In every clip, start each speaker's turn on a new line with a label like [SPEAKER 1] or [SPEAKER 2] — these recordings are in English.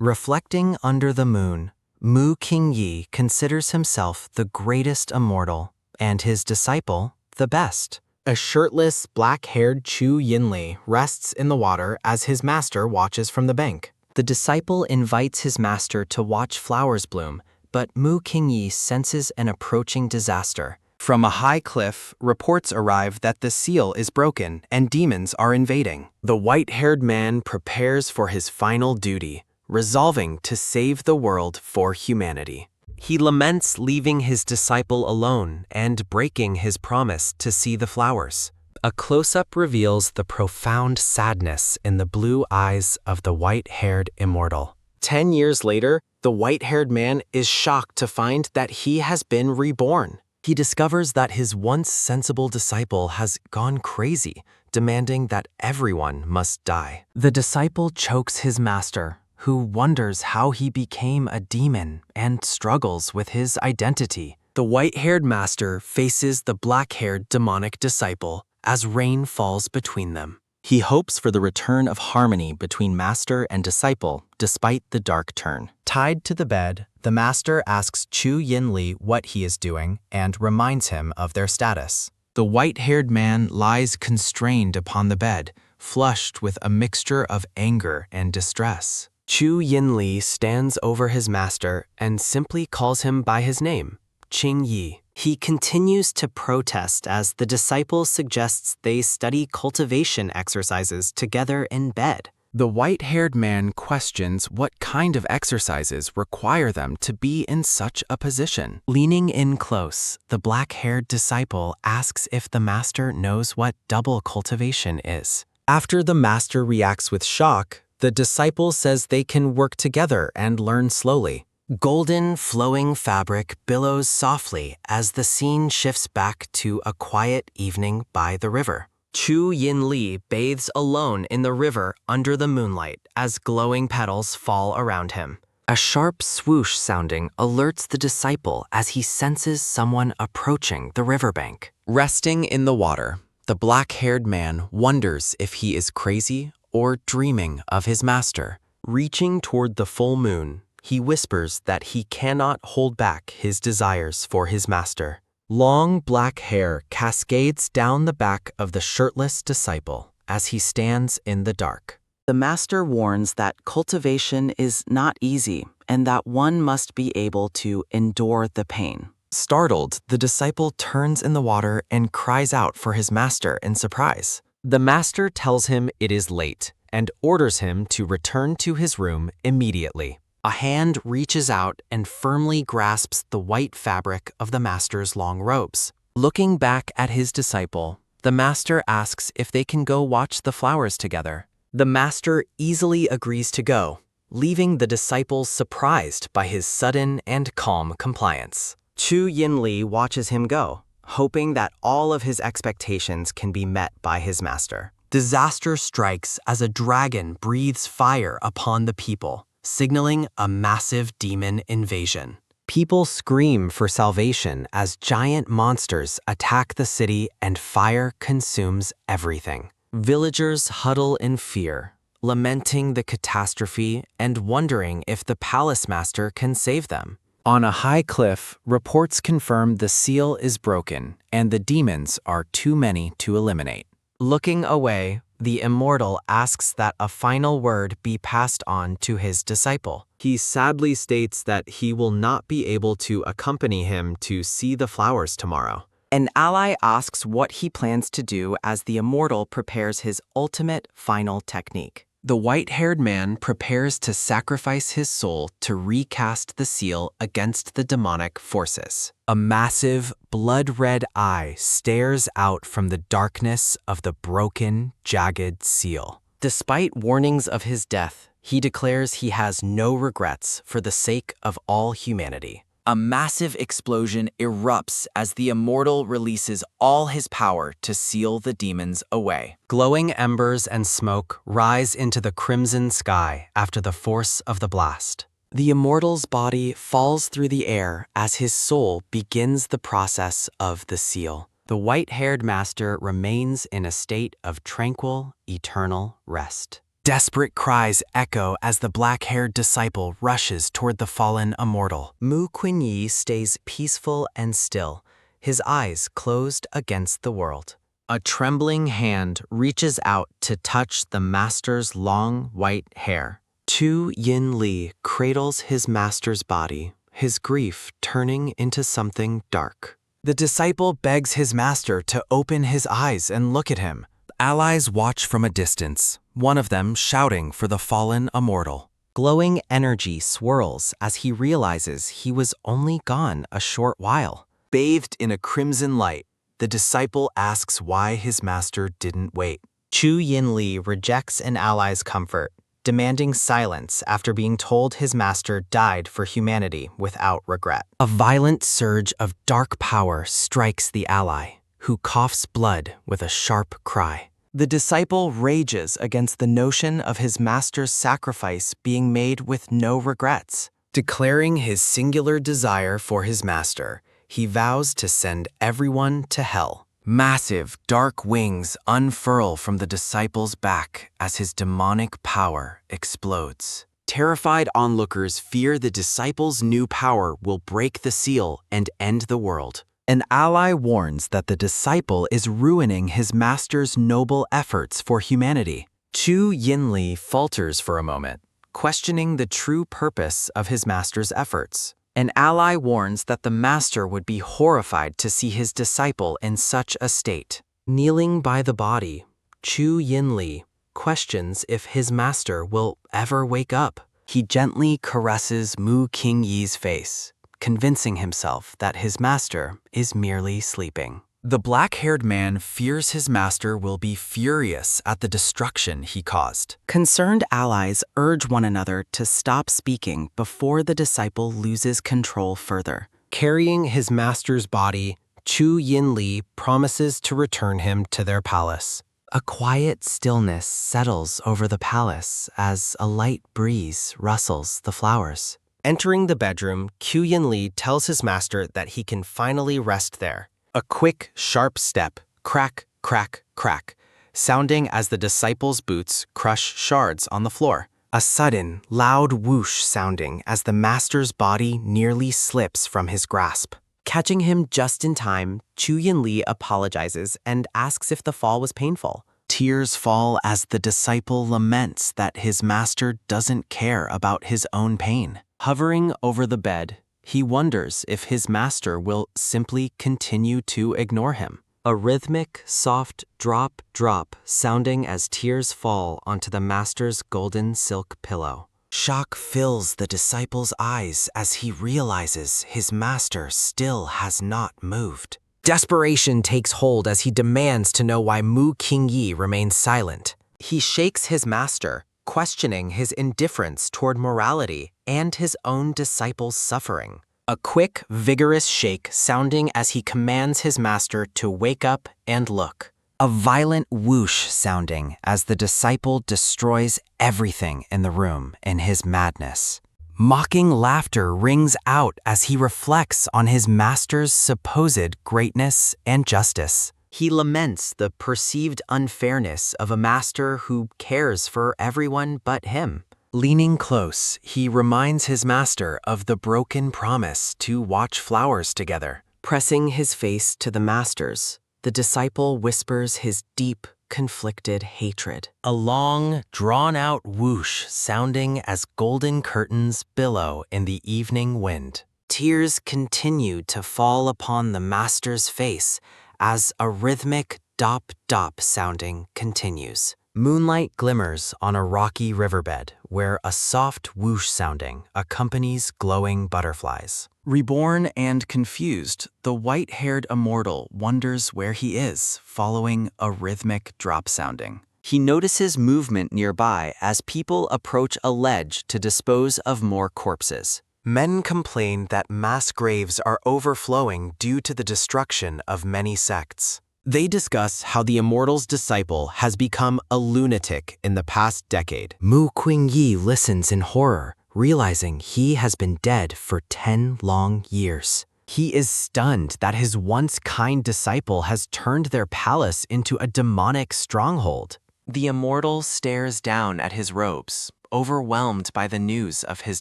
[SPEAKER 1] Reflecting under the moon, Mu Qingyi considers himself the greatest immortal, and his disciple the best. A shirtless, black-haired Chu Yinli rests in the water as his master watches from the bank. The disciple invites his master to watch flowers bloom, but Mu Qingyi senses an approaching disaster. From a high cliff, reports arrive that the seal is broken and demons are invading. The white-haired man prepares for his final duty, resolving to save the world for humanity. He laments leaving his disciple alone and breaking his promise to see the flowers. A close-up reveals the profound sadness in the blue eyes of the white-haired immortal. 10 years later, the white-haired man is shocked to find that he has been reborn. He discovers that his once sensible disciple has gone crazy, demanding that everyone must die. The disciple chokes his master, who wonders how he became a demon and struggles with his identity. The white-haired master faces the black-haired demonic disciple as rain falls between them. He hopes for the return of harmony between master and disciple despite the dark turn. Tied to the bed, the master asks Chu Yinli what he is doing and reminds him of their status. The white-haired man lies constrained upon the bed, flushed with a mixture of anger and distress. Chu Yinli stands over his master and simply calls him by his name, Qingyi. He continues to protest as the disciple suggests they study cultivation exercises together in bed. The white-haired man questions what kind of exercises require them to be in such a position. Leaning in close, the black-haired disciple asks if the master knows what double cultivation is. After the master reacts with shock, the disciple says they can work together and learn slowly. Golden, flowing fabric billows softly as the scene shifts back to a quiet evening by the river. Chu Yinli bathes alone in the river under the moonlight as glowing petals fall around him. A sharp swoosh sounding alerts the disciple as he senses someone approaching the riverbank. Resting in the water, the black-haired man wonders if he is crazy or dreaming of his master. Reaching toward the full moon, he whispers that he cannot hold back his desires for his master. Long black hair cascades down the back of the shirtless disciple as he stands in the dark. The master warns that cultivation is not easy and that one must be able to endure the pain. Startled, the disciple turns in the water and cries out for his master in surprise. The master tells him it is late and orders him to return to his room immediately. A hand reaches out and firmly grasps the white fabric of the master's long robes. Looking back at his disciple, the master asks if they can go watch the flowers together. The master easily agrees to go, leaving the disciple surprised by his sudden and calm compliance. Chu Yinli watches him go, hoping that all of his expectations can be met by his master. Disaster strikes as a dragon breathes fire upon the people, signaling a massive demon invasion. People scream for salvation as giant monsters attack the city and fire consumes everything. Villagers huddle in fear, lamenting the catastrophe and wondering if the palace master can save them. On a high cliff, reports confirm the seal is broken and the demons are too many to eliminate. Looking away, the immortal asks that a final word be passed on to his disciple. He sadly states that he will not be able to accompany him to see the flowers tomorrow. An ally asks what he plans to do as the immortal prepares his ultimate final technique. The white-haired man prepares to sacrifice his soul to recast the seal against the demonic forces. A massive, blood-red eye stares out from the darkness of the broken, jagged seal. Despite warnings of his death, he declares he has no regrets for the sake of all humanity. A massive explosion erupts as the immortal releases all his power to seal the demons away. Glowing embers and smoke rise into the crimson sky after the force of the blast. The immortal's body falls through the air as his soul begins the process of the seal. The white-haired master remains in a state of tranquil, eternal rest. Desperate cries echo as the black-haired disciple rushes toward the fallen immortal. Mu Qinyi stays peaceful and still, his eyes closed against the world. A trembling hand reaches out to touch the master's long white hair. Tu Yin Li cradles his master's body, his grief turning into something dark. The disciple begs his master to open his eyes and look at him. Allies watch from a distance, one of them shouting for the fallen immortal. Glowing energy swirls as he realizes he was only gone a short while. Bathed in a crimson light, the disciple asks why his master didn't wait. Chu Yinli rejects an ally's comfort, demanding silence after being told his master died for humanity without regret. A violent surge of dark power strikes the ally, who coughs blood with a sharp cry. The disciple rages against the notion of his master's sacrifice being made with no regrets. Declaring his singular desire for his master, he vows to send everyone to hell. Massive, dark wings unfurl from the disciple's back as his demonic power explodes. Terrified onlookers fear the disciple's new power will break the seal and end the world. An ally warns that the disciple is ruining his master's noble efforts for humanity. Chu Yinli falters for a moment, questioning the true purpose of his master's efforts. An ally warns that the master would be horrified to see his disciple in such a state. Kneeling by the body, Chu Yinli questions if his master will ever wake up. He gently caresses Mu Qingyi's face, convincing himself that his master is merely sleeping. The black-haired man fears his master will be furious at the destruction he caused. Concerned allies urge one another to stop speaking before the disciple loses control further. Carrying his master's body, Chu Yinli promises to return him to their palace. A quiet stillness settles over the palace as a light breeze rustles the flowers. Entering the bedroom, Qu Yinli tells his master that he can finally rest there. A quick, sharp step, crack, crack, crack, sounding as the disciple's boots crush shards on the floor. A sudden, loud whoosh sounding as the master's body nearly slips from his grasp. Catching him just in time, Chu Yinli apologizes and asks if the fall was painful. Tears fall as the disciple laments that his master doesn't care about his own pain. Hovering over the bed, he wonders if his master will simply continue to ignore him. A rhythmic, soft drop, drop sounding as tears fall onto the master's golden silk pillow. Shock fills the disciple's eyes as he realizes his master still has not moved. Desperation takes hold as he demands to know why Mu Qingyi remains silent. He shakes his master, questioning his indifference toward morality and his own disciple's suffering. A quick, vigorous shake sounding as he commands his master to wake up and look. A violent whoosh sounding as the disciple destroys everything in the room in his madness. Mocking laughter rings out as he reflects on his master's supposed greatness and justice. He laments the perceived unfairness of a master who cares for everyone but him. Leaning close, he reminds his master of the broken promise to watch flowers together. Pressing his face to the master's, the disciple whispers his deep, conflicted hatred. A long, drawn-out whoosh sounding as golden curtains billow in the evening wind. Tears continue to fall upon the master's face as a rhythmic dop-dop sounding continues. Moonlight glimmers on a rocky riverbed where a soft whoosh sounding accompanies glowing butterflies. Reborn and confused, the white-haired immortal wonders where he is, following a rhythmic drop sounding. He notices movement nearby as people approach a ledge to dispose of more corpses. Men complain that mass graves are overflowing due to the destruction of many sects. They discuss how the immortal's disciple has become a lunatic in the past decade. Mu Qingyi listens in horror, realizing he has been dead for 10 long years. He is stunned that his once kind disciple has turned their palace into a demonic stronghold. The immortal stares down at his robes, overwhelmed by the news of his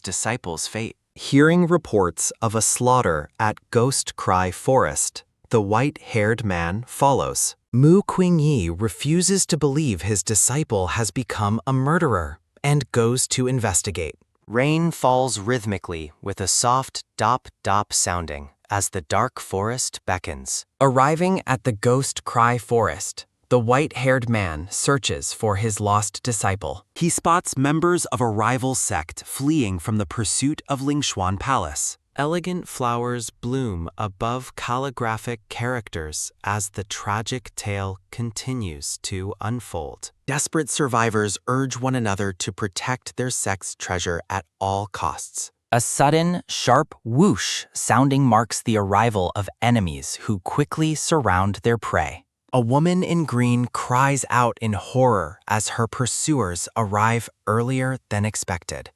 [SPEAKER 1] disciples' fate. Hearing reports of a slaughter at Ghost Cry Forest, the white-haired man follows. Mu Qingyi refuses to believe his disciple has become a murderer and goes to investigate. Rain falls rhythmically with a soft dop-dop sounding as the dark forest beckons. Arriving at the Ghost Cry Forest, the white-haired man searches for his lost disciple. He spots members of a rival sect fleeing from the pursuit of Lingshuan Palace. Elegant flowers bloom above calligraphic characters as the tragic tale continues to unfold. Desperate survivors urge one another to protect their sect's treasure at all costs. A sudden, sharp whoosh sounding marks the arrival of enemies who quickly surround their prey. A woman in green cries out in horror as her pursuers arrive earlier than expected.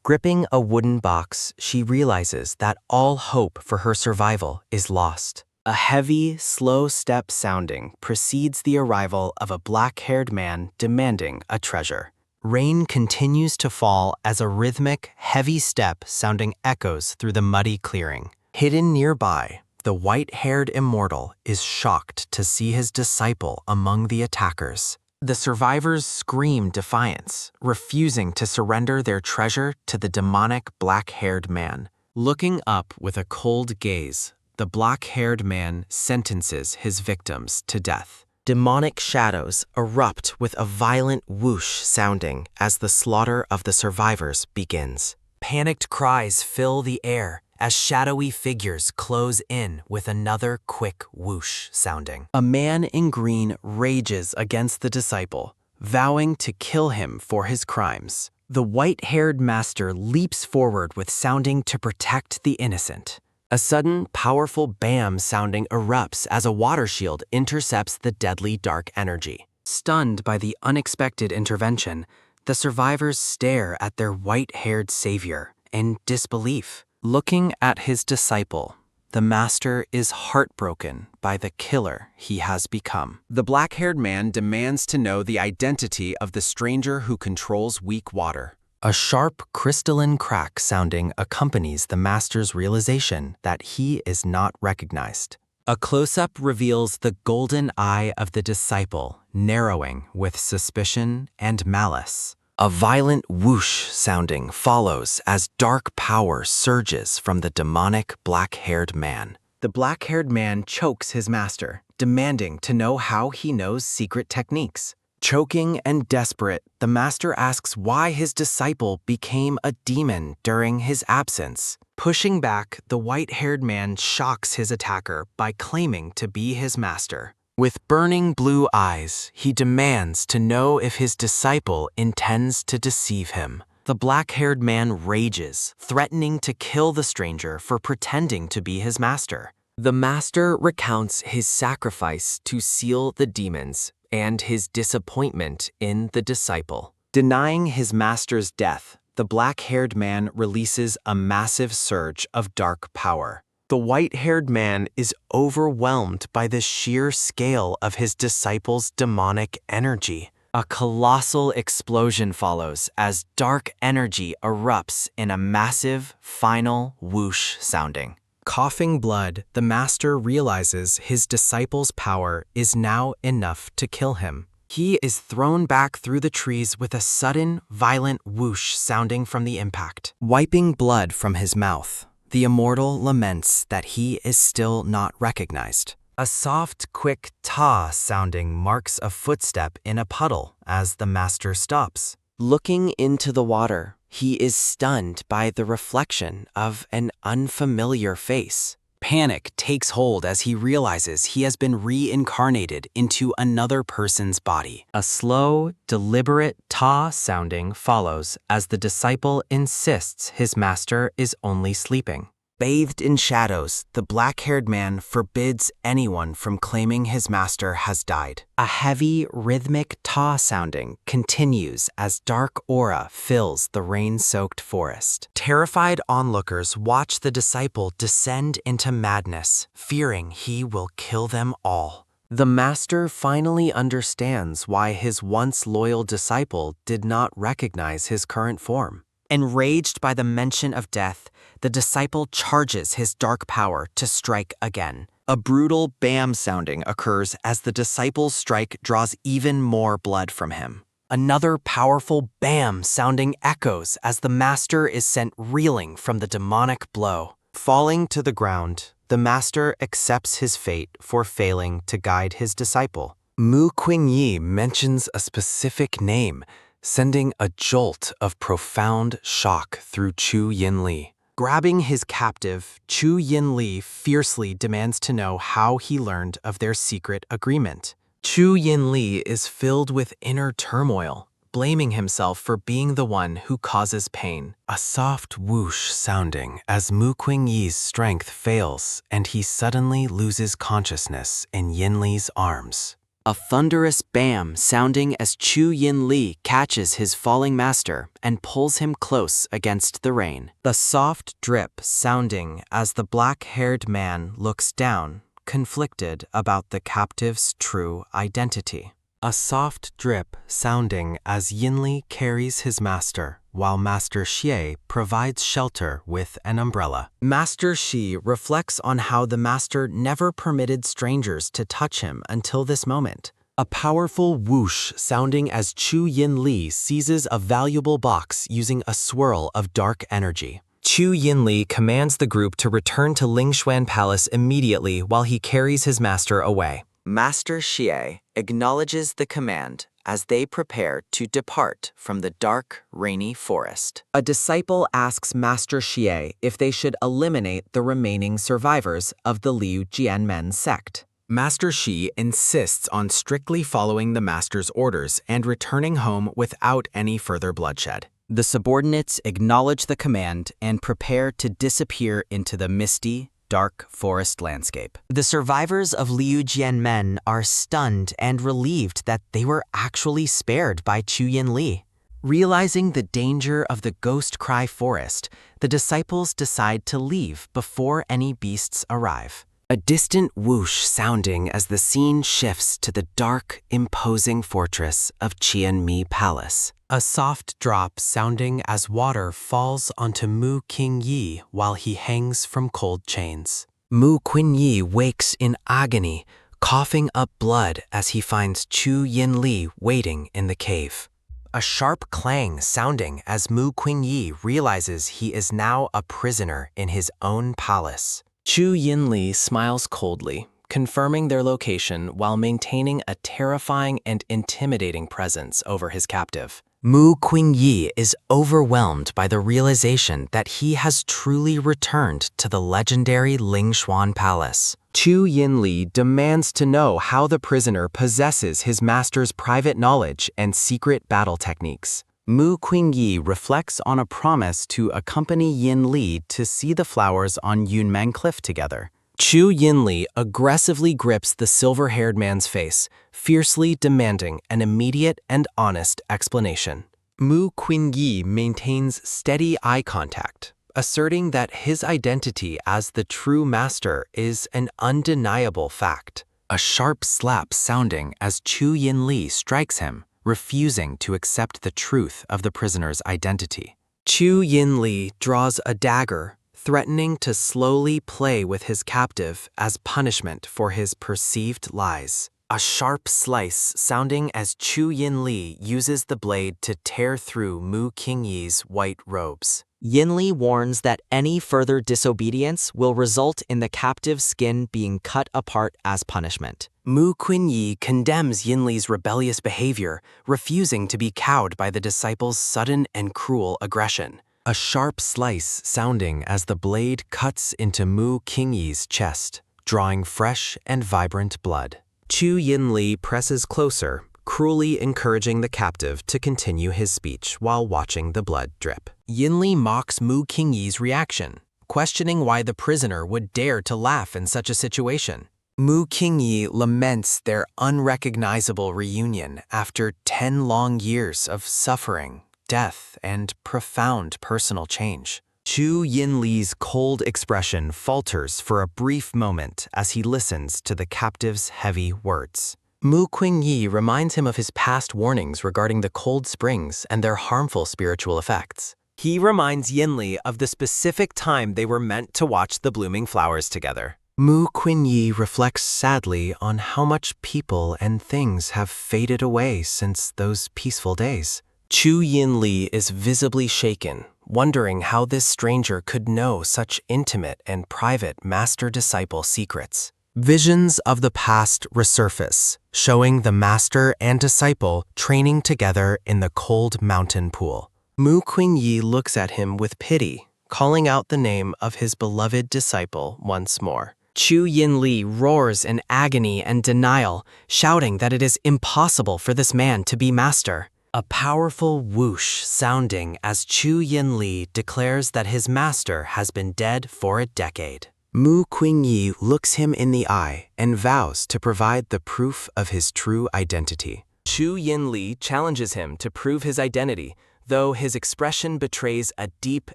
[SPEAKER 1] Gripping a wooden box, she realizes that all hope for her survival is lost. A heavy, slow step sounding precedes the arrival of a black-haired man demanding a treasure. Rain continues to fall as a rhythmic, heavy step sounding echoes through the muddy clearing. Hidden nearby, the white-haired immortal is shocked to see his disciple among the attackers. The survivors scream defiance, refusing to surrender their treasure to the demonic black-haired man. Looking up with a cold gaze, the black-haired man sentences his victims to death. Demonic shadows erupt with a violent whoosh sounding as the slaughter of the survivors begins. Panicked cries fill the air as shadowy figures close in with another quick whoosh sounding. A man in green rages against the disciple, vowing to kill him for his crimes. The white-haired master leaps forward with sounding to protect the innocent. A sudden, powerful bam sounding erupts as a water shield intercepts the deadly dark energy. Stunned by the unexpected intervention, the survivors stare at their white-haired savior in disbelief. Looking at his disciple, the master is heartbroken by the killer he has become. The black-haired man demands to know the identity of the stranger who controls weak water. A sharp, crystalline crack sounding accompanies the master's realization that he is not recognized. A close-up reveals the golden eye of the disciple, narrowing with suspicion and malice. A violent whoosh sounding follows as dark power surges from the demonic black-haired man. The black-haired man chokes his master, demanding to know how he knows secret techniques. Choking and desperate, the master asks why his disciple became a demon during his absence. Pushing back, the white-haired man shocks his attacker by claiming to be his master. With burning blue eyes, he demands to know if his disciple intends to deceive him. The black-haired man rages, threatening to kill the stranger for pretending to be his master. The master recounts his sacrifice to seal the demons and his disappointment in the disciple. Denying his master's death, the black-haired man releases a massive surge of dark power. The white-haired man is overwhelmed by the sheer scale of his disciple's demonic energy. A colossal explosion follows as dark energy erupts in a massive, final whoosh sounding. Coughing blood, the master realizes his disciple's power is now enough to kill him. He is thrown back through the trees with a sudden, violent whoosh sounding from the impact. Wiping blood from his mouth, the immortal laments that he is still not recognized. A soft, quick ta sounding marks a footstep in a puddle as the master stops. Looking into the water, he is stunned by the reflection of an unfamiliar face. Panic takes hold as he realizes he has been reincarnated into another person's body. A slow, deliberate ta sounding follows as the disciple insists his master is only sleeping. Bathed in shadows, the black-haired man forbids anyone from claiming his master has died. A heavy, rhythmic ta sounding continues as dark aura fills the rain-soaked forest. Terrified onlookers watch the disciple descend into madness, fearing he will kill them all. The master finally understands why his once loyal disciple did not recognize his current form. Enraged by the mention of death, the disciple charges his dark power to strike again. A brutal bam sounding occurs as the disciple's strike draws even more blood from him. Another powerful bam sounding echoes as the master is sent reeling from the demonic blow. Falling to the ground, the master accepts his fate for failing to guide his disciple. Mu Qingyi mentions a specific name, sending a jolt of profound shock through Chu Yinli. Grabbing his captive, Chu Yinli fiercely demands to know how he learned of their secret agreement. Chu Yinli is filled with inner turmoil, blaming himself for being the one who causes pain. A soft whoosh sounding as Mu Qingyi's strength fails and he suddenly loses consciousness in Yinli's arms. A thunderous bam sounding as Chu Yinli catches his falling master and pulls him close against the rain. The soft drip sounding as the black-haired man looks down, conflicted about the captive's true identity. A soft drip sounding as Yinli carries his master, while Master Xie provides shelter with an umbrella. Master Xi reflects on how the master never permitted strangers to touch him until this moment. A powerful whoosh sounding as Chu Yinli seizes a valuable box using a swirl of dark energy. Chu Yinli commands the group to return to Lingshuan Palace immediately while he carries his master away. Master Xie acknowledges the command as they prepare to depart from the dark, rainy forest. A disciple asks Master Xie if they should eliminate the remaining survivors of the Liu Jianmen sect. Master Xi insists on strictly following the master's orders and returning home without any further bloodshed. The subordinates acknowledge the command and prepare to disappear into the misty, dark forest landscape. The survivors of Liu Jianmen are stunned and relieved that they were actually spared by Chu Yinli. Realizing the danger of the Ghost Cry forest, the disciples decide to leave before any beasts arrive. A distant whoosh sounding as the scene shifts to the dark, imposing fortress of Qianmi Palace. A soft drop sounding as water falls onto Mu Qingyi while he hangs from cold chains. Mu Qingyi wakes in agony, coughing up blood as he finds Chu Yinli waiting in the cave. A sharp clang sounding as Mu Qingyi realizes he is now a prisoner in his own palace. Chu Yinli smiles coldly, confirming their location while maintaining a terrifying and intimidating presence over his captive. Mu Qingyi is overwhelmed by the realization that he has truly returned to the legendary Lingshuan Palace. Chu Yinli demands to know how the prisoner possesses his master's private knowledge and secret battle techniques. Mu Qingyi reflects on a promise to accompany Yinli to see the flowers on Yunmeng Cliff together. Chu Yinli aggressively grips the silver-haired man's face, fiercely demanding an immediate and honest explanation. Mu Qingyi maintains steady eye contact, asserting that his identity as the true master is an undeniable fact. A sharp slap sounding as Chu Yinli strikes him, refusing to accept the truth of the prisoner's identity. Chu Yinli draws a dagger, threatening to slowly play with his captive as punishment for his perceived lies. A sharp slice sounding as Chu Yinli uses the blade to tear through Mu Qingyi's white robes. Yinli warns that any further disobedience will result in the captive's skin being cut apart as punishment. Mu Qingyi condemns Yinli's rebellious behavior, refusing to be cowed by the disciple's sudden and cruel aggression. A sharp slice sounding as the blade cuts into Mu Qingyi's chest, drawing fresh and vibrant blood. Chu Yinli presses closer, cruelly encouraging the captive to continue his speech while watching the blood drip. Yinli mocks Mu Qingyi's reaction, questioning why the prisoner would dare to laugh in such a situation. Mu Qingyi laments their unrecognizable reunion after 10 long years of suffering, death, and profound personal change. Chu Yinli's cold expression falters for a brief moment as he listens to the captive's heavy words. Mu Qingyi reminds him of his past warnings regarding the cold springs and their harmful spiritual effects. He reminds Yinli of the specific time they were meant to watch the blooming flowers together. Mu Qingyi reflects sadly on how much people and things have faded away since those peaceful days. Chu Yinli is visibly shaken, wondering how this stranger could know such intimate and private master-disciple secrets. Visions of the past resurface, showing the master and disciple training together in the cold mountain pool. Mu Qingyi looks at him with pity, calling out the name of his beloved disciple once more. Chu Yinli roars in agony and denial, shouting that it is impossible for this man to be master. A powerful whoosh sounding as Chu Yinli declares that his master has been dead for a decade. Mu Qingyi looks him in the eye and vows to provide the proof of his true identity. Chu Yinli challenges him to prove his identity, though his expression betrays a deep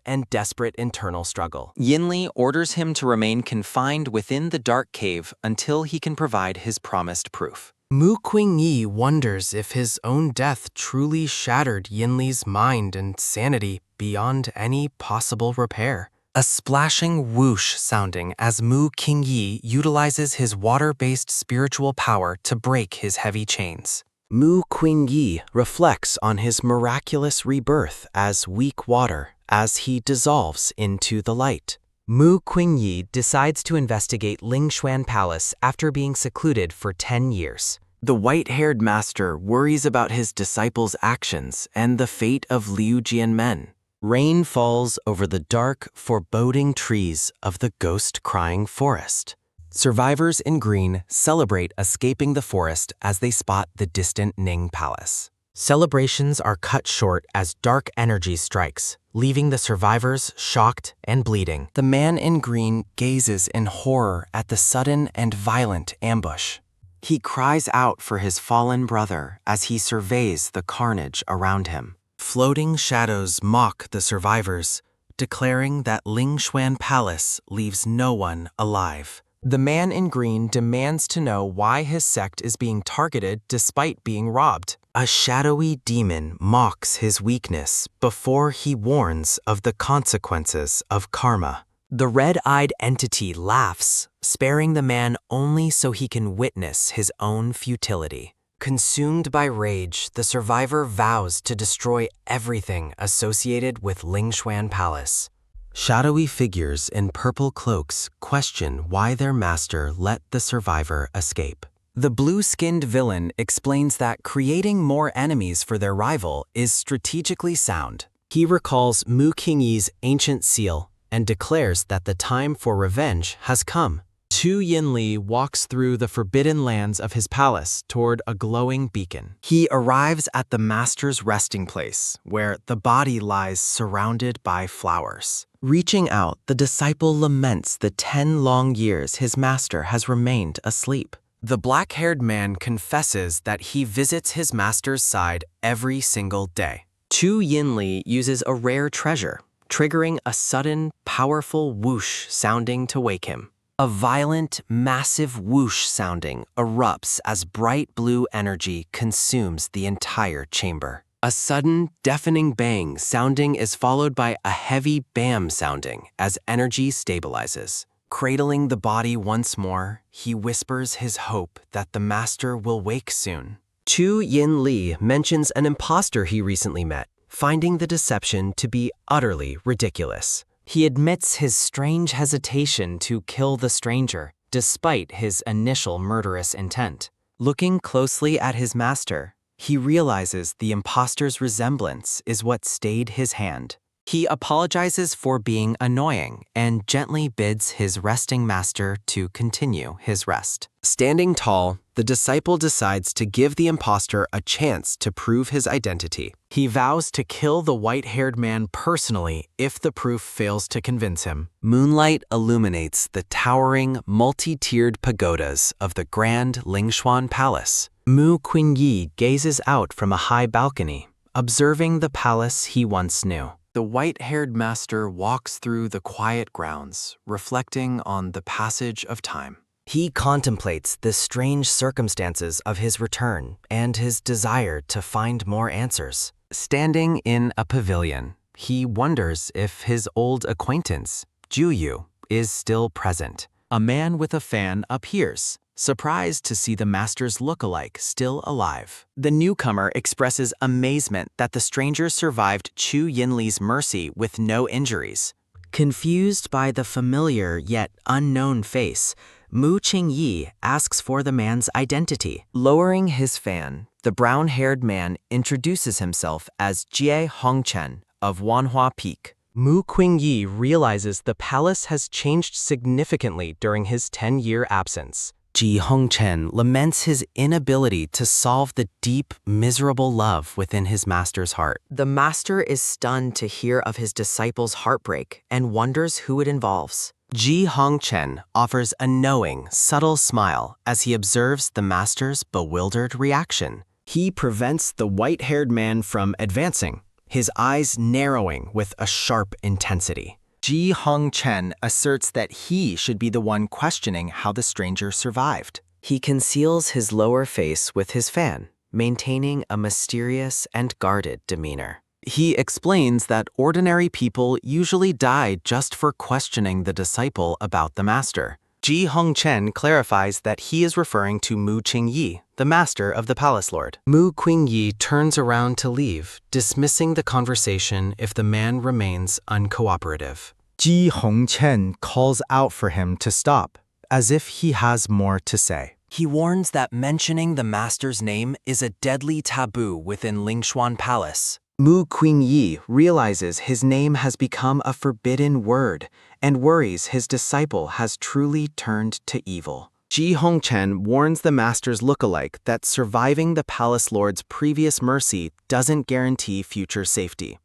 [SPEAKER 1] and desperate internal struggle. Yinli orders him to remain confined within the dark cave until he can provide his promised proof. Mu Qingyi wonders if his own death truly shattered Yinli's mind and sanity beyond any possible repair. A splashing whoosh sounding as Mu Qingyi utilizes his water-based spiritual power to break his heavy chains. Mu Qingyi reflects on his miraculous rebirth as weak water as he dissolves into the light. Mu Qingyi decides to investigate Lingshuan Palace after being secluded for 10 years. The white-haired master worries about his disciples' actions and the fate of Liu Jianmen. Rain falls over the dark, foreboding trees of the ghost-crying forest. Survivors in green celebrate escaping the forest as they spot the distant Ning Palace. Celebrations are cut short as dark energy strikes, leaving the survivors shocked and bleeding. The man in green gazes in horror at the sudden and violent ambush. He cries out for his fallen brother as he surveys the carnage around him. Floating shadows mock the survivors, declaring that Lingshuan Palace leaves no one alive. The man in green demands to know why his sect is being targeted despite being robbed. A shadowy demon mocks his weakness before he warns of the consequences of karma. The red-eyed entity laughs, sparing the man only so he can witness his own futility. Consumed by rage, the survivor vows to destroy everything associated with Lingshuan Palace. Shadowy figures in purple cloaks question why their master let the survivor escape. The blue-skinned villain explains that creating more enemies for their rival is strategically sound. He recalls Mu Qingyi's ancient seal and declares that the time for revenge has come. Chu Yinli walks through the forbidden lands of his palace toward a glowing beacon. He arrives at the master's resting place, where the body lies surrounded by flowers. Reaching out, the disciple laments the 10 long years his master has remained asleep. The black-haired man confesses that he visits his master's side every single day. Chu Yinli uses a rare treasure, triggering a sudden, powerful whoosh sounding to wake him. A violent, massive whoosh sounding erupts as bright blue energy consumes the entire chamber. A sudden, deafening bang sounding is followed by a heavy bam sounding as energy stabilizes. Cradling the body once more, he whispers his hope that the master will wake soon. Chu Yinli mentions an imposter he recently met, finding the deception to be utterly ridiculous. He admits his strange hesitation to kill the stranger, despite his initial murderous intent. Looking closely at his master, he realizes the imposter's resemblance is what stayed his hand. He apologizes for being annoying and gently bids his resting master to continue his rest. Standing tall, the disciple decides to give the imposter a chance to prove his identity. He vows to kill the white-haired man personally if the proof fails to convince him. Moonlight illuminates the towering, multi-tiered pagodas of the grand Lingshuan Palace. Mu Qingyi gazes out from a high balcony, observing the palace he once knew. The white-haired master walks through the quiet grounds, reflecting on the passage of time. He contemplates the strange circumstances of his return and his desire to find more answers. Standing in a pavilion, he wonders if his old acquaintance, Yu, is still present. A man with a fan appears, surprised to see the master's look-alike still alive. The newcomer expresses amazement that the stranger survived Chu Yinli's mercy with no injuries. Confused by the familiar yet unknown face, Mu Qingyi asks for the man's identity. Lowering his fan, the brown-haired man introduces himself as Jie Hongchen of Wanhua Peak. Mu Qingyi realizes the palace has changed significantly during his 10-year absence. Ji Hongchen laments his inability to solve the deep, miserable love within his master's heart. The master is stunned to hear of his disciple's heartbreak and wonders who it involves. Ji Hongchen offers a knowing, subtle smile as he observes the master's bewildered reaction. He prevents the white-haired man from advancing, his eyes narrowing with a sharp intensity. Ji Hongchen asserts that he should be the one questioning how the stranger survived. He conceals his lower face with his fan, maintaining a mysterious and guarded demeanor. He explains that ordinary people usually die just for questioning the disciple about the master. Ji Hongchen clarifies that he is referring to Mu Qingyi, the master of the palace lord. Mu Qingyi turns around to leave, dismissing the conversation if the man remains uncooperative. Ji Hongchen calls out for him to stop, as if he has more to say. He warns that mentioning the master's name is a deadly taboo within Lingshuan Palace. Mu Qingyi realizes his name has become a forbidden word and worries his disciple has truly turned to evil. Ji Hongchen warns the master's lookalike that surviving the palace lord's previous mercy doesn't guarantee future safety.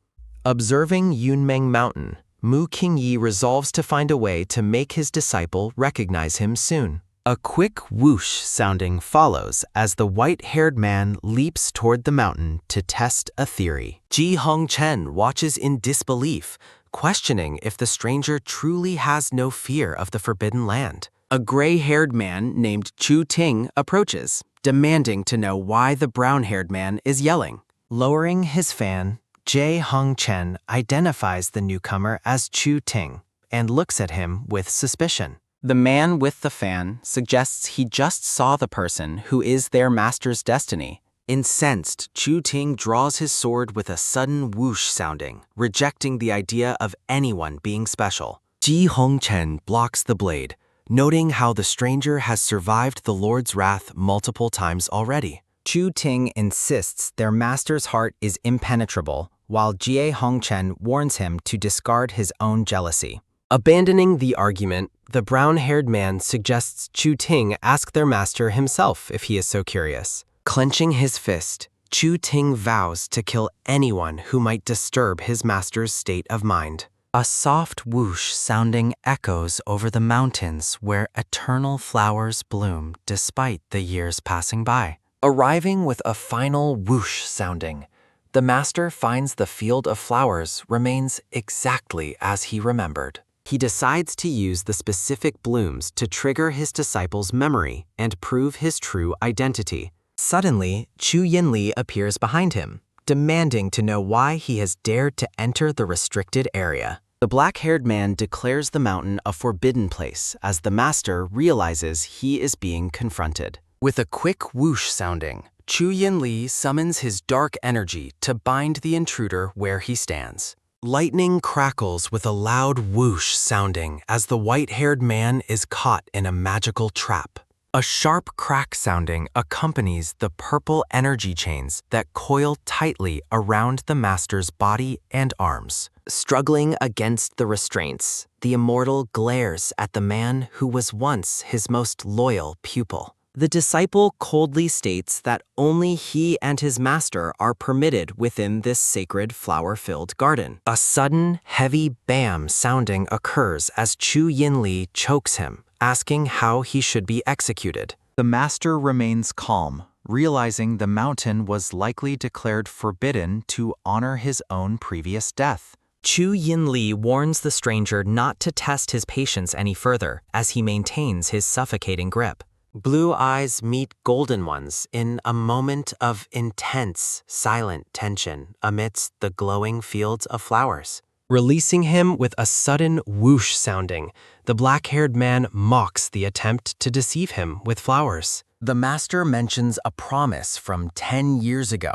[SPEAKER 1] Observing Yunmeng Mountain, Mu Qingyi resolves to find a way to make his disciple recognize him soon. A quick whoosh sounding follows as the white-haired man leaps toward the mountain to test a theory. Ji Hongchen watches in disbelief, questioning if the stranger truly has no fear of the forbidden land. A gray-haired man named Chu Ting approaches, demanding to know why the brown-haired man is yelling. Lowering his fan, Jie Hongchen identifies the newcomer as Chu Ting and looks at him with suspicion. The man with the fan suggests he just saw the person who is their master's destiny. Incensed, Chu Ting draws his sword with a sudden whoosh sounding, rejecting the idea of anyone being special. Ji Hongchen blocks the blade, noting how the stranger has survived the Lord's wrath multiple times already. Chu Ting insists their master's heart is impenetrable, while Jie Hongchen warns him to discard his own jealousy. Abandoning the argument, the brown-haired man suggests Chu Ting ask their master himself if he is so curious. Clenching his fist, Chu Ting vows to kill anyone who might disturb his master's state of mind. A soft whoosh sounding echoes over the mountains where eternal flowers bloom despite the years passing by. Arriving with a final whoosh sounding, the master finds the field of flowers remains exactly as he remembered. He decides to use the specific blooms to trigger his disciple's memory and prove his true identity. Suddenly, Chu Yinli appears behind him, demanding to know why he has dared to enter the restricted area. The black-haired man declares the mountain a forbidden place as the master realizes he is being confronted. With a quick whoosh sounding, Chu Yinli summons his dark energy to bind the intruder where he stands. Lightning crackles with a loud whoosh sounding as the white-haired man is caught in a magical trap. A sharp crack sounding accompanies the purple energy chains that coil tightly around the master's body and arms. Struggling against the restraints, the immortal glares at the man who was once his most loyal pupil. The disciple coldly states that only he and his master are permitted within this sacred flower-filled garden. A sudden, heavy bam sounding occurs as Chu Yinli chokes him, asking how he should be executed. The master remains calm, realizing the mountain was likely declared forbidden to honor his own previous death. Chu Yinli warns the stranger not to test his patience any further as he maintains his suffocating grip. Blue eyes meet golden ones in a moment of intense, silent tension amidst the glowing fields of flowers. Releasing him with a sudden whoosh sounding, the black-haired man mocks the attempt to deceive him with flowers. The master mentions a promise from 10 years ago,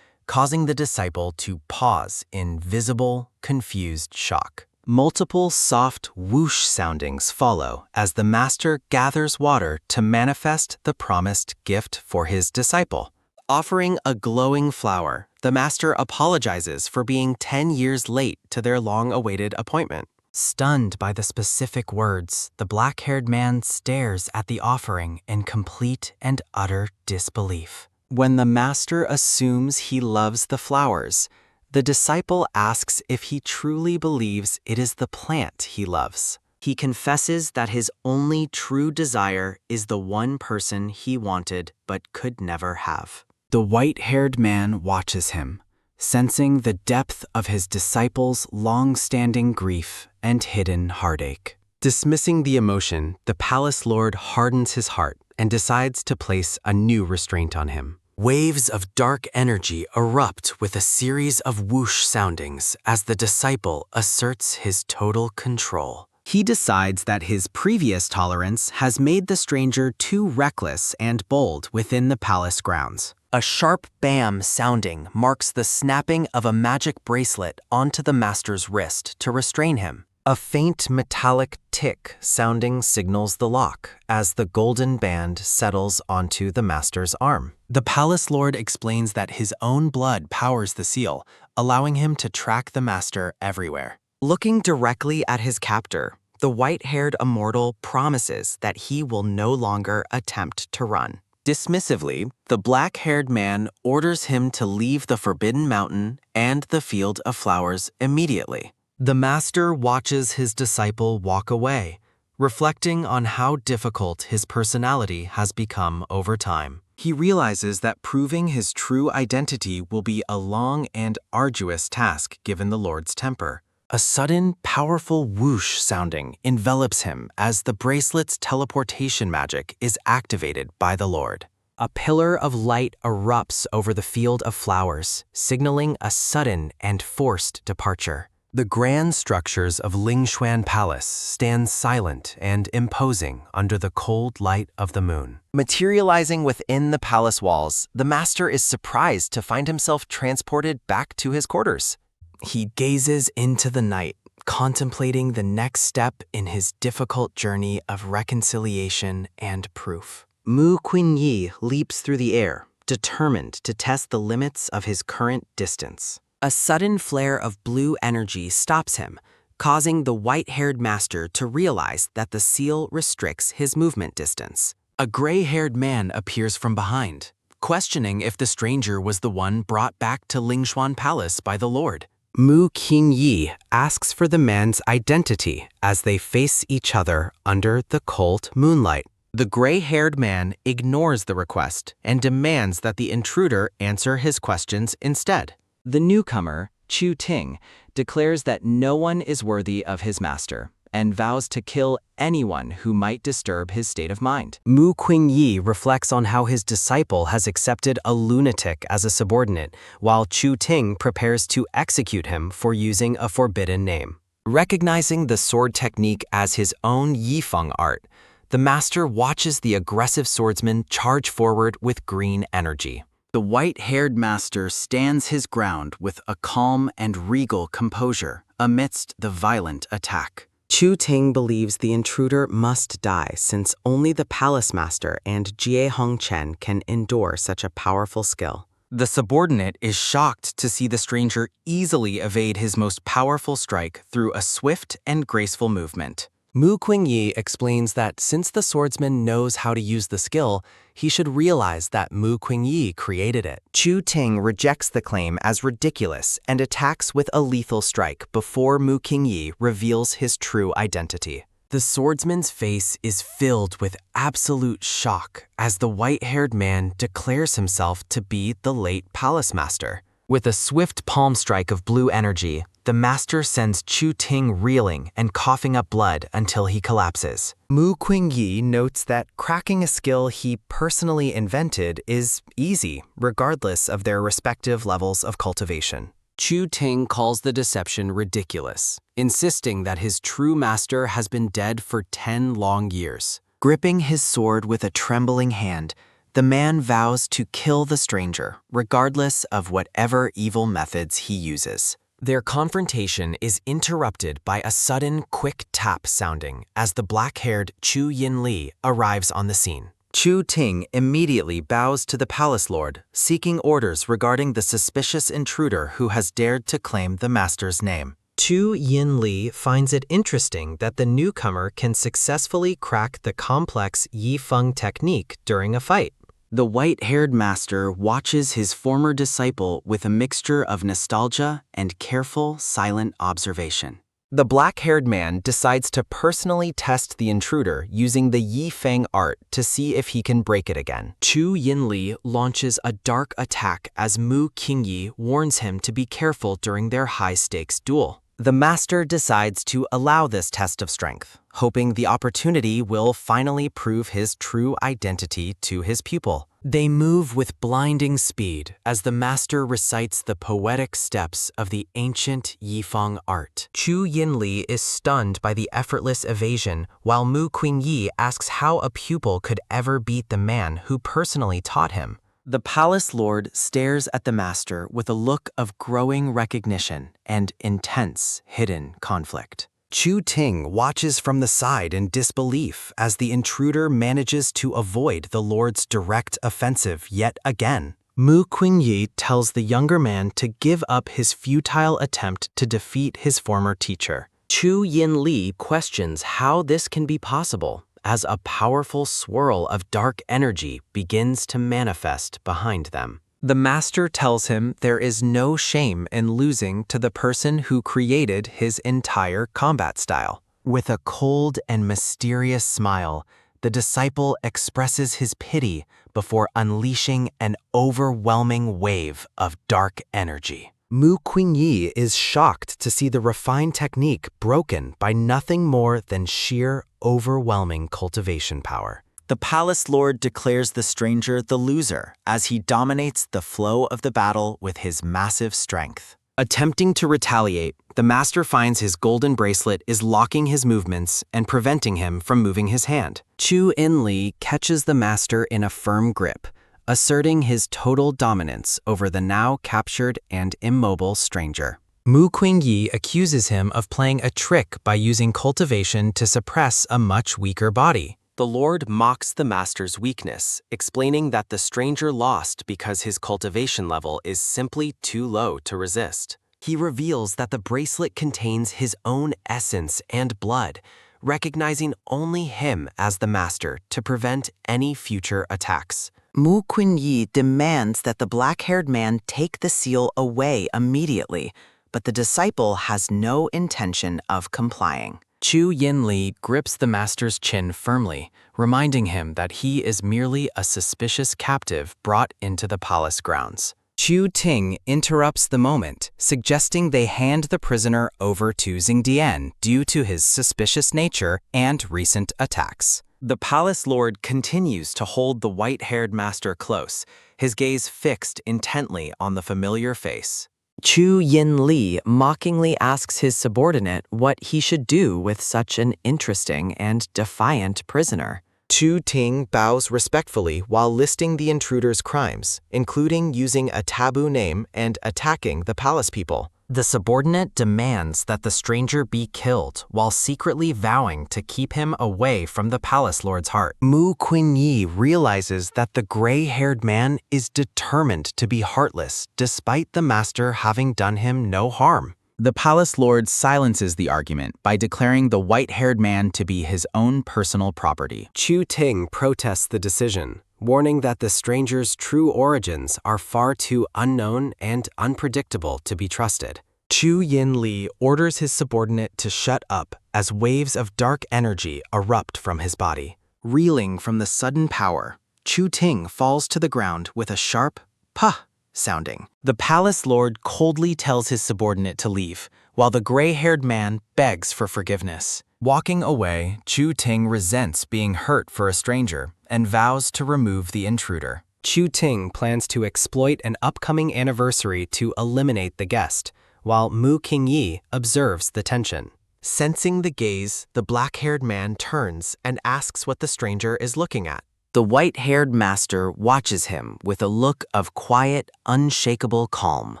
[SPEAKER 1] causing the disciple to pause in visible, confused shock. Multiple soft whoosh soundings follow as the master gathers water to manifest the promised gift for his disciple. Offering a glowing flower, the master apologizes for being 10 years late to their long-awaited appointment. Stunned by the specific words, the black-haired man stares at the offering in complete and utter disbelief. When the master assumes he loves the flowers, the disciple asks if he truly believes it is the plant he loves. He confesses that his only true desire is the one person he wanted but could never have. The white-haired man watches him, sensing the depth of his disciple's long-standing grief and hidden heartache. Dismissing the emotion, the palace lord hardens his heart and decides to place a new restraint on him. Waves of dark energy erupt with a series of whoosh soundings as the disciple asserts his total control. He decides that his previous tolerance has made the stranger too reckless and bold within the palace grounds. A sharp bam sounding marks the snapping of a magic bracelet onto the master's wrist to restrain him. A faint metallic tick sounding signals the lock as the golden band settles onto the master's arm. The palace lord explains that his own blood powers the seal, allowing him to track the master everywhere. Looking directly at his captor, the white-haired immortal promises that he will no longer attempt to run. Dismissively, the black-haired man orders him to leave the Forbidden Mountain and the Field of Flowers immediately. The master watches his disciple walk away, reflecting on how difficult his personality has become over time. He realizes that proving his true identity will be a long and arduous task given the Lord's temper. A sudden, powerful whoosh sounding envelops him as the bracelet's teleportation magic is activated by the Lord. A pillar of light erupts over the Field of Flowers, signaling a sudden and forced departure. The grand structures of Lingshuan Palace stand silent and imposing under the cold light of the moon. Materializing within the palace walls, the master is surprised to find himself transported back to his quarters. He gazes into the night, contemplating the next step in his difficult journey of reconciliation and proof. Mu Qinyi leaps through the air, determined to test the limits of his current distance. A sudden flare of blue energy stops him, causing the white-haired master to realize that the seal restricts his movement distance. A gray-haired man appears from behind, questioning if the stranger was the one brought back to Lingshuan Palace by the Lord. Mu Qinyi asks for the man's identity as they face each other under the cold moonlight. The gray-haired man ignores the request and demands that the intruder answer his questions instead. The newcomer, Chu Ting, declares that no one is worthy of his master and vows to kill anyone who might disturb his state of mind. Mu Qinyi reflects on how his disciple has accepted a lunatic as a subordinate, while Chu Ting prepares to execute him for using a forbidden name. Recognizing the sword technique as his own Yifeng art, the master watches the aggressive swordsman charge forward with green energy. The white-haired master stands his ground with a calm and regal composure amidst the violent attack. Chu Ting believes the intruder must die since only the palace master and Jie Hongchen can endure such a powerful skill. The subordinate is shocked to see the stranger easily evade his most powerful strike through a swift and graceful movement. Mu Qinyi explains that since the swordsman knows how to use the skill, he should realize that Mu Qinyi created it. Chu Ting rejects the claim as ridiculous and attacks with a lethal strike before Mu Qinyi reveals his true identity. The swordsman's face is filled with absolute shock as the white-haired man declares himself to be the late palace master. With a swift palm strike of blue energy, The master sends Chu Ting reeling and coughing up blood until he collapses. Mu Qingyi notes that cracking a skill he personally invented is easy, regardless of their respective levels of cultivation. Chu Ting calls the deception ridiculous, insisting that his true master has been dead for 10 long years. Gripping his sword with a trembling hand, the man vows to kill the stranger, regardless of whatever evil methods he uses. Their confrontation is interrupted by a sudden, quick tap sounding as the black-haired Chu Yinli arrives on the scene. Chu Ting immediately bows to the palace lord, seeking orders regarding the suspicious intruder who has dared to claim the master's name. Chu Yinli finds it interesting that the newcomer can successfully crack the complex Yifeng technique during a fight. The white-haired master watches his former disciple with a mixture of nostalgia and careful, silent observation. The black-haired man decides to personally test the intruder using the Yifeng art to see if he can break it again. Chu Yinli launches a dark attack as Mu Qingyi warns him to be careful during their high-stakes duel. The master decides to allow this test of strength, hoping the opportunity will finally prove his true identity to his pupil. They move with blinding speed as the master recites the poetic steps of the ancient Yifeng art. Chu Yinli is stunned by the effortless evasion, while Mu Qingyi asks how a pupil could ever beat the man who personally taught him. The palace lord stares at the master with a look of growing recognition and intense hidden conflict. Chu Ting watches from the side in disbelief as the intruder manages to avoid the lord's direct offensive yet again. Mu Qingyi tells the younger man to give up his futile attempt to defeat his former teacher. Chu Yinli questions how this can be possible, as a powerful swirl of dark energy begins to manifest behind them. The master tells him there is no shame in losing to the person who created his entire combat style. With a cold and mysterious smile, the disciple expresses his pity before unleashing an overwhelming wave of dark energy. Mu Qingyi is shocked to see the refined technique broken by nothing more than sheer, overwhelming cultivation power. The palace lord declares the stranger the loser as he dominates the flow of the battle with his massive strength. Attempting to retaliate, the master finds his golden bracelet is locking his movements and preventing him from moving his hand. Chu Yinli catches the master in a firm grip, asserting his total dominance over the now captured and immobile stranger. Mu Qingyi accuses him of playing a trick by using cultivation to suppress a much weaker body. The lord mocks the master's weakness, explaining that the stranger lost because his cultivation level is simply too low to resist. He reveals that the bracelet contains his own essence and blood, recognizing only him as the master to prevent any future attacks. Mu Qingyi demands that the black-haired man take the seal away immediately, but the disciple has no intention of complying. Chu Yinli grips the master's chin firmly, reminding him that he is merely a suspicious captive brought into the palace grounds. Chu Ting interrupts the moment, suggesting they hand the prisoner over to Xingdian due to his suspicious nature and recent attacks. The palace lord continues to hold the white-haired master close, his gaze fixed intently on the familiar face. Chu Yinli mockingly asks his subordinate what he should do with such an interesting and defiant prisoner. Chu Ting bows respectfully while listing the intruder's crimes, including using a taboo name and attacking the palace people. The subordinate demands that the stranger be killed while secretly vowing to keep him away from the palace lord's heart. Mu Qingyi realizes that the gray-haired man is determined to be heartless despite the master having done him no harm. The palace lord silences the argument by declaring the white-haired man to be his own personal property. Chu Ting protests the decision, warning that the stranger's true origins are far too unknown and unpredictable to be trusted. Chu Yinli orders his subordinate to shut up as waves of dark energy erupt from his body. Reeling from the sudden power, Chu Ting falls to the ground with a sharp, "Pah!" sounding. The palace lord coldly tells his subordinate to leave, while the gray-haired man begs for forgiveness. Walking away, Chu Ting resents being hurt for a stranger and vows to remove the intruder. Chu Ting plans to exploit an upcoming anniversary to eliminate the guest, while Mu Qingyi observes the tension. Sensing the gaze, the black-haired man turns and asks what the stranger is looking at. The white-haired master watches him with a look of quiet, unshakable calm.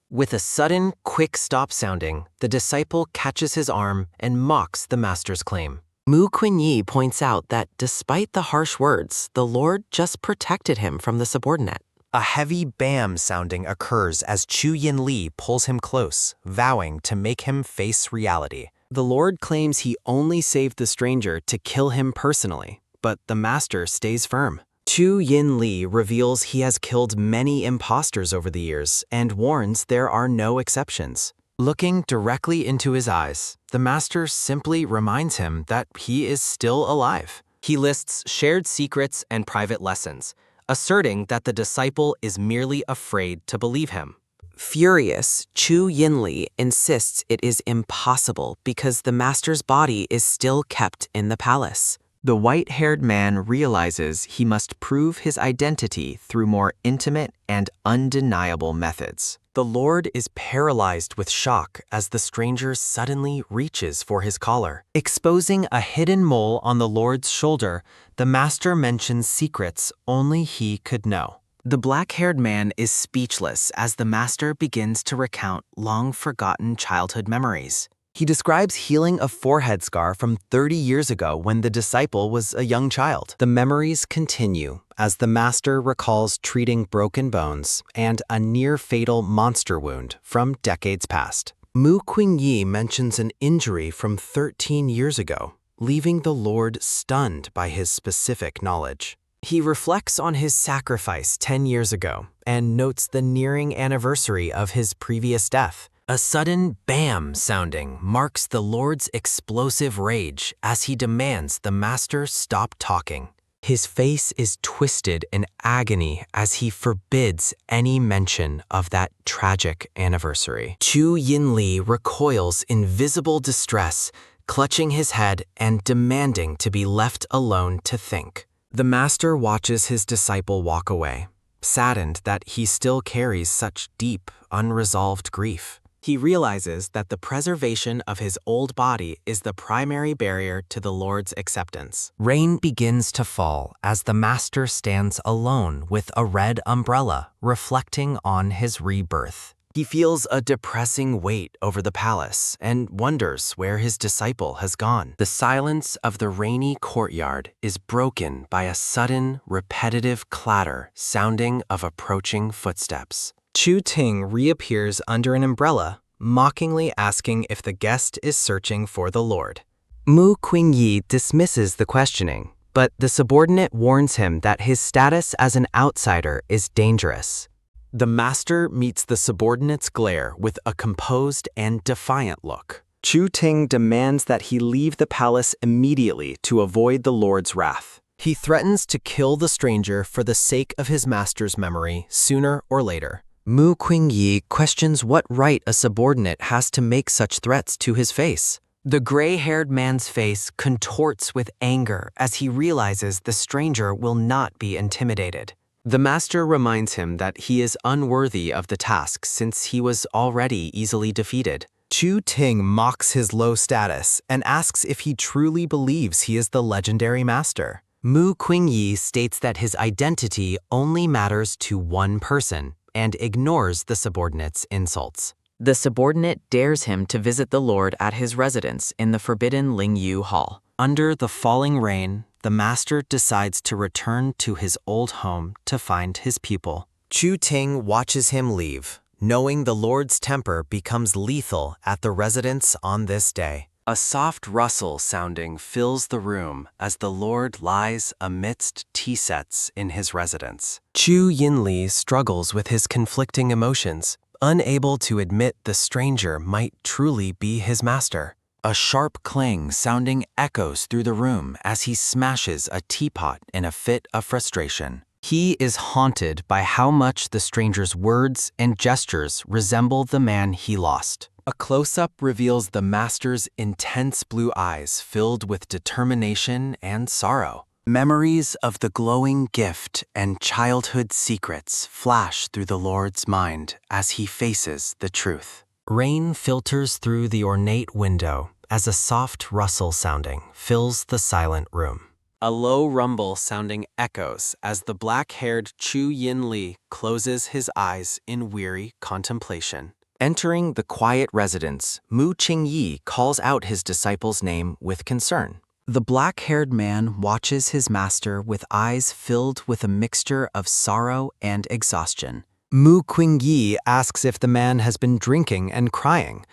[SPEAKER 1] With a sudden, quick stop sounding, the disciple catches his arm and mocks the master's claim. Mu Qingyi points out that despite the harsh words, the Lord just protected him from the subordinate. A heavy bam sounding occurs as Chu Yinli pulls him close, vowing to make him face reality. The Lord claims he only saved the stranger to kill him personally, but the master stays firm. Chu Yinli reveals he has killed many impostors over the years and warns there are no exceptions. Looking directly into his eyes, the master simply reminds him that he is still alive. He lists shared secrets and private lessons, asserting that the disciple is merely afraid to believe him. Furious, Chu Yinli insists it is impossible because the master's body is still kept in the palace. The white-haired man realizes he must prove his identity through more intimate and undeniable methods. The Lord is paralyzed with shock as the stranger suddenly reaches for his collar. Exposing a hidden mole on the Lord's shoulder, the master mentions secrets only he could know. The black-haired man is speechless as the master begins to recount long-forgotten childhood memories. He describes healing a forehead scar from 30 years ago when the disciple was a young child. The memories continue as the master recalls treating broken bones and a near-fatal monster wound from decades past. Mu Qingyi mentions an injury from 13 years ago, leaving the Lord stunned by his specific knowledge. He reflects on his sacrifice 10 years ago and notes the nearing anniversary of his previous death. A sudden bam sounding marks the Lord's explosive rage as he demands the master stop talking. His face is twisted in agony as he forbids any mention of that tragic anniversary. Chu Yinli recoils in visible distress, clutching his head and demanding to be left alone to think. The master watches his disciple walk away, saddened that he still carries such deep, unresolved grief. He realizes that the preservation of his old body is the primary barrier to the Lord's acceptance. Rain begins to fall as the master stands alone with a red umbrella, reflecting on his rebirth. He feels a depressing weight over the palace and wonders where his disciple has gone. The silence of the rainy courtyard is broken by a sudden, repetitive clatter sounding of approaching footsteps. Chu Ting reappears under an umbrella, mockingly asking if the guest is searching for the Lord. Mu Qingyi dismisses the questioning, but the subordinate warns him that his status as an outsider is dangerous. The master meets the subordinate's glare with a composed and defiant look. Chu Ting demands that he leave the palace immediately to avoid the Lord's wrath. He threatens to kill the stranger for the sake of his master's memory sooner or later. Mu Qingyi questions what right a subordinate has to make such threats to his face. The gray-haired man's face contorts with anger as he realizes the stranger will not be intimidated. The master reminds him that he is unworthy of the task since he was already easily defeated. Chu Ting mocks his low status and asks if he truly believes he is the legendary master. Mu Qingyi states that his identity only matters to one person and ignores the subordinate's insults. The subordinate dares him to visit the Lord at his residence in the forbidden Lingyu Hall. Under the falling rain, the master decides to return to his old home to find his pupil. Chu Ting watches him leave, knowing the Lord's temper becomes lethal at the residence on this day. A soft rustle sounding fills the room as the Lord lies amidst tea sets in his residence. Chu Yinli struggles with his conflicting emotions, unable to admit the stranger might truly be his master. A sharp clang sounding echoes through the room as he smashes a teapot in a fit of frustration. He is haunted by how much the stranger's words and gestures resemble the man he lost. A close-up reveals the master's intense blue eyes filled with determination and sorrow. Memories of the glowing gift and childhood secrets flash through the Lord's mind as he faces the truth. Rain filters through the ornate window as a soft rustle sounding fills the silent room. A low rumble sounding echoes as the black-haired Chu Yin Li closes his eyes in weary contemplation. Entering the quiet residence, Mu Qingyi calls out his disciple's name with concern. The black-haired man watches his master with eyes filled with a mixture of sorrow and exhaustion. Mu Qingyi asks if the man has been drinking and crying.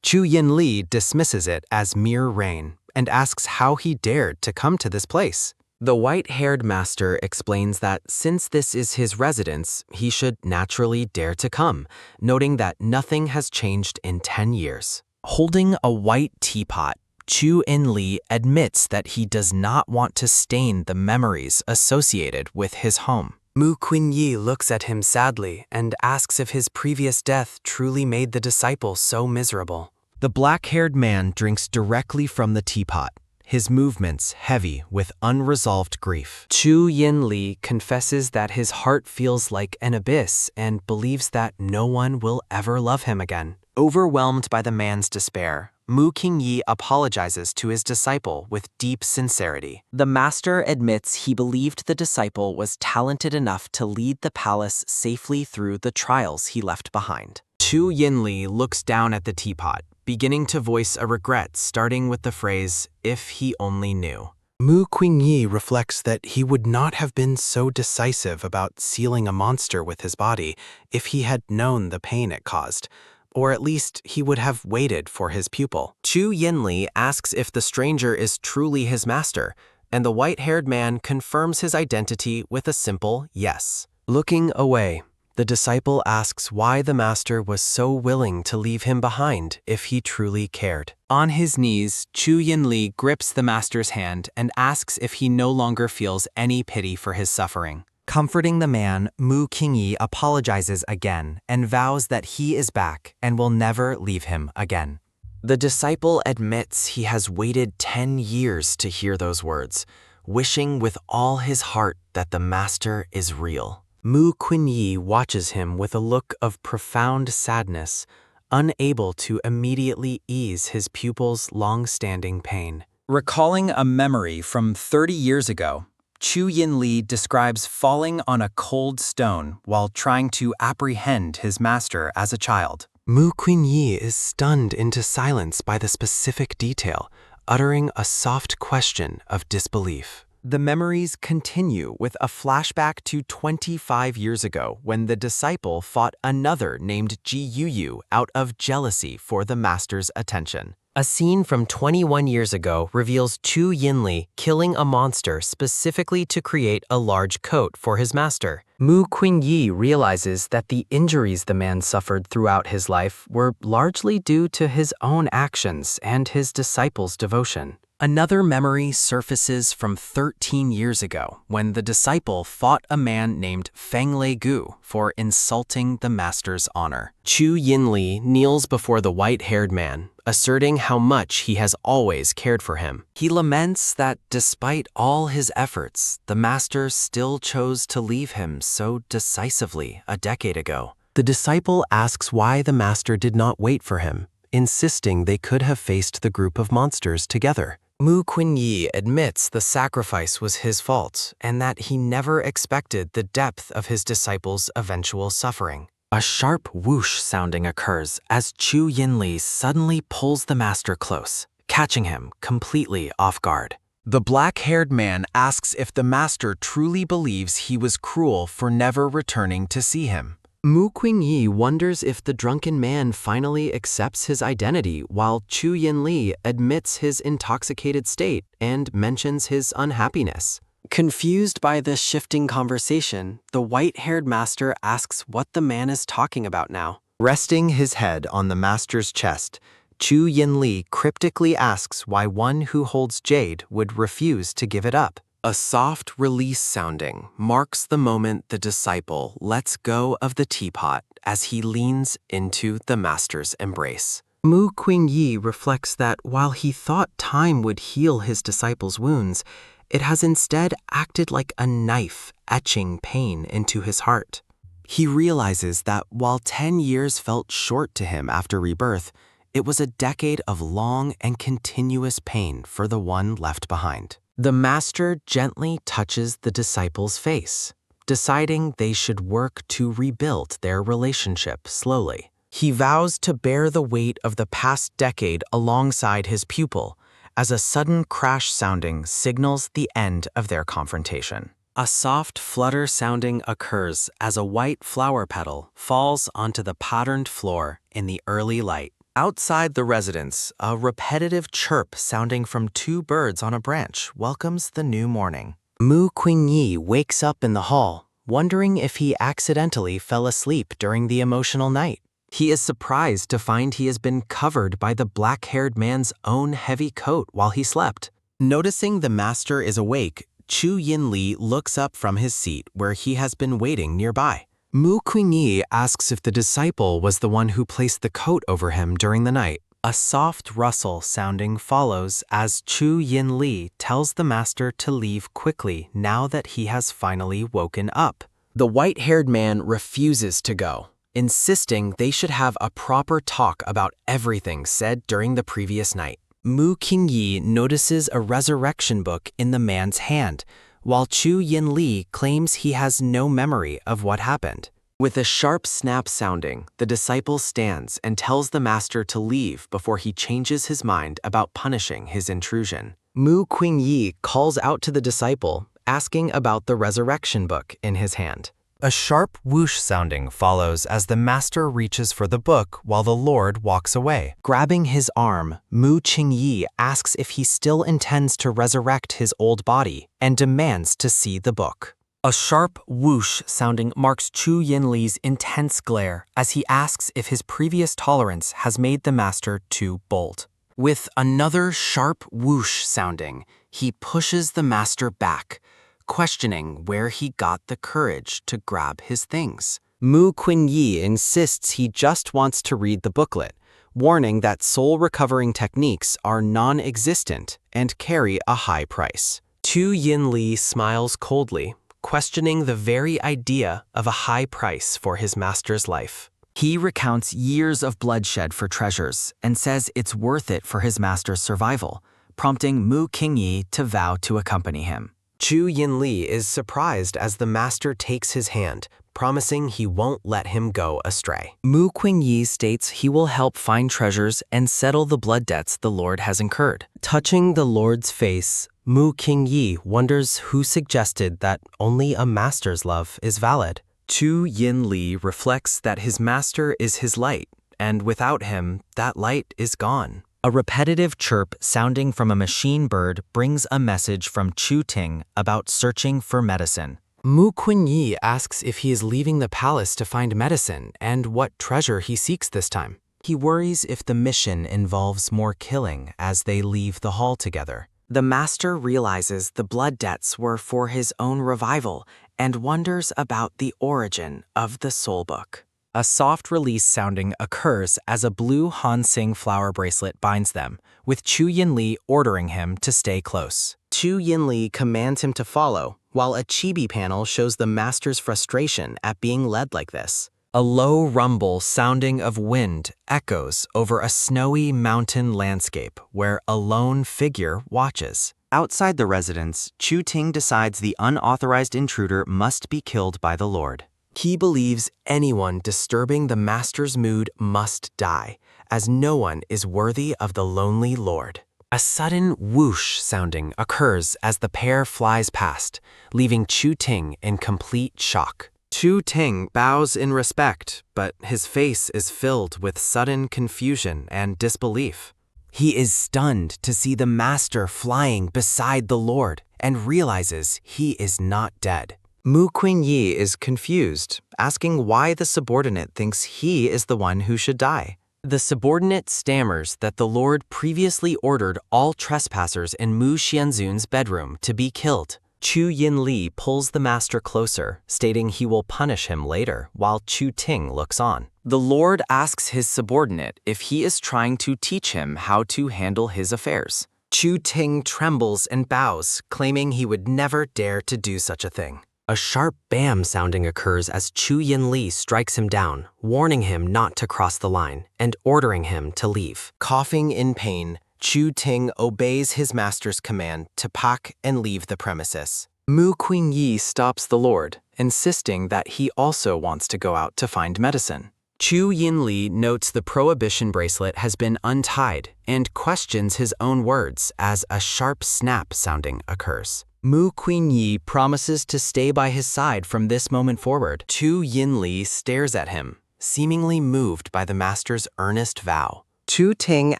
[SPEAKER 1] Chu Yin Li dismisses it as mere rain and asks how he dared to come to this place. The white-haired master explains that since this is his residence, he should naturally dare to come, noting that nothing has changed in 10 years. Holding a white teapot, Chu Yin Li admits that he does not want to stain the memories associated with his home. Mu Qingyi looks at him sadly and asks if his previous death truly made the disciple so miserable. The black-haired man drinks directly from the teapot, his movements heavy with unresolved grief. Chu Yin Li confesses that his heart feels like an abyss and believes that no one will ever love him again. Overwhelmed by the man's despair, Mu Qingyi apologizes to his disciple with deep sincerity. The master admits he believed the disciple was talented enough to lead the palace safely through the trials he left behind. Chu Yin Li looks down at the teapot, beginning to voice a regret starting with the phrase, "if he only knew." Mu Qingyi reflects that he would not have been so decisive about sealing a monster with his body if he had known the pain it caused. Or at least he would have waited for his pupil. Chu Yin Li asks if the stranger is truly his master, and the white-haired man confirms his identity with a simple yes. Looking away, the disciple asks why the master was so willing to leave him behind if he truly cared. On his knees, Chu Yin Li grips the master's hand and asks if he no longer feels any pity for his suffering. Comforting the man, Mu Qingyi apologizes again and vows that he is back and will never leave him again. The disciple admits he has waited 10 years to hear those words, wishing with all his heart that the master is real. Mu Qingyi watches him with a look of profound sadness, unable to immediately ease his pupil's long-standing pain. Recalling a memory from 30 years ago, Chu Yin Li describes falling on a cold stone while trying to apprehend his master as a child. Mu Qingyi is stunned into silence by the specific detail, uttering a soft question of disbelief. The memories continue with a flashback to 25 years ago when the disciple fought another named Ji Yu out of jealousy for the master's attention. A scene from 21 years ago reveals Chu Yin Li killing a monster specifically to create a large coat for his master. Mu Qingyi realizes that the injuries the man suffered throughout his life were largely due to his own actions and his disciple's devotion. Another memory surfaces from 13 years ago when the disciple fought a man named Feng Lei Gu for insulting the master's honor. Chu Yin Li kneels before the white-haired man, asserting how much he has always cared for him. He laments that despite all his efforts, the master still chose to leave him so decisively a decade ago. The disciple asks why the master did not wait for him, insisting they could have faced the group of monsters together. Mu Qingyi admits the sacrifice was his fault and that he never expected the depth of his disciple's eventual suffering. A sharp whoosh sounding occurs as Chu Yin Li suddenly pulls the master close, catching him completely off guard. The black-haired man asks if the master truly believes he was cruel for never returning to see him. Mu Qingyi wonders if the drunken man finally accepts his identity while Chu Yin Li admits his intoxicated state and mentions his unhappiness. Confused by this shifting conversation, the white-haired master asks what the man is talking about now. Resting his head on the master's chest, Chu Yin Li cryptically asks why one who holds jade would refuse to give it up. A soft release sounding marks the moment the disciple lets go of the teapot as he leans into the master's embrace. Mu Qingyi reflects that while he thought time would heal his disciples' wounds, it has instead acted like a knife etching pain into his heart. He realizes that while 10 years felt short to him after rebirth, it was a decade of long and continuous pain for the one left behind. The master gently touches the disciple's face, deciding they should work to rebuild their relationship slowly. He vows to bear the weight of the past decade alongside his pupil, as a sudden crash sounding signals the end of their confrontation. A soft flutter sounding occurs as a white flower petal falls onto the patterned floor in the early light. Outside the residence, a repetitive chirp sounding from 2 birds on a branch welcomes the new morning. Mu Qingyi wakes up in the hall, wondering if he accidentally fell asleep during the emotional night. He is surprised to find he has been covered by the black-haired man's own heavy coat while he slept. Noticing the master is awake, Chu Yinli looks up from his seat where he has been waiting nearby. Mu Qingyi asks if the disciple was the one who placed the coat over him during the night. A soft rustle sounding follows as Chu Yinli tells the master to leave quickly now that he has finally woken up. The white-haired man refuses to go, insisting they should have a proper talk about everything said during the previous night. Mu Qingyi notices a resurrection book in the man's hand, while Chu Yinli claims he has no memory of what happened. With a sharp snap sounding, the disciple stands and tells the master to leave before he changes his mind about punishing his intrusion. Mu Qingyi calls out to the disciple, asking about the resurrection book in his hand. A sharp whoosh sounding follows as the master reaches for the book while the Lord walks away. Grabbing his arm, Mu Qingyi asks if he still intends to resurrect his old body and demands to see the book. A sharp whoosh sounding marks Chu Yinli's intense glare as he asks if his previous tolerance has made the master too bold. With another sharp whoosh sounding, he pushes the master back, questioning where he got the courage to grab his things. Mu Qingyi insists he just wants to read the booklet, warning that soul-recovering techniques are non-existent and carry a high price. Chu Yinli smiles coldly, questioning the very idea of a high price for his master's life. He recounts years of bloodshed for treasures and says it's worth it for his master's survival, prompting Mu Qingyi to vow to accompany him. Chu Yinli is surprised as the master takes his hand, promising he won't let him go astray. Mu Qingyi states he will help find treasures and settle the blood debts the Lord has incurred. Touching the Lord's face, Mu Qingyi wonders who suggested that only a master's love is valid. Chu Yinli reflects that his master is his light, and without him, that light is gone. A repetitive chirp sounding from a machine bird brings a message from Chu Ting about searching for medicine. Mu Qingyi asks if he is leaving the palace to find medicine and what treasure he seeks this time. He worries if the mission involves more killing as they leave the hall together. The master realizes the blood debts were for his own revival and wonders about the origin of the soul book. A soft release sounding occurs as a blue Hansing flower bracelet binds them, with Chu Yinli ordering him to stay close. Chu Yinli commands him to follow, while a chibi panel shows the master's frustration at being led like this. A low rumble sounding of wind echoes over a snowy mountain landscape where a lone figure watches. Outside the residence, Chu Ting decides the unauthorized intruder must be killed by the Lord. He believes anyone disturbing the master's mood must die, as no one is worthy of the lonely Lord. A sudden whoosh sounding occurs as the pair flies past, leaving Chu Ting in complete shock. Chu Ting bows in respect, but his face is filled with sudden confusion and disbelief. He is stunned to see the master flying beside the Lord and realizes he is not dead. Mu Qingyi is confused, asking why the subordinate thinks he is the one who should die. The subordinate stammers that the Lord previously ordered all trespassers in Mu Xianzun's bedroom to be killed. Chu Yinli pulls the master closer, stating he will punish him later, while Chu Ting looks on. The Lord asks his subordinate if he is trying to teach him how to handle his affairs. Chu Ting trembles and bows, claiming he would never dare to do such a thing. A sharp bam sounding occurs as Chu Yinli strikes him down, warning him not to cross the line and ordering him to leave. Coughing in pain, Chu Ting obeys his master's command to pack and leave the premises. Mu Qingyi stops the Lord, insisting that he also wants to go out to find medicine. Chu Yinli notes the prohibition bracelet has been untied and questions his own words as a sharp snap sounding occurs. Mu Qingyi promises to stay by his side from this moment forward. Chu Yinli stares at him, seemingly moved by the master's earnest vow. Chu Ting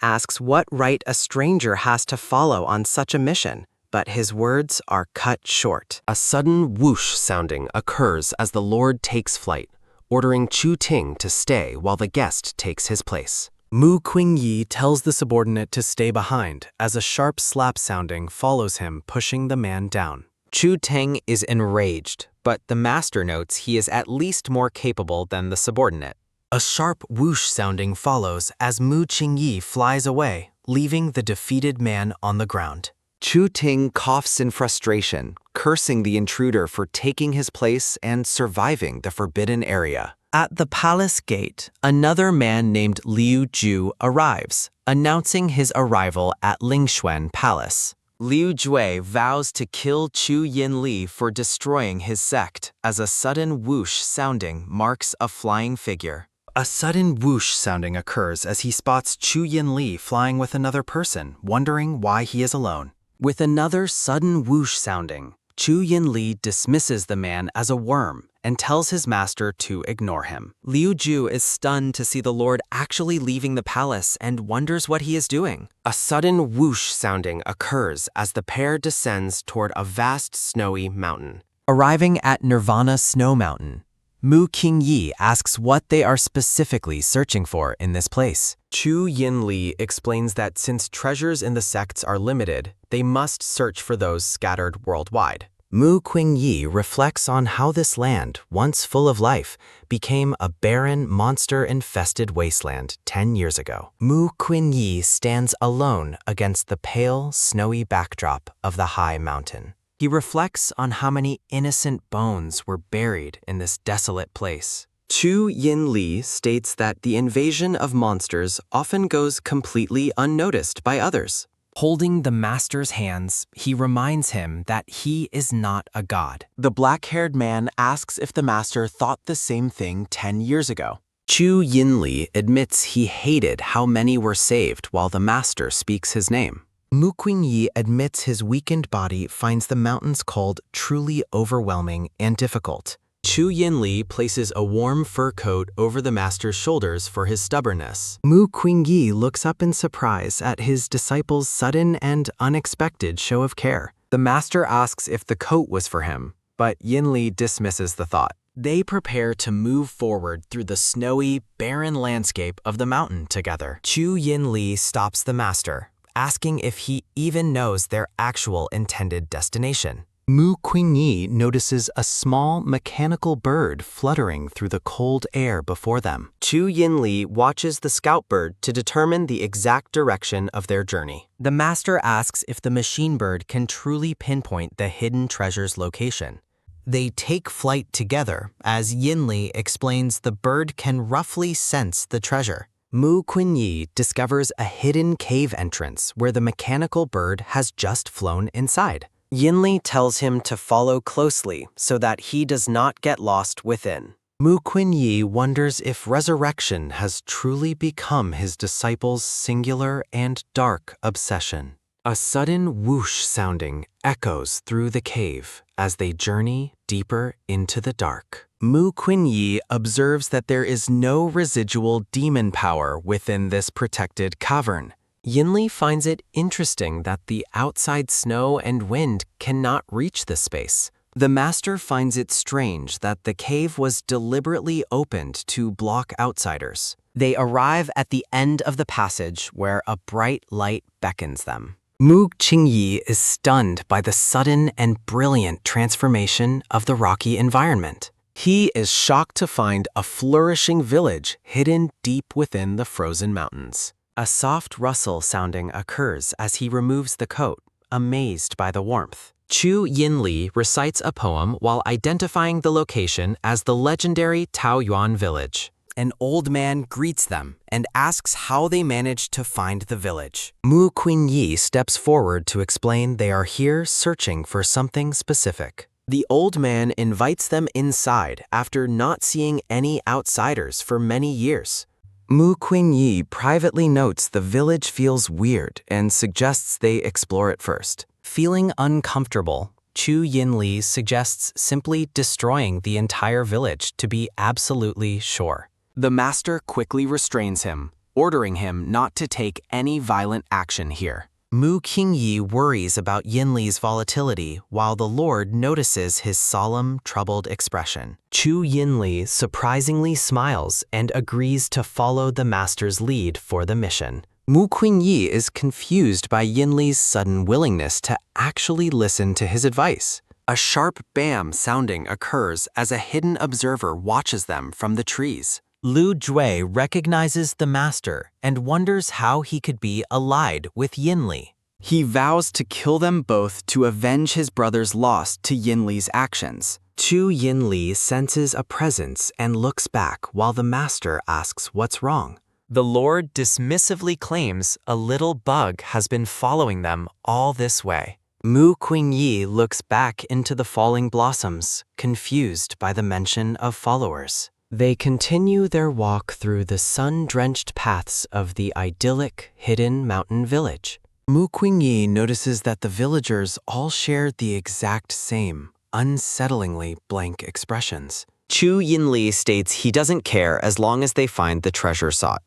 [SPEAKER 1] asks what right a stranger has to follow on such a mission, but his words are cut short. A sudden whoosh sounding occurs as the Lord takes flight, ordering Chu Ting to stay while the guest takes his place. Mu Qingyi tells the subordinate to stay behind as a sharp slap sounding follows him, pushing the man down. Chu Ting is enraged, but the master notes he is at least more capable than the subordinate. A sharp whoosh sounding follows as Mu Qingyi flies away, leaving the defeated man on the ground. Chu Ting coughs in frustration, cursing the intruder for taking his place and surviving the forbidden area. At the palace gate, another man named Liu Ju arrives, announcing his arrival at Lingxuan Palace. Liu Jue vows to kill Chu Yinli for destroying his sect as a sudden whoosh sounding marks a flying figure. A sudden whoosh sounding occurs as he spots Chu Yinli flying with another person, wondering why he is alone. With another sudden whoosh sounding, Chu Yinli dismisses the man as a worm and tells his master to ignore him. Liu Ju is stunned to see the Lord actually leaving the palace and wonders what he is doing. A sudden whoosh sounding occurs as the pair descends toward a vast snowy mountain. Arriving at Nirvana Snow Mountain, Mu Qingyi asks what they are specifically searching for in this place. Chu Yinli explains that since treasures in the sects are limited, they must search for those scattered worldwide. Mu Qingyi reflects on how this land, once full of life, became a barren, monster-infested wasteland 10 years ago. Mu Qingyi stands alone against the pale, snowy backdrop of the high mountain. He reflects on how many innocent bones were buried in this desolate place. Chu Yinli states that the invasion of monsters often goes completely unnoticed by others. Holding the master's hands, he reminds him that he is not a god. The black-haired man asks if the master thought the same thing 10 years ago. Chu Yinli admits he hated how many were saved while the master speaks his name. Mu Qingyi admits his weakened body finds the mountains cold truly overwhelming and difficult. Chu Yinli places a warm fur coat over the master's shoulders for his stubbornness. Mu Qingyi looks up in surprise at his disciple's sudden and unexpected show of care. The master asks if the coat was for him, but Yinli dismisses the thought. They prepare to move forward through the snowy, barren landscape of the mountain together. Chu Yinli stops the master, asking if he even knows their actual intended destination. Mu Qingyi notices a small mechanical bird fluttering through the cold air before them. Chu Yinli watches the scout bird to determine the exact direction of their journey. The master asks if the machine bird can truly pinpoint the hidden treasure's location. They take flight together as Yinli explains the bird can roughly sense the treasure. Mu Qingyi discovers a hidden cave entrance where the mechanical bird has just flown inside. Yinli tells him to follow closely so that he does not get lost within. Mu Qingyi wonders if resurrection has truly become his disciple's singular and dark obsession. A sudden whoosh sounding echoes through the cave as they journey deeper into the dark. Mu Qingyi observes that there is no residual demon power within this protected cavern. Yinli finds it interesting that the outside snow and wind cannot reach the space. The master finds it strange that the cave was deliberately opened to block outsiders. They arrive at the end of the passage where a bright light beckons them. Mu Qingyi is stunned by the sudden and brilliant transformation of the rocky environment. He is shocked to find a flourishing village hidden deep within the frozen mountains. A soft rustle sounding occurs as he removes the coat, amazed by the warmth. Chu Yinli recites a poem while identifying the location as the legendary Taoyuan Village. An old man greets them and asks how they managed to find the village. Mu Qingyi steps forward to explain they are here searching for something specific. The old man invites them inside after not seeing any outsiders for many years. Mu Qingyi privately notes the village feels weird and suggests they explore it first. Feeling uncomfortable, Chu Yinli suggests simply destroying the entire village to be absolutely sure. The master quickly restrains him, ordering him not to take any violent action here. Mu Qingyi worries about Yinli's volatility while the Lord notices his solemn, troubled expression. Chu Yinli surprisingly smiles and agrees to follow the master's lead for the mission. Mu Qingyi is confused by Yinli's sudden willingness to actually listen to his advice. A sharp bam sounding occurs as a hidden observer watches them from the trees. Lu Jue recognizes the master and wonders how he could be allied with Yinli. He vows to kill them both to avenge his brother's loss to Yinli's actions. Chu Yinli senses a presence and looks back while the master asks what's wrong. The Lord dismissively claims a little bug has been following them all this way. Mu Qingyi looks back into the falling blossoms, confused by the mention of followers. They continue their walk through the sun-drenched paths of the idyllic, hidden mountain village. Mu Qingyi notices that the villagers all share the exact same, unsettlingly blank expressions. Chu Yinli states he doesn't care as long as they find the treasure sought.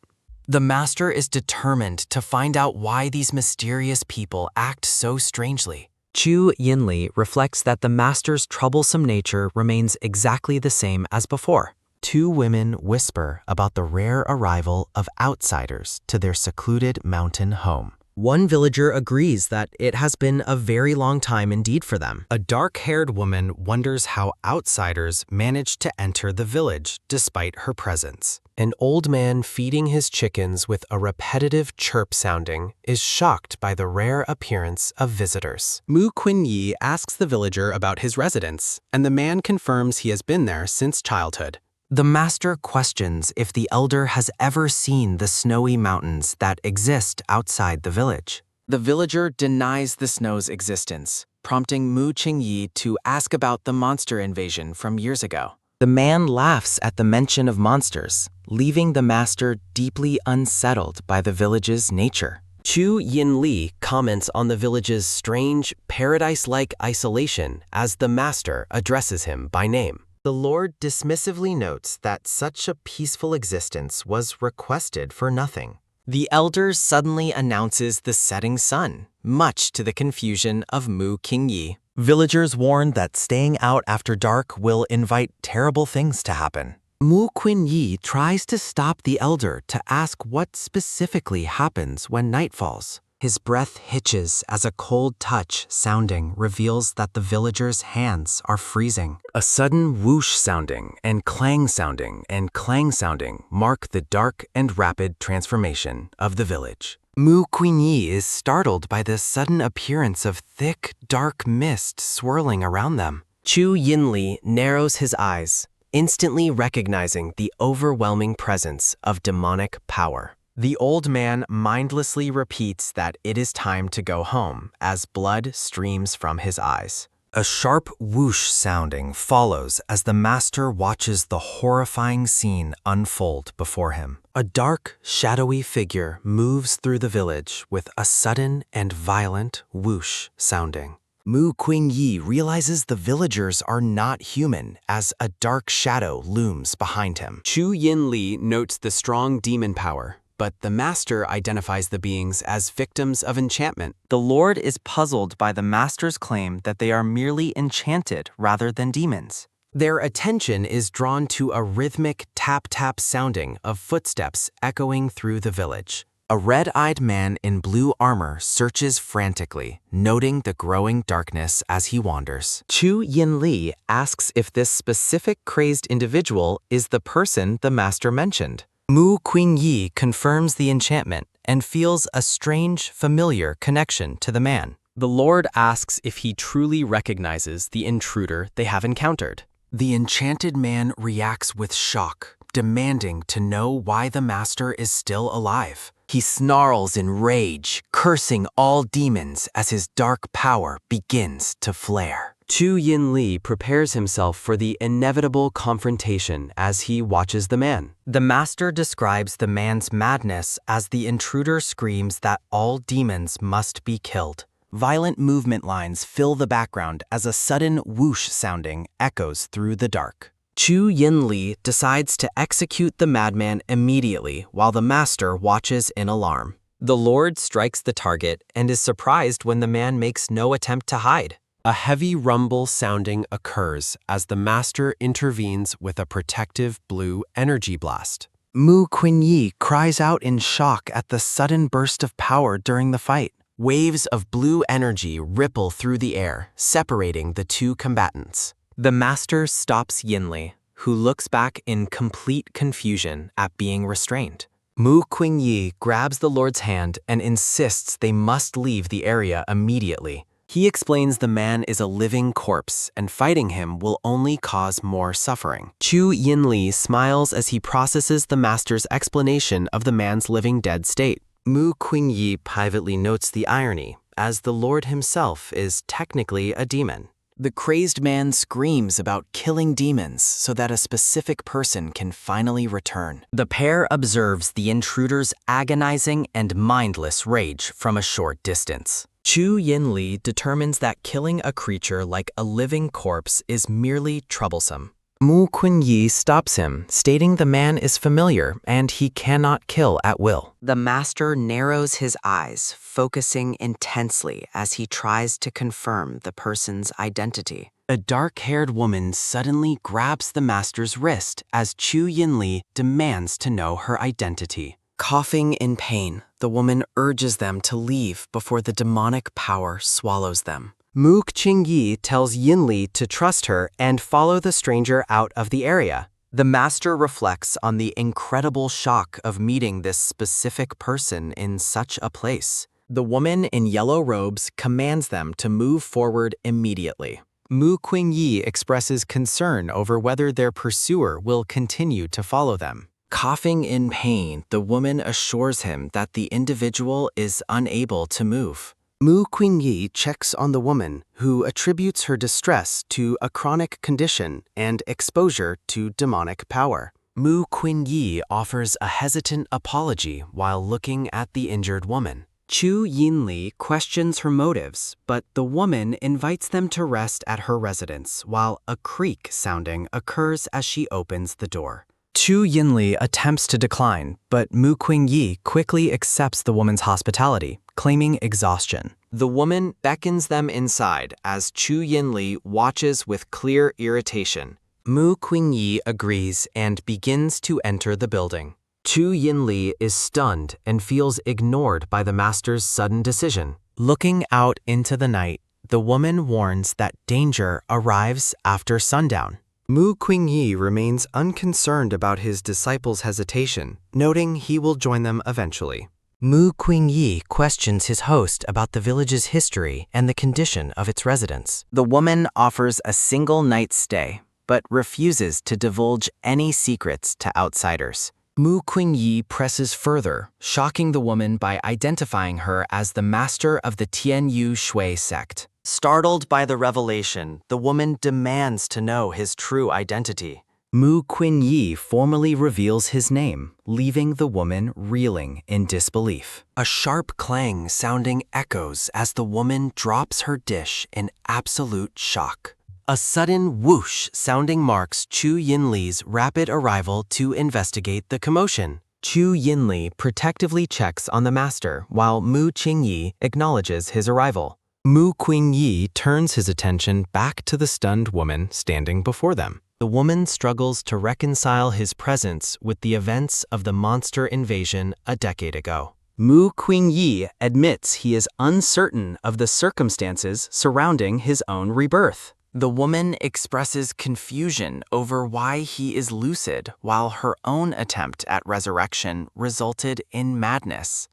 [SPEAKER 1] The master is determined to find out why these mysterious people act so strangely. Chu Yinli reflects that the master's troublesome nature remains exactly the same as before. Two women whisper about the rare arrival of outsiders to their secluded mountain home. One villager agrees that it has been a very long time indeed for them. A dark-haired woman wonders how outsiders managed to enter the village despite her presence. An old man feeding his chickens with a repetitive chirp sounding is shocked by the rare appearance of visitors. Mu Qingyi asks the villager about his residence, and the man confirms he has been there since childhood. The master questions if the elder has ever seen the snowy mountains that exist outside the village. The villager denies the snow's existence, prompting Mu Qingyi to ask about the monster invasion from years ago. The man laughs at the mention of monsters, leaving the master deeply unsettled by the village's nature. Chu Yinli comments on the village's strange, paradise-like isolation as the master addresses him by name. The Lord dismissively notes that such a peaceful existence was requested for nothing. The elder suddenly announces the setting sun, much to the confusion of Mu Qingyi. Villagers warn that staying out after dark will invite terrible things to happen. Mu Qingyi tries to stop the elder to ask what specifically happens when night falls. His breath hitches as a cold touch sounding reveals that the villagers' hands are freezing. A sudden whoosh sounding and clang sounding mark the dark and rapid transformation of the village. Mu Qingyi is startled by the sudden appearance of thick, dark mist swirling around them. Chu Yinli narrows his eyes, instantly recognizing the overwhelming presence of demonic power. The old man mindlessly repeats that it is time to go home as blood streams from his eyes. A sharp whoosh sounding follows as the master watches the horrifying scene unfold before him. A dark, shadowy figure moves through the village with a sudden and violent whoosh sounding. Mu Qingyi realizes the villagers are not human as a dark shadow looms behind him. Chu Yinli notes the strong demon power, but the master identifies the beings as victims of enchantment. The Lord is puzzled by the master's claim that they are merely enchanted rather than demons. Their attention is drawn to a rhythmic tap-tap sounding of footsteps echoing through the village. A red-eyed man in blue armor searches frantically, noting the growing darkness as he wanders. Chu Yinli asks if this specific crazed individual is the person the master mentioned. Mu Qingyi confirms the enchantment and feels a strange, familiar connection to the man. The Lord asks if he truly recognizes the intruder they have encountered. The enchanted man reacts with shock, demanding to know why the master is still alive. He snarls in rage, cursing all demons as his dark power begins to flare. Chu Yinli prepares himself for the inevitable confrontation as he watches the man. The master describes the man's madness as the intruder screams that all demons must be killed. Violent movement lines fill the background as a sudden whoosh sounding echoes through the dark. Chu Yinli decides to execute the madman immediately while the master watches in alarm. The Lord strikes the target and is surprised when the man makes no attempt to hide. A heavy rumble sounding occurs as the master intervenes with a protective blue energy blast. Mu Qingyi cries out in shock at the sudden burst of power during the fight. Waves of blue energy ripple through the air, separating the two combatants. The master stops Yinli, who looks back in complete confusion at being restrained. Mu Qingyi grabs the Lord's hand and insists they must leave the area immediately. He explains the man is a living corpse and fighting him will only cause more suffering. Chu Yinli smiles as he processes the master's explanation of the man's living dead state. Mu Qingyi privately notes the irony, as the Lord himself is technically a demon. The crazed man screams about killing demons so that a specific person can finally return. The pair observes the intruder's agonizing and mindless rage from a short distance. Chu Yinli determines that killing a creature like a living corpse is merely troublesome. Mu Qingyi stops him, stating the man is familiar and he cannot kill at will. The master narrows his eyes, focusing intensely as he tries to confirm the person's identity. A dark-haired woman suddenly grabs the master's wrist as Chu Yinli demands to know her identity. Coughing in pain, the woman urges them to leave before the demonic power swallows them. Mu Qingyi tells Yinli to trust her and follow the stranger out of the area. The master reflects on the incredible shock of meeting this specific person in such a place. The woman in yellow robes commands them to move forward immediately. Mu Qingyi expresses concern over whether their pursuer will continue to follow them. Coughing in pain, the woman assures him that the individual is unable to move. Mu Qingyi checks on the woman, who attributes her distress to a chronic condition and exposure to demonic power. Mu Qingyi offers a hesitant apology while looking at the injured woman. Chu Yinli questions her motives, but the woman invites them to rest at her residence while a creak sounding occurs as she opens the door. Chu Yinli attempts to decline, but Mu Qingyi quickly accepts the woman's hospitality, claiming exhaustion. The woman beckons them inside as Chu Yinli watches with clear irritation. Mu Qingyi agrees and begins to enter the building. Chu Yinli is stunned and feels ignored by the master's sudden decision. Looking out into the night, the woman warns that danger arrives after sundown. Mu Qingyi remains unconcerned about his disciples' hesitation, noting he will join them eventually. Mu Qingyi questions his host about the village's history and the condition of its residents. The woman offers a single night's stay, but refuses to divulge any secrets to outsiders. Mu Qingyi presses further, shocking the woman by identifying her as the master of the Tian Yu Shui sect. Startled by the revelation, the woman demands to know his true identity. Mu Qingyi formally reveals his name, leaving the woman reeling in disbelief. A sharp clang sounding echoes as the woman drops her dish in absolute shock. A sudden whoosh sounding marks Chu Yinli's rapid arrival to investigate the commotion. Chu Yinli protectively checks on the master while Mu Qingyi acknowledges his arrival. Mu Qingyi turns his attention back to the stunned woman standing before them. The woman struggles to reconcile his presence with the events of the monster invasion a decade ago. Mu Qingyi admits he is uncertain of the circumstances surrounding his own rebirth. The woman expresses confusion over why he is lucid, while her own attempt at resurrection resulted in madness.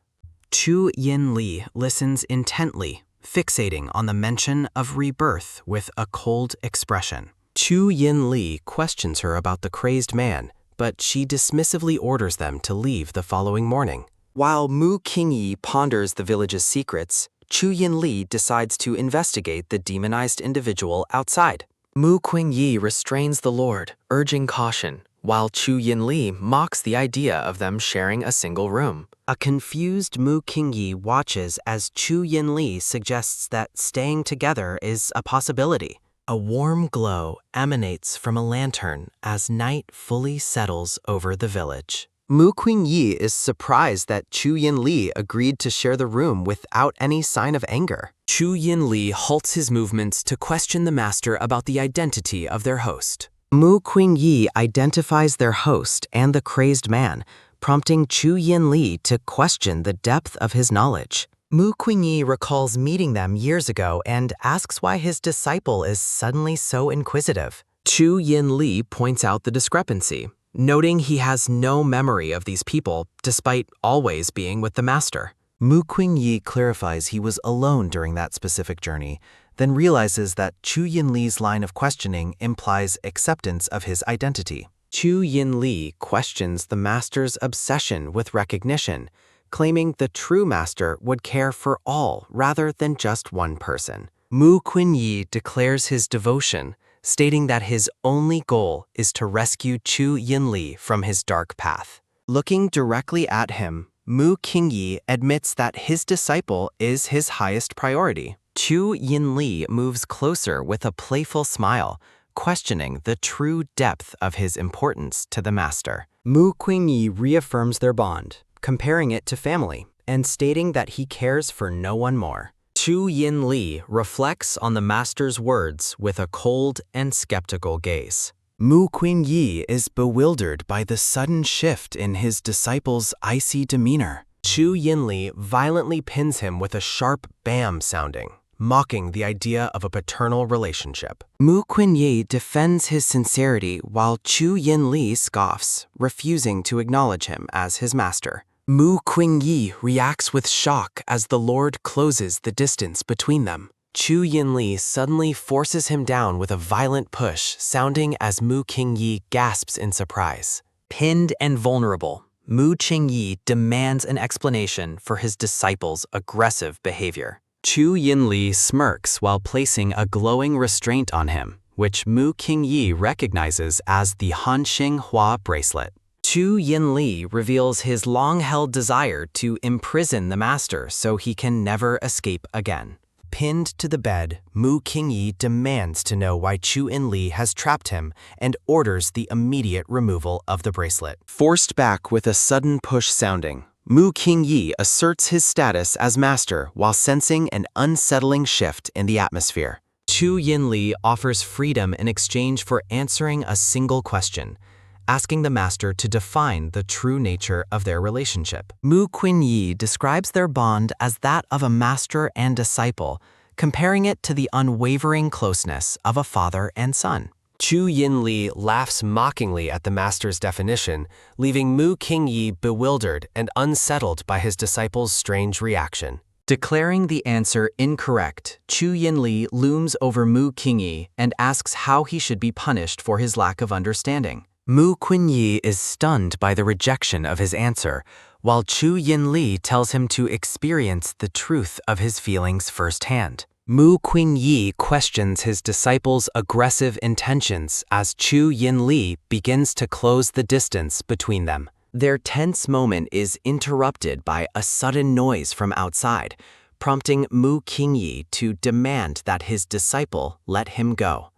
[SPEAKER 1] Chu Yinli listens intently, fixating on the mention of rebirth with a cold expression. Chu Yinli questions her about the crazed man, but she dismissively orders them to leave the following morning. While Mu Qingyi ponders the village's secrets, Chu Yinli decides to investigate the demonized individual outside. Mu Qingyi restrains the Lord, urging caution, while Chu Yinli mocks the idea of them sharing a single room. A confused Mu Qingyi watches as Chu Yinli suggests that staying together is a possibility. A warm glow emanates from a lantern as night fully settles over the village. Mu Qingyi is surprised that Chu Yinli agreed to share the room without any sign of anger. Chu Yinli halts his movements to question the master about the identity of their host. Mu Qingyi identifies their host and the crazed man, prompting Chu Yinli to question the depth of his knowledge. Mu Qingyi recalls meeting them years ago and asks why his disciple is suddenly so inquisitive. Chu Yinli points out the discrepancy, noting he has no memory of these people despite always being with the master. Mu Qingyi clarifies he was alone during that specific journey, then realizes that Chu Yinli's line of questioning implies acceptance of his identity. Chu Yinli questions the master's obsession with recognition, claiming the true master would care for all rather than just one person. Mu Qingyi declares his devotion, stating that his only goal is to rescue Chu Yinli from his dark path. Looking directly at him, Mu Qingyi admits that his disciple is his highest priority. Chu Yinli moves closer with a playful smile, questioning the true depth of his importance to the master. Mu Qingyi reaffirms their bond, comparing it to family, and stating that he cares for no one more. Chu Yinli reflects on the master's words with a cold and skeptical gaze. Mu Qingyi is bewildered by the sudden shift in his disciple's icy demeanor. Chu Yinli violently pins him with a sharp bam sounding, mocking the idea of a paternal relationship. Mu Qingyi defends his sincerity while Chu Yinli scoffs, refusing to acknowledge him as his master. Mu Qingyi reacts with shock as the Lord closes the distance between them. Chu Yinli suddenly forces him down with a violent push, sounding as Mu Qingyi gasps in surprise. Pinned and vulnerable, Mu Qingyi demands an explanation for his disciple's aggressive behavior. Chu Yinli smirks while placing a glowing restraint on him, which Mu Qingyi recognizes as the Hanxing Hua bracelet. Chu Yinli reveals his long-held desire to imprison the master so he can never escape again. Pinned to the bed, Mu Qingyi demands to know why Chu Yinli has trapped him and orders the immediate removal of the bracelet. Forced back with a sudden push sounding, Mu Qingyi asserts his status as master while sensing an unsettling shift in the atmosphere. Chu Yinli offers freedom in exchange for answering a single question, asking the master to define the true nature of their relationship. Mu Qingyi describes their bond as that of a master and disciple, comparing it to the unwavering closeness of a father and son. Chu Yinli laughs mockingly at the master's definition, leaving Mu Qingyi bewildered and unsettled by his disciple's strange reaction. Declaring the answer incorrect, Chu Yinli looms over Mu Qingyi and asks how he should be punished for his lack of understanding. Mu Qingyi is stunned by the rejection of his answer, while Chu Yinli tells him to experience the truth of his feelings firsthand. Mu Qingyi questions his disciple's aggressive intentions as Chu Yinli begins to close the distance between them. Their tense moment is interrupted by a sudden noise from outside, prompting Mu Qingyi to demand that his disciple let him go.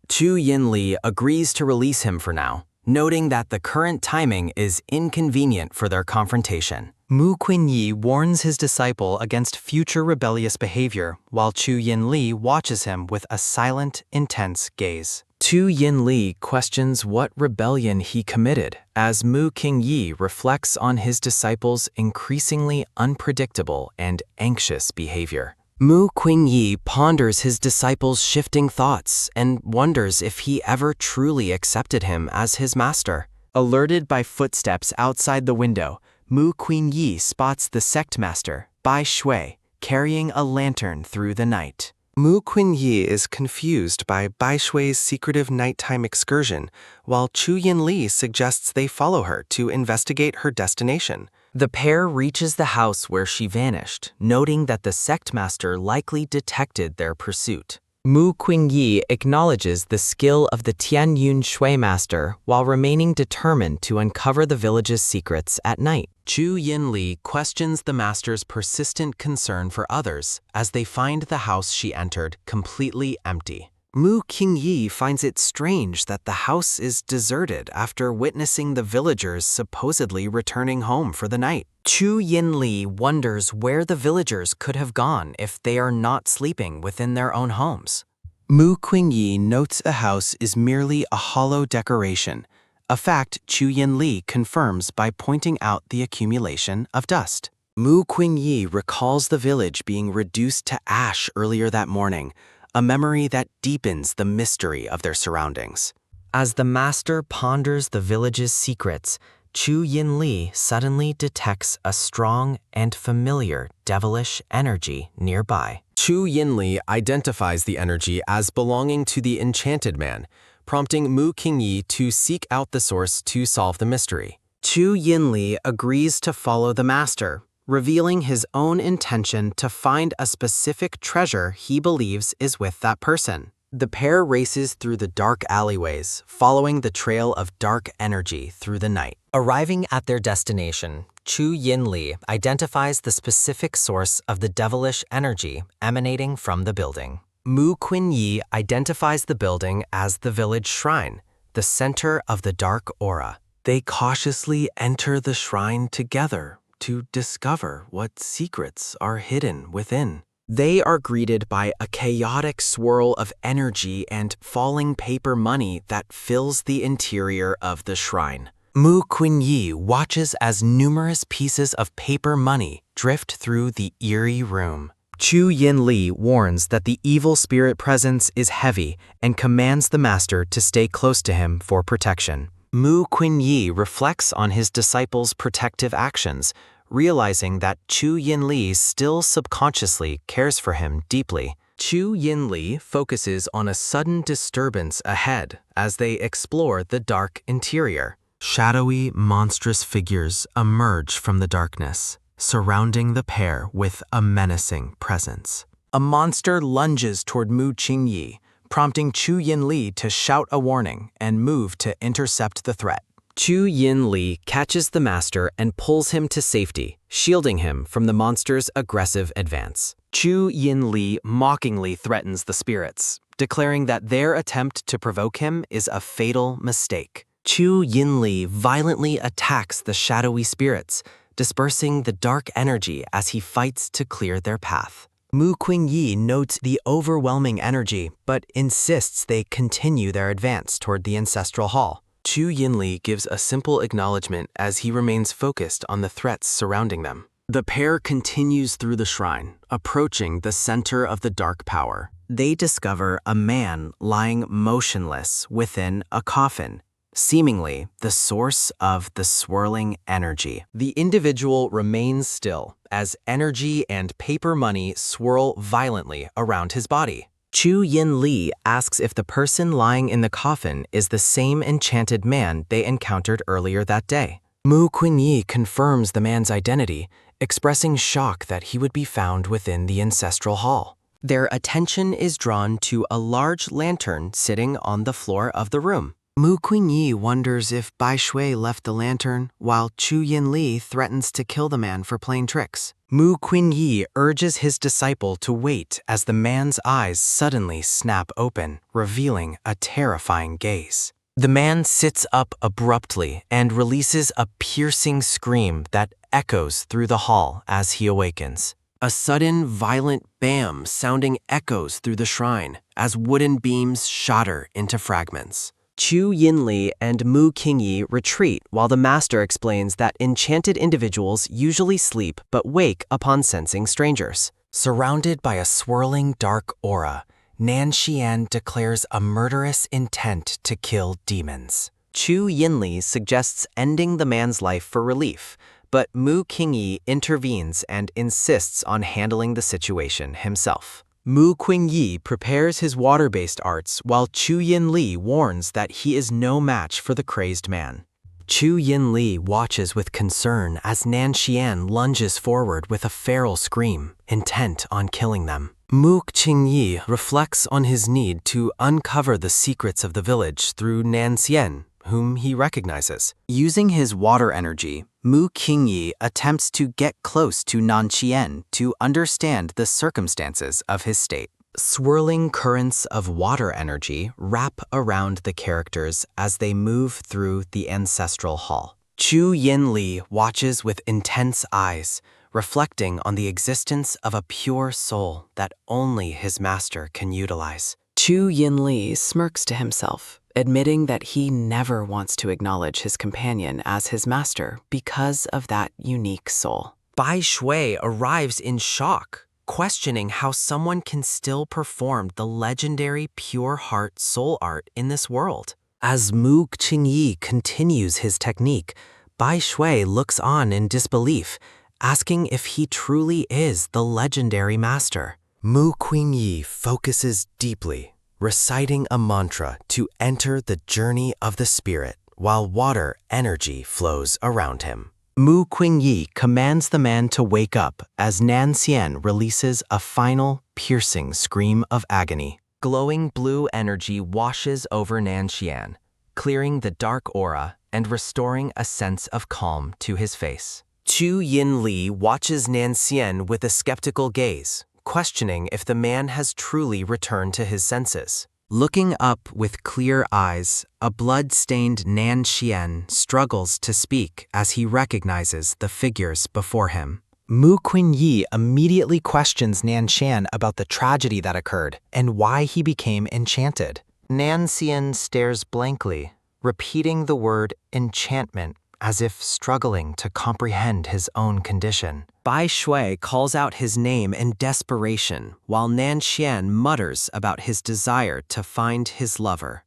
[SPEAKER 1] Chu Yinli agrees to release him for now, noting that the current timing is inconvenient for their confrontation. Mu Qingyi warns his disciple against future rebellious behavior, while Chu Yinli watches him with a silent, intense gaze. Tu Yinli questions what rebellion he committed as Mu Qingyi reflects on his disciples' increasingly unpredictable and anxious behavior. Mu Qingyi ponders his disciples' shifting thoughts and wonders if he ever truly accepted him as his master. Alerted by footsteps outside the window, Mu Qingyi spots the sect master, Bai Shui, carrying a lantern through the night. Mu Qingyi is confused by Bai Shui's secretive nighttime excursion, while Chu Yinli suggests they follow her to investigate her destination. The pair reaches the house where she vanished, noting that the sect master likely detected their pursuit. Mu Qingyi acknowledges the skill of the Tian Yu Shui master while remaining determined to uncover the village's secrets at night. Chu Yinli questions the master's persistent concern for others as they find the house she entered completely empty. Mu Qingyi finds it strange that the house is deserted after witnessing the villagers supposedly returning home for the night. Chu Yinli wonders where the villagers could have gone if they are not sleeping within their own homes. Mu Qingyi notes a house is merely a hollow decoration, a fact Chu Yinli confirms by pointing out the accumulation of dust. Mu Qingyi recalls the village being reduced to ash earlier that morning, a memory that deepens the mystery of their surroundings. As the master ponders the village's secrets, Chu Yinli suddenly detects a strong and familiar devilish energy nearby. Chu Yinli identifies the energy as belonging to the enchanted man, prompting Mu Qingyi to seek out the source to solve the mystery. Chu Yinli agrees to follow the master, revealing his own intention to find a specific treasure he believes is with that person. The pair races through the dark alleyways, following the trail of dark energy through the night. Arriving at their destination, Chu Yinli identifies the specific source of the devilish energy emanating from the building. Mu Qingyi identifies the building as the village shrine, the center of the dark aura. They cautiously enter the shrine together to discover what secrets are hidden within. They are greeted by a chaotic swirl of energy and falling paper money that fills the interior of the shrine. Mu Qingyi watches as numerous pieces of paper money drift through the eerie room. Chu Yinli warns that the evil spirit presence is heavy and commands the master to stay close to him for protection. Mu Qingyi reflects on his disciples' protective actions, realizing that Chu Yinli still subconsciously cares for him deeply. Chu Yinli focuses on a sudden disturbance ahead as they explore the dark interior. Shadowy, monstrous figures emerge from the darkness, surrounding the pair with a menacing presence. A monster lunges toward Mu Qingyi, prompting Chu Yinli to shout a warning and move to intercept the threat. Chu Yinli catches the master and pulls him to safety, shielding him from the monster's aggressive advance. Chu Yinli mockingly threatens the spirits, declaring that their attempt to provoke him is a fatal mistake. Chu Yinli violently attacks the shadowy spirits, dispersing the dark energy as he fights to clear their path. Mu Qingyi notes the overwhelming energy, but insists they continue their advance toward the ancestral hall. Chu Yinli gives a simple acknowledgement as he remains focused on the threats surrounding them. The pair continues through the shrine, approaching the center of the dark power. They discover a man lying motionless within a coffin, seemingly the source of the swirling energy. The individual remains still as energy and paper money swirl violently around his body. Chu Yinli asks if the person lying in the coffin is the same enchanted man they encountered earlier that day. Mu Qingyi confirms the man's identity, expressing shock that he would be found within the ancestral hall. Their attention is drawn to a large lantern sitting on the floor of the room. Mu Qingyi wonders if Bai Shui left the lantern, while Chu Yinli threatens to kill the man for playing tricks. Mu Qingyi urges his disciple to wait as the man's eyes suddenly snap open, revealing a terrifying gaze. The man sits up abruptly and releases a piercing scream that echoes through the hall as he awakens. A sudden, violent bam sounding echoes through the shrine
[SPEAKER 2] as wooden beams shatter into fragments.
[SPEAKER 3] Chu Yinli and Mu Qingyi retreat while the master explains that enchanted individuals usually sleep but wake upon sensing strangers.
[SPEAKER 1] Surrounded by a swirling dark aura, Nan Xian declares a murderous intent to kill demons.
[SPEAKER 3] Chu Yinli suggests ending the man's life for relief, but Mu Qingyi intervenes and insists on handling the situation himself. Mu Qingyi prepares his water-based arts while Chu Yinli warns that he is no match for the crazed man. Chu Yinli watches with concern as Nan Xian lunges forward with a feral scream, intent on killing them. Mu Qingyi reflects on his need to uncover the secrets of the village through Nan Xian, whom he recognizes. Using his water energy, Mu Qingyi attempts to get close to Nan Xian to understand the circumstances of his state. Swirling currents of water energy wrap around the characters as they move through the ancestral hall. Chu Yinli watches with intense eyes, reflecting on the existence of a pure soul that only his master can utilize.
[SPEAKER 4] Chu Yinli smirks to himself, admitting that he never wants to acknowledge his companion as his master because of that unique soul.
[SPEAKER 1] Bai Shui arrives in shock, questioning how someone can still perform the legendary pure heart soul art in this world. As Mu Qingyi continues his technique, Bai Shui looks on in disbelief, asking if he truly is the legendary master. Mu Qingyi focuses deeply, reciting a mantra to enter the journey of the spirit while water energy flows around him. Mu Qingyi commands the man to wake up as Nan Xian releases a final, piercing scream of agony. Glowing blue energy washes over Nan Xian, clearing the dark aura and restoring a sense of calm to his face. Chu Yinli watches Nan Xian with a skeptical gaze, questioning if the man has truly returned to his senses. Looking up with clear eyes, a blood-stained Nan Xian struggles to speak as he recognizes the figures before him. Mu Qingyi immediately questions Nan Xian about the tragedy that occurred and why he became enchanted. Nan Xian stares blankly, repeating the word enchantment as if struggling to comprehend his own condition. Bai Shui calls out his name in desperation, while Nan Xian mutters about his desire to find his lover,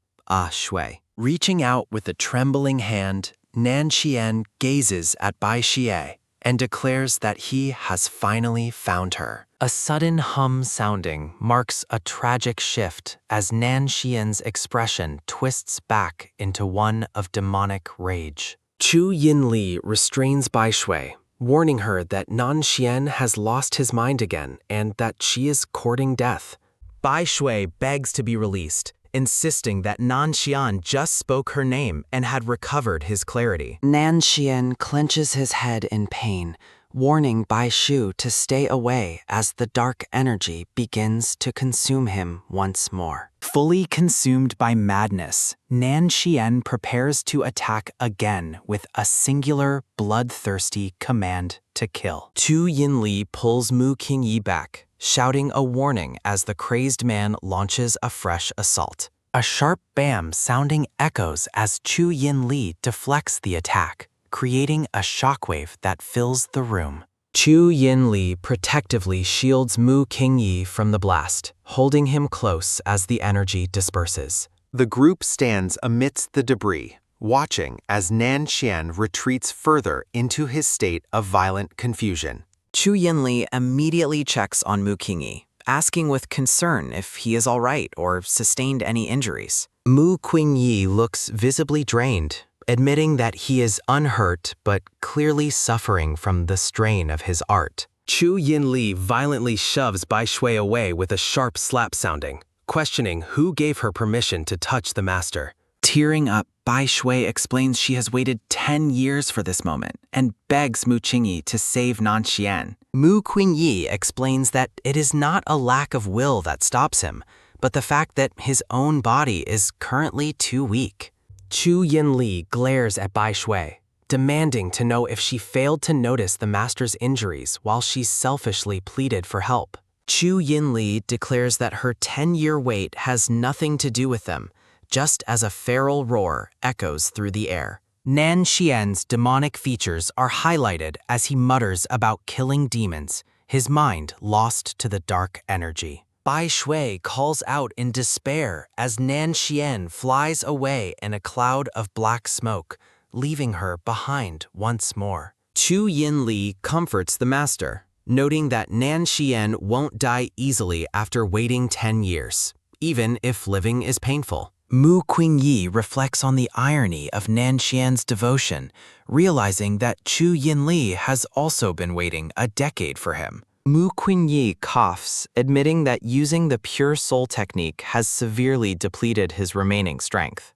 [SPEAKER 1] Shui. Reaching out with a trembling hand, Nan Xian gazes at Bai Xie and declares that he has finally found her. A sudden hum sounding marks a tragic shift as Nan Xian's expression twists back into one of demonic rage. Chu Yinli restrains Bai Shui, warning her that Nan Xian has lost his mind again and that she is courting death. Bai Shui begs to be released, insisting that Nan Xian just spoke her name and had recovered his clarity.
[SPEAKER 4] Nan Xian clenches his head in pain, warning Bai Shu to stay away as the dark energy begins to consume him once more.
[SPEAKER 1] Fully consumed by madness, Nan Xian prepares to attack again with a singular, bloodthirsty command to kill. Chu Yinli pulls Mu Qingyi back, shouting a warning as the crazed man launches a fresh assault. A sharp bam sounding echoes as Chu Yinli deflects the attack, creating a shockwave that fills the room. Chu Yinli protectively shields Mu Qingyi from the blast, holding him close as the energy disperses. The group stands amidst the debris, watching as Nan Xian retreats further into his state of violent confusion.
[SPEAKER 4] Chu Yinli immediately checks on Mu Qingyi, asking with concern if he is all right or sustained any injuries.
[SPEAKER 1] Mu Qingyi looks visibly drained, admitting that he is unhurt but clearly suffering from the strain of his art. Chu Yinli violently shoves Bai Shui away with a sharp slap sounding, questioning who gave her permission to touch the master.
[SPEAKER 4] Tearing up, Bai Shui explains she has waited 10 years for this moment and begs Mu Qingyi to save Nan Xian.
[SPEAKER 1] Mu Qingyi explains that it is not a lack of will that stops him, but the fact that his own body is currently too weak. Chu Yinli glares at Bai Shui, demanding to know if she failed to notice the master's injuries while she selfishly pleaded for help.
[SPEAKER 3] Chu Yinli declares that her 10-year wait has nothing to do with them, just as a feral roar echoes through the air. Nan Xian's demonic features are highlighted as he mutters about killing demons, his mind lost to the dark energy. Bai Shui calls out in despair as Nan Xian flies away in a cloud of black smoke, leaving her behind once more. Chu Yinli comforts the master, noting that Nan Xian won't die easily after waiting 10 years, even if living is painful. Mu Qingyi reflects on the irony of Nan Xian's devotion, realizing that Chu Yinli has also been waiting a decade for him. Mu Qingyi coughs, admitting that using the pure soul technique has severely depleted his remaining strength.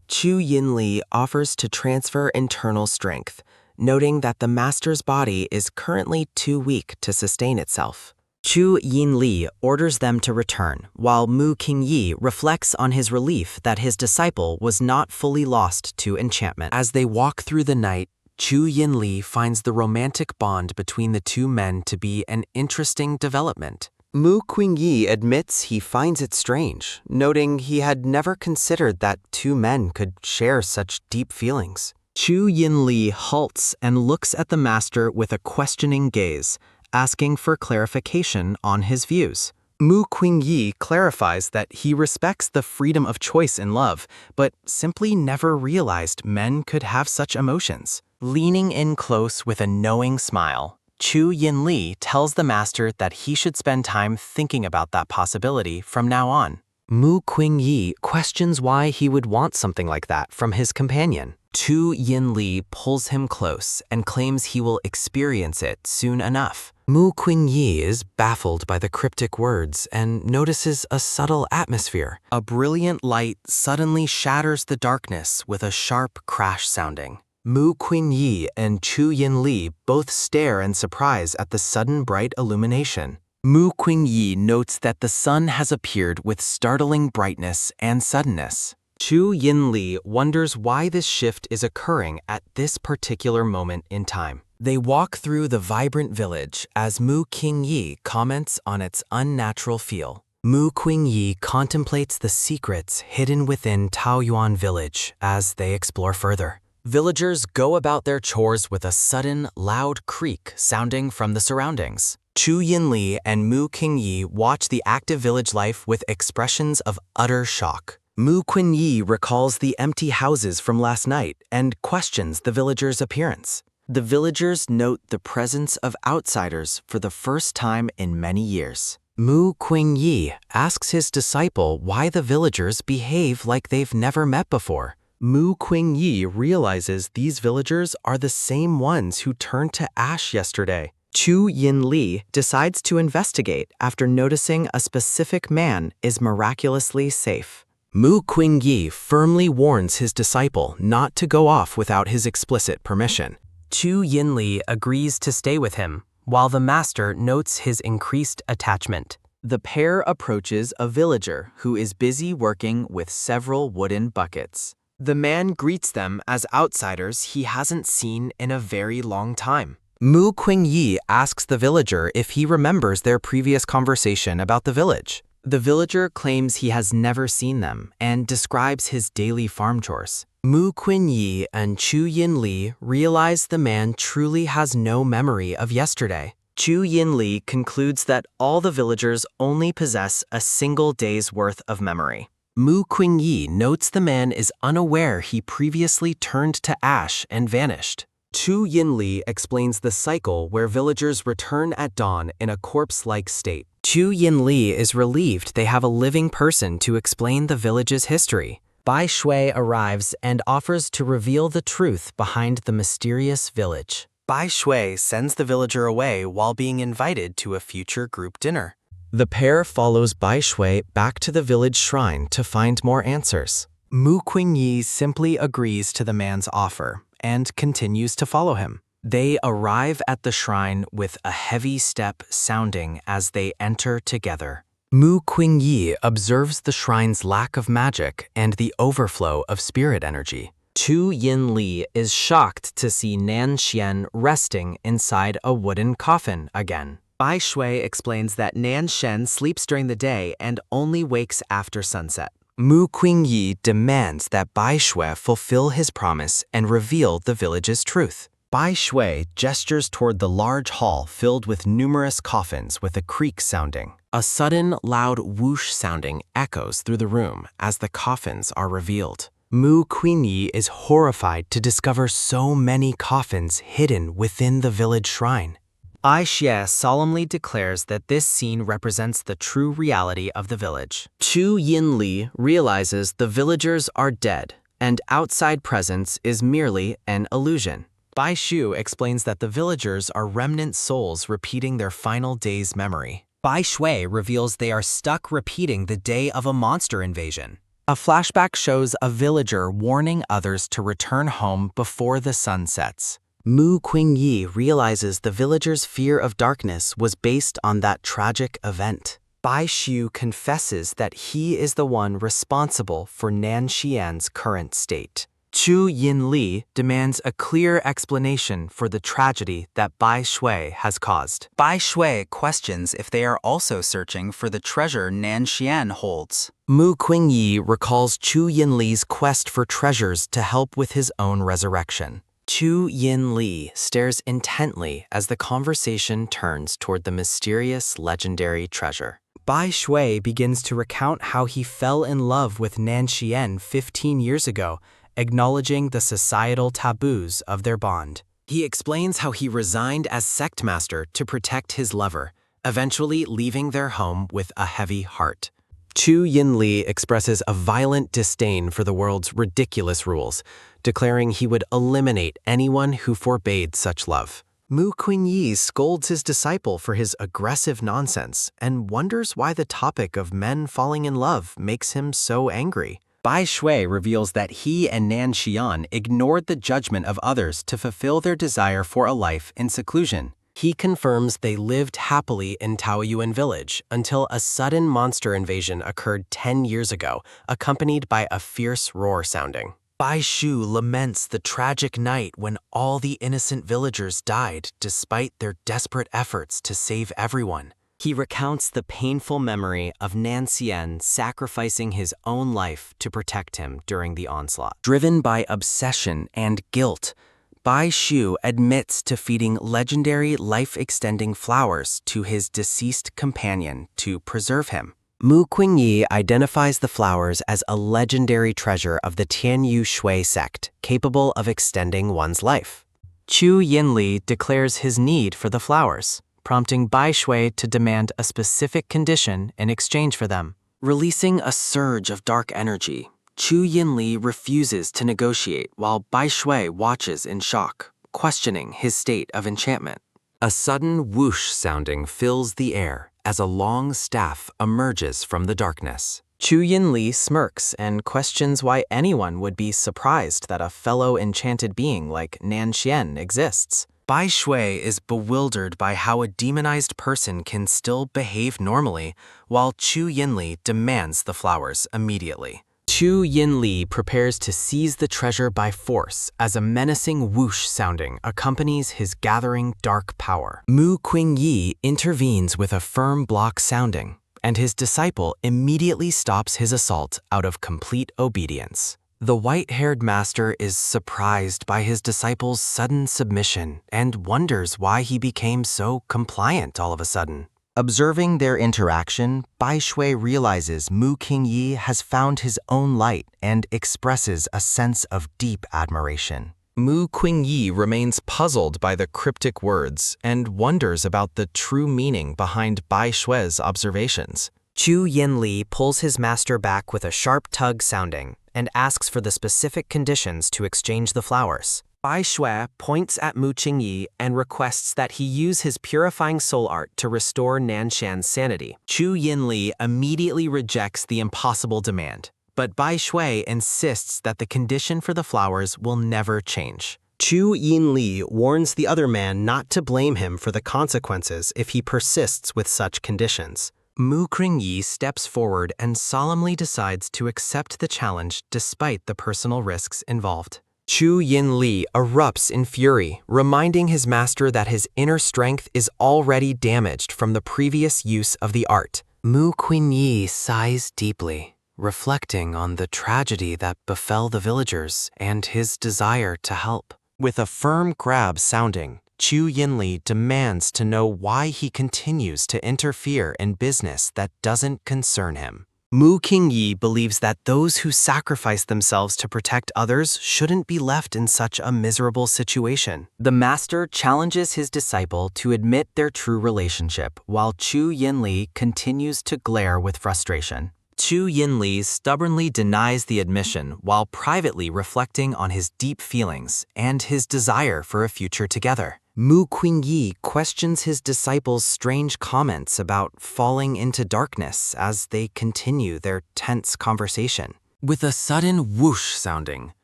[SPEAKER 3] Chu Yinli offers to transfer internal strength, noting that the master's body is currently too weak to sustain itself. Chu Yinli orders them to return, while Mu Qingyi reflects on his relief that his disciple was not fully lost to enchantment. As they walk through the night, Chu Yinli finds the romantic bond between the two men to be an interesting development. Mu Qingyi admits he finds it strange, noting he had never considered that two men could share such deep feelings. Chu Yinli halts and looks at the master with a questioning gaze, asking for clarification on his views. Mu Qingyi clarifies that he respects the freedom of choice in love, but simply never realized men could have such emotions. Leaning in close with a knowing smile, Chu Yinli tells the master that he should spend time thinking about that possibility from now on. Mu Qingyi questions why he would want something like that from his companion. Chu Yinli pulls him close and claims he will experience it soon enough. Mu Qingyi is baffled by the cryptic words and notices a subtle atmosphere. A brilliant light suddenly shatters the darkness with a sharp crash sounding. Mu Qingyi and Chu Yinli both stare in surprise at the sudden bright illumination. Mu Qingyi notes that the sun has appeared with startling brightness and suddenness. Chu Yinli wonders why this shift is occurring at this particular moment in time. They walk through the vibrant village as Mu Qingyi comments on its unnatural feel. Mu Qingyi contemplates the secrets hidden within Taoyuan Village as they explore further. Villagers go about their chores with a sudden, loud creak sounding from the surroundings. Chu Yinli and Mu Qingyi watch the active village life with expressions of utter shock. Mu Qingyi recalls the empty houses from last night and questions the villagers' appearance. The villagers note the presence of outsiders for the first time in many years. Mu Qingyi asks his disciple why the villagers behave like they've never met before. Mu Qingyi realizes these villagers are the same ones who turned to ash yesterday. Chu Yinli decides to investigate after noticing a specific man is miraculously safe. Mu Qingyi firmly warns his disciple not to go off without his explicit permission. Chu Yinli agrees to stay with him, while the master notes his increased attachment. The pair approaches a villager who is busy working with several wooden buckets. The man greets them as outsiders he hasn't seen in a very long time. Mu Qingyi asks the villager if he remembers their previous conversation about the village. The villager claims he has never seen them and describes his daily farm chores. Mu Qingyi and Chu Yinli realize the man truly has no memory of yesterday. Chu Yinli concludes that all the villagers only possess a single day's worth of memory. Mu Qingyi notes the man is unaware he previously turned to ash and vanished. Chu Yinli explains the cycle where villagers return at dawn in a corpse-like state. Chu Yinli is relieved they have a living person to explain the village's history. Bai Shui arrives and offers to reveal the truth behind the mysterious village. Bai Shui sends the villager away while being invited to a future group dinner. The pair follows Bai Shui back to the village shrine to find more answers. Mu Qingyi simply agrees to the man's offer and continues to follow him. They arrive at the shrine with a heavy step sounding as they enter together. Mu Qingyi observes the shrine's lack of magic and the overflow of spirit energy. Chu Yinli is shocked to see Nan Xian resting inside a wooden coffin again. Bai Shui explains that Nan Shen sleeps during the day and only wakes after sunset.
[SPEAKER 1] Mu Qingyi demands that Bai Shui fulfill his promise and reveal the village's truth. Bai Shui gestures toward the large hall filled with numerous coffins with a creak sounding.
[SPEAKER 2] A sudden, loud whoosh sounding echoes through the room as the coffins are revealed.
[SPEAKER 1] Mu Qingyi is horrified to discover so many coffins hidden within the village shrine.
[SPEAKER 3] Ai Xie solemnly declares that this scene represents the true reality of the village.
[SPEAKER 2] Chu Yinli realizes the villagers are dead, and outside presence is merely an illusion.
[SPEAKER 3] Bai Shu explains that the villagers are remnant souls repeating their final day's memory. Bai Shui reveals they are stuck repeating the day of a monster invasion.
[SPEAKER 1] A flashback shows a villager warning others to return home before the sun sets.
[SPEAKER 4] Mu Qingyi realizes the villagers' fear of darkness was based on that tragic event.
[SPEAKER 1] Bai Shu confesses that he is the one responsible for Nan Xian's current state. Chu Yinli demands a clear explanation for the tragedy that Bai Shui has caused.
[SPEAKER 5] Bai Shui questions if they are also searching for the treasure Nan Xian holds.
[SPEAKER 1] Mu Qingyi recalls Chu Yinli's quest for treasures to help with his own resurrection.
[SPEAKER 4] Chu Yinli stares intently as the conversation turns toward the mysterious legendary treasure.
[SPEAKER 1] Bai Shui begins to recount how he fell in love with Nan Xian 15 years ago, acknowledging the societal taboos of their bond.
[SPEAKER 2] He explains how he resigned as Sect master to protect his lover, eventually leaving their home with a heavy heart.
[SPEAKER 1] Chu Yinli expresses a violent disdain for the world's ridiculous rules, declaring he would eliminate anyone who forbade such love. Mu Qingyi scolds his disciple for his aggressive nonsense and wonders why the topic of men falling in love makes him so angry.
[SPEAKER 3] Bai Shui reveals that he and Nan Xian ignored the judgment of others to fulfill their desire for a life in seclusion.
[SPEAKER 1] He confirms they lived happily in Taoyuan Village until a sudden monster invasion occurred 10 years ago, accompanied by a fierce roar sounding. Bai Shu laments the tragic night when all the innocent villagers died despite their desperate efforts to save everyone.
[SPEAKER 4] He recounts the painful memory of Nan Xian sacrificing his own life to protect him during the onslaught.
[SPEAKER 1] Driven by obsession and guilt, Bai Shu admits to feeding legendary life-extending flowers to his deceased companion to preserve him. Mu Qingyi identifies the flowers as a legendary treasure of the Tian Yu Shui sect, capable of extending one's life. Chu Yinli declares his need for the flowers, prompting Bai Shui to demand a specific condition in exchange for them. Releasing a surge of dark energy, Chu Yinli refuses to negotiate while Bai Shui watches in shock, questioning his state of enchantment.
[SPEAKER 2] A sudden whoosh sounding fills the air as a long staff emerges from the darkness.
[SPEAKER 1] Chu Yinli smirks and questions why anyone would be surprised that a fellow enchanted being like Nan Xian exists. Bai Shui is bewildered by how a demonized person can still behave normally, while Chu Yinli demands the flowers immediately. Chu Yinli prepares to seize the treasure by force as a menacing whoosh sounding accompanies his gathering dark power. Mu Qingyi intervenes with a firm block sounding, and his disciple immediately stops his assault out of complete obedience. The white-haired master is surprised by his disciple's sudden submission and wonders why he became so compliant all of a sudden. Observing their interaction, Bai Shui realizes Mu Qingyi has found his own light and expresses a sense of deep admiration. Mu Qingyi remains puzzled by the cryptic words and wonders about the true meaning behind Bai Shui's observations. Chu Yinli pulls his master back with a sharp tug sounding and asks for the specific conditions to exchange the flowers. Bai Shui points at Mu Qingyi and requests that he use his purifying soul art to restore Nan Xian's sanity. Chu Yinli immediately rejects the impossible demand, but Bai Shui insists that the condition for the flowers will never change. Chu Yinli warns the other man not to blame him for the consequences if he persists with such conditions. Mu Qingyi steps forward and solemnly decides to accept the challenge despite the personal risks involved.
[SPEAKER 3] Chu Yinli erupts in fury, reminding his master that his inner strength is already damaged from the previous use of the art. Mu Qinyi sighs deeply, reflecting on the tragedy that befell the villagers and his desire to help. With a firm grab sounding, Chu Yinli demands to know why he continues to interfere in business that doesn't concern him. Mu Qingyi believes that those who sacrifice themselves to protect others shouldn't be left in such a miserable situation. The master challenges his disciple to admit their true relationship, while Chu Yinli continues to glare with frustration. Chu Yinli stubbornly denies the admission while privately reflecting on his deep feelings and his desire for a future together. Mu Qingyi questions his disciples' strange comments about falling into darkness as they continue their tense conversation. With a sudden whoosh sounding,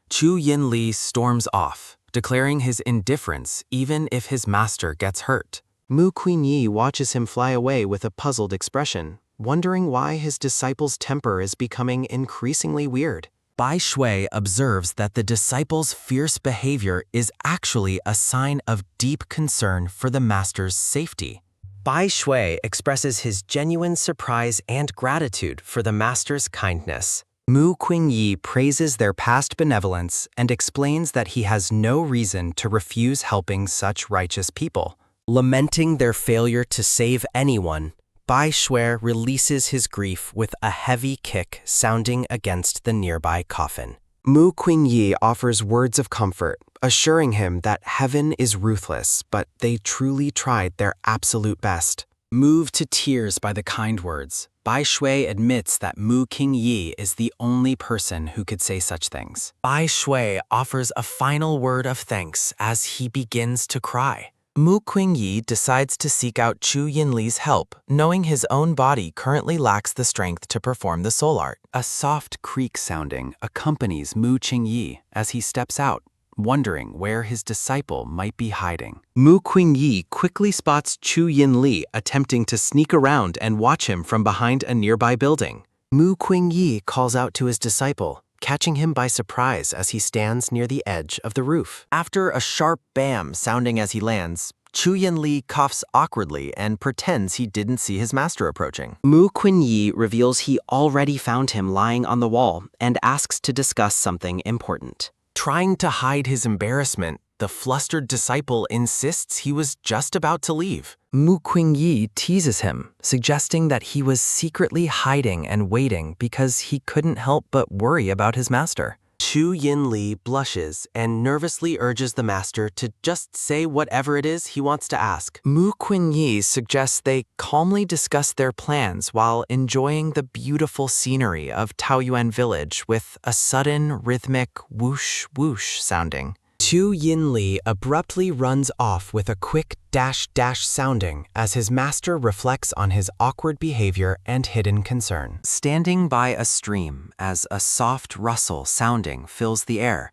[SPEAKER 3] Chu Yinli storms off, declaring his indifference even if his master gets hurt. Mu Qingyi watches him fly away with a puzzled expression, wondering why his disciple's temper is becoming increasingly weird. Bai Shui observes that the disciple's fierce behavior is actually a sign of deep concern for the master's safety. Bai Shui expresses his genuine surprise and gratitude for the master's kindness. Mu Qingyi praises their past benevolence and explains that he has no reason to refuse helping such righteous people. Lamenting their failure to save anyone, Bai Shui releases his grief with a heavy kick sounding against the nearby coffin. Mu Qingyi offers words of comfort, assuring him that heaven is ruthless, but they truly tried their absolute best. Moved to tears by the kind words, Bai Shui admits that Mu Qingyi is the only person who could say such things. Bai Shui offers a final word of thanks as he begins to cry. Mu Qingyi decides to seek out Chu Yinli's help, knowing his own body currently lacks the strength to perform the soul art. A soft creak sounding accompanies Mu Qingyi as he steps out, wondering where his disciple might be hiding. Mu Qingyi quickly spots Chu Yinli attempting to sneak around and watch him from behind a nearby building. Mu Qingyi calls out to his disciple, catching him by surprise as he stands near the edge of the roof. After a sharp bam sounding as he lands, Chu Yinli coughs awkwardly and pretends he didn't see his master approaching. Mu Qingyi reveals he already found him lying on the wall and asks to discuss something important. Trying to hide his embarrassment, the flustered disciple insists he was just about to leave. Mu Qingyi teases him, suggesting that he was secretly hiding and waiting because he couldn't help but worry about his master. Chu Yinli blushes and nervously urges the master to just say whatever it is he wants to ask. Mu Qingyi suggests they calmly discuss their plans while enjoying the beautiful scenery of Taoyuan Village with a sudden rhythmic whoosh whoosh sounding. Chu Yinli abruptly runs off with a quick dash sounding as his master reflects on his awkward behavior and hidden concern. Standing by a stream as a soft rustle sounding fills the air,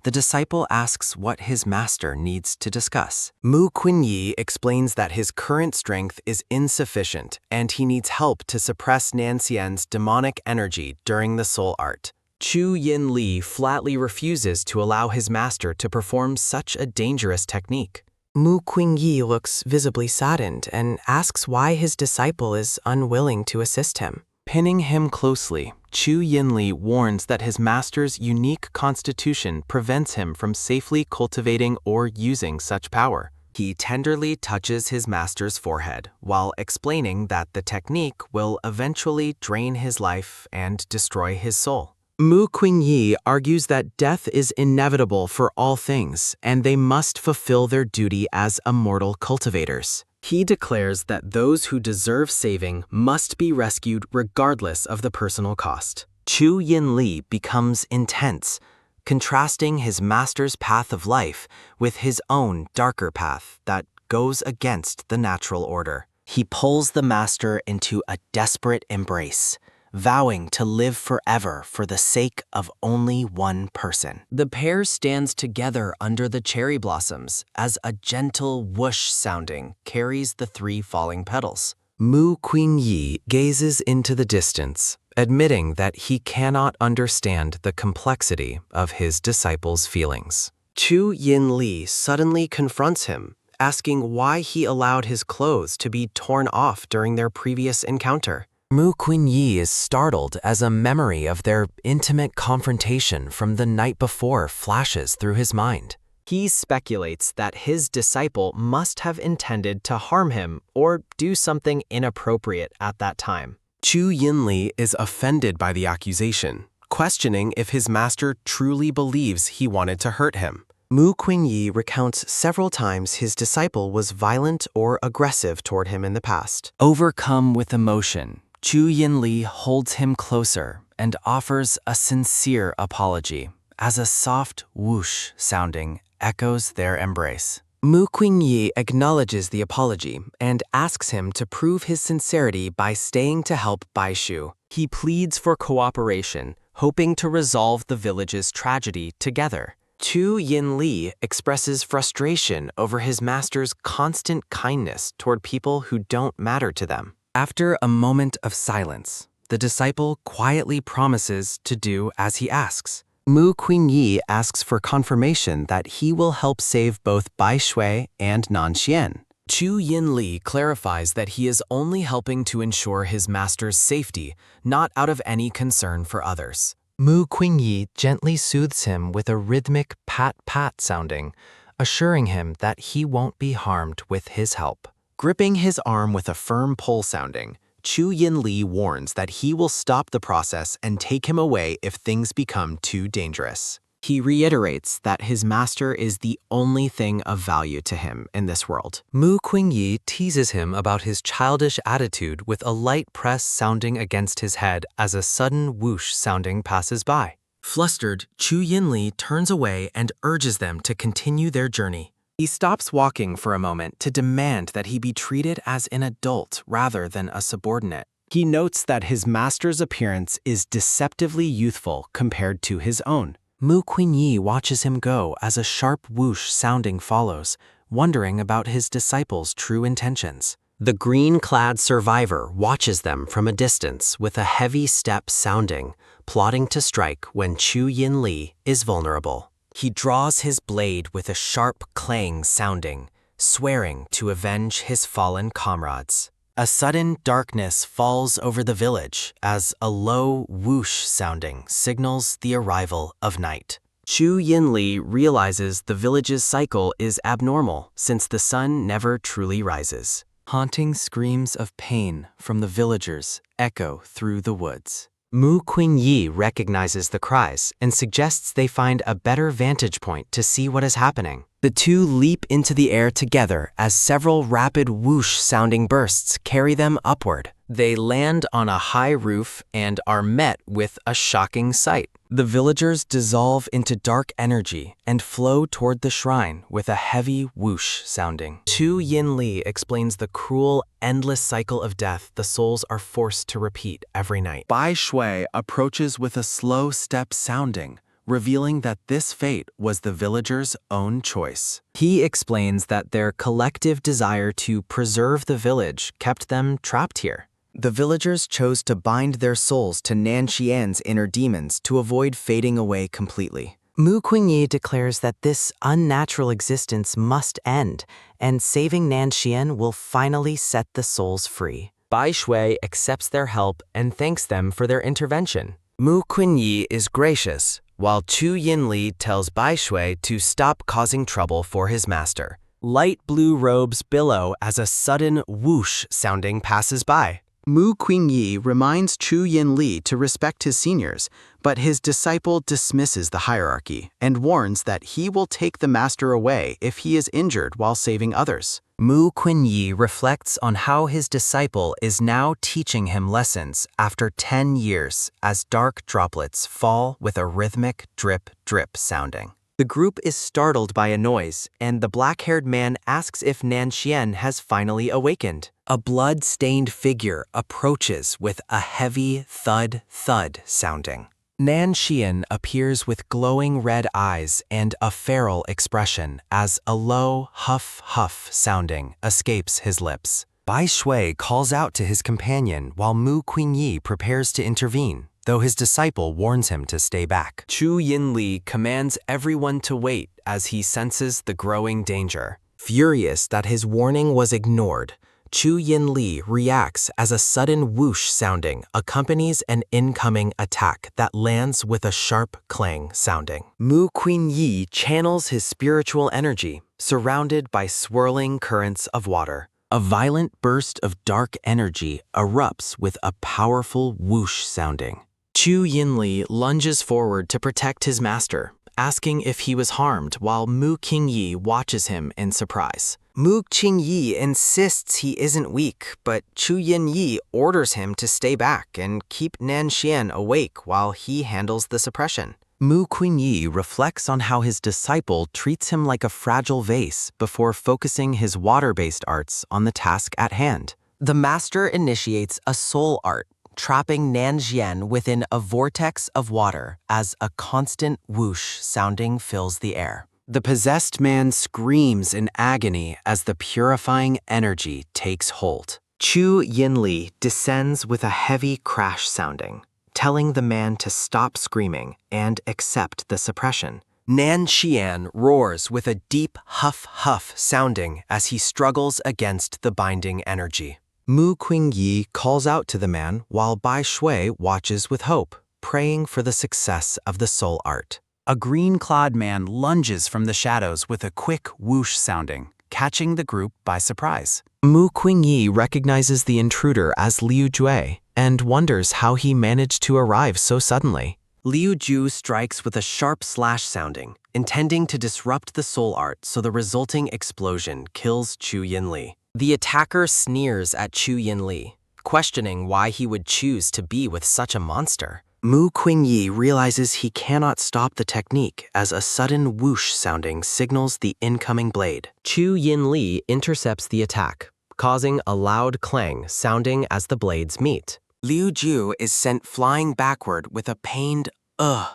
[SPEAKER 3] the disciple asks what his master needs to discuss. Mu Qingyi explains that his current strength is insufficient and he needs help to suppress Nanxian's demonic energy during the soul art. Chu Yinli flatly refuses to allow his master to perform such a dangerous technique. Mu Qingyi looks visibly saddened and asks why his disciple is unwilling to assist him. Pinning him closely, Chu Yinli warns that his master's unique constitution prevents him from safely cultivating or using such power. He tenderly touches his master's forehead while explaining that the technique will eventually drain his life and destroy his soul. Mu Qingyi argues that death is inevitable for all things, and they must fulfill their duty as immortal cultivators. He declares that those who deserve saving must be rescued regardless of the personal cost. Chu Yinli becomes intense, contrasting his master's path of life with his own darker path that goes against the natural order. He pulls the master into a desperate embrace, vowing to live forever for the sake of only one person. The pair stands together under the cherry blossoms as a gentle whoosh sounding carries the three falling petals. Mu Qingyi gazes into the distance, admitting that he cannot understand the complexity of his disciples' feelings. Chu Yin Li suddenly confronts him, asking why he allowed his clothes to be torn off during their previous encounter. Mu Qinyi is startled as a memory of their intimate confrontation from the night before flashes through his mind. He speculates that his disciple must have intended to harm him or do something inappropriate at that time. Chu Yinli is offended by the accusation, questioning if his master truly believes he wanted to hurt him. Mu Qinyi recounts several times his disciple was violent or aggressive toward him in the past. Overcome with emotion, Chu Yinli holds him closer and offers a sincere apology as a soft whoosh sounding echoes their embrace. Mu Qinyi acknowledges the apology and asks him to prove his sincerity by staying to help Bai Shu. He pleads for cooperation, hoping to resolve the village's tragedy together. Chu Yin Li expresses frustration over his master's constant kindness toward people who don't matter to them. After a moment of silence, the disciple quietly promises to do as he asks. Mu Qinyi asks for confirmation that he will help save both Bai Shui and Nan Xian. Chu Yin Li clarifies that he is only helping to ensure his master's safety, not out of any concern for others. Mu Qinyi gently soothes him with a rhythmic pat-pat sounding, assuring him that he won't be harmed with his help. Gripping his arm with a firm pull sounding, Chu Yin Li warns that he will stop the process and take him away if things become too dangerous. He reiterates that his master is the only thing of value to him in this world. Mu Qinyi teases him about his childish attitude with a light press sounding against his head as a sudden whoosh sounding passes by. Flustered, Chu Yin Li turns away and urges them to continue their journey. He stops walking for a moment to demand that he be treated as an adult rather than a subordinate. He notes that his master's appearance is deceptively youthful compared to his own. Mu Qinyi watches him go as a sharp whoosh sounding follows, wondering about his disciple's true intentions. The green-clad survivor watches them from a distance with a heavy step sounding, plotting to strike when Chu Yin Li is vulnerable. He draws his blade with a sharp clang sounding, swearing to avenge his fallen comrades. A sudden darkness falls over the village as a low whoosh sounding signals the arrival of night. Chu Yin Li realizes the village's cycle is abnormal since the sun never truly rises. Haunting screams of pain from the villagers echo through the woods. Mu Qinyi recognizes the cries and suggests they find a better vantage point to see what is happening. The two leap into the air together as several rapid whoosh-sounding bursts carry them upward. They land on a high roof and are met with a shocking sight. The villagers dissolve into dark energy and flow toward the shrine with a heavy whoosh sounding. Chu Yin Li explains the cruel, endless cycle of death the souls are forced to repeat every night. Bai Shui approaches with a slow step sounding, revealing that this fate was the villagers' own choice. He explains that their collective desire to preserve the village kept them trapped here. The villagers chose to bind their souls to Nan Xian's inner demons to avoid fading away completely. Mu Qinyi declares that this unnatural existence must end, and saving Nan Xian will finally set the souls free. Bai Shui accepts their help and thanks them for their intervention. Mu Qinyi is gracious, while Chu Yin Li tells Bai Shui to stop causing trouble for his master. Light blue robes billow as a sudden whoosh sounding passes by. Mu Qinyi reminds Chu Yin Li to respect his seniors, but his disciple dismisses the hierarchy and warns that he will take the master away if he is injured while saving others. Mu Qinyi reflects on how his disciple is now teaching him lessons after 10 years as dark droplets fall with a rhythmic drip-drip sounding. The group is startled by a noise, and the black-haired man asks if Nan Xian has finally awakened. A blood-stained figure approaches with a heavy thud-thud sounding. Nan Xian appears with glowing red eyes and a feral expression as a low huff-huff sounding escapes his lips. Bai Shui calls out to his companion while Mu Qingyi prepares to intervene, though his disciple warns him to stay back. Chu Yinli commands everyone to wait as he senses the growing danger.
[SPEAKER 2] Furious that his warning was ignored, Chu Yinli reacts as a sudden whoosh sounding accompanies an incoming attack that lands with a sharp clang sounding.
[SPEAKER 3] Mu Qingyi channels his spiritual energy, surrounded by swirling currents of water. A violent burst of dark energy erupts with a powerful whoosh sounding.
[SPEAKER 2] Chu Yinli lunges forward to protect his master, asking if he was harmed while Mu Qingyi watches him in surprise.
[SPEAKER 3] Mu Qingyi insists he isn't weak, but Chu Yinyi orders him to stay back and keep Nanxian awake while he handles the suppression. Mu Qingyi reflects on how his disciple treats him like a fragile vase before focusing his water-based arts on the task at hand.
[SPEAKER 2] The master initiates a soul art, trapping Nanxian within a vortex of water as a constant whoosh sounding fills the air.
[SPEAKER 3] The possessed man screams in agony as the purifying energy takes hold.
[SPEAKER 2] Chu Yinli descends with a heavy crash sounding, telling the man to stop screaming and accept the suppression.
[SPEAKER 3] Nanxian roars with a deep huff-huff sounding as he struggles against the binding energy. Mu Qingyi calls out to the man while Bai Shui watches with hope, praying for the success of the soul art.
[SPEAKER 5] A green-clad man lunges from the shadows with a quick whoosh sounding, catching the group by surprise.
[SPEAKER 2] Mu Qingyi recognizes the intruder as Liu Jue and wonders how he managed to arrive so suddenly.
[SPEAKER 3] Liu Ju strikes with a sharp slash sounding, intending to disrupt the soul art so the resulting explosion kills Chu Yinli.
[SPEAKER 2] The attacker sneers at Chu Yinli, questioning why he would choose to be with such a monster.
[SPEAKER 3] Mu Qingyi realizes he cannot stop the technique as a sudden whoosh sounding signals the incoming blade.
[SPEAKER 2] Chu Yinli intercepts the attack, causing a loud clang sounding as the blades meet.
[SPEAKER 3] Liu Ju is sent flying backward with a pained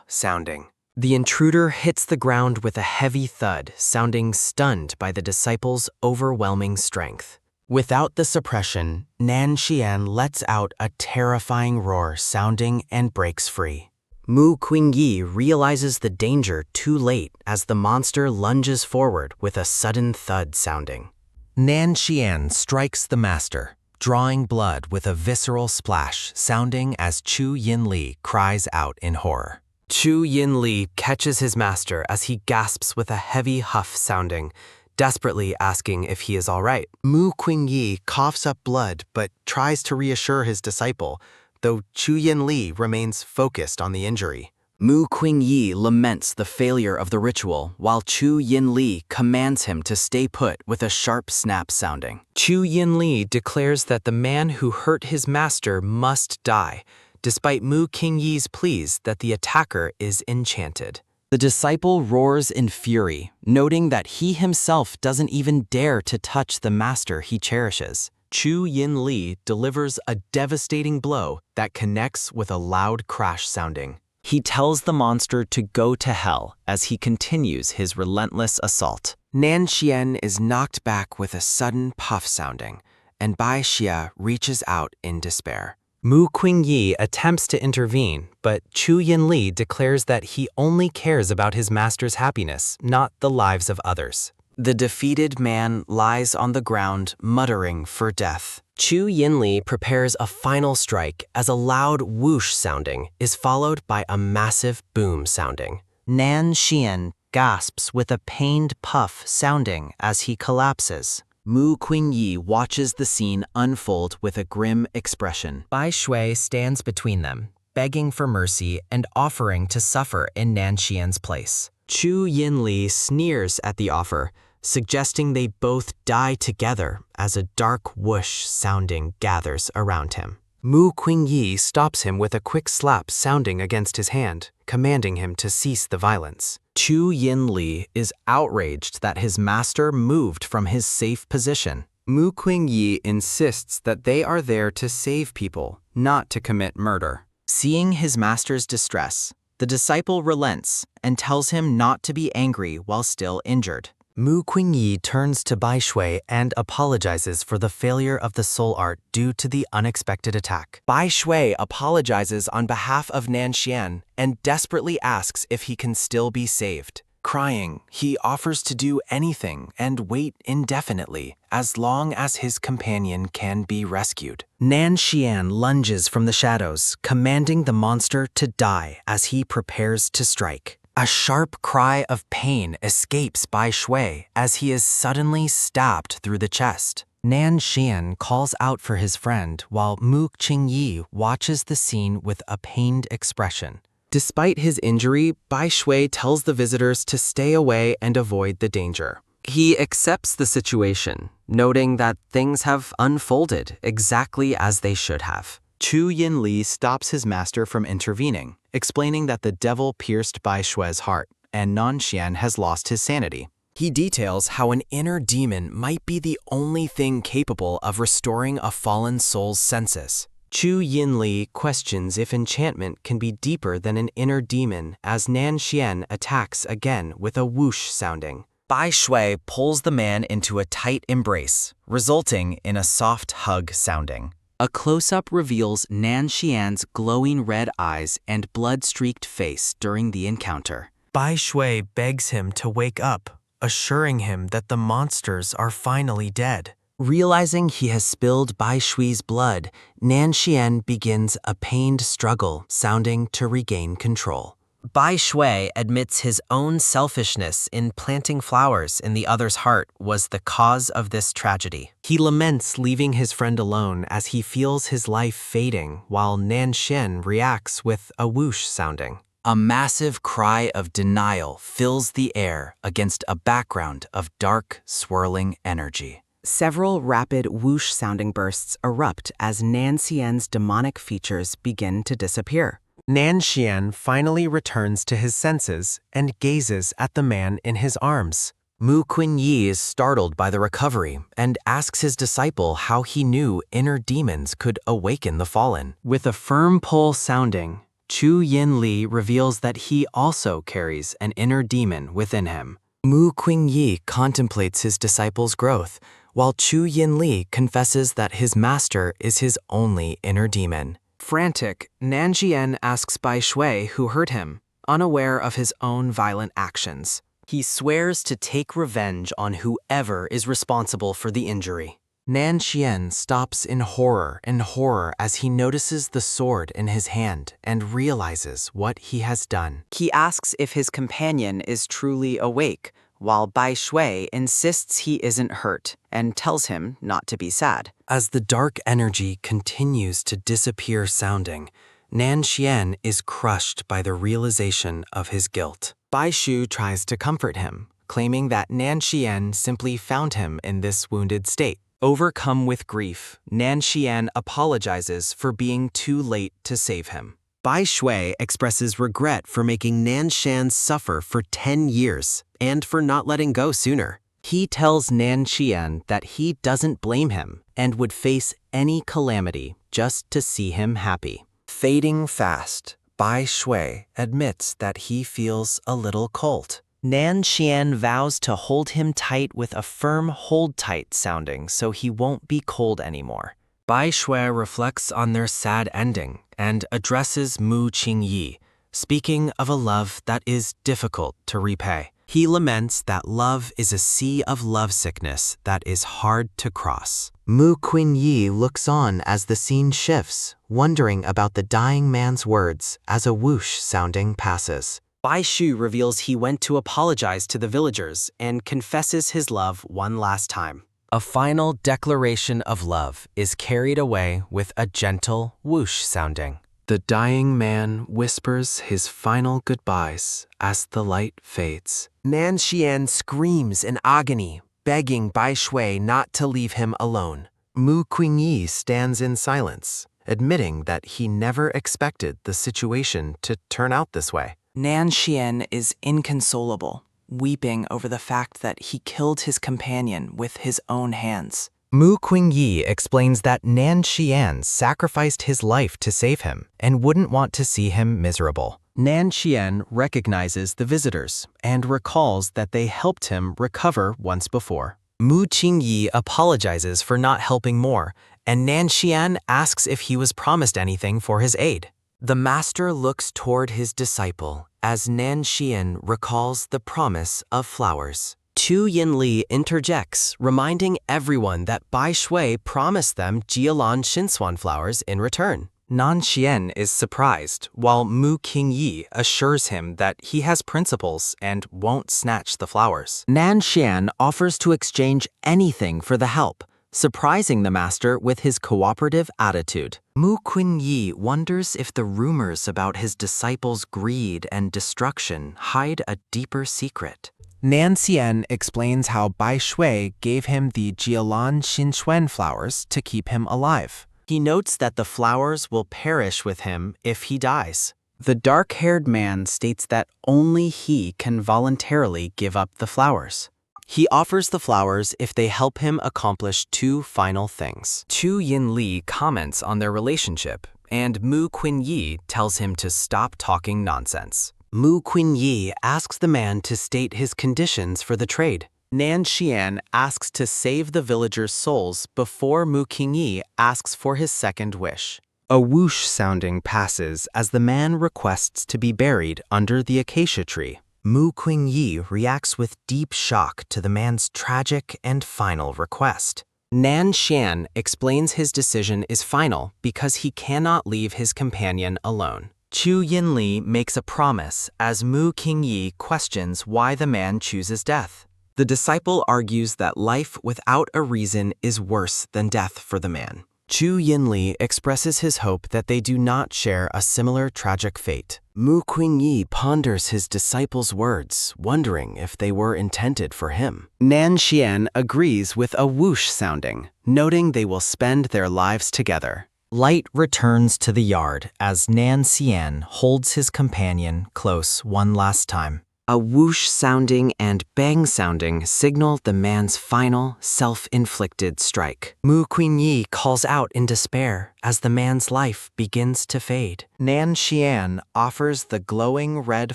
[SPEAKER 3] sounding.
[SPEAKER 2] The intruder hits the ground with a heavy thud, sounding stunned by the disciple's overwhelming strength.
[SPEAKER 3] Without the suppression, Nanxian lets out a terrifying roar sounding and breaks free.
[SPEAKER 2] Mu Qingyi realizes the danger too late as the monster lunges forward with a sudden thud sounding.
[SPEAKER 3] Nanxian strikes the master, drawing blood with a visceral splash sounding as Chu Yinli cries out in horror.
[SPEAKER 2] Chu Yinli catches his master as he gasps with a heavy huff sounding, desperately asking if he is all right.
[SPEAKER 3] Mu Qingyi coughs up blood but tries to reassure his disciple, though Chu Yinli remains focused on the injury.
[SPEAKER 5] Mu Qingyi laments the failure of the ritual, while Chu Yinli commands him to stay put with a sharp snap sounding.
[SPEAKER 2] Chu Yinli declares that the man who hurt his master must die, despite Mu Qingyi's pleas that the attacker is enchanted.
[SPEAKER 5] The disciple roars in fury, noting that he himself doesn't even dare to touch the master he cherishes.
[SPEAKER 2] Chu Yinli delivers a devastating blow that connects with a loud crash sounding.
[SPEAKER 5] He tells the monster to go to hell as he continues his relentless assault.
[SPEAKER 3] Nanxian is knocked back with a sudden puff sounding, and Bai Xia reaches out in despair.
[SPEAKER 2] Mu Qingyi attempts to intervene, but Chu Yinli declares that he only cares about his master's happiness, not the lives of others.
[SPEAKER 3] The defeated man lies on the ground, muttering for death.
[SPEAKER 2] Chu Yinli prepares a final strike as a loud whoosh sounding is followed by a massive boom sounding.
[SPEAKER 4] Nanxian gasps with a pained puff sounding as he collapses.
[SPEAKER 5] Mu Qingyi watches the scene unfold with a grim expression.
[SPEAKER 2] Bai Shui stands between them, begging for mercy and offering to suffer in Nanxian's place. Chu Yinli sneers at the offer, suggesting they both die together as a dark whoosh sounding gathers around him.
[SPEAKER 3] Mu Qingyi stops him with a quick slap sounding against his hand, commanding him to cease the violence.
[SPEAKER 2] Chu Yinli is outraged that his master moved from his safe position.
[SPEAKER 5] Mu Qingyi insists that they are there to save people, not to commit murder.
[SPEAKER 2] Seeing his master's distress, the disciple relents and tells him not to be angry while still injured.
[SPEAKER 3] Mu Qingyi turns to Bai Shui and apologizes for the failure of the soul art due to the unexpected attack. Bai Shui apologizes on behalf of Nanxian and desperately asks if he can still be saved. Crying, he offers to do anything and wait indefinitely as long as his companion can be rescued. Nanxian lunges from the shadows, commanding the monster to die as he prepares to strike. A sharp cry of pain escapes Bai Shui as he is suddenly stabbed through the chest. Nanxian calls out for his friend while Mu Qingyi watches the scene with a pained expression. Despite his injury, Bai Shui tells the visitors to stay away and avoid the danger. He accepts the situation, noting that things have unfolded exactly as they should have. Chu Yinli stops his master from intervening, explaining that the devil pierced Bai Shui's heart, and Nanxian has lost his sanity. He details how an inner demon might be the only thing capable of restoring a fallen soul's senses. Chu Yinli questions if enchantment can be deeper than an inner demon as Nanxian attacks again with a whoosh sounding. Bai Shui pulls the man into a tight embrace, resulting in a soft hug sounding. A close-up reveals Nanxian's glowing red eyes and blood-streaked face during the encounter. Bai Shui begs him to wake up, assuring him that the monsters are finally dead. Realizing he has spilled Bai Shui's blood, Nanxian begins a pained struggle, sounding to regain control. Bai Shui admits his own selfishness in planting flowers in the other's heart was the cause of this tragedy. He laments leaving his friend alone as he feels his life fading, while Nanxian reacts with a whoosh sounding. A massive cry of denial fills the air against a background of dark, swirling energy.
[SPEAKER 4] Several rapid whoosh-sounding bursts erupt as Nanxian's demonic features begin to disappear.
[SPEAKER 3] Nanxian finally returns to his senses and gazes at the man in his arms. Mu Qingyi is startled by the recovery and asks his disciple how he knew inner demons could awaken the fallen. With a firm pull sounding, Chu Yinli reveals that he also carries an inner demon within him. Mu Qingyi contemplates his disciple's growth, while Chu Yinli confesses that his master is his only inner demon. Frantic, Nanxian asks Bai Shui who hurt him, unaware of his own violent actions. He swears to take revenge on whoever is responsible for the injury. Nanxian stops in horror as he notices the sword in his hand and realizes what he has done.
[SPEAKER 4] He asks if his companion is truly awake, while Bai Shui insists he isn't hurt and tells him not to be sad.
[SPEAKER 3] As the dark energy continues to disappear sounding, Nanxian is crushed by the realization of his guilt. Bai Shu tries to comfort him, claiming that Nanxian simply found him in this wounded state. Overcome with grief, Nanxian apologizes for being too late to save him. Bai Shui expresses regret for making Nanxian suffer for 10 years and for not letting go sooner. He tells Nanxian that he doesn't blame him and would face any calamity just to see him happy. Fading fast, Bai Shui admits that he feels a little cold. Nanxian vows to hold him tight with a firm hold tight sounding so he won't be cold anymore. Bai Shui reflects on their sad ending and addresses Mu Qingyi, speaking of a love that is difficult to repay. He laments that love is a sea of lovesickness that is hard to cross. Mu Qingyi looks on as the scene shifts, wondering about the dying man's words as a whoosh sounding passes. Bai Shu reveals he went to apologize to the villagers and confesses his love one last time. A final declaration of love is carried away with a gentle whoosh sounding. The dying man whispers his final goodbyes as the light fades. Nanxian screams in agony, begging Bai Shui not to leave him alone. Mu Qingyi stands in silence, admitting that he never expected the situation to turn out this way.
[SPEAKER 4] Nanxian is inconsolable, weeping over the fact that he killed his companion with his own hands.
[SPEAKER 3] Mu Qingyi explains that Nanxian sacrificed his life to save him and wouldn't want to see him miserable.
[SPEAKER 2] Nanxian recognizes the visitors and recalls that they helped him recover once before.
[SPEAKER 3] Mu Qingyi apologizes for not helping more, and Nanxian asks if he was promised anything for his aid. The master looks toward his disciple as Nanxian recalls the promise of flowers. Chu Yinli interjects, reminding everyone that Bai Shui promised them Jialan Xinsuan flowers in return. Nanxian is surprised, while Mu Qingyi assures him that he has principles and won't snatch the flowers.
[SPEAKER 2] Nanxian offers to exchange anything for the help, surprising the master with his cooperative attitude.
[SPEAKER 3] Mu Qingyi wonders if the rumors about his disciples' greed and destruction hide a deeper secret.
[SPEAKER 2] Nanxian explains how Bai Shui gave him the Jialan Xinxuan flowers to keep him alive.
[SPEAKER 3] He notes that the flowers will perish with him if he dies.
[SPEAKER 5] The dark-haired man states that only he can voluntarily give up the flowers.
[SPEAKER 3] He offers the flowers if they help him accomplish two final things. Chu Yinli comments on their relationship, and Mu Qingyi tells him to stop talking nonsense. Mu Qingyi asks the man to state his conditions for the trade. Nanxian asks to save the villagers' souls before Mu Qingyi asks for his second wish. A whoosh sounding passes as the man requests to be buried under the acacia tree. Mu Qingyi reacts with deep shock to the man's tragic and final request. Nanxian explains his decision is final because he cannot leave his companion alone. Chu Yinli makes a promise as Mu Qingyi questions why the man chooses death. The disciple argues that life without a reason is worse than death for the man. Chu Yinli expresses his hope that they do not share a similar tragic fate. Mu Qingyi ponders his disciple's words, wondering if they were intended for him. Nanxian agrees with a whoosh sounding, noting they will spend their lives together. Light returns to the yard as Nanxian holds his companion close one last time.
[SPEAKER 4] A whoosh sounding and bang sounding signal the man's final, self-inflicted strike.
[SPEAKER 3] Mu Qingyi calls out in despair as the man's life begins to fade. Nanxian offers the glowing red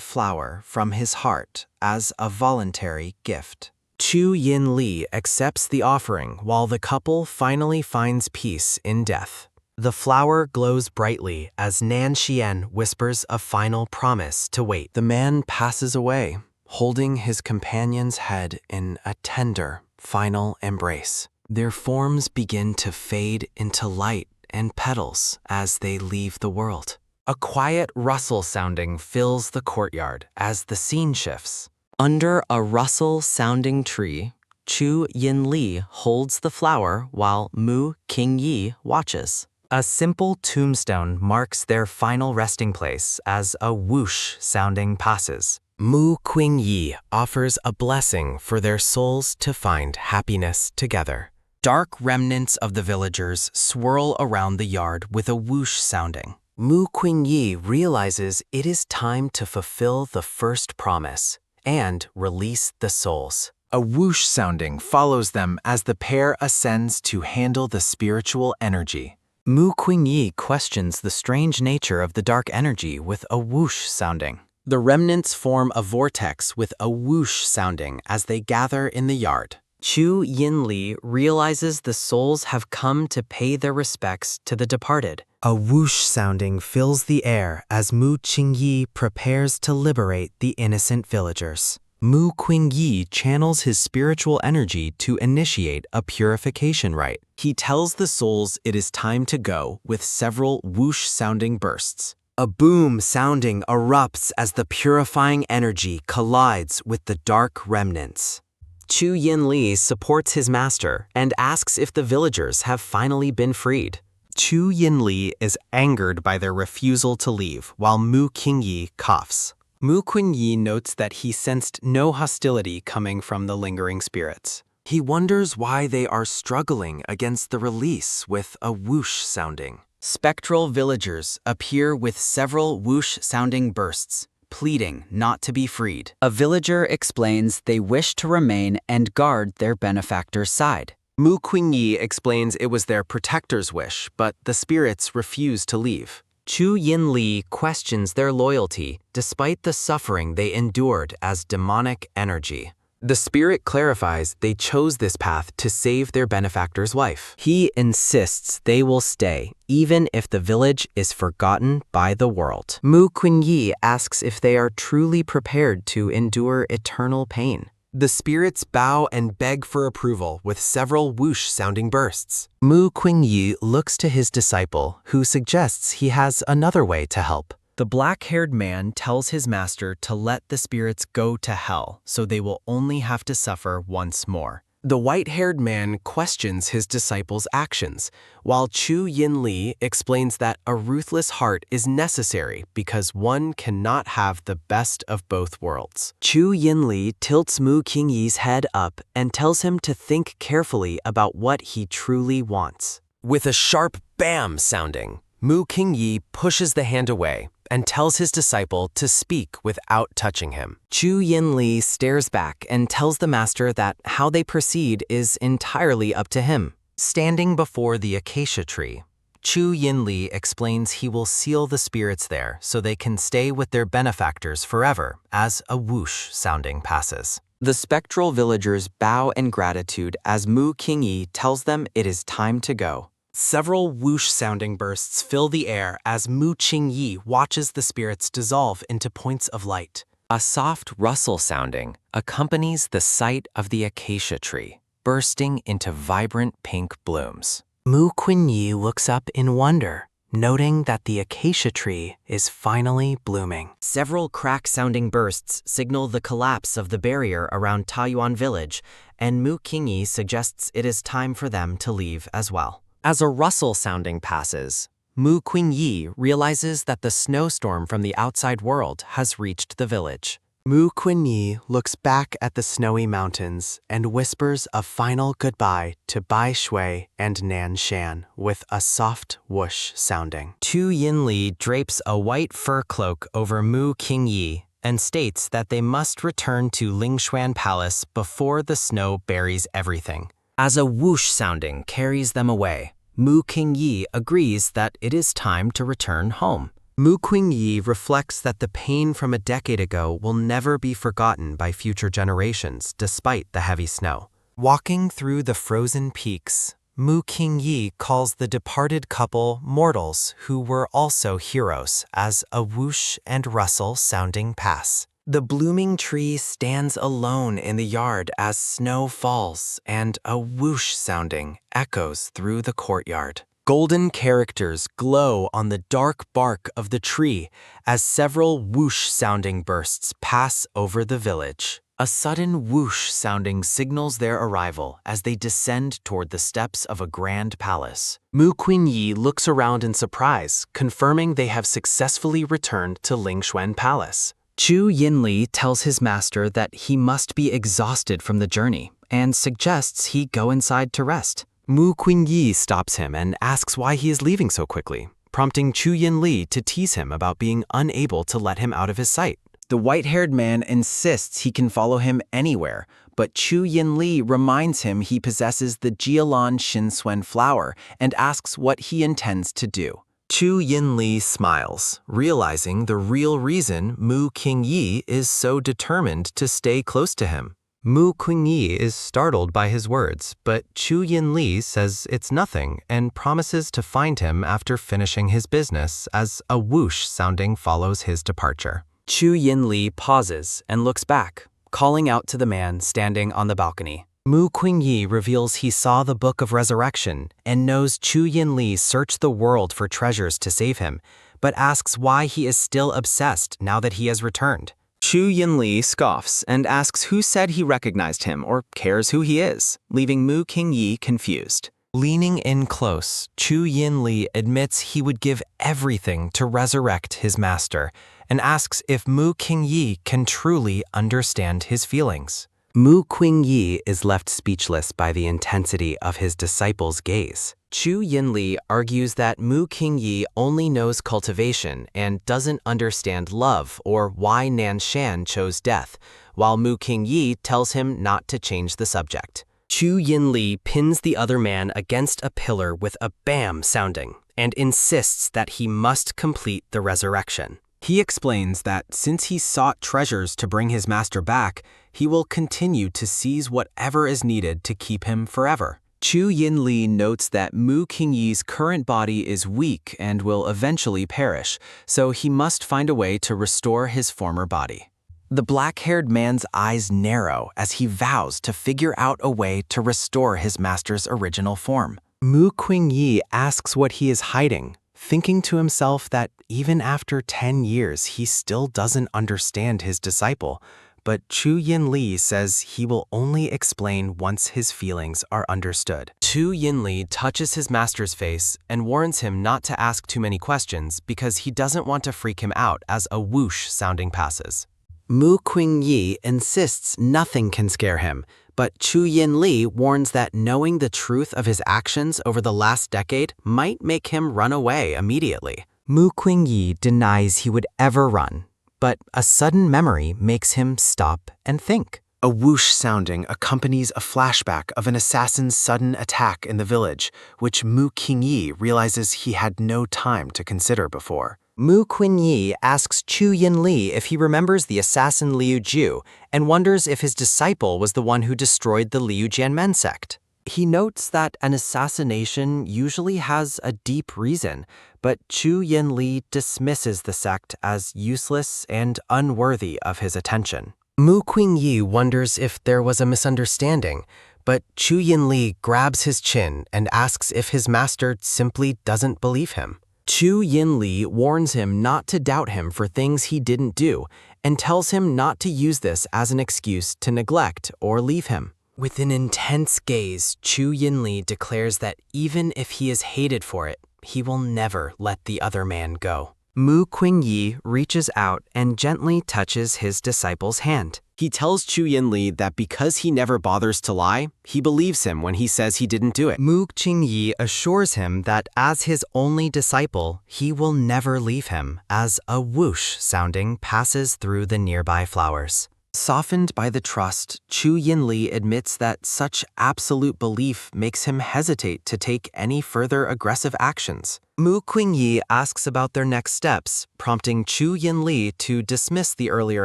[SPEAKER 3] flower from his heart as a voluntary gift. Chu Yinli accepts the offering while the couple finally finds peace in death. The flower glows brightly as Nanxian whispers a final promise to wait. The man passes away, holding his companion's head in a tender, final embrace. Their forms begin to fade into light and petals as they leave the world. A quiet rustle sounding fills the courtyard as the scene shifts. Under a rustle-sounding tree, Chu Yinli holds the flower while Mu Qingyi watches. A simple tombstone marks their final resting place as a whoosh sounding passes. Mu Qingyi offers a blessing for their souls to find happiness together. Dark remnants of the villagers swirl around the yard with a whoosh sounding. Mu Qingyi realizes it is time to fulfill the first promise and release the souls. A whoosh sounding follows them as the pair ascends to handle the spiritual energy. Mu Qingyi questions the strange nature of the dark energy with a whoosh sounding. The remnants form a vortex with a whoosh sounding as they gather in the yard. Chu Yinli realizes the souls have come to pay their respects to the departed. A whoosh sounding fills the air as Mu Qingyi prepares to liberate the innocent villagers. Mu Qingyi channels his spiritual energy to initiate a purification rite. He tells the souls it is time to go with several whoosh-sounding bursts. A boom sounding erupts as the purifying energy collides with the dark remnants. Chu Yinli supports his master and asks if the villagers have finally been freed. Chu Yinli is angered by their refusal to leave, while Mu Qingyi coughs. Mu Qingyi notes that he sensed no hostility coming from the lingering spirits. He wonders why they are struggling against the release with a whoosh sounding. Spectral villagers appear with several whoosh-sounding bursts, pleading not to be freed.
[SPEAKER 5] A villager explains they wish to remain and guard their benefactor's side.
[SPEAKER 3] Mu Qingyi explains it was their protector's wish, but the spirits refuse to leave.
[SPEAKER 2] Chu Yinli questions their loyalty despite the suffering they endured as demonic energy. The spirit clarifies they chose this path to save their benefactor's wife. He insists they will stay, even if the village is forgotten by the world.
[SPEAKER 3] Mu Qingyi asks if they are truly prepared to endure eternal pain.
[SPEAKER 1] The spirits bow and beg for approval with several whoosh-sounding bursts.
[SPEAKER 3] Mu Qingyi looks to his disciple, who suggests he has another way to help.
[SPEAKER 2] The black-haired man tells his master to let the spirits go to hell, so they will only have to suffer once more.
[SPEAKER 1] The white-haired man questions his disciple's actions, while Chu Yinli explains that a ruthless heart is necessary because one cannot have the best of both worlds.
[SPEAKER 3] Chu Yinli tilts Mu Qingyi's head up and tells him to think carefully about what he truly wants.
[SPEAKER 1] With a sharp bam sounding, Mu Qingyi pushes the hand away and tells his disciple to speak without touching him.
[SPEAKER 3] Chu Yinli stares back and tells the master that how they proceed is entirely up to him.
[SPEAKER 2] Standing before the acacia tree, Chu Yinli explains he will seal the spirits there so they can stay with their benefactors forever as a whoosh sounding passes.
[SPEAKER 3] The spectral villagers bow in gratitude as Mu Qingyi tells them it is time to go.
[SPEAKER 1] Several whoosh-sounding bursts fill the air as Mu Qingyi watches the spirits dissolve into points of light.
[SPEAKER 3] A soft rustle sounding accompanies the sight of the acacia tree, bursting into vibrant pink blooms. Mu Qingyi looks up in wonder, noting that the acacia tree is finally blooming.
[SPEAKER 2] Several crack-sounding bursts signal the collapse of the barrier around Taoyuan Village, and Mu Qingyi suggests it is time for them to leave as well.
[SPEAKER 3] As a rustle sounding passes, Mu Qingyi realizes that the snowstorm from the outside world has reached the village. Mu Qingyi looks back at the snowy mountains and whispers a final goodbye to Bai Shui and Nan Shan with a soft whoosh sounding.
[SPEAKER 2] Chu Yinli drapes a white fur cloak over Mu Qingyi and states that they must return to Lingshuan Palace before the snow buries everything. As a whoosh sounding carries them away, Mu Qingyi agrees that it is time to return home.
[SPEAKER 1] Mu Qingyi reflects that the pain from a decade ago will never be forgotten by future generations despite the heavy snow. Walking through the frozen peaks, Mu Qingyi calls the departed couple mortals who were also heroes as a whoosh and rustle sounding pass. The blooming tree stands alone in the yard as snow falls and a whoosh sounding echoes through the courtyard. Golden characters glow on the dark bark of the tree as several whoosh sounding bursts pass over the village. A sudden whoosh sounding signals their arrival as they descend toward the steps of a grand palace. Mu Qingyi looks around in surprise, confirming they have successfully returned to Lingshuan Palace.
[SPEAKER 3] Chu Yinli tells his master that he must be exhausted from the journey and suggests he go inside to rest.
[SPEAKER 1] Mu Qingyi stops him and asks why he is leaving so quickly, prompting Chu Yinli to tease him about being unable to let him out of his sight.
[SPEAKER 2] The white-haired man insists he can follow him anywhere, but Chu Yinli reminds him he possesses the Jialan Shinsuen flower and asks what he intends to do.
[SPEAKER 1] Chu Yinli smiles, realizing the real reason Mu Qingyi is so determined to stay close to him. Mu Qingyi is startled by his words, but Chu Yinli says it's nothing and promises to find him after finishing his business as a whoosh sounding follows his departure.
[SPEAKER 3] Chu Yinli pauses and looks back, calling out to the man standing on the balcony.
[SPEAKER 1] Mu Qingyi reveals he saw the Book of Resurrection and knows Chu Yinli searched the world for treasures to save him, but asks why he is still obsessed now that he has returned.
[SPEAKER 3] Chu Yinli scoffs and asks who said he recognized him or cares who he is, leaving Mu Qingyi confused.
[SPEAKER 1] Leaning in close, Chu Yinli admits he would give everything to resurrect his master and asks if Mu Qingyi can truly understand his feelings.
[SPEAKER 3] Mu Qingyi is left speechless by the intensity of his disciple's gaze. Chu Yinli argues that Mu Qingyi only knows cultivation and doesn't understand love or why Nan Shan chose death, while Mu Qingyi tells him not to change the subject. Chu Yinli pins the other man against a pillar with a bam sounding
[SPEAKER 2] and insists that he must complete the resurrection. He explains that since he sought treasures to bring his master back, he will continue to seize whatever is needed to keep him forever.
[SPEAKER 3] Chu Yinli notes that Mu Qingyi's current body is weak and will eventually perish, so he must find a way to restore his former body. The black-haired man's eyes narrow as he vows to figure out a way to restore his master's original form.
[SPEAKER 1] Mu Qingyi asks what he is hiding, thinking to himself that even after 10 years he still doesn't understand his disciple, but Chu Yinli says he will only explain once his feelings are understood.
[SPEAKER 2] Chu Yinli touches his master's face and warns him not to ask too many questions because he doesn't want to freak him out as a whoosh sounding passes.
[SPEAKER 3] Mu Qingyi insists nothing can scare him, but Chu Yinli warns that knowing the truth of his actions over the last decade might make him run away immediately.
[SPEAKER 1] Mu Qingyi denies he would ever run, but a sudden memory makes him stop and think. A whoosh sounding accompanies a flashback of an assassin's sudden attack in the village, which Mu Qingyi realizes he had no time to consider before. Mu Qingyi asks Chu Yinli if he remembers the assassin Liu Ju and wonders if his disciple was the one who destroyed the Liu Jianmen sect. He notes that an assassination usually has a deep reason, but Chu Yinli dismisses the sect as useless and unworthy of his attention. Mu Qingyi wonders if there was a misunderstanding, but Chu Yinli grabs his chin and asks if his master simply doesn't believe him. Chu Yinli warns him not to doubt him for things he didn't do and tells him not to use this as an excuse to neglect or leave him. With an intense gaze, Chu Yinli declares that even if he is hated for it, he will never let the other man go.
[SPEAKER 3] Mu Qingyi reaches out and gently touches his disciple's hand.
[SPEAKER 2] He tells Chu Yinli that because he never bothers to lie, he believes him when he says he didn't do it.
[SPEAKER 1] Mu Qingyi assures him that as his only disciple, he will never leave him as a whoosh sounding passes through the nearby flowers.
[SPEAKER 3] Softened by the trust, Chu Yinli admits that such absolute belief makes him hesitate to take any further aggressive actions.
[SPEAKER 1] Mu Qingyi asks about their next steps, prompting Chu Yinli to dismiss the earlier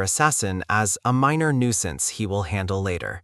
[SPEAKER 1] assassin as a minor nuisance he will handle later.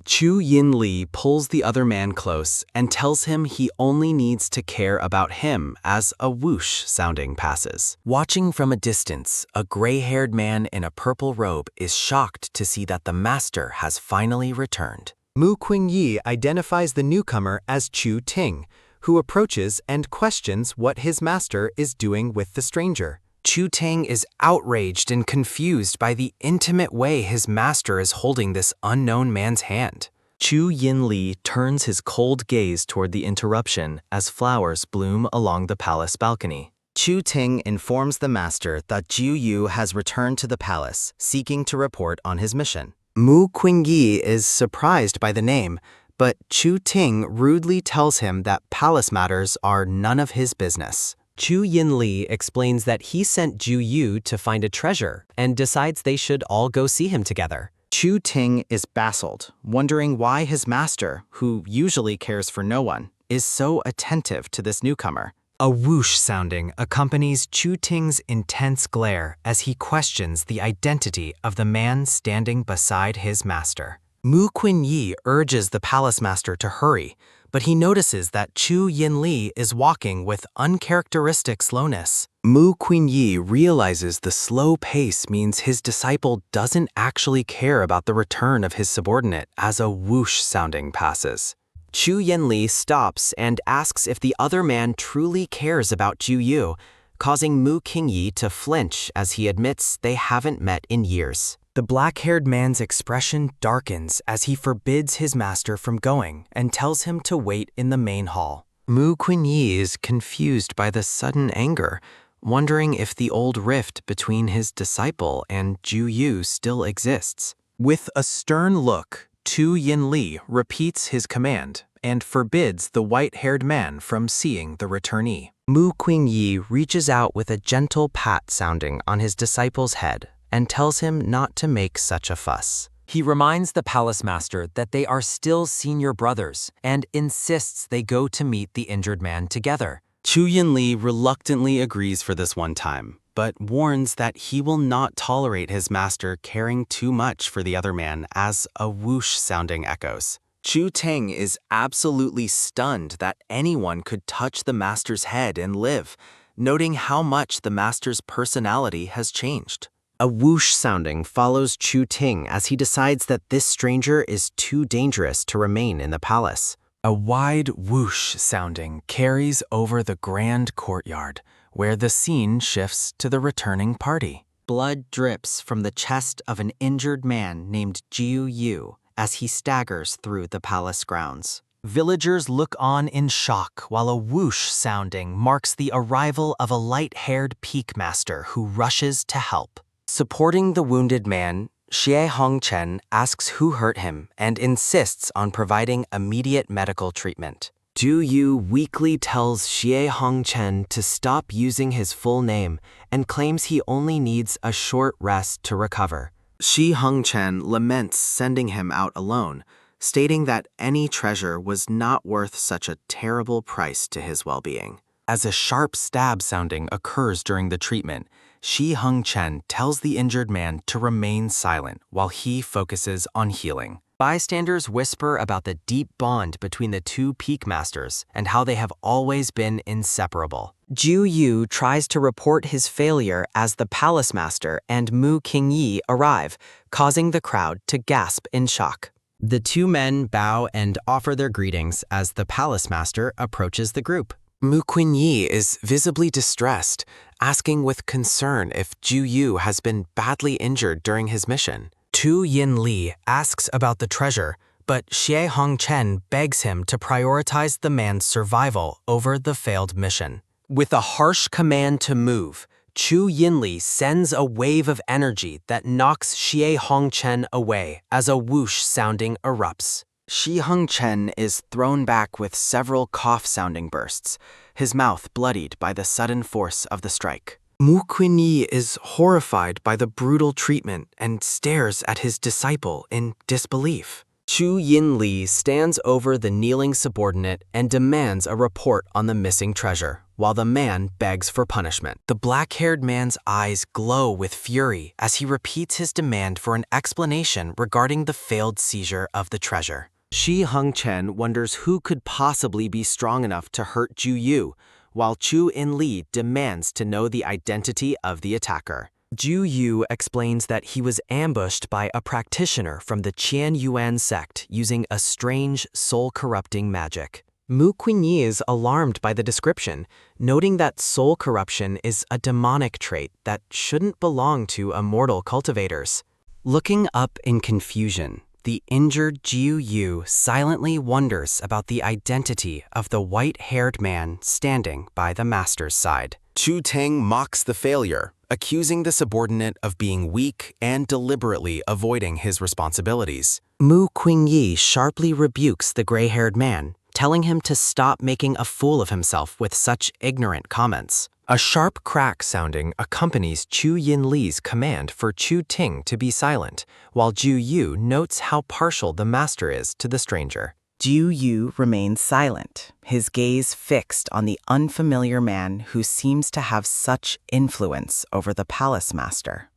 [SPEAKER 3] Chu Yinli pulls the other man close and tells him he only needs to care about him as a whoosh sounding passes. Watching from a distance, a gray-haired man in a purple robe is shocked to see that the master has finally returned.
[SPEAKER 1] Mu Qingyi identifies the newcomer as Chu Ting, who approaches and questions what his master is doing with the stranger.
[SPEAKER 3] Chu Ting is outraged and confused by the intimate way his master is holding this unknown man's hand.
[SPEAKER 1] Chu Yinli turns his cold gaze toward the interruption as flowers bloom along the palace balcony.
[SPEAKER 3] Chu Ting informs the master that Jiu Yu has returned to the palace, seeking to report on his mission.
[SPEAKER 1] Mu Qingyi is surprised by the name, but Chu Ting rudely tells him that palace matters are none of his business. Chu Yinli explains that he sent Jiu Yu to find a treasure and decides they should all go see him together.
[SPEAKER 3] Chu Ting is baffled, wondering why his master, who usually cares for no one, is so attentive to this newcomer.
[SPEAKER 1] A whoosh sounding accompanies Chu Ting's intense glare as he questions the identity of the man standing beside his master. Mu Qingyi urges the palace master to hurry, but he notices that Chu Yinli is walking with uncharacteristic slowness. Mu Qingyi realizes the slow pace means his disciple doesn't actually care about the return of his subordinate as a whoosh sounding passes.
[SPEAKER 3] Chu Yinli stops and asks if the other man truly cares about Jiu Yu, causing Mu Qingyi to flinch as he admits they haven't met in years.
[SPEAKER 1] The black-haired man's expression darkens as he forbids his master from going and tells him to wait in the main hall. Mu Qingyi is confused by the sudden anger, wondering if the old rift between his disciple and Jiu Yu still exists. With a stern look, Chu Yinli repeats his command and forbids the white-haired man from seeing the returnee. Mu Qingyi reaches out with a gentle pat sounding on his disciple's head and tells him not to make such a fuss.
[SPEAKER 2] He reminds the palace master that they are still senior brothers and insists they go to meet the injured man together.
[SPEAKER 3] Chu Yinli reluctantly agrees for this one time, but warns that he will not tolerate his master caring too much for the other man as a whoosh-sounding echoes. Chu Ting is absolutely stunned that anyone could touch the master's head and live, noting how much the master's personality has changed. A whoosh sounding follows Chu Ting as he decides that this stranger is too dangerous to remain in the palace. A wide whoosh sounding carries over the grand courtyard, where the scene shifts to the returning party.
[SPEAKER 1] Blood drips from the chest of an injured man named Jiu Yu as he staggers through the palace grounds. Villagers look on in shock while a whoosh sounding marks the arrival of a light-haired peak master who rushes to help.
[SPEAKER 3] Supporting the wounded man, Xie Hongchen asks who hurt him and insists on providing immediate medical treatment. Zhu Yu weakly tells Xie Hongchen to stop using his full name and claims he only needs a short rest to recover. Xie Hongchen laments sending him out alone, stating that any treasure was not worth such a terrible price to his well-being. As a sharp stab sounding occurs during the treatment, Xie Hongchen tells the injured man to remain silent while he focuses on healing. Bystanders whisper about the deep bond between the two peak masters and how they have always been inseparable.
[SPEAKER 1] Jiu Yu tries to report his failure as the palace master and Mu Qingyi arrive, causing the crowd to gasp in shock.
[SPEAKER 2] The two men bow and offer their greetings as the palace master approaches the group.
[SPEAKER 3] Mu Qingyi is visibly distressed, asking with concern if Zhu Yu has been badly injured during his mission.
[SPEAKER 2] Tu Yinli asks about the treasure, but Xie Hongchen begs him to prioritize the man's survival over the failed mission.
[SPEAKER 3] With a harsh command to move, Chu Yinli sends a wave of energy that knocks Xie Hongchen away as a whoosh sounding erupts. Xie Hongchen is thrown back with several cough-sounding bursts, his mouth bloodied by the sudden force of the strike. Mu Qingyi is horrified by the brutal treatment and stares at his disciple in disbelief. Chu Yinli stands over the kneeling subordinate and demands a report on the missing treasure, while the man begs for punishment. The black-haired man's eyes glow with fury as he repeats his demand for an explanation regarding the failed seizure of the treasure. Xie Hongchen wonders who could possibly be strong enough to hurt Zhu Yu, while Chu Yinli demands to know the identity of the attacker. Zhu Yu explains that he was ambushed by a practitioner from the Tian Yu sect using a strange, soul-corrupting magic. Mu Qingyi is alarmed by the description, noting that soul corruption is a demonic trait that shouldn't belong to immortal cultivators. Looking up in confusion, the injured Jiu Yu silently wonders about the identity of the white-haired man standing by the master's side. Chu Ting mocks the failure, accusing the subordinate of being weak and deliberately avoiding his responsibilities. Mu Qingyi sharply rebukes the gray-haired man, telling him to stop making a fool of himself with such ignorant comments. A sharp crack sounding accompanies Chu Yinli's command for Chu Ting to be silent, while Zhu Yu notes how partial the master is to the stranger.
[SPEAKER 6] Jiu Yu remains silent, his gaze fixed on the unfamiliar man who seems to have such influence over the palace master.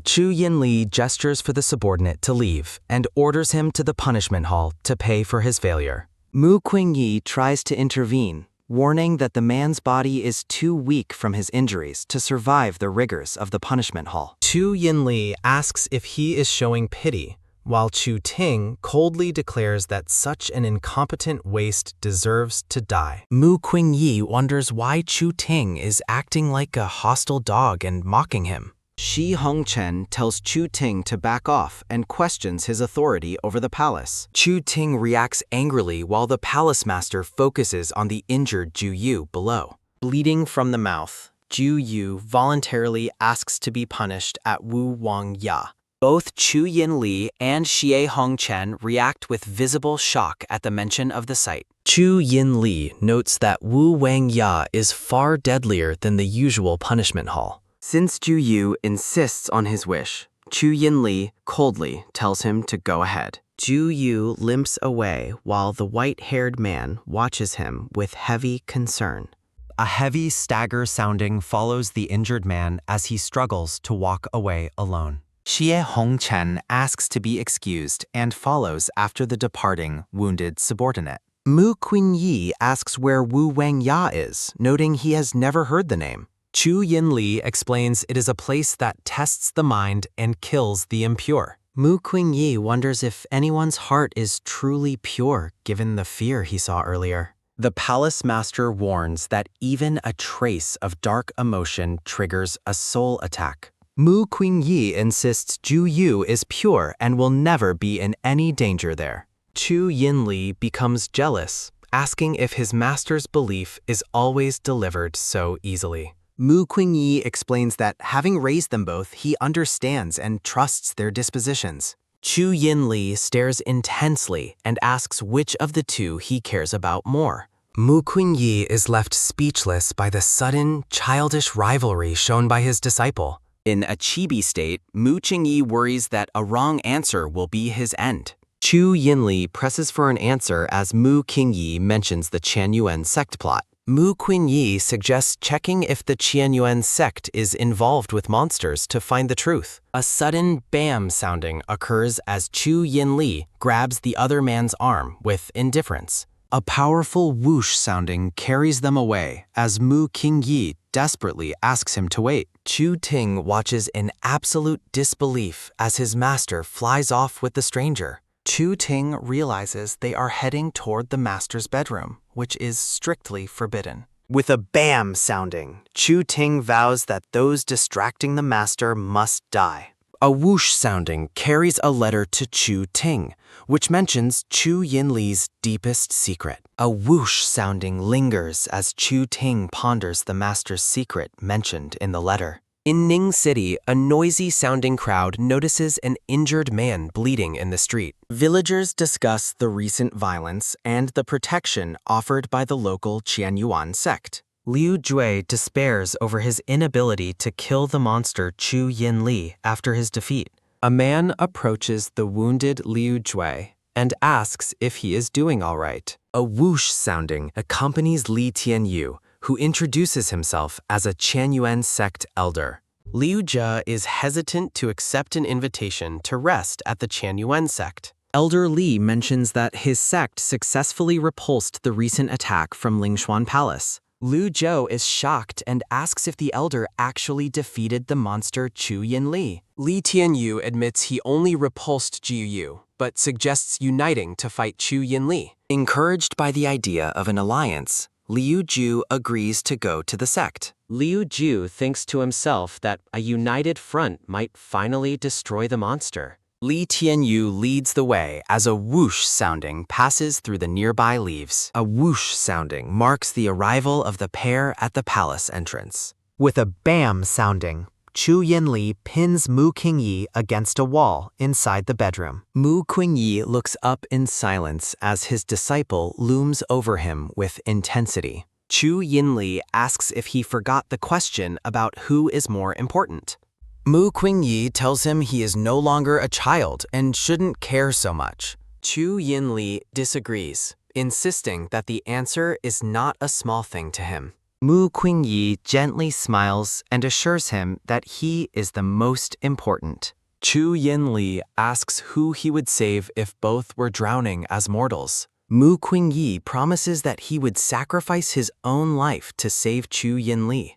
[SPEAKER 3] Chu Yinli gestures for the subordinate to leave and orders him to the punishment hall to pay for his failure. Mu Qingyi tries to intervene, warning that the man's body is too weak from his injuries to survive the rigors of the punishment hall.
[SPEAKER 2] Tu Yinli asks if he is showing pity, while Chu Ting coldly declares that such an incompetent waste deserves to die.
[SPEAKER 3] Mu Qingyi wonders why Chu Ting is acting like a hostile dog and mocking him. Xie Hongchen tells Chu Ting to back off and questions his authority over the palace. Chu Ting reacts angrily while the palace master focuses on the injured Zhu Yu below. Bleeding from the mouth, Zhu Yu voluntarily asks to be punished at Wu Wang Ya. Both Chu Yinli and Xie Hongchen react with visible shock at the mention of the sight. Chu Yinli notes that Wu Wang Ya is far deadlier than the usual punishment hall. Since Zhu Yu insists on his wish, Chu Yinli coldly tells him to go ahead. Zhu Yu limps away while the white-haired man watches him with heavy concern.
[SPEAKER 2] A heavy stagger sounding follows the injured man as he struggles to walk away alone.
[SPEAKER 3] Xie Hongchen asks to be excused and follows after the departing, wounded subordinate. Mu Qingyi asks where Wu Wangya is, noting he has never heard the name.
[SPEAKER 2] Chu Yinli explains it is a place that tests the mind and kills the impure.
[SPEAKER 3] Mu Qingyi wonders if anyone's heart is truly pure given the fear he saw earlier.
[SPEAKER 5] The palace master warns that even a trace of dark emotion triggers a soul attack.
[SPEAKER 3] Mu Qingyi insists Ju Yu is pure and will never be in any danger there. Chu Yinli becomes jealous, asking if his master's belief is always delivered so easily. Mu Qingyi explains that having raised them both, he understands and trusts their dispositions.
[SPEAKER 2] Chu Yinli stares intensely and asks which of the two he cares about more. Mu Qingyi is left speechless by the sudden, childish rivalry shown by his disciple.
[SPEAKER 5] In a chibi state, Mu Qingyi worries that a wrong answer will be his end.
[SPEAKER 3] Chu Yinli presses for an answer as Mu Qingyi mentions the Tianyuan sect plot.
[SPEAKER 2] Mu Qingyi suggests checking if the Tianyuan sect is involved with monsters to find the truth. A sudden bam sounding occurs as Chu Yinli grabs the other man's arm with indifference.
[SPEAKER 3] A powerful whoosh sounding carries them away as Mu Qingyi desperately asks him to wait.
[SPEAKER 2] Chu Ting watches in absolute disbelief as his master flies off with the stranger.
[SPEAKER 3] Chu Ting realizes they are heading toward the master's bedroom, which is strictly forbidden. With a bam sounding, Chu Ting vows that those distracting the master must die.
[SPEAKER 2] A whoosh sounding carries a letter to Chu Ting, which mentions Chu Yinli's deepest secret.
[SPEAKER 3] A whoosh sounding lingers as Chu Ting ponders the master's secret mentioned in the letter.
[SPEAKER 2] In Ning City, a noisy-sounding crowd notices an injured man bleeding in the street.
[SPEAKER 3] Villagers discuss the recent violence and the protection offered by the local Tianyuan sect.
[SPEAKER 2] Liu Jue despairs over his inability to kill the monster Chu Yinli after his defeat. A man approaches the wounded Liu Jue and asks if he is doing all right.
[SPEAKER 3] A whoosh sounding accompanies Li Tian Yu, who introduces himself as a Tianyuan sect elder.
[SPEAKER 2] Liu Jie is hesitant to accept an invitation to rest at the Tianyuan sect.
[SPEAKER 3] Elder Li mentions that his sect successfully repulsed the recent attack from Lingshuan Palace.
[SPEAKER 2] Liu Zhou is shocked and asks if the elder actually defeated the monster Chu Yinli. Li Tianyu admits he only repulsed Jiu Yu, but suggests uniting to fight Chu Yinli.
[SPEAKER 3] Encouraged by the idea of an alliance, Liu Ju agrees to go to the sect.
[SPEAKER 2] Liu Ju thinks to himself that a united front might finally destroy the monster.
[SPEAKER 3] Li Tianyu leads the way as a whoosh sounding passes through the nearby leaves. A whoosh sounding marks the arrival of the pair at the palace entrance. With a bam sounding, Chu Yinli pins Mu Qingyi against a wall inside the bedroom. Mu Qingyi looks up in silence as his disciple looms over him with intensity. Chu Yinli asks if he forgot the question about who is more important.
[SPEAKER 2] Mu Qingyi tells him he is no longer a child and shouldn't care so much.
[SPEAKER 3] Chu Yinli disagrees, insisting that the answer is not a small thing to him. Mu Qingyi gently smiles and assures him that he is the most important.
[SPEAKER 2] Chu Yinli asks who he would save if both were drowning as mortals.
[SPEAKER 3] Mu Qingyi promises that he would sacrifice his own life to save Chu Yinli.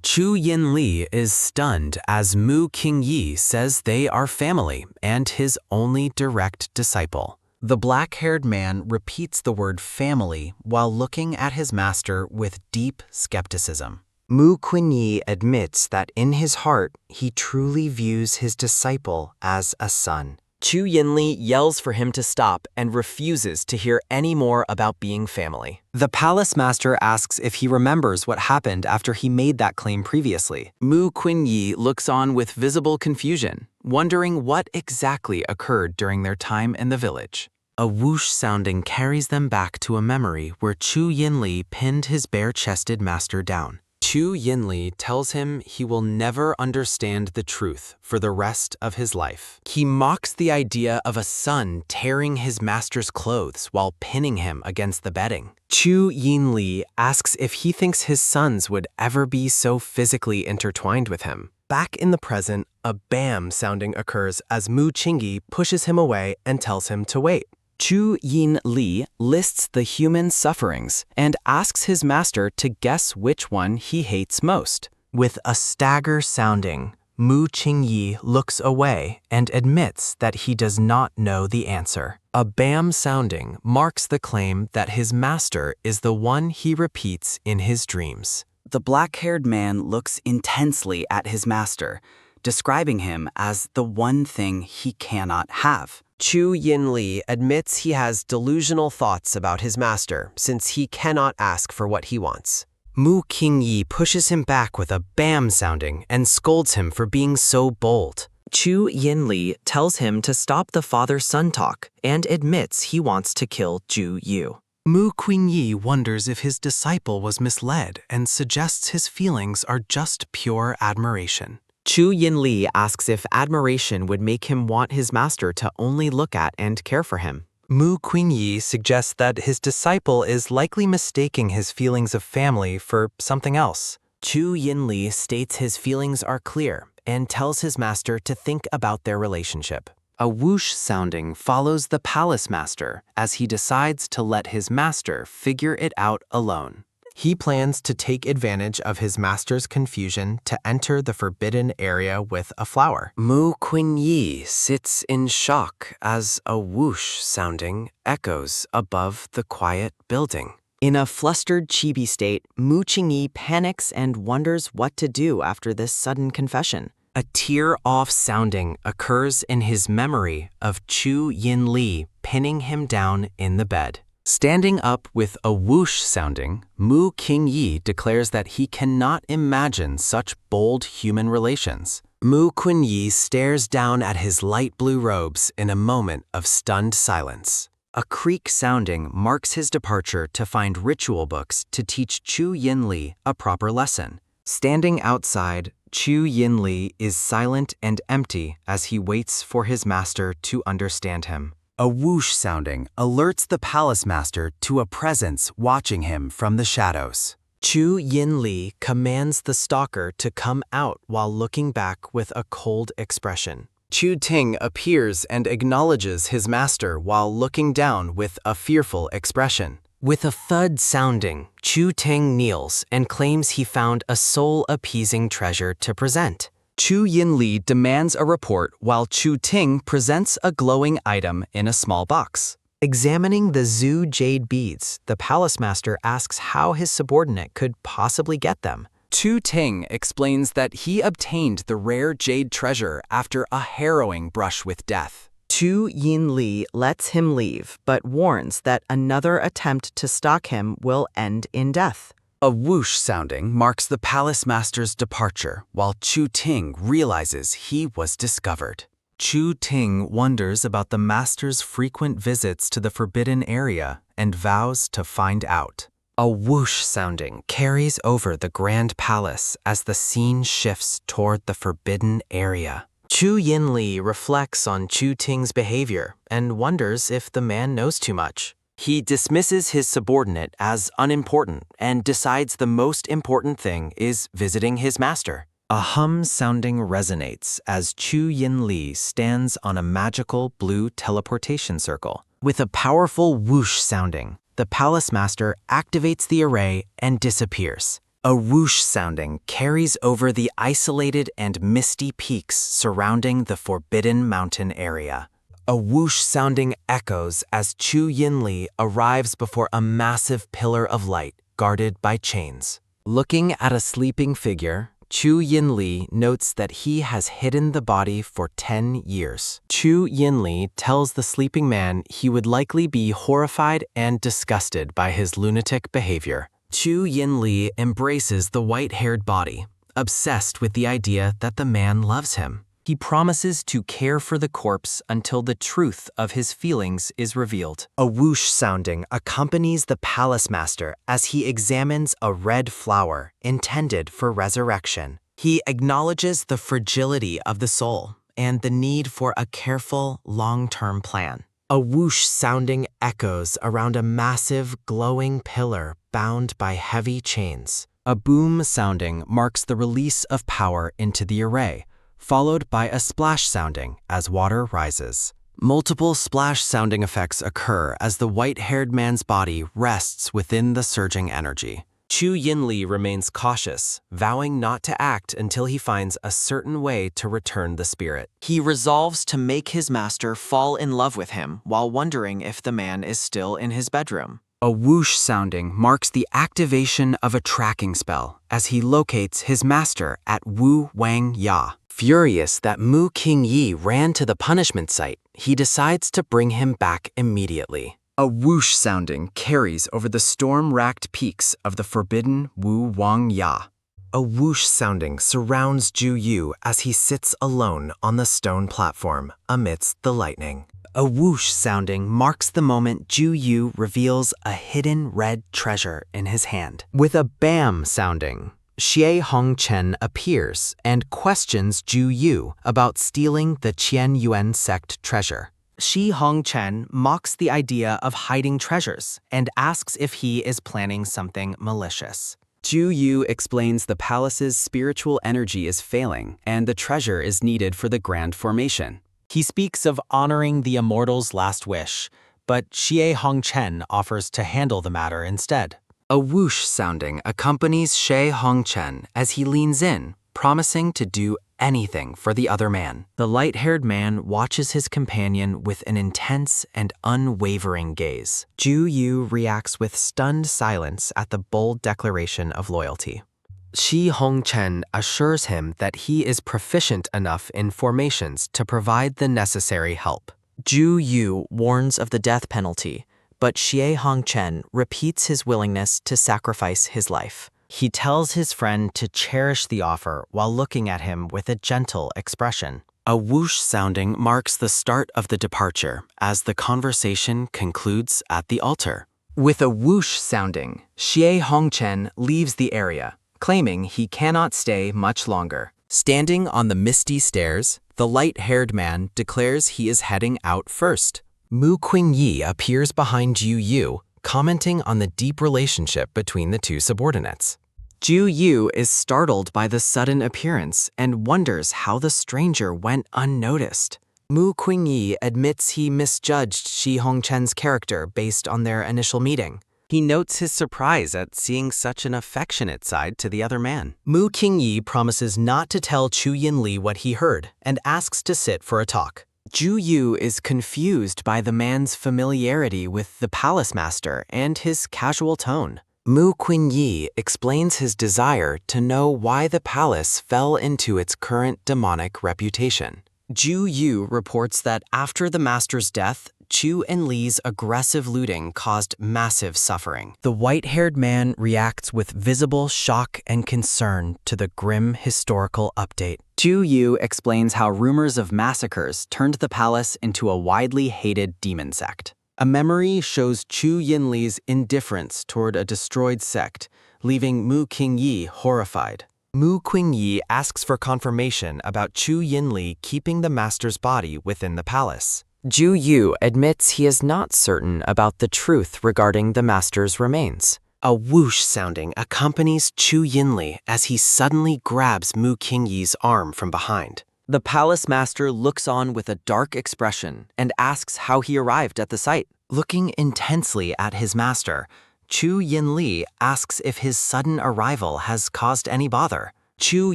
[SPEAKER 2] Chu Yinli is stunned as Mu Qingyi says they are family and his only direct disciple.
[SPEAKER 3] The black-haired man repeats the word family while looking at his master with deep skepticism. Mu Qingyi admits that in his heart he truly views his disciple as a son.
[SPEAKER 2] Chu Yinli yells for him to stop and refuses to hear any more about being family.
[SPEAKER 3] The palace master asks if he remembers what happened after he made that claim previously.
[SPEAKER 5] Mu Qingyi looks on with visible confusion, wondering what exactly occurred during their time in the village.
[SPEAKER 3] A whoosh sounding carries them back to a memory where Chu Yinli pinned his bare-chested master down. Chu Yinli tells him he will never understand the truth for the rest of his life. He mocks the idea of a son tearing his master's clothes while pinning him against the bedding. Chu Yinli asks if he thinks his sons would ever be so physically intertwined with him. Back in the present, a bam sounding occurs as Mu Qingyi pushes him away and tells him to wait.
[SPEAKER 5] Chu Yinli lists the human sufferings and asks his master to guess which one he hates most.
[SPEAKER 3] With a stagger sounding, Mu Qingyi looks away and admits that he does not know the answer. A bam sounding marks the claim that his master is the one he repeats in his dreams.
[SPEAKER 5] The black-haired man looks intensely at his master, describing him as the one thing he cannot have.
[SPEAKER 2] Chu Yinli admits he has delusional thoughts about his master since he cannot ask for what he wants.
[SPEAKER 3] Mu Qingyi pushes him back with a bam sounding and scolds him for being so bold.
[SPEAKER 2] Chu Yinli tells him to stop the father-son talk and admits he wants to kill Ju Yu.
[SPEAKER 3] Mu Qingyi wonders if his disciple was misled and suggests his feelings are just pure admiration.
[SPEAKER 2] Chu Yinli asks if admiration would make him want his master to only look at and care for him.
[SPEAKER 3] Mu Qingyi suggests that his disciple is likely mistaking his feelings of family for something else.
[SPEAKER 2] Chu Yinli states his feelings are clear and tells his master to think about their relationship.
[SPEAKER 3] A whoosh sounding follows the palace master as he decides to let his master figure it out alone. He plans to take advantage of his master's confusion to enter the forbidden area with a flower.
[SPEAKER 2] Mu Qingyi sits in shock as a whoosh sounding echoes above the quiet building. In a flustered chibi state, Mu Qingyi panics and wonders what to do after this sudden confession.
[SPEAKER 3] A tear-off sounding occurs in his memory of Chu Yinli pinning him down in the bed. Standing up with a whoosh sounding, Mu Qingyi declares that he cannot imagine such bold human relations. Mu Qingyi stares down at his light blue robes in a moment of stunned silence. A creak sounding marks his departure to find ritual books to teach Chu Yinli a proper lesson. Standing outside, Chu Yinli is silent and empty as he waits for his master to understand him. A whoosh sounding alerts the palace master to a presence watching him from the shadows.
[SPEAKER 2] Chu Yinli commands the stalker to come out while looking back with a cold expression.
[SPEAKER 3] Chu Ting appears and acknowledges his master while looking down with a fearful expression.
[SPEAKER 2] With a thud sounding, Chu Ting kneels and claims he found a soul-appeasing treasure to present.
[SPEAKER 5] Chu Yinli demands a report while Chu Ting presents a glowing item in a small box.
[SPEAKER 2] Examining the Zhu jade beads, the palace master asks how his subordinate could possibly get them.
[SPEAKER 5] Chu Ting explains that he obtained the rare jade treasure after a harrowing brush with death.
[SPEAKER 6] Chu Yinli lets him leave, but warns that another attempt to stalk him will end in death.
[SPEAKER 5] A whoosh sounding marks the palace master's departure, while Chu Ting realizes he was discovered.
[SPEAKER 3] Chu Ting wonders about the master's frequent visits to the forbidden area and vows to find out.
[SPEAKER 2] A whoosh sounding carries over the grand palace as the scene shifts toward the forbidden area. Chu Yinli reflects on Chu Ting's behavior and wonders if the man knows too much. He dismisses his subordinate as unimportant and decides the most important thing is visiting his master.
[SPEAKER 3] A hum sounding resonates as Chu Yinli stands on a magical blue teleportation circle.
[SPEAKER 2] With a powerful whoosh sounding, the palace master activates the array and disappears.
[SPEAKER 3] A whoosh sounding carries over the isolated and misty peaks surrounding the Forbidden Mountain area.
[SPEAKER 2] A whoosh sounding echoes as Chu Yinli arrives before a massive pillar of light guarded by chains.
[SPEAKER 3] Looking at a sleeping figure, Chu Yinli notes that he has hidden the body for 10 years. Chu Yinli tells the sleeping man he would likely be horrified and disgusted by his lunatic behavior.
[SPEAKER 2] Chu Yinli embraces the white-haired body, obsessed with the idea that the man loves him.
[SPEAKER 3] He promises to care for the corpse until the truth of his feelings is revealed. A whoosh sounding accompanies the palace master as he examines a red flower intended for resurrection. He acknowledges the fragility of the soul and the need for a careful, long-term plan. A whoosh sounding echoes around a massive, glowing pillar bound by heavy chains. A boom sounding marks the release of power into the array, followed by a splash sounding as water rises. Multiple splash sounding effects occur as the white-haired man's body rests within the surging energy. Chu Yinli remains cautious, vowing not to act until he finds a certain way to return the spirit.
[SPEAKER 2] He resolves to make his master fall in love with him while wondering if the man is still in his bedroom.
[SPEAKER 3] A whoosh sounding marks the activation of a tracking spell as he locates his master at Wu Wang Ya. Furious that Mu Qingyi ran to the punishment site, he decides to bring him back immediately. A whoosh sounding carries over the storm-racked peaks of the forbidden Wu Wang Ya. A whoosh sounding surrounds Ju Yu as he sits alone on the stone platform amidst the lightning. A whoosh sounding marks the moment Ju Yu reveals a hidden red treasure in his hand. With a bam sounding, Xie Hongchen appears and questions Ju Yu about stealing the Tian Yuan Sect treasure. Xie Hongchen mocks the idea of hiding treasures and asks if he is planning something malicious. Ju Yu explains the palace's spiritual energy is failing and the treasure is needed for the grand formation. He speaks of honoring the immortal's last wish, but Xie Hongchen offers to handle the matter instead. A whoosh sounding accompanies Xie Hongchen as he leans in, promising to do anything for the other man. The light-haired man watches his companion with an intense and unwavering gaze. Ju Yu reacts with stunned silence at the bold declaration of loyalty. Xie Hongchen assures him that he is proficient enough in formations to provide the necessary help. Ju Yu warns of the death penalty, but Xie Hongchen repeats his willingness to sacrifice his life. He tells his friend to cherish the offer while looking at him with a gentle expression. A whoosh sounding marks the start of the departure as the conversation concludes at the altar. With a whoosh sounding, Xie Hongchen leaves the area, claiming he cannot stay much longer. Standing on the misty stairs, the light-haired man declares he is heading out first. Mu Qingyi appears behind Ju Yu, commenting on the deep relationship between the two subordinates. Ju Yu is startled by the sudden appearance and wonders how the stranger went unnoticed. Mu Qingyi admits he misjudged Xie Hongchen's character based on their initial meeting. He notes his surprise at seeing such an affectionate side to the other man. Mu Qingyi promises not to tell Chu Yinli what he heard and asks to sit for a talk. Ju Yu is confused by the man's familiarity with the palace master and his casual tone. Mu Qingyi explains his desire to know why the palace fell into its current demonic reputation. Ju Yu reports that after the master's death, Chu and Li's aggressive looting caused massive suffering. The white-haired man reacts with visible shock and concern to the grim historical update. Ju Yu explains how rumors of massacres turned the palace into a widely hated demon sect. A memory shows Chu Yinli's indifference toward a destroyed sect, leaving Mu Qingyi horrified. Mu Qingyi asks for confirmation about Chu Yinli keeping the master's body within the palace. Ju Yu admits he is not certain about the truth regarding the master's remains. A whoosh sounding accompanies Chu Yinli as he suddenly grabs Mu Qingyi's arm from behind. The palace master looks on with a dark expression and asks how he arrived at the site. Looking intensely at his master, Chu Yinli asks if his sudden arrival has caused any bother. Chu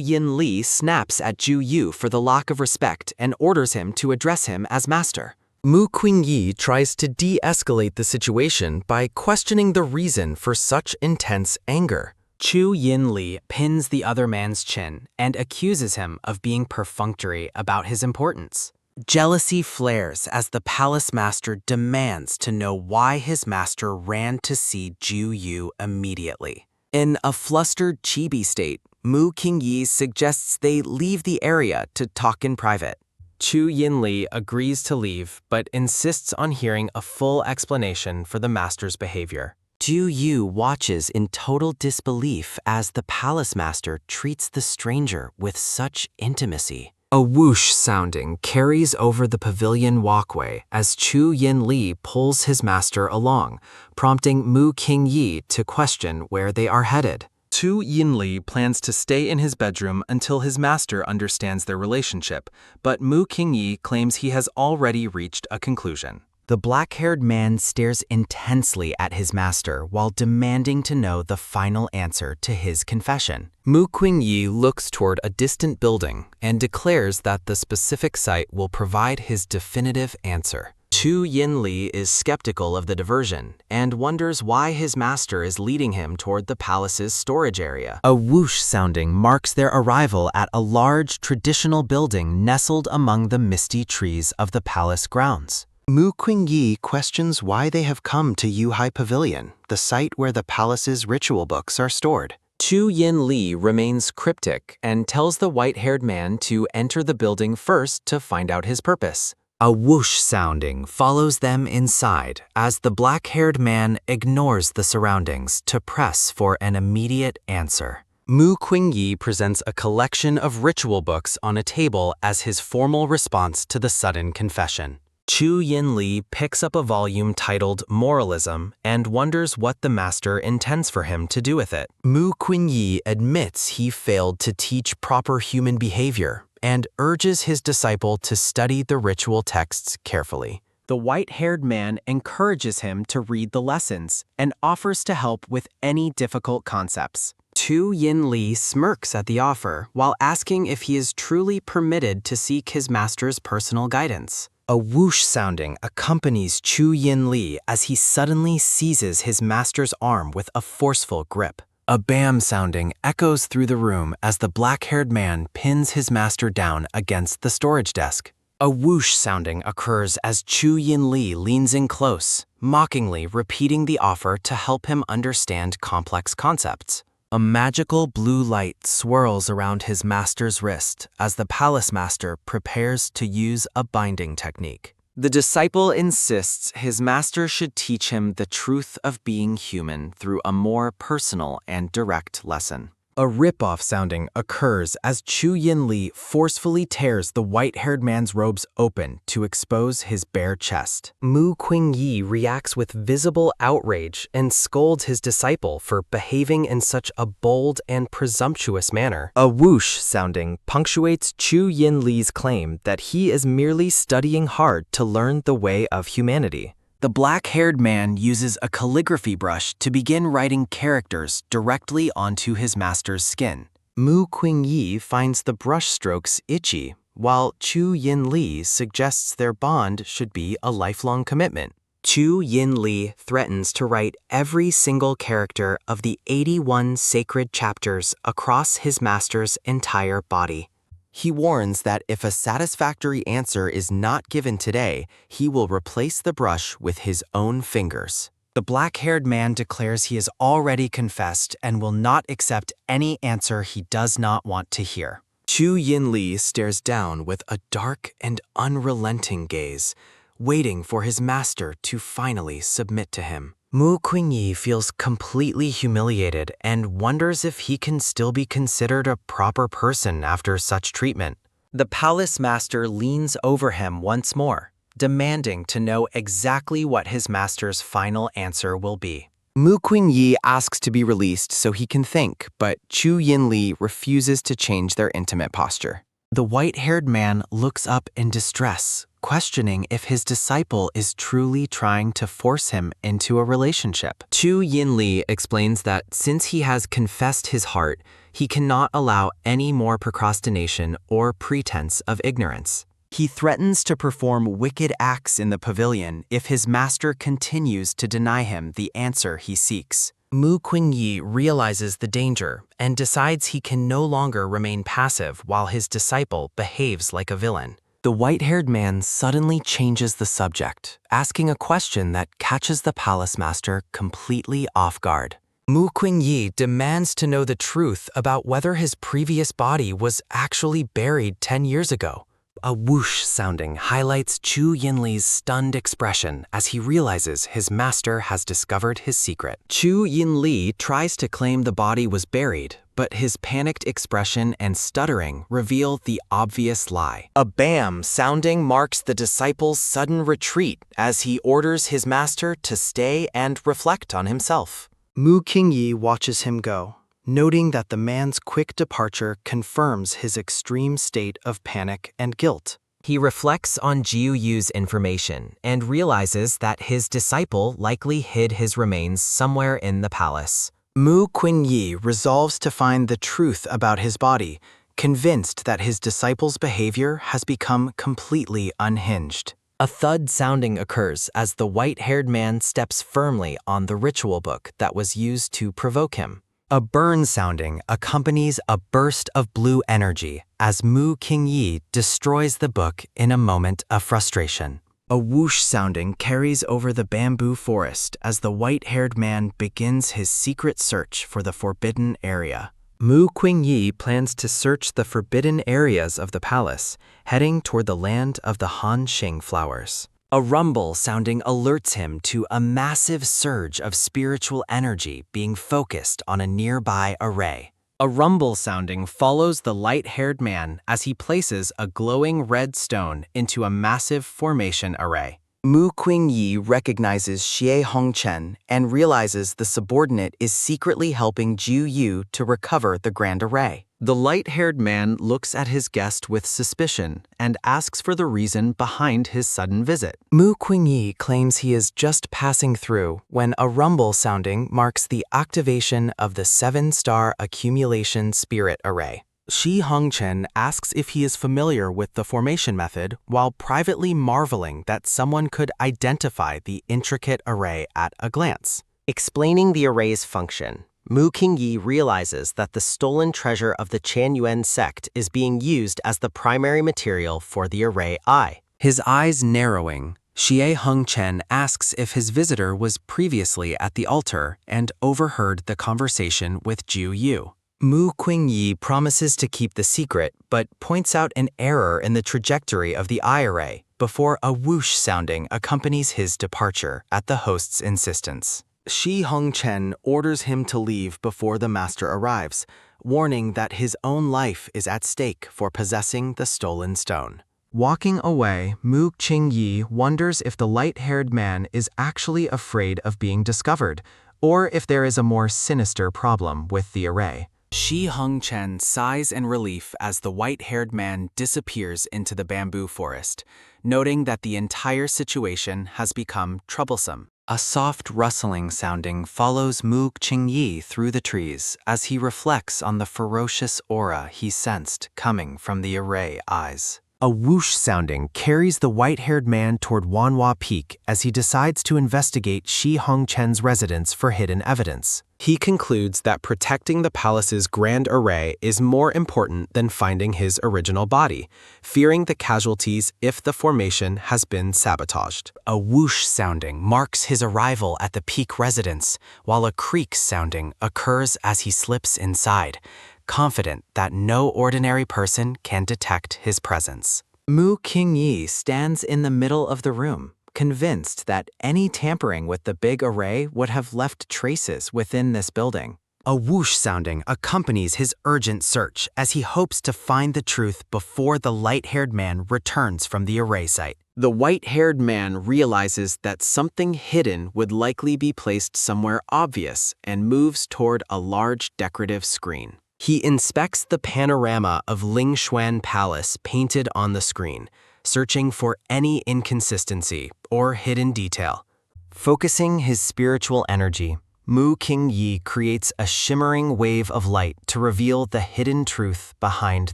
[SPEAKER 3] Yinli snaps at Ju Yu for the lack of respect and orders him to address him as master. Mu Qingyi tries to de-escalate the situation by questioning the reason for such intense anger. Chu Yinli pins the other man's chin and accuses him of being perfunctory about his importance. Jealousy flares as the palace master demands to know why his master ran to see Ju Yu immediately. In a flustered chibi state,
[SPEAKER 5] Mu Qingyi suggests they leave the area to talk in private.
[SPEAKER 2] Chu Yinli agrees to leave, but insists on hearing a full explanation for the master's behavior.
[SPEAKER 4] Tian Yu watches in total disbelief as the palace master treats the stranger with such intimacy.
[SPEAKER 2] A whoosh sounding carries over the pavilion walkway as Chu Yinli pulls his master along, prompting Mu Qingyi to question where they are headed. Chu Yinli plans to stay in his bedroom until his master understands their relationship, but Mu Qingyi claims he has already reached a conclusion.
[SPEAKER 5] The black-haired man stares intensely at his master while demanding to know the final answer to his confession.
[SPEAKER 2] Mu Qingyi looks toward a distant building and declares that the specific site will provide his definitive answer. Chu Yinli is skeptical of the diversion and wonders why his master is leading him toward the palace's storage area.
[SPEAKER 5] A whoosh sounding marks their arrival at a large traditional building nestled among the misty trees of the palace grounds.
[SPEAKER 3] Mu Qingyi questions why they have come to Yuhai Pavilion, the site where the palace's ritual books are stored.
[SPEAKER 2] Chu Yinli remains cryptic and tells the white-haired man to enter the building first to find out his purpose.
[SPEAKER 5] A whoosh sounding follows them inside as the black-haired man ignores the surroundings to press for an immediate answer.
[SPEAKER 2] Mu Qingyi presents a collection of ritual books on a table as his formal response to the sudden confession. Chu Yinli picks up a volume titled Moralism and wonders what the master intends for him to do with it.
[SPEAKER 5] Mu Qingyi admits he failed to teach proper human behavior and urges his disciple to study the ritual texts carefully.
[SPEAKER 2] The white-haired man encourages him to read the lessons and offers to help with any difficult concepts.
[SPEAKER 4] Chu Yinli smirks at the offer while asking if he is truly permitted to seek his master's personal guidance.
[SPEAKER 5] A whoosh sounding accompanies Chu Yinli as he suddenly seizes his master's arm with a forceful grip. A bam sounding echoes through the room as the black-haired man pins his master down against the storage desk. A whoosh sounding occurs as Chu Yinli leans in close, mockingly repeating the offer to help him understand complex concepts. A magical blue light swirls around his master's wrist as the palace master prepares to use a binding technique.
[SPEAKER 4] The disciple insists his master should teach him the truth of being human through a more personal and direct lesson.
[SPEAKER 5] A rip-off sounding occurs as Chu Yinli forcefully tears the white-haired man's robes open to expose his bare chest.
[SPEAKER 2] Mu Qingyi reacts with visible outrage and scolds his disciple for behaving in such a bold and presumptuous manner.
[SPEAKER 5] A whoosh sounding punctuates Chu Yinli's claim that he is merely studying hard to learn the way of humanity.
[SPEAKER 4] The black-haired man uses a calligraphy brush to begin writing characters directly onto his master's skin.
[SPEAKER 5] Mu Qingyi finds the brush strokes itchy, while Chu Yinli suggests their bond should be a lifelong commitment.
[SPEAKER 4] Chu Yinli threatens to write every single character of the 81 sacred chapters across his master's entire body.
[SPEAKER 5] He warns that if a satisfactory answer is not given today, he will replace the brush with his own fingers.
[SPEAKER 4] The black-haired man declares he has already confessed and will not accept any answer he does not want to hear.
[SPEAKER 5] Chu Yinli stares down with a dark and unrelenting gaze, waiting for his master to finally submit to him. Mu Qingyi feels completely humiliated and wonders if he can still be considered a proper person after such treatment.
[SPEAKER 4] The palace master leans over him once more, demanding to know exactly what his master's final answer will be.
[SPEAKER 5] Mu Qingyi asks to be released so he can think, but Chu Yinli refuses to change their intimate posture.
[SPEAKER 4] The white-haired man looks up in distress, questioning if his disciple is truly trying to force him into a relationship.
[SPEAKER 2] Chu Yinli explains that since he has confessed his heart, he cannot allow any more procrastination or pretense of ignorance.
[SPEAKER 4] He threatens to perform wicked acts in the pavilion if his master continues to deny him the answer he seeks.
[SPEAKER 2] Mu Qingyi realizes the danger and decides he can no longer remain passive while his disciple behaves like a villain.
[SPEAKER 5] The white-haired man suddenly changes the subject, asking a question that catches the palace master completely off guard.
[SPEAKER 2] Mu Qingyi demands to know the truth about whether his previous body was actually buried 10 years ago.
[SPEAKER 5] A whoosh sounding highlights Chu Yinli's stunned expression as he realizes his master has discovered his secret. Chu Yinli tries to claim the body was buried, but his panicked expression and stuttering reveal the obvious lie. A bam sounding marks the disciple's sudden retreat as he orders his master to stay and reflect on himself.
[SPEAKER 1] Mu Qingyi watches him go, noting that the man's quick departure confirms his extreme state of panic and guilt.
[SPEAKER 2] He reflects on Jiu Yu's information and realizes that his disciple likely hid his remains somewhere in the palace.
[SPEAKER 1] Mu Qingyi resolves to find the truth about his body, convinced that his disciple's behavior has become completely unhinged.
[SPEAKER 2] A thud sounding occurs as the white-haired man steps firmly on the ritual book that was used to provoke him.
[SPEAKER 5] A burn sounding accompanies a burst of blue energy as Mu Qingyi destroys the book in a moment of frustration. A whoosh sounding carries over the bamboo forest as the white-haired man begins his secret search for the forbidden area. Mu Qingyi plans to search the forbidden areas of the palace, heading toward the land of the Han Xing flowers. A rumble sounding alerts him to a massive surge of spiritual energy being focused on a nearby array. A rumble sounding follows the light-haired man as he places a glowing red stone into a massive formation array.
[SPEAKER 6] Mu Qingyi recognizes Xie Hongchen and realizes the subordinate is secretly helping Jiu Yu to recover the grand array.
[SPEAKER 5] The light-haired man looks at his guest with suspicion and asks for the reason behind his sudden visit.
[SPEAKER 1] Mu Qingyi claims he is just passing through when a rumble sounding marks the activation of the 7-star accumulation spirit array. Xi Hongchen asks if he is familiar with the formation method while privately marveling that someone could identify the intricate array at a glance.
[SPEAKER 3] Explaining the array's function, Mu Qingyi realizes that the stolen treasure of the Tianyuan sect is being used as the primary material for the array eye.
[SPEAKER 5] His eyes narrowing, Xie Hongchen asks if his visitor was previously at the altar and overheard the conversation with Jiu Yu.
[SPEAKER 1] Mu Qingyi promises to keep the secret, but points out an error in the trajectory of the eye array before a whoosh sounding accompanies his departure at the host's insistence. Xi Hongchen orders him to leave before the master arrives, warning that his own life is at stake for possessing the stolen stone. Walking away, Mu Qingyi wonders if the light-haired man is actually afraid of being discovered, or if there is a more sinister problem with the array.
[SPEAKER 5] Xi Hongchen sighs in relief as the white-haired man disappears into the bamboo forest, noting that the entire situation has become troublesome. A soft rustling sounding follows Mu Qingyi through the trees as he reflects on the ferocious aura he sensed coming from the array eyes. A whoosh sounding carries the white-haired man toward Wanhua Peak as he decides to investigate Xi Hongchen's residence for hidden evidence. He concludes that protecting the palace's grand array is more important than finding his original body, fearing the casualties if the formation has been sabotaged. A whoosh sounding marks his arrival at the Peak residence, while a creak sounding occurs as he slips inside, confident that no ordinary person can detect his presence.
[SPEAKER 1] Mu Qingyi stands in the middle of the room, convinced that any tampering with the big array would have left traces within this building.
[SPEAKER 5] A whoosh sounding accompanies his urgent search as he hopes to find the truth before the light-haired man returns from the array site. The white-haired man realizes that something hidden would likely be placed somewhere obvious and moves toward a large decorative screen. He inspects the panorama of Lingshuan Palace painted on the screen, searching for any inconsistency or hidden detail. Focusing his spiritual energy, Mu Qingyi creates a shimmering wave of light to reveal the hidden truth behind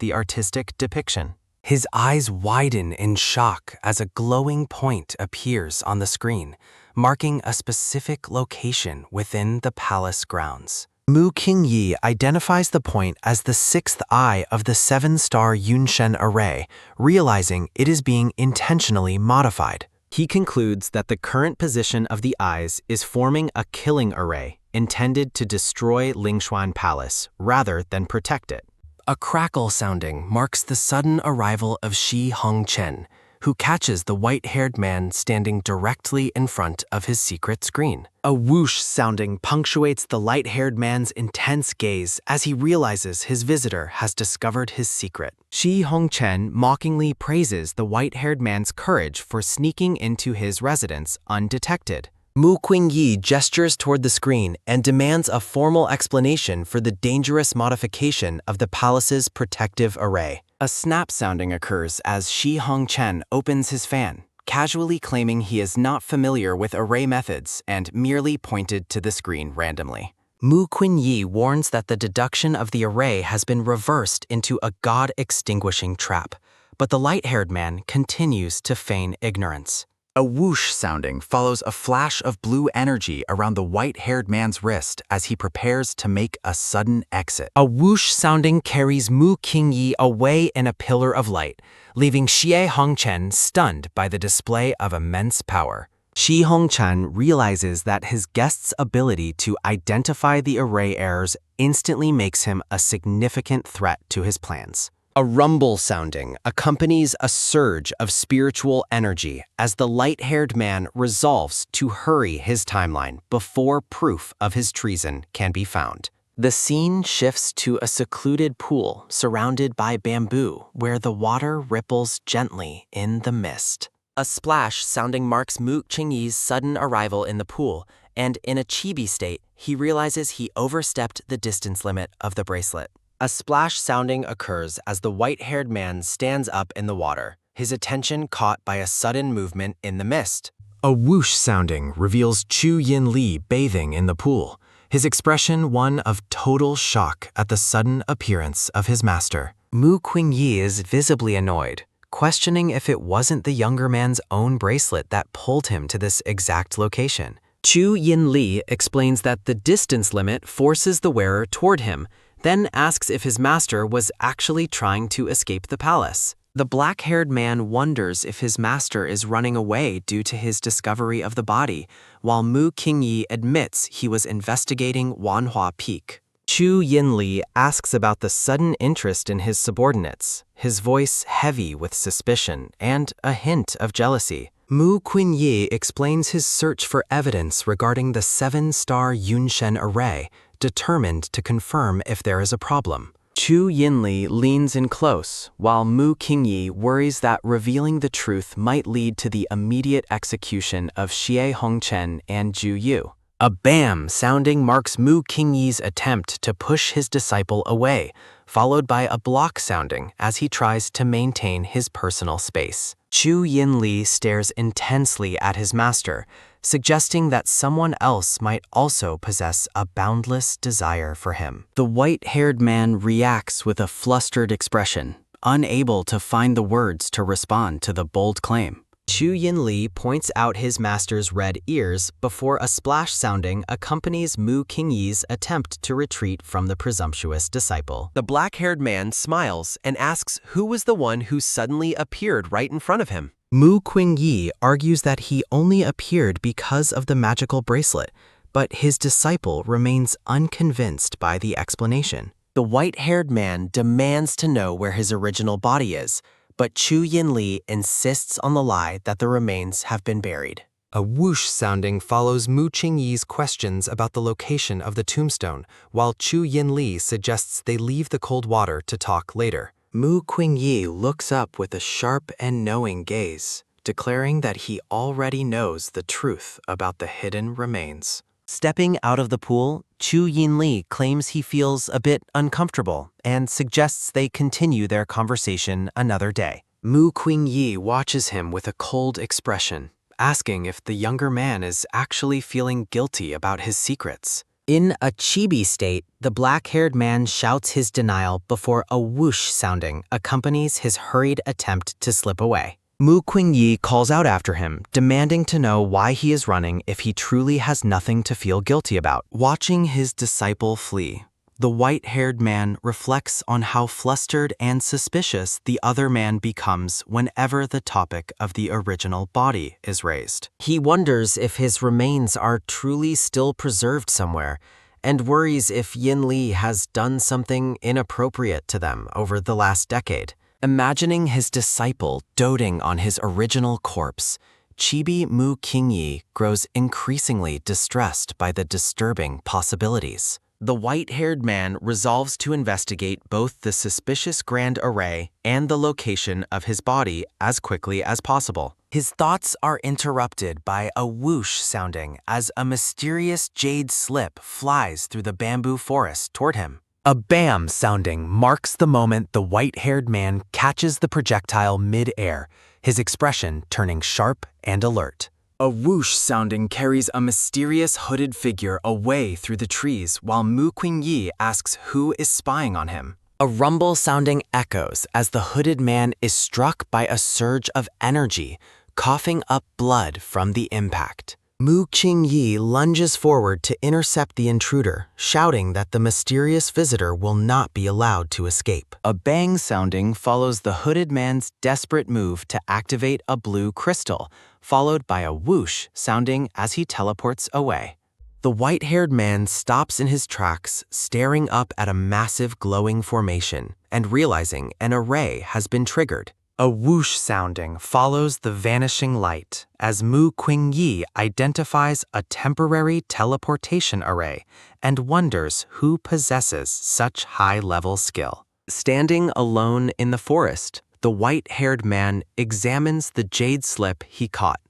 [SPEAKER 5] the artistic depiction. His eyes widen in shock as a glowing point appears on the screen, marking a specific location within the palace grounds. Mu Qingyi identifies the point as the 6th eye of the 7-star Yunshen array, realizing it is being intentionally modified.
[SPEAKER 3] He concludes that the current position of the eyes is forming a killing array intended to destroy Lingshuan Palace rather than protect it.
[SPEAKER 5] A crackle sounding marks the sudden arrival of Shi Hongchen, who catches the white-haired man standing directly in front of his secret screen.
[SPEAKER 3] A whoosh sounding punctuates the light-haired man's intense gaze as he realizes his visitor has discovered his secret. Shi Hongchen mockingly praises the white-haired man's courage for sneaking into his residence undetected.
[SPEAKER 5] Mu Qingyi gestures toward the screen and demands a formal explanation for the dangerous modification of the palace's protective array.
[SPEAKER 3] A snap sounding occurs as Shi Hongchen opens his fan, casually claiming he is not familiar with array methods and merely pointed to the screen randomly.
[SPEAKER 2] Mu Qingyi warns that the deduction of the array has been reversed into a god-extinguishing trap, but the light-haired man continues to feign ignorance.
[SPEAKER 7] A whoosh sounding follows a flash of blue energy around the white-haired man's wrist as he prepares to make a sudden exit.
[SPEAKER 2] A whoosh sounding carries Mu Qingyi away in a pillar of light, leaving Xie Hongchen stunned by the display of immense power.
[SPEAKER 3] Shi Hongchen realizes that his guest's ability to identify the array errors instantly makes him a significant threat to his plans.
[SPEAKER 2] A rumble sounding accompanies a surge of spiritual energy as the light-haired man resolves to hurry his timeline before proof of his treason can be found. The scene shifts to a secluded pool surrounded by bamboo where the water ripples gently in the mist. A splash sounding marks Mu Qingyi's sudden arrival in the pool, and in a chibi state, he realizes he overstepped the distance limit of the bracelet. A splash sounding occurs as the white-haired man stands up in the water, his attention caught by a sudden movement in the mist.
[SPEAKER 5] A whoosh sounding reveals Chu Yinli bathing in the pool, his expression one of total shock at the sudden appearance of his master.
[SPEAKER 2] Mu Qingyi is visibly annoyed, questioning if it wasn't the younger man's own bracelet that pulled him to this exact location. Chu Yinli explains that the distance limit forces the wearer toward him, then asks if his master was actually trying to escape the palace. The black-haired man wonders if his master is running away due to his discovery of the body, while Mu Qingyi admits he was investigating Wanhua Peak. Chu Yinli asks about the sudden interest in his subordinates, his voice heavy with suspicion and a hint of jealousy. Mu Qingyi explains his search for evidence regarding the 7-star Yunshen array, determined to confirm if there is a problem.
[SPEAKER 3] Chu Yinli leans in close, while Mu Qingyi worries that revealing the truth might lead to the immediate execution of Xie Hongchen and Zhu Yu.
[SPEAKER 2] A bam sounding marks Mu Qingyi's attempt to push his disciple away, followed by a block sounding as he tries to maintain his personal space. Chu Yinli stares intensely at his master, suggesting that someone else might also possess a boundless desire for him.
[SPEAKER 3] The white-haired man reacts with a flustered expression, unable to find the words to respond to the bold claim.
[SPEAKER 2] Chu Yinli points out his master's red ears before a splash sounding accompanies Mu Qingyi's attempt to retreat from the presumptuous disciple.
[SPEAKER 5] The black-haired man smiles and asks who was the one who suddenly appeared right in front of him.
[SPEAKER 2] Mu Qingyi argues that he only appeared because of the magical bracelet, but his disciple remains unconvinced by the explanation.
[SPEAKER 3] The white-haired man demands to know where his original body is, but Chu Yinli insists on the lie that the remains have been buried.
[SPEAKER 5] A whoosh sounding follows Mu Qingyi's questions about the location of the tombstone, while Chu Yinli suggests they leave the cold water to talk later.
[SPEAKER 2] Mu Qingyi looks up with a sharp and knowing gaze, declaring that he already knows the truth about the hidden remains.
[SPEAKER 3] Stepping out of the pool, Chu Yinli claims he feels a bit uncomfortable and suggests they continue their conversation another day.
[SPEAKER 2] Mu Qingyi watches him with a cold expression, asking if the younger man is actually feeling guilty about his secrets. In a chibi state, the black-haired man shouts his denial before a whoosh sounding accompanies his hurried attempt to slip away. Mu Qingyi calls out after him, demanding to know why he is running if he truly has nothing to feel guilty about. Watching his disciple flee,
[SPEAKER 3] the white-haired man reflects on how flustered and suspicious the other man becomes whenever the topic of the original body is raised.
[SPEAKER 2] He wonders if his remains are truly still preserved somewhere, and worries if Yin Li has done something inappropriate to them over the last decade.
[SPEAKER 3] Imagining his disciple doting on his original corpse, Chibi Mu Qingyi grows increasingly distressed by the disturbing possibilities. The white-haired man resolves to investigate both the suspicious grand array and the location of his body as quickly as possible. His thoughts are interrupted by a whoosh sounding as a mysterious jade slip flies through the bamboo forest toward him. A bam sounding marks the moment the white-haired man catches the projectile mid-air, his expression turning sharp and alert. A whoosh sounding carries a mysterious hooded figure away through the trees while Mu Qingyi asks who is spying on him. A rumble sounding echoes as the hooded man is struck by a surge of energy, coughing up blood from the impact. Mu Qingyi lunges forward to intercept the intruder, shouting that the mysterious visitor will not be allowed to escape. A bang sounding follows the hooded man's desperate move to activate a blue crystal, followed by a whoosh sounding as he teleports away. The white-haired man stops in his tracks, staring up at a massive glowing formation and realizing an array has been triggered. A whoosh sounding follows the vanishing light as Mu Qingyi identifies a temporary teleportation array and wonders who possesses such high-level skill. Standing alone in the forest, the white-haired man examines the jade slip he caught,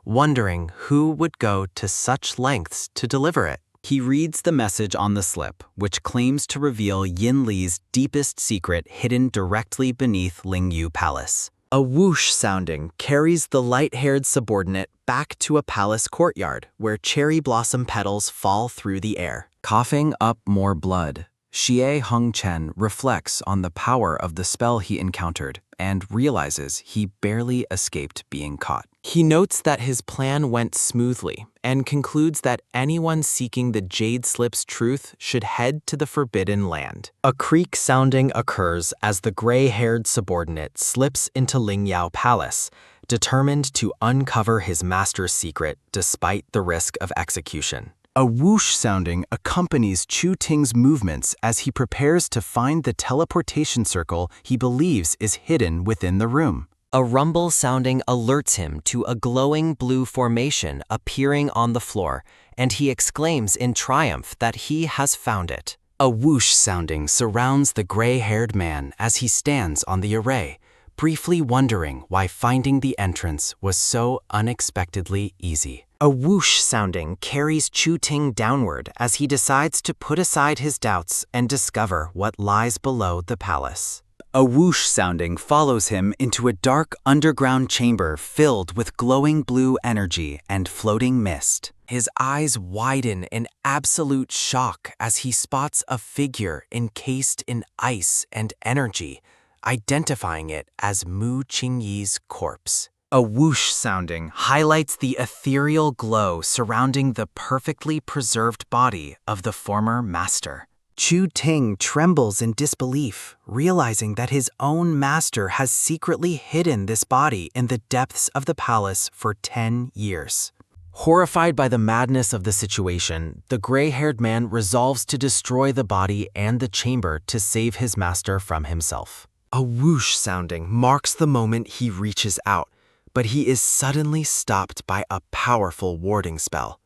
[SPEAKER 3] wondering who would go to such lengths to deliver it. He reads the message on the slip, which claims to reveal Yin Li's deepest secret hidden directly beneath Lingyu Palace. A whoosh sounding carries the light-haired subordinate back to a palace courtyard where cherry blossom petals fall through the air. Coughing up more blood, Xie Hongchen reflects on the power of the spell he encountered and realizes he barely escaped being caught. He notes that his plan went smoothly and concludes that anyone seeking the Jade Slip's truth should head to the Forbidden Land. A creak sounding occurs as the gray-haired subordinate slips into Lingyao Palace, determined to uncover his master's secret despite the risk of execution. A whoosh sounding accompanies Chu Ting's movements as he prepares to find the teleportation circle he believes is hidden within the room.
[SPEAKER 2] A rumble sounding alerts him to a glowing blue formation appearing on the floor, and he exclaims in triumph that he has found it.
[SPEAKER 3] A whoosh sounding surrounds the gray-haired man as he stands on the array, briefly wondering why finding the entrance was so unexpectedly easy.
[SPEAKER 2] A whoosh sounding carries Chu Ting downward as he decides to put aside his doubts and discover what lies below the palace.
[SPEAKER 3] A whoosh sounding follows him into a dark underground chamber filled with glowing blue energy and floating mist. His eyes widen in absolute shock as he spots a figure encased in ice and energy, identifying it as Mu Qingyi's corpse. A whoosh sounding highlights the ethereal glow surrounding the perfectly preserved body of the former master. Chu Ting trembles in disbelief, realizing that his own master has secretly hidden this body in the depths of the palace for 10 years. Horrified by the madness of the situation, the gray-haired man resolves to destroy the body and the chamber to save his master from himself. A whoosh sounding marks the moment he reaches out, but he is suddenly stopped by a powerful warding spell.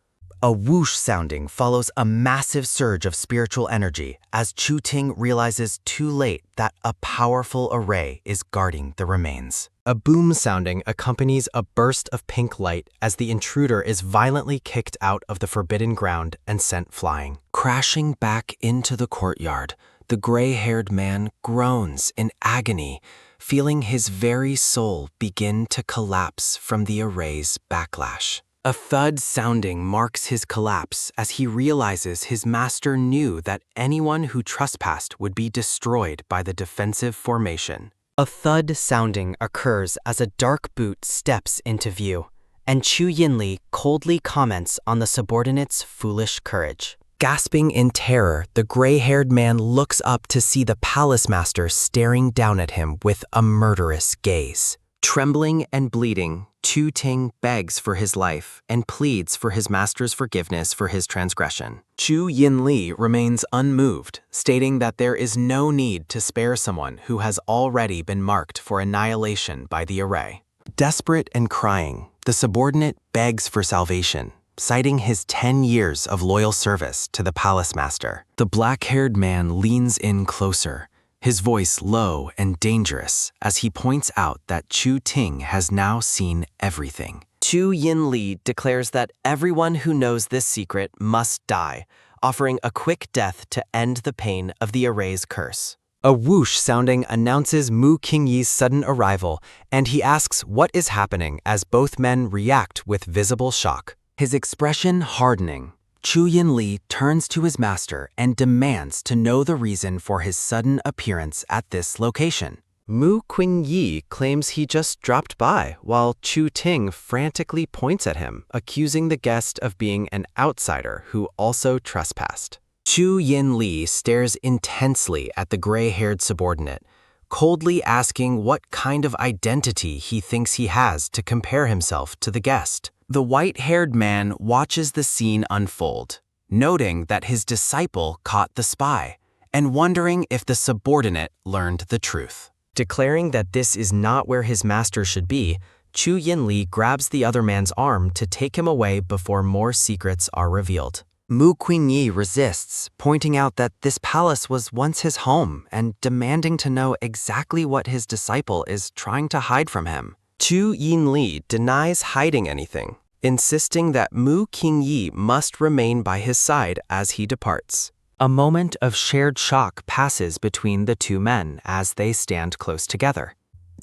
[SPEAKER 3] A whoosh sounding follows a massive surge of spiritual energy as Chu Ting realizes too late that a powerful array is guarding the remains. A boom sounding accompanies a burst of pink light as the intruder is violently kicked out of the forbidden ground and sent flying. Crashing back into the courtyard, the gray-haired man groans in agony, feeling his very soul begin to collapse from the array's backlash. A thud sounding marks his collapse as he realizes his master knew that anyone who trespassed would be destroyed by the defensive formation. A thud sounding occurs as a dark boot steps into view, and Chu Yinli coldly comments on the subordinate's foolish courage.
[SPEAKER 2] Gasping in terror, the gray-haired man looks up to see the palace master staring down at him with a murderous gaze. Trembling and bleeding, Chu Ting begs for his life and pleads for his master's forgiveness for his transgression.
[SPEAKER 3] Chu Yinli remains unmoved, stating that there is no need to spare someone who has already been marked for annihilation by the array. Desperate and crying, the subordinate begs for salvation, citing his 10 years of loyal service to the palace master. The black-haired man leans in closer, his voice low and dangerous as he points out that Chu Ting has now seen everything.
[SPEAKER 2] Chu Yinli declares that everyone who knows this secret must die, offering a quick death to end the pain of the array's curse.
[SPEAKER 3] A whoosh sounding announces Mu Qingyi's sudden arrival, and he asks what is happening as both men react with visible shock. His expression hardening, Chu Yinli turns to his master and demands to know the reason for his sudden appearance at this location. Mu Qingyi claims he just dropped by, while Chu Ting frantically points at him, accusing the guest of being an outsider who also trespassed. Chu Yinli stares intensely at the gray-haired subordinate, coldly asking what kind of identity he thinks he has to compare himself to the guest. The white-haired man watches the scene unfold, noting that his disciple caught the spy, and wondering if the subordinate learned the truth.
[SPEAKER 2] Declaring that this is not where his master should be, Chu Yinli grabs the other man's arm to take him away before more secrets are revealed.
[SPEAKER 3] Mu Qingyi resists, pointing out that this palace was once his home and demanding to know exactly what his disciple is trying to hide from him.
[SPEAKER 2] Chu Yinli denies hiding anything, insisting that Mu Qingyi must remain by his side as he departs.
[SPEAKER 3] A moment of shared shock passes between the two men as they stand close together.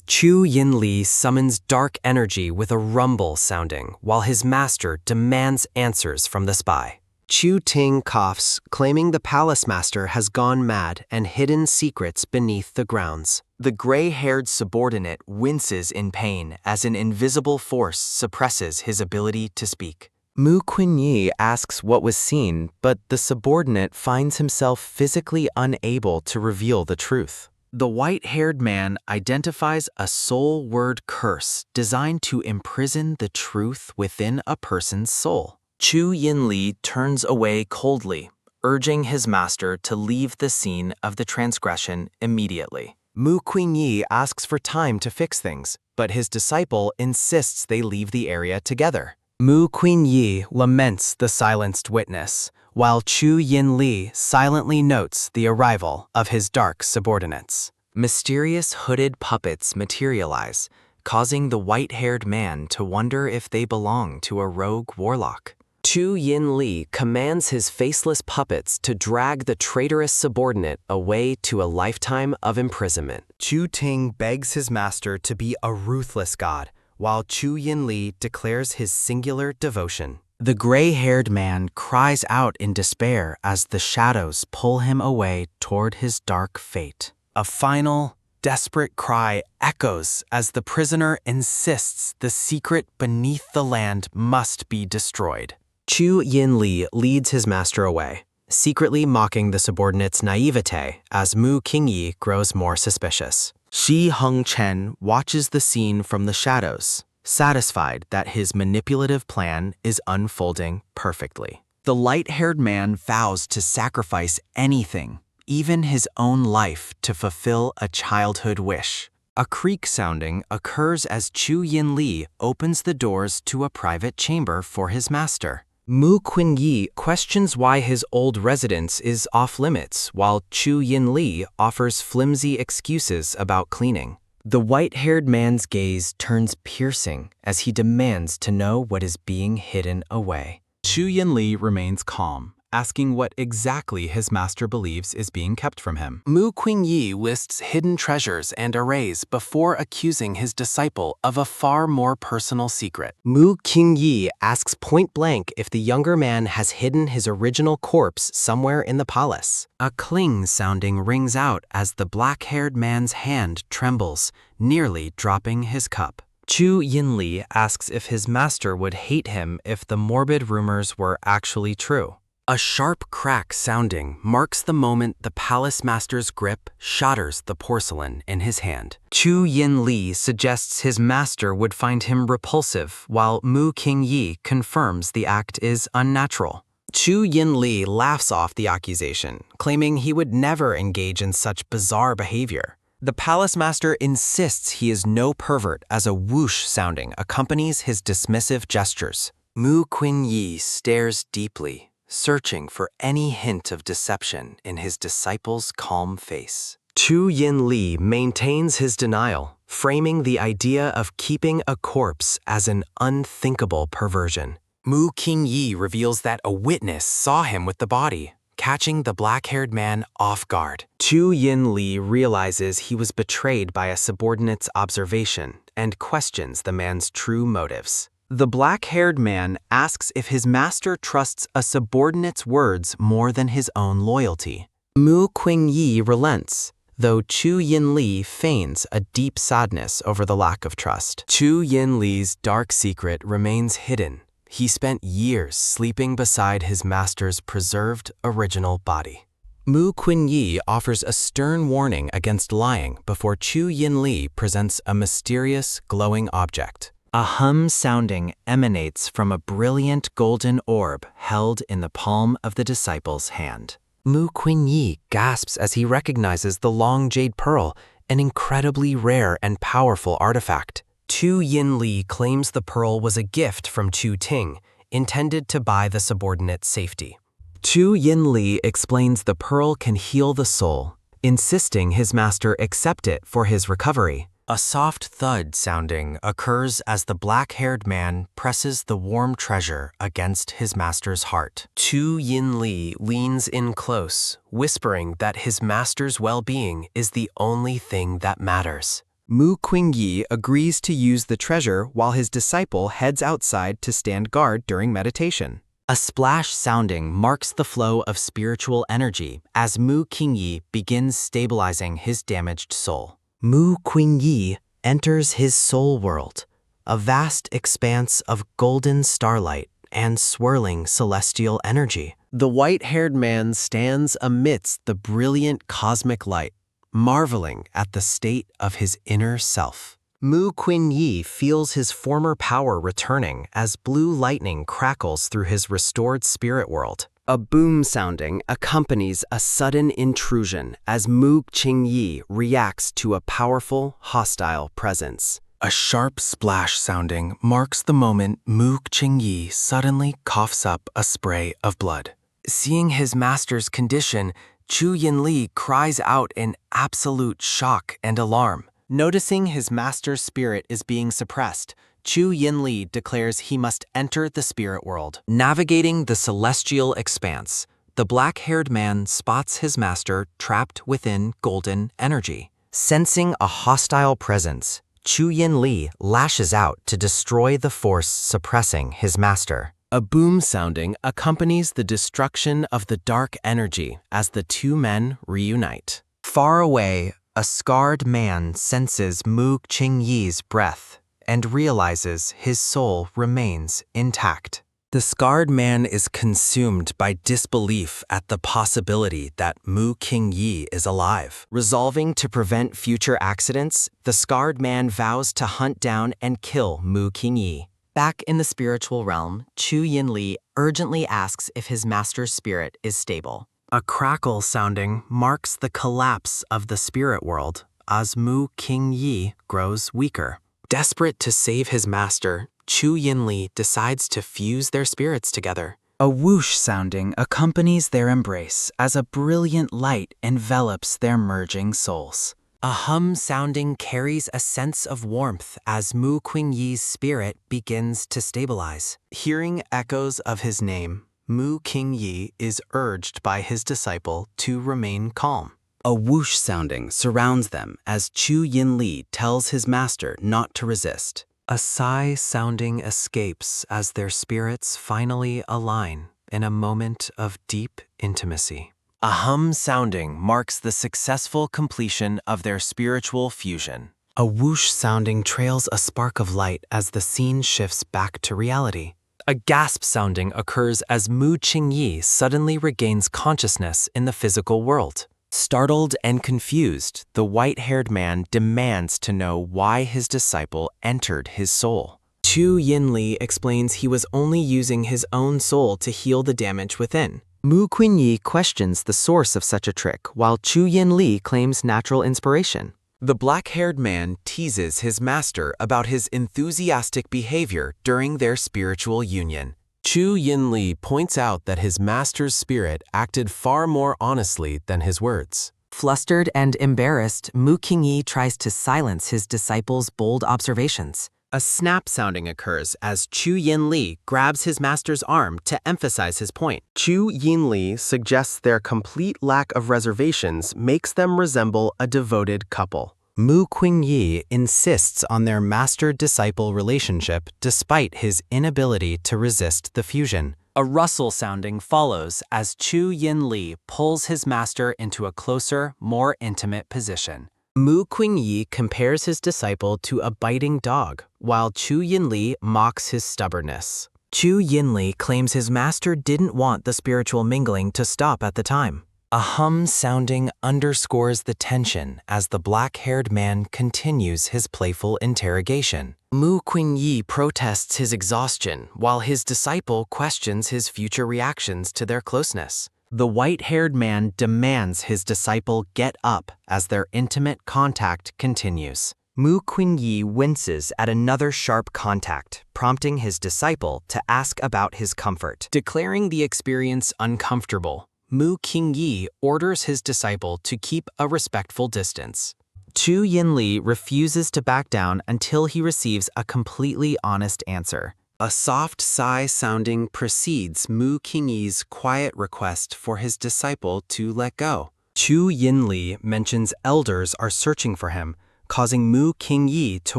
[SPEAKER 2] Chu Yinli summons dark energy with a rumble sounding, while his master demands answers from the spy.
[SPEAKER 3] Chu Ting coughs, claiming the palace master has gone mad and hidden secrets beneath the grounds. The gray-haired subordinate winces in pain as an invisible force suppresses his ability to speak. Mu Qingyi asks what was seen, but the subordinate finds himself physically unable to reveal the truth. The white-haired man identifies a soul-word curse designed to imprison the truth within a person's soul. Chu Yinli turns away coldly, urging his master to leave the scene of the transgression immediately. Mu Qingyi asks for time to fix things, but his disciple insists they leave the area together. Mu Qingyi laments the silenced witness, while Chu Yinli silently notes the arrival of his dark subordinates. Mysterious hooded puppets materialize, causing the white-haired man to wonder if they belong to a rogue warlock.
[SPEAKER 2] Chu Yinli commands his faceless puppets to drag the traitorous subordinate away to a lifetime of imprisonment.
[SPEAKER 3] Chu Ting begs his master to be a ruthless god, while Chu Yinli declares his singular devotion. The gray-haired man cries out in despair as the shadows pull him away toward his dark fate. A final, desperate cry echoes as the prisoner insists the secret beneath the land must be destroyed. Chu Yinli leads his master away, secretly mocking the subordinate's naivete as Mu Qingyi grows more suspicious. Shi Hengchen watches the scene from the shadows, satisfied that his manipulative plan is unfolding perfectly. The light-haired man vows to sacrifice anything, even his own life, to fulfill a childhood wish. A creak sounding occurs as Chu Yinli opens the doors to a private chamber for his master. Mu Qingyi questions why his old residence is off-limits, while Chu Yinli offers flimsy excuses about cleaning. The white-haired man's gaze turns piercing as he demands to know what is being hidden away. Chu Yinli remains calm, asking what exactly his master believes is being kept from him. Mu Qingyi lists hidden treasures and arrays before accusing his disciple of a far more personal secret. Mu Qingyi asks point-blank if the younger man has hidden his original corpse somewhere in the palace. A cling sounding rings out as the black-haired man's hand trembles, nearly dropping his cup. Chu Yinli asks if his master would hate him if the morbid rumors were actually true.
[SPEAKER 5] A sharp crack sounding marks the moment the palace master's grip shatters the porcelain in his hand.
[SPEAKER 3] Chu Yinli suggests his master would find him repulsive, while Mu Qingyi confirms the act is unnatural. Chu Yinli laughs off the accusation, claiming he would never engage in such bizarre behavior. The palace master insists he is no pervert as a whoosh sounding accompanies his dismissive gestures. Mu Qingyi stares deeply, searching for any hint of deception in his disciple's calm face. Chu Yinli maintains his denial, framing the idea of keeping a corpse as an unthinkable perversion. Mu Qingyi reveals that a witness saw him with the body, catching the black-haired man off guard. Chu Yinli realizes he was betrayed by a subordinate's observation and questions the man's true motives. The black-haired man asks if his master trusts a subordinate's words more than his own loyalty. Mu Qingyi relents, though Chu Yinli feigns a deep sadness over the lack of trust. Chu Yinli's dark secret remains hidden. He spent years sleeping beside his master's preserved original body. Mu Qingyi offers a stern warning against lying before Chu Yinli presents a mysterious, glowing object. A hum sounding emanates from a brilliant golden orb held in the palm of the disciple's hand. Mu Qingyi gasps as he recognizes the long jade pearl, an incredibly rare and powerful artifact. Chu Yinli claims the pearl was a gift from Chu Ting, intended to buy the subordinate's safety. Chu Yinli explains the pearl can heal the soul, insisting his master accept it for his recovery. A soft thud sounding occurs as the black-haired man presses the warm treasure against his master's heart. Chu Yinli leans in close, whispering that his master's well-being is the only thing that matters. Mu Qingyi agrees to use the treasure while his disciple heads outside to stand guard during meditation. A splash sounding marks the flow of spiritual energy as Mu Qingyi begins stabilizing his damaged soul. Mu Qingyi enters his soul world, a vast expanse of golden starlight and swirling celestial energy. The white-haired man stands amidst the brilliant cosmic light, marveling at the state of his inner self. Mu Qingyi feels his former power returning as blue lightning crackles through his restored spirit world. A boom sounding accompanies a sudden intrusion as Mu Qingyi reacts to a powerful, hostile presence. A sharp splash sounding marks the moment Mu Qingyi suddenly coughs up a spray of blood. Seeing his master's condition, Chu Yinli cries out in absolute shock and alarm. Noticing his master's spirit is being suppressed, Chu Yinli declares he must enter the spirit world. Navigating the celestial expanse, the black-haired man spots his master trapped within golden energy. Sensing a hostile presence, Chu Yinli lashes out to destroy the force suppressing his master. A boom sounding accompanies the destruction of the dark energy as the two men reunite. Far away, a scarred man senses Mu Qingyi's breath and realizes his soul remains intact. The scarred man is consumed by disbelief at the possibility that Mu Qingyi is alive. Resolving to prevent future accidents, the scarred man vows to hunt down and kill Mu Qingyi. Back in the spiritual realm, Chu Yinli urgently asks if his master's spirit is stable. A crackle sounding marks the collapse of the spirit world as Mu Qingyi grows weaker. Desperate to save his master, Chu Yinli decides to fuse their spirits together.
[SPEAKER 4] A whoosh sounding accompanies their embrace as a brilliant light envelops their merging souls.
[SPEAKER 3] A hum sounding carries a sense of warmth as Mu Qingyi's spirit begins to stabilize. Hearing echoes of his name, Mu Qingyi is urged by his disciple to remain calm.
[SPEAKER 5] A whoosh sounding surrounds them as Chu Yinli tells his master not to resist.
[SPEAKER 3] A sigh sounding escapes as their spirits finally align in a moment of deep intimacy. A hum sounding marks the successful completion of their spiritual fusion. A whoosh sounding trails a spark of light as the scene shifts back to reality.
[SPEAKER 5] A gasp sounding occurs as Mu Qingyi suddenly regains consciousness in the physical world. Startled and confused, the white-haired man demands to know why his disciple entered his soul.
[SPEAKER 2] Chu Yinli explains he was only using his own soul to heal the damage within.
[SPEAKER 3] Mu Qingyi questions the source of such a trick, while Chu Yinli claims natural inspiration.
[SPEAKER 7] The black-haired man teases his master about his enthusiastic behavior during their spiritual union.
[SPEAKER 5] Chu Yinli points out that his master's spirit acted far more honestly than his words.
[SPEAKER 3] Flustered and embarrassed, Mu Qingyi tries to silence his disciple's bold observations.
[SPEAKER 2] A snap sounding occurs as Chu Yinli grabs his master's arm to emphasize his point.
[SPEAKER 8] Chu Yinli suggests their complete lack of reservations makes them resemble a devoted couple.
[SPEAKER 1] Mu Qingyi insists on their master-disciple relationship despite his inability to resist the fusion.
[SPEAKER 2] A rustle sounding follows as Chu Yinli pulls his master into a closer, more intimate position. Mu Qingyi compares his disciple to a biting dog, while Chu Yinli mocks his stubbornness. Chu Yinli claims his master didn't want the spiritual mingling to stop at the time.
[SPEAKER 1] A hum sounding underscores the tension as the black-haired man continues his playful interrogation.
[SPEAKER 2] Mu Qingyi protests his exhaustion, while his disciple questions his future reactions to their closeness.
[SPEAKER 3] The white-haired man demands his disciple get up as their intimate contact continues. Mu Qingyi winces at another sharp contact, prompting his disciple to ask about his comfort.
[SPEAKER 2] Declaring the experience uncomfortable, Mu Qingyi orders his disciple to keep a respectful distance.
[SPEAKER 3] Chu Yinli refuses to back down until he receives a completely honest answer.
[SPEAKER 7] A soft sigh sounding precedes Mu Qingyi's quiet request for his disciple to let go.
[SPEAKER 1] Chu Yinli mentions elders are searching for him, causing Mu Qingyi to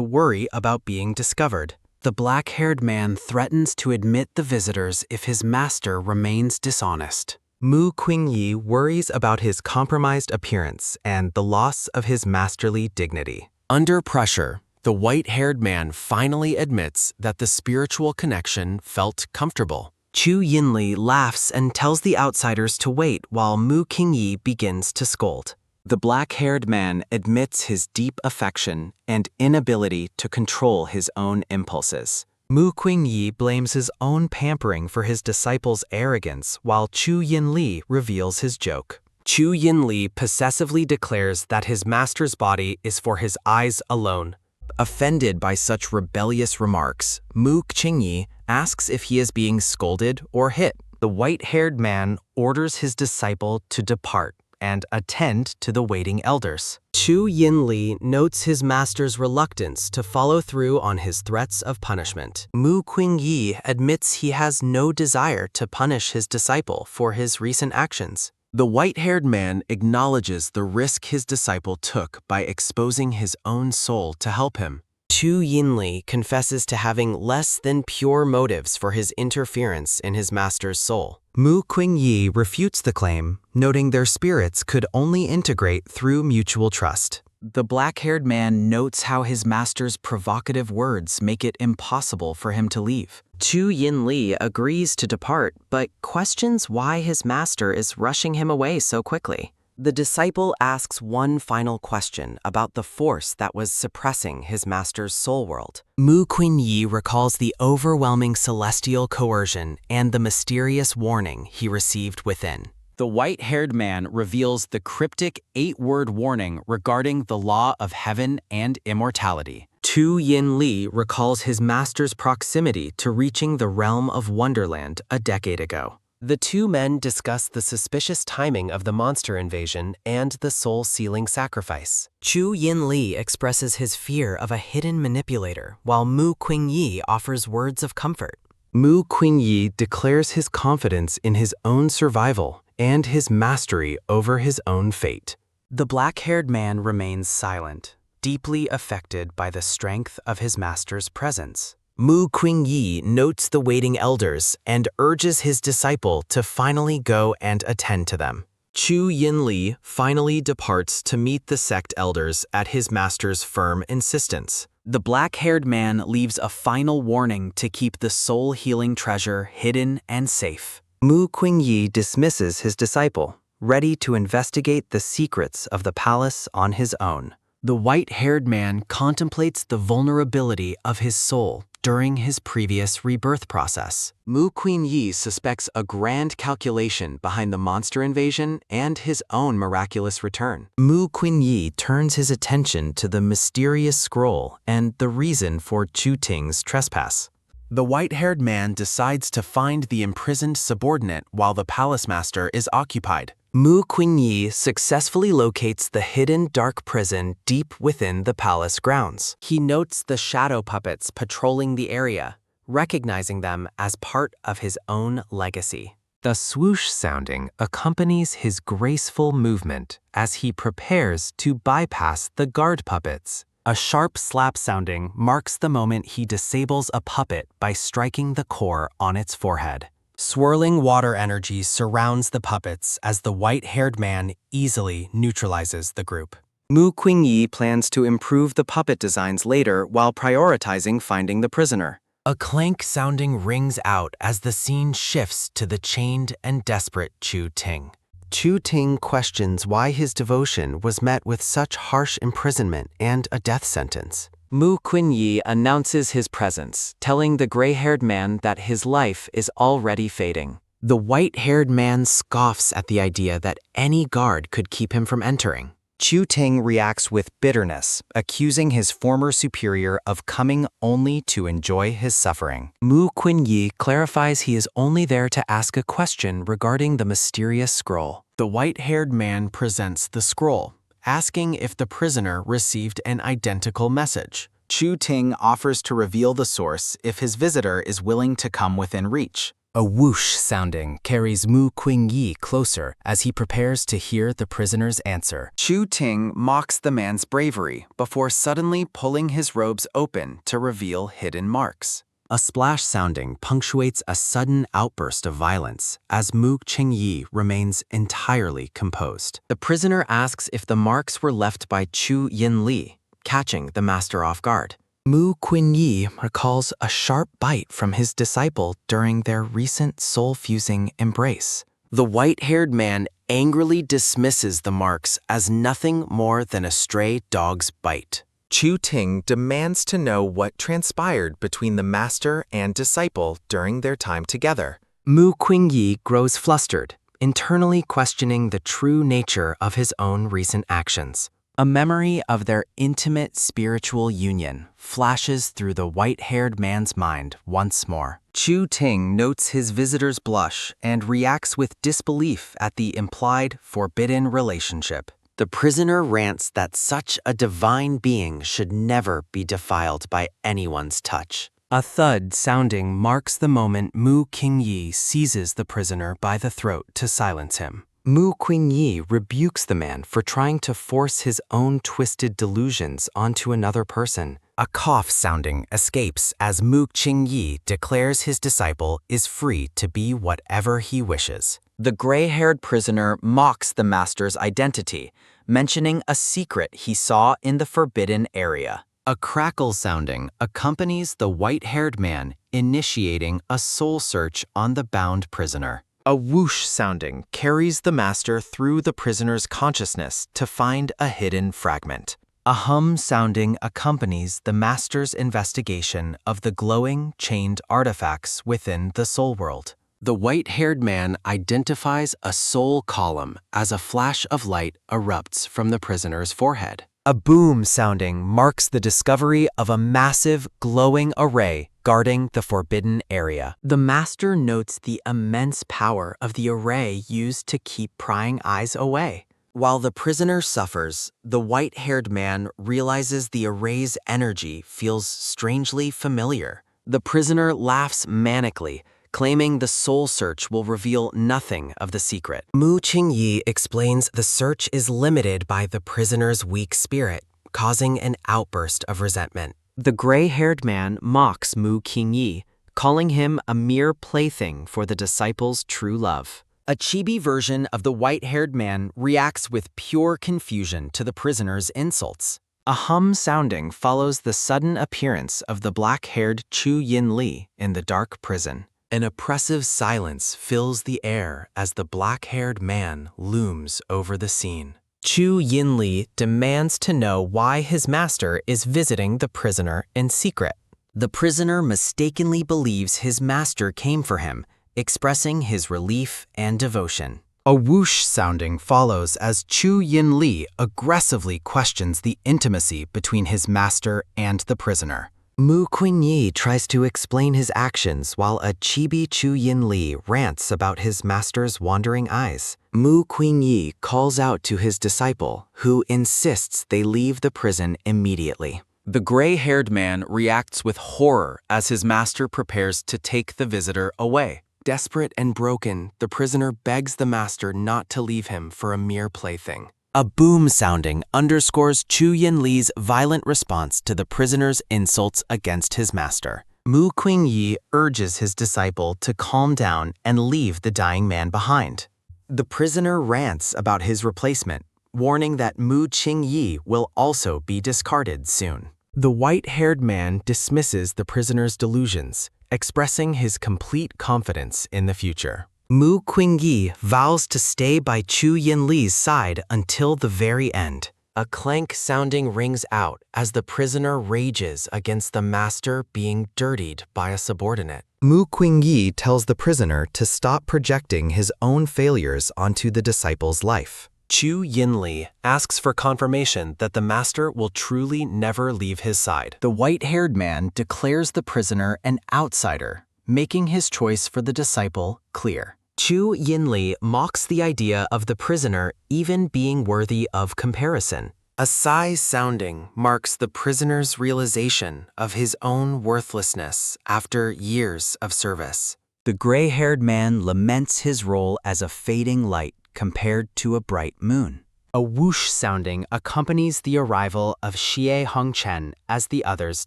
[SPEAKER 1] worry about being discovered.
[SPEAKER 5] The black-haired man threatens to admit the visitors if his master remains dishonest.
[SPEAKER 1] Mu Qingyi worries about his compromised appearance and the loss of his masterly dignity.
[SPEAKER 5] Under pressure, the white-haired man finally admits that the spiritual connection felt comfortable.
[SPEAKER 3] Chu Yinli laughs and tells the outsiders to wait while Mu Qingyi begins to scold.
[SPEAKER 7] The black-haired man admits his deep affection and inability to control his own impulses.
[SPEAKER 1] Mu Qingyi blames his own pampering for his disciple's arrogance while Chu Yinli reveals his joke.
[SPEAKER 5] Chu Yinli possessively declares that his master's body is for his eyes alone.
[SPEAKER 2] Offended by such rebellious remarks, Mu Qingyi asks if he is being scolded or hit.
[SPEAKER 3] The white-haired man orders his disciple to depart and attend to the waiting elders.
[SPEAKER 2] Chu Yinli notes his master's reluctance to follow through on his threats of punishment.
[SPEAKER 3] Mu Qingyi admits he has no desire to punish his disciple for his recent actions.
[SPEAKER 5] The white-haired man acknowledges the risk his disciple took by exposing his own soul to help him.
[SPEAKER 2] Chu Yinli confesses to having less than pure motives for his interference in his master's soul.
[SPEAKER 1] Mu Qingyi refutes the claim, noting their spirits could only integrate through mutual trust.
[SPEAKER 7] The black-haired man notes how his master's provocative words make it impossible for him to leave.
[SPEAKER 3] Chu Yinli agrees to depart, but questions why his master is rushing him away so quickly. The disciple asks one final question about the force that was suppressing his master's soul world.
[SPEAKER 2] Mu Qingyi recalls the overwhelming celestial coercion and the mysterious warning he received within.
[SPEAKER 7] The white-haired man reveals the cryptic 8-word warning regarding the law of heaven and immortality.
[SPEAKER 3] Chu Yinli recalls his master's proximity to reaching the realm of Wonderland a decade ago.
[SPEAKER 2] The two men discuss the suspicious timing of the monster invasion and the soul-sealing sacrifice. Chu Yinli expresses his fear of a hidden manipulator, while Mu Qingyi offers words of comfort.
[SPEAKER 1] Mu Qingyi declares his confidence in his own survival and his mastery over his own fate.
[SPEAKER 3] The black-haired man remains silent, deeply affected by the strength of his master's presence.
[SPEAKER 2] Mu Qingyi notes the waiting elders and urges his disciple to finally go and attend to them. Chu Yinli finally departs to meet the sect elders at his master's firm insistence.
[SPEAKER 5] The black-haired man leaves a final warning to keep the soul-healing treasure hidden and safe.
[SPEAKER 3] Mu Qingyi dismisses his disciple, ready to investigate the secrets of the palace on his own.
[SPEAKER 5] The white-haired man contemplates the vulnerability of his soul during his previous rebirth process.
[SPEAKER 3] Mu Qingyi suspects a grand calculation behind the monster invasion and his own miraculous return. Mu Qingyi turns his attention to the mysterious scroll and the reason for Chu Ting's trespass.
[SPEAKER 7] The white-haired man decides to find the imprisoned subordinate while the palace master is occupied.
[SPEAKER 3] Mu Qingyi successfully locates the hidden dark prison deep within the palace grounds. He notes the shadow puppets patrolling the area, recognizing them as part of his own legacy. The swoosh sounding accompanies his graceful movement as he prepares to bypass the guard puppets. A sharp slap sounding marks the moment he disables a puppet by striking the core on its forehead. Swirling water energy surrounds the puppets as the white-haired man easily neutralizes the group. Mu Qingyi plans to improve the puppet designs later while prioritizing finding the prisoner.
[SPEAKER 5] A clank sounding rings out as the scene shifts to the chained and desperate Chu Ting.
[SPEAKER 3] Chu Ting questions why his devotion was met with such harsh imprisonment and a death sentence. Mu Qingyi announces his presence, telling the gray-haired man that his life is already fading. The white-haired man scoffs at the idea that any guard could keep him from entering.
[SPEAKER 7] Chu Ting reacts with bitterness, accusing his former superior of coming only to enjoy his suffering.
[SPEAKER 3] Mu Qingyi clarifies he is only there to ask a question regarding the mysterious scroll.
[SPEAKER 5] The white-haired man presents the scroll, asking if the prisoner received an identical message.
[SPEAKER 7] Chu Ting offers to reveal the source if his visitor is willing to come within reach.
[SPEAKER 5] A whoosh sounding carries Mu Qingyi closer as he prepares to hear the prisoner's answer.
[SPEAKER 7] Chu Ting mocks the man's bravery before suddenly pulling his robes open to reveal hidden marks.
[SPEAKER 3] A splash sounding punctuates a sudden outburst of violence as Mu Qingyi remains entirely composed. The prisoner asks if the marks were left by Chu Yinli, catching the master off guard. Mu Qingyi recalls a sharp bite from his disciple during their recent soul-fusing embrace. The white-haired man angrily dismisses the marks as nothing more than a stray dog's bite.
[SPEAKER 7] Chu Ting demands to know what transpired between the master and disciple during their time together.
[SPEAKER 3] Mu Qingyi grows flustered, internally questioning the true nature of his own recent actions. A memory of their intimate spiritual union flashes through the white-haired man's mind once more. Chu Ting notes his visitor's blush and reacts with disbelief at the implied forbidden relationship. The prisoner rants that such a divine being should never be defiled by anyone's touch. A thud sounding marks the moment Mu Qingyi seizes the prisoner by the throat to silence him. Mu Qingyi rebukes the man for trying to force his own twisted delusions onto another person.
[SPEAKER 5] A cough sounding escapes as Mu Qingyi declares his disciple is free to be whatever he wishes.
[SPEAKER 3] The gray-haired prisoner mocks the master's identity, mentioning a secret he saw in the forbidden area. A crackle sounding accompanies the white-haired man initiating a soul search on the bound prisoner. A whoosh sounding carries the master through the prisoner's consciousness to find a hidden fragment. A hum sounding accompanies the master's investigation of the glowing, chained artifacts within the soul world. The white-haired man identifies a soul column as a flash of light erupts from the prisoner's forehead. A boom sounding marks the discovery of a massive, glowing array guarding the forbidden area. The master notes the immense power of the array used to keep prying eyes away. While the prisoner suffers, the white-haired man realizes the array's energy feels strangely familiar. The prisoner laughs manically, claiming the soul search will reveal nothing of the secret. Mu Qingyi explains the search is limited by the prisoner's weak spirit, causing an outburst of resentment. The gray-haired man mocks Mu Qingyi, calling him a mere plaything for the disciple's true love. A chibi version of the white-haired man reacts with pure confusion to the prisoner's insults. A hum sounding follows the sudden appearance of the black-haired Chu Yin Li in the dark prison. An oppressive silence fills the air as the black-haired man looms over the scene.
[SPEAKER 2] Chu Yin Li demands to know why his master is visiting the prisoner in secret. The prisoner mistakenly believes his master came for him, expressing his relief and devotion.
[SPEAKER 7] A whoosh sounding follows as Chu Yin Li aggressively questions the intimacy between his master and the prisoner.
[SPEAKER 3] Mu Qingyi tries to explain his actions while a chibi Chu Yin Li rants about his master's wandering eyes. Mu Qingyi calls out to his disciple, who insists they leave the prison immediately.
[SPEAKER 7] The gray-haired man reacts with horror as his master prepares to take the visitor away.
[SPEAKER 3] Desperate and broken, the prisoner begs the master not to leave him for a mere plaything.
[SPEAKER 2] A boom sounding underscores Chu Yin Li's violent response to the prisoner's insults against his master.
[SPEAKER 3] Mu Qingyi urges his disciple to calm down and leave the dying man behind. The prisoner rants about his replacement, warning that Mu Qingyi will also be discarded soon. The white-haired man dismisses the prisoner's delusions, expressing his complete confidence in the future. Mu Qingyi vows to stay by Chu Yin Li's side until the very end. A clank sounding rings out as the prisoner rages against the master being dirtied by a subordinate. Mu Qingyi tells the prisoner to stop projecting his own failures onto the disciple's life. Chu Yin Li asks for confirmation that the master will truly never leave his side.
[SPEAKER 2] The white-haired man declares the prisoner an outsider, making his choice for the disciple clear.
[SPEAKER 3] Chu Yin Li mocks the idea of the prisoner even being worthy of comparison. A sigh sounding marks the prisoner's realization of his own worthlessness after years of service.
[SPEAKER 5] The gray-haired man laments his role as a fading light compared to a bright moon.
[SPEAKER 3] A whoosh sounding accompanies the arrival of Xie Hongchen as the others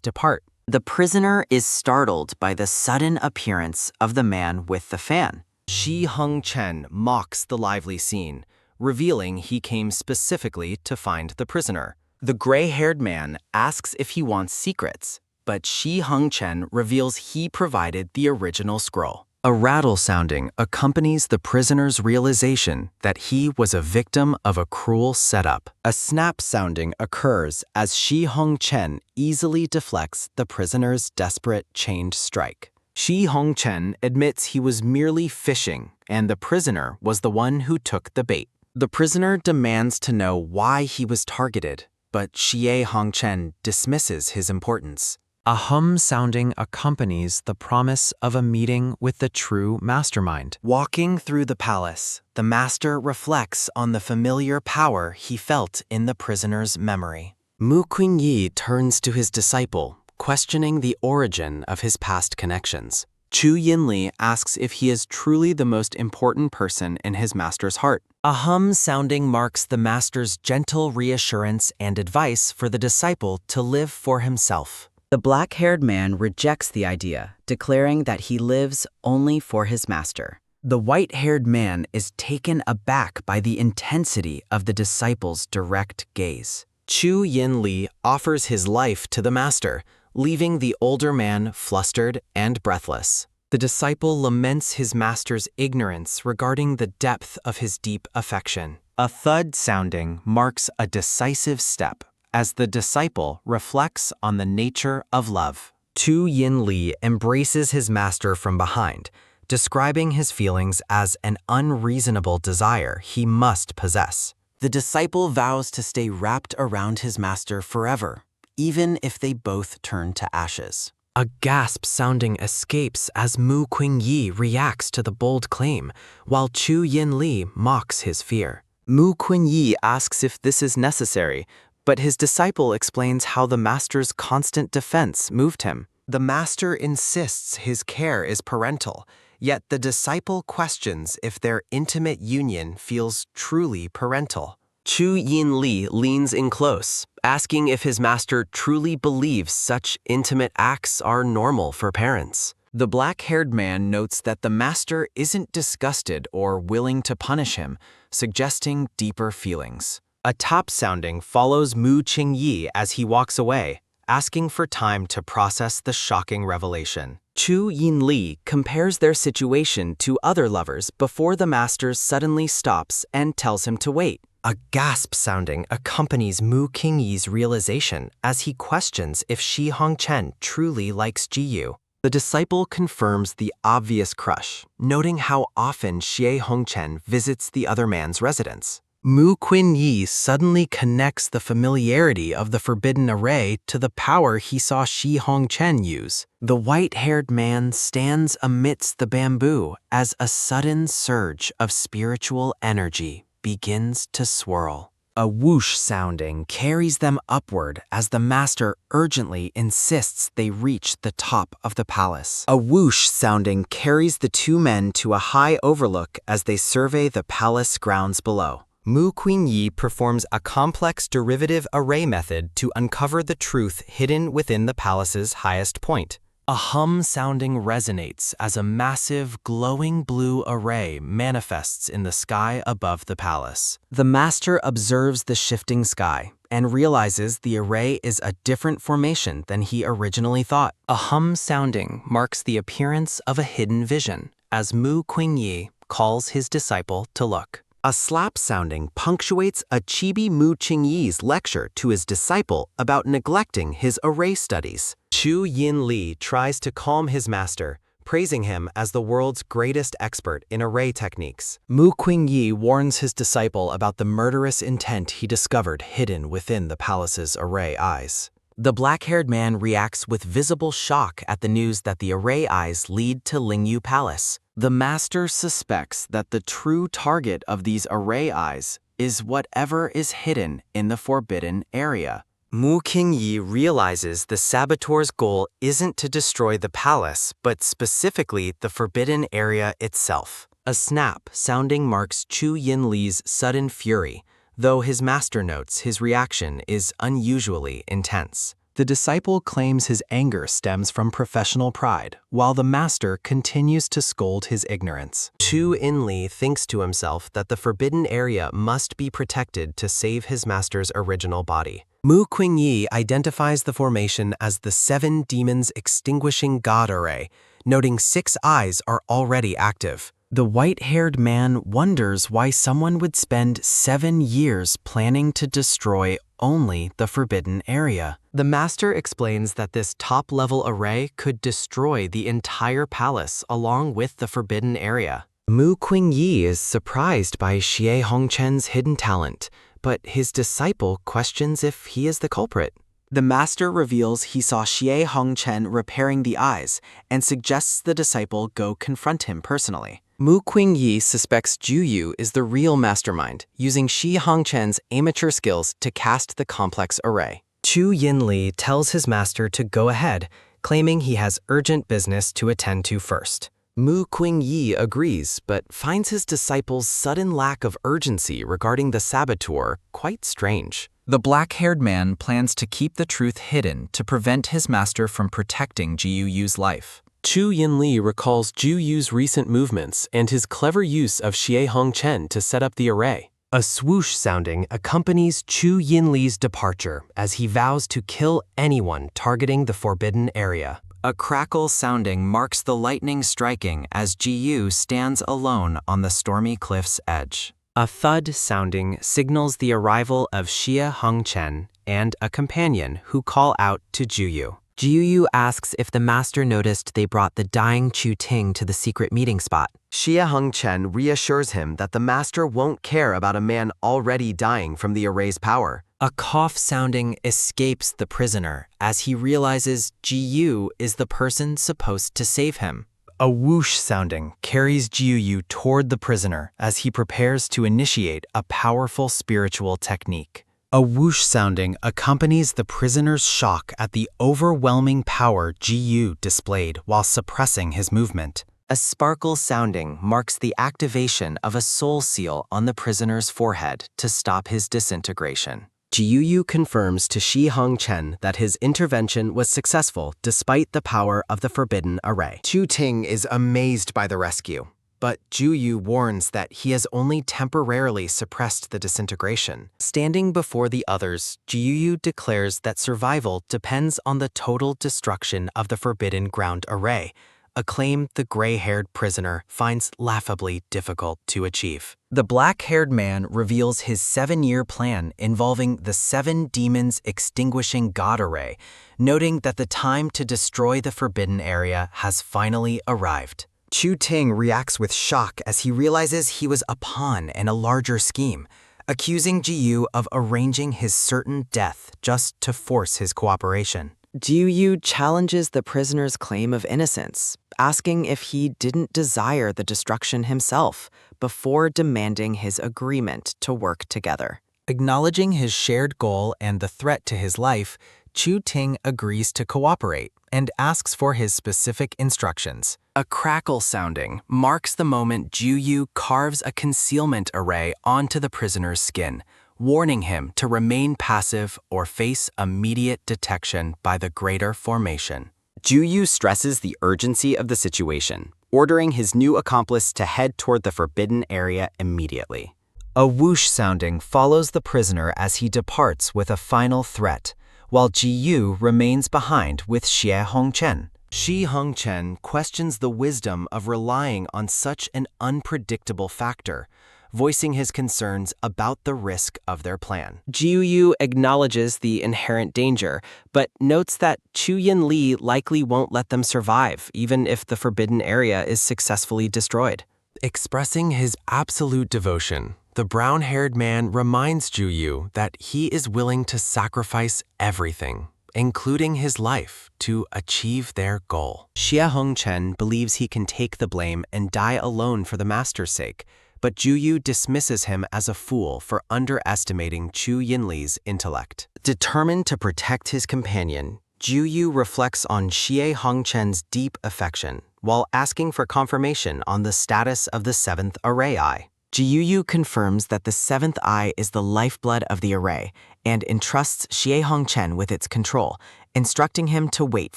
[SPEAKER 3] depart.
[SPEAKER 4] The prisoner is startled by the sudden appearance of the man with the fan.
[SPEAKER 3] Xie Hongchen mocks the lively scene, revealing he came specifically to find the prisoner. The gray-haired man asks if he wants secrets, but Xie Hongchen reveals he provided the original scroll. A rattle sounding accompanies the prisoner's realization that he was a victim of a cruel setup. A snap sounding occurs as Xie Hongchen easily deflects the prisoner's desperate chained strike. Xie Hongchen admits he was merely fishing, and the prisoner was the one who took the bait. The prisoner demands to know why he was targeted, but Xie Hongchen dismisses his importance.
[SPEAKER 2] A hum sounding accompanies the promise of a meeting with the true mastermind.
[SPEAKER 3] Walking through the palace, the master reflects on the familiar power he felt in the prisoner's memory. Mu Qingyi turns to his disciple, questioning the origin of his past connections. Chu Yin Li asks if he is truly the most important person in his master's heart.
[SPEAKER 2] A hum sounding marks the master's gentle reassurance and advice for the disciple to live for himself.
[SPEAKER 6] The black-haired man rejects the idea, declaring that he lives only for his master.
[SPEAKER 3] The white-haired man is taken aback by the intensity of the disciple's direct gaze. Chu Yin Li offers his life to the master, leaving the older man flustered and breathless. The disciple laments his master's ignorance regarding the depth of his deep affection. A thud sounding marks a decisive step as the disciple reflects on the nature of love. Chu Yin Li embraces his master from behind, describing his feelings as an unreasonable desire he must possess. The disciple vows to stay wrapped around his master forever, even if they both turn to ashes. A gasp sounding escapes as Mu Qingyi reacts to the bold claim, while Chu Yin Li mocks his fear. Mu Qingyi asks if this is necessary, but his disciple explains how the master's constant defense moved him. The master insists his care is parental, yet the disciple questions if their intimate union feels truly parental. Chu Yin Li leans in close, asking if his master truly believes such intimate acts are normal for parents. The black-haired man notes that the master isn't disgusted or willing to punish him, suggesting deeper feelings. A tap sounding follows Mu Qingyi as he walks away, asking for time to process the shocking revelation. Chu Yinli compares their situation to other lovers before the master suddenly stops and tells him to wait. A gasp sounding accompanies Mu Qingyi's realization as he questions if Shi Hongchen truly likes Ji Yu. The disciple confirms the obvious crush, noting how often Xie Hongchen visits the other man's residence. Mu Qingyi suddenly connects the familiarity of the forbidden array to the power he saw Shi Hongchen use. The white-haired man stands amidst the bamboo as a sudden surge of spiritual energy begins to swirl. A whoosh sounding carries them upward as the master urgently insists they reach the top of the palace. A whoosh sounding carries the two men to a high overlook as they survey the palace grounds below. Mu Qingyi performs a complex derivative array method to uncover the truth hidden within the palace's highest point. A hum sounding resonates as a massive, glowing blue array manifests in the sky above the palace. The master observes the shifting sky and realizes the array is a different formation than he originally thought. A hum sounding marks the appearance of a hidden vision as Mu Qingyi calls his disciple to look. A slap sounding punctuates a chibi Mu Qingyi's lecture to his disciple about neglecting his array studies. Chu Yinli tries to calm his master, praising him as the world's greatest expert in array techniques. Mu Qingyi warns his disciple about the murderous intent he discovered hidden within the palace's array eyes. The black-haired man reacts with visible shock at the news that the array eyes lead to Lingyu Palace. The master suspects that the true target of these array eyes is whatever is hidden in the forbidden area. Mu Qingyi realizes the saboteur's goal isn't to destroy the palace, but specifically the forbidden area itself. A snap sounding marks Chu Yinli's sudden fury, though his master notes his reaction is unusually intense. The disciple claims his anger stems from professional pride, while the master continues to scold his ignorance. Chu Yinli thinks to himself that the forbidden area must be protected to save his master's original body. Mu Qingyi identifies the formation as the 7 Demons Extinguishing God Array, noting 6 eyes are already active. The white-haired man wonders why someone would spend 7 years planning to destroy only the forbidden area. The master explains that this top-level array could destroy the entire palace along with the forbidden area. Mu Qingyi is surprised by Xie Hongchen's hidden talent, but his disciple questions if he is the culprit. The master reveals he saw Xie Hongchen repairing the eyes and suggests the disciple go confront him personally. Mu Qingyi suspects Ji Yu is the real mastermind, using Shi Hongchen's amateur skills to cast the complex array. Chu Yinli tells his master to go ahead, claiming he has urgent business to attend to first. Mu Qingyi agrees, but finds his disciple's sudden lack of urgency regarding the saboteur quite strange.
[SPEAKER 7] The black-haired man plans to keep the truth hidden to prevent his master from protecting Ji Yu's life.
[SPEAKER 9] Chu Yinli recalls Ji Yu's recent movements and his clever use of Xie Hongchen to set up the array.
[SPEAKER 3] A swoosh sounding accompanies Chu Yinli's departure as he vows to kill anyone targeting the forbidden area. A crackle sounding marks the lightning striking as Ji Yu stands alone on the stormy cliff's edge. A thud sounding signals the arrival of Xie Hongchen and a companion who call out to Ji Yu. Ji Yu asks if the master noticed they brought the dying Chu Ting to the secret meeting spot. Xie Hongchen reassures him that the master won't care about a man already dying from the array's power. A cough sounding escapes the prisoner as he realizes Ji Yu is the person supposed to save him. A whoosh sounding carries Ji Yu toward the prisoner as he prepares to initiate a powerful spiritual technique. A whoosh sounding accompanies the prisoner's shock at the overwhelming power Ji Yu displayed while suppressing his movement. A sparkle sounding marks the activation of a soul seal on the prisoner's forehead to stop his disintegration. Ji Yu confirms to Shi Hongchen that his intervention was successful despite the power of the forbidden array. Chu Ting is amazed by the rescue. but Ju Yu warns that he has only temporarily suppressed the disintegration. Standing before the others, Ju Yu declares that survival depends on the total destruction of the Forbidden Ground array, a claim the gray-haired prisoner finds laughably difficult to achieve. The black-haired man reveals his 7-year plan involving the 7 demons extinguishing God array, noting that the time to destroy the forbidden area has finally arrived. Chu Ting reacts with shock as he realizes he was a pawn in a larger scheme, accusing Ji Yu of arranging his certain death just to force his cooperation.
[SPEAKER 4] Ju Yu challenges the prisoner's claim of innocence, asking if he didn't desire the destruction himself before demanding his agreement to work together.
[SPEAKER 3] Acknowledging his shared goal and the threat to his life, Chu Ting agrees to cooperate and asks for his specific instructions. A crackle sounding marks the moment Ju Yu carves a concealment array onto the prisoner's skin, warning him to remain passive or face immediate detection by the greater formation.
[SPEAKER 10] Ju Yu stresses the urgency of the situation, ordering his new accomplice to head toward the forbidden area immediately.
[SPEAKER 3] A whoosh sounding follows the prisoner as he departs with a final threat, while Ji Yu remains behind with Xie Hongchen. Shi Hongchen questions the wisdom of relying on such an unpredictable factor, voicing his concerns about the risk of their plan.
[SPEAKER 2] Jiu Yu acknowledges the inherent danger, but notes that Chu Yin Li likely won't let them survive, even if the forbidden area is successfully destroyed.
[SPEAKER 9] Expressing his absolute devotion, the brown-haired man reminds Ju Yu that he is willing to sacrifice everything, including his life, to achieve their goal.
[SPEAKER 3] Xie Hongchen believes he can take the blame and die alone for the master's sake, but Ju Yu dismisses him as a fool for underestimating Chu Yinli's intellect. Determined to protect his companion, Ju Yu reflects on Xie Hongchen's deep affection, while asking for confirmation on the status of the 7th array eye.
[SPEAKER 4] Ji Yu confirms that the 7th eye is the lifeblood of the array and entrusts Xie Hongchen with its control, instructing him to wait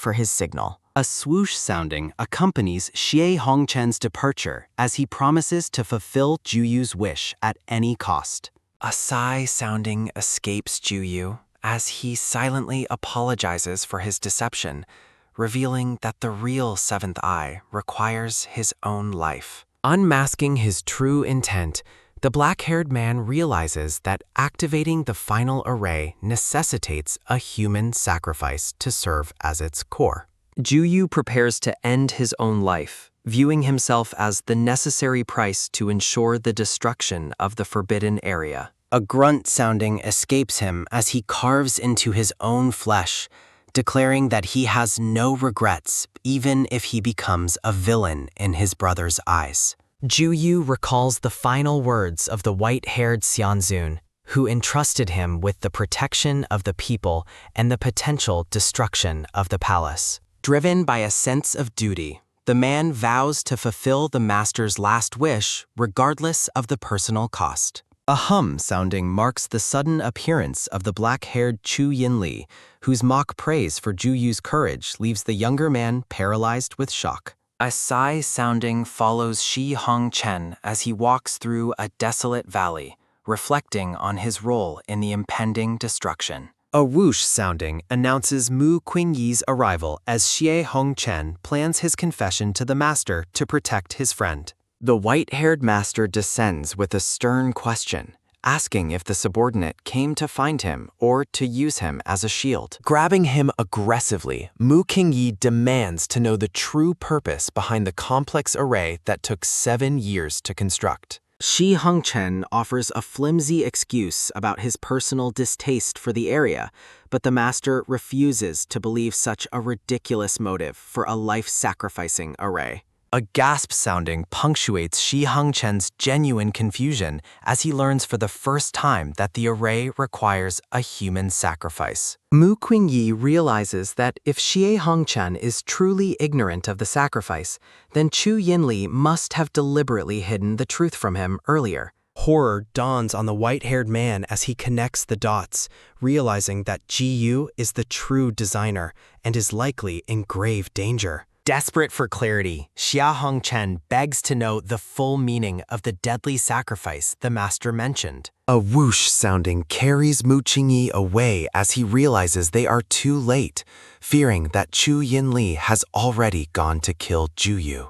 [SPEAKER 4] for his signal.
[SPEAKER 3] A swoosh sounding accompanies Xie Hongchen's departure as he promises to fulfill Ju Yu's wish at any cost. A sigh sounding escapes Ju Yu as he silently apologizes for his deception, revealing that the real 7th eye requires his own life. Unmasking his true intent, the black-haired man realizes that activating the final array necessitates a human sacrifice to serve as its core. Ju Yu prepares to end his own life, viewing himself as the necessary price to ensure the destruction of the forbidden area. A grunt sounding escapes him as he carves into his own flesh, declaring that he has no regrets even if he becomes a villain in his brother's eyes. Ju Yu recalls the final words of the white-haired Xianzun, who entrusted him with the protection of the people and the potential destruction of the palace. Driven by a sense of duty, the man vows to fulfill the master's last wish regardless of the personal cost. A hum sounding marks the sudden appearance of the black-haired Chu Yinli, whose mock praise for Ju Yu's courage leaves the younger man paralyzed with shock. A sigh sounding follows Shi Hongchen as he walks through a desolate valley, reflecting on his role in the impending destruction. A whoosh sounding announces Mu Qingyi's arrival as Xie Hongchen plans his confession to the master to protect his friend.
[SPEAKER 4] The white-haired master descends with a stern question, asking if the subordinate came to find him or to use him as a shield.
[SPEAKER 9] Grabbing him aggressively, Mu Qingyi demands to know the true purpose behind the complex array that took 7 years to construct.
[SPEAKER 3] Shi Hongchen offers a flimsy excuse about his personal distaste for the area, but the master refuses to believe such a ridiculous motive for a life-sacrificing array. A gasp sounding punctuates Shi Hongchen's genuine confusion as he learns for the first time that the array requires a human sacrifice. Mu Qingyi realizes that if Xie Hongchen is truly ignorant of the sacrifice, then Chu Yinli must have deliberately hidden the truth from him earlier. Horror dawns on the white-haired man as he connects the dots, realizing that Ji Yu is the true designer and is likely in grave danger.
[SPEAKER 2] Desperate for clarity, Xia Hongchen begs to know the full meaning of the deadly sacrifice the master mentioned.
[SPEAKER 5] A whoosh sounding carries Mu Qingyi away as he realizes they are too late, fearing that Chu Yinli has already gone to kill Ju Yu.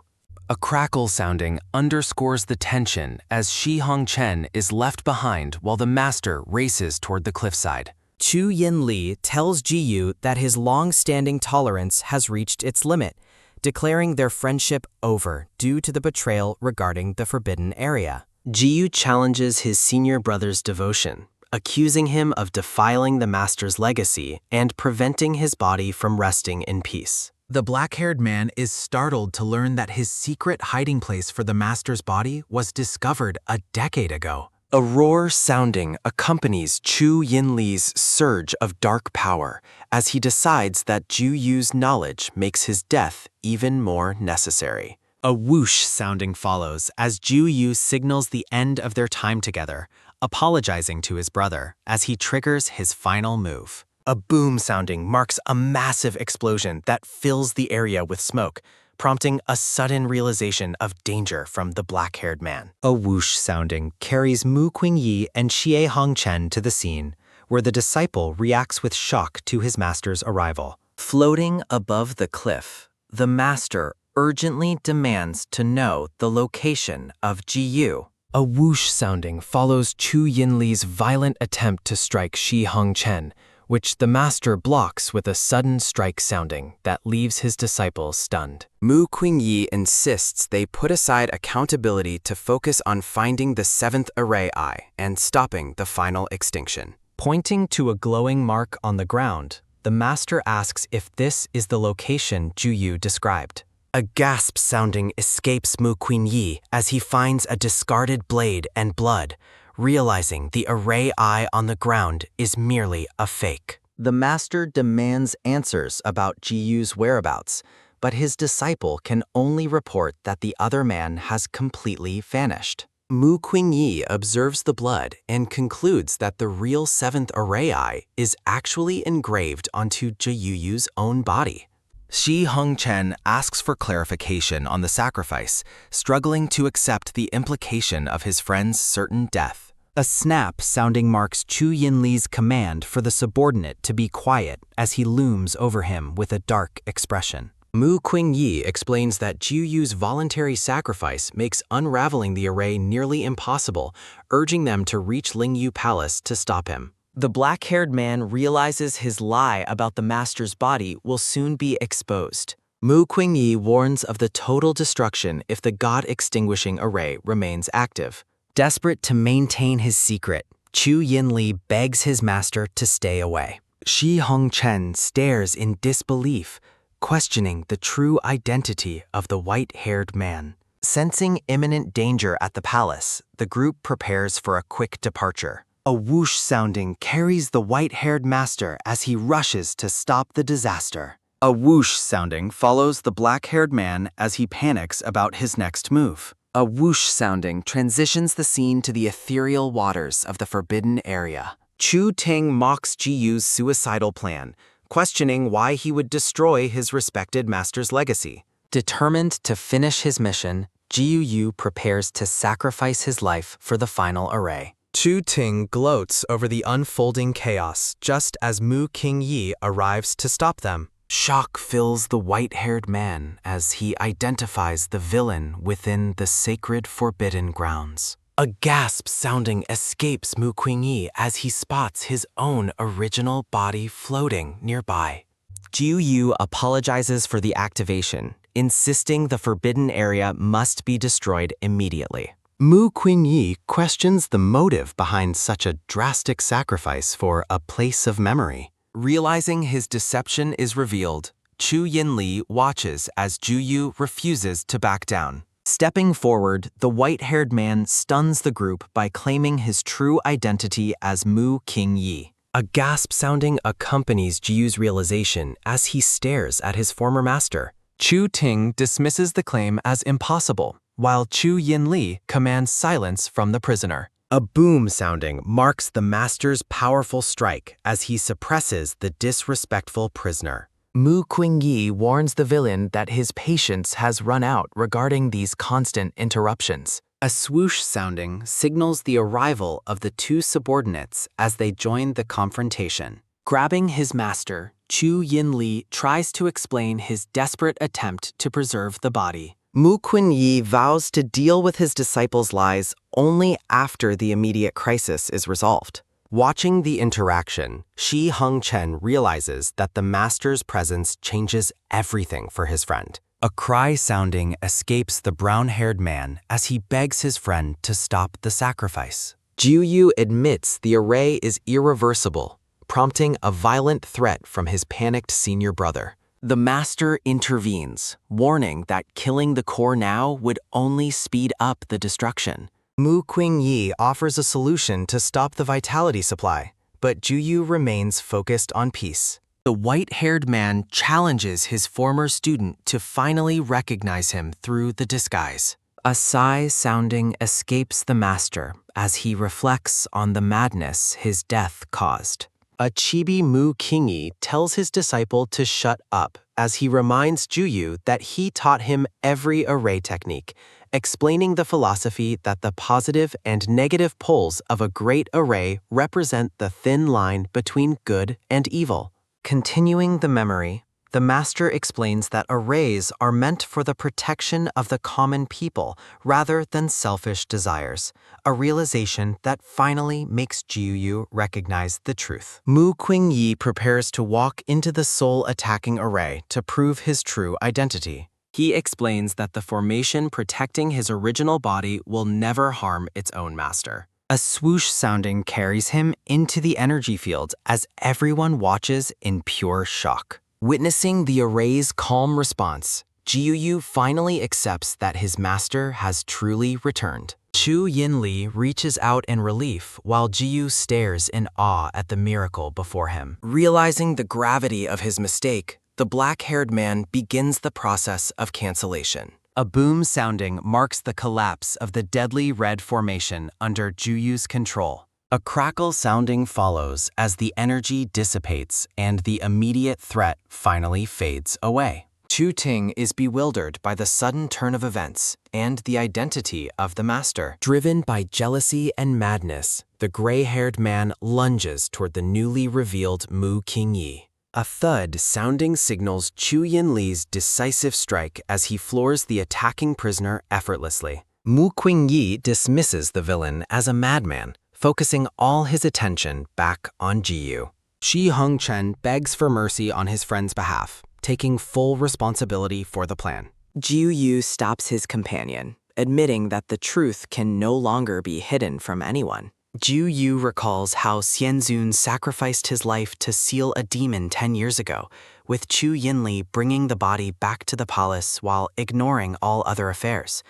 [SPEAKER 9] A crackle sounding underscores the tension as Shi Hongchen is left behind while the master races toward the cliffside.
[SPEAKER 2] Chu Yinli tells Ji Yu that his long-standing tolerance has reached its limit, declaring their friendship over due to the betrayal regarding the forbidden area.
[SPEAKER 3] Ji Yu challenges his senior brother's devotion, accusing him of defiling the master's legacy and preventing his body from resting in peace.
[SPEAKER 5] The black-haired man is startled to learn that his secret hiding place for the master's body was discovered a decade ago.
[SPEAKER 3] A roar sounding accompanies Chu Yinli's surge of dark power as he decides that Ju Yu's knowledge makes his death even more necessary. A whoosh sounding follows as Ju Yu signals the end of their time together, apologizing to his brother as he triggers his final move. A boom sounding marks a massive explosion that fills the area with smoke, prompting a sudden realization of danger from the black-haired man. A whoosh sounding carries Mu Qingyi and Xie Hongchen to the scene, where the disciple reacts with shock to his master's arrival. Floating above the cliff, the master urgently demands to know the location of Ji Yu. A whoosh sounding follows Chu Yinli's violent attempt to strike Shi Hongchen, which the master blocks with a sudden strike sounding that leaves his disciple stunned.
[SPEAKER 10] Mu Qingyi insists they put aside accountability to focus on finding the seventh array eye and stopping the final extinction.
[SPEAKER 3] Pointing to a glowing mark on the ground, the master asks if this is the location Ju Yu described. A gasp sounding escapes Mu Qingyi as he finds a discarded blade and blood, realizing the array eye on the ground is merely a fake. The master demands answers about Ji Yu's whereabouts, but his disciple can only report that the other man has completely vanished. Mu Qingyi observes the blood and concludes that the real seventh array eye is actually engraved onto Ji Yu's own body.
[SPEAKER 5] Shi Hongchen asks for clarification on the sacrifice, struggling to accept the implication of his friend's certain death.
[SPEAKER 3] A snap sounding marks Chu Yinli's command for the subordinate to be quiet as he looms over him with a dark expression. Mu Qingyi explains that Ju Yu's voluntary sacrifice makes unraveling the array nearly impossible, urging them to reach Lingyu Palace to stop him. The black-haired man realizes his lie about the master's body will soon be exposed. Mu Qingyi warns of the total destruction if the god-extinguishing array remains active. Desperate to maintain his secret, Chu Yinli begs his master to stay away. Shi Hongchen stares in disbelief, questioning the true identity of the white-haired man. Sensing imminent danger at the palace, the group prepares for a quick departure. A whoosh sounding carries the white-haired master as he rushes to stop the disaster.
[SPEAKER 10] A whoosh sounding follows the black-haired man as he panics about his next move.
[SPEAKER 3] A whoosh sounding transitions the scene to the ethereal waters of the forbidden area. Chu Ting mocks Ji Yu's suicidal plan, questioning why he would destroy his respected master's legacy. Determined to finish his mission, Ji Yu prepares to sacrifice his life for the final array.
[SPEAKER 9] Chu Ting gloats over the unfolding chaos just as Mu Qingyi arrives to stop them.
[SPEAKER 3] Shock fills the white-haired man as he identifies the villain within the sacred forbidden grounds. A gasp sounding escapes Mu Qingyi as he spots his own original body floating nearby. Ji Yu apologizes for the activation, insisting the forbidden area must be destroyed immediately. Mu Qingyi questions the motive behind such a drastic sacrifice for a place of memory.
[SPEAKER 9] Realizing his deception is revealed, Chu Yinli watches as Ju Yu refuses to back down.
[SPEAKER 3] Stepping forward, the white-haired man stuns the group by claiming his true identity as Mu Qingyi. A gasp sounding accompanies Ji Yu's realization as he stares at his former master.
[SPEAKER 9] Chu Ting dismisses the claim as impossible, while Chu Yinli commands silence from the prisoner.
[SPEAKER 3] A boom sounding marks the master's powerful strike as he suppresses the disrespectful prisoner. Mu Qingyi warns the villain that his patience has run out regarding these constant interruptions. A swoosh sounding signals the arrival of the two subordinates as they join the confrontation. Grabbing his master, Chu Yinli tries to explain his desperate attempt to preserve the body.
[SPEAKER 4] Mu Qingyi vows to deal with his disciples' lies only after the immediate crisis is resolved.
[SPEAKER 3] Watching the interaction, Shi Hongchen realizes that the master's presence changes everything for his friend. A cry sounding escapes the brown-haired man as he begs his friend to stop the sacrifice. Jiu Yu admits the array is irreversible, prompting a violent threat from his panicked senior brother. The master intervenes, warning that killing the core now would only speed up the destruction. Mu Qingyi offers a solution to stop the vitality supply, but Jiu Yu remains focused on peace. The white-haired man challenges his former student to finally recognize him through the disguise. A sigh sounding escapes the master as he reflects on the madness his death caused. A chibi Mu Qingyi tells his disciple to shut up as he reminds Jiu Yu that he taught him every array technique, explaining the philosophy that the positive and negative poles of a great array represent the thin line between good and evil. Continuing the memory, the master explains that arrays are meant for the protection of the common people rather than selfish desires, a realization that finally makes Jiu Yu recognize the truth. Mu Qingyi prepares to walk into the soul-attacking array to prove his true identity. He explains that the formation protecting his original body will never harm its own master. A swoosh sounding carries him into the energy field as everyone watches in pure shock. Witnessing the array's calm response, Jiu Yu finally accepts that his master has truly returned. Chu Yinli reaches out in relief while Jiu Yu stares in awe at the miracle before him. Realizing the gravity of his mistake, the black-haired man begins the process of cancellation. A boom sounding marks the collapse of the deadly red formation under Jiu Yu's control. A crackle sounding follows as the energy dissipates and the immediate threat finally fades away. Chu Ting is bewildered by the sudden turn of events and the identity of the master. Driven by jealousy and madness, the gray-haired man lunges toward the newly revealed Mu Qingyi. A thud sounding signals Chu Yinli's decisive strike as he floors the attacking prisoner effortlessly. Mu Qingyi dismisses the villain as a madman, focusing all his attention back on Jiu Yu. Shi Hongchen begs for mercy on his friend's behalf, taking full responsibility for the plan.
[SPEAKER 4] Jiu Yu stops his companion, admitting that the truth can no longer be hidden from anyone.
[SPEAKER 3] Jiu Yu recalls how Xianzun sacrificed his life to seal a demon 10 years ago, with Chu Yinli bringing the body back to the palace while ignoring all other affairs.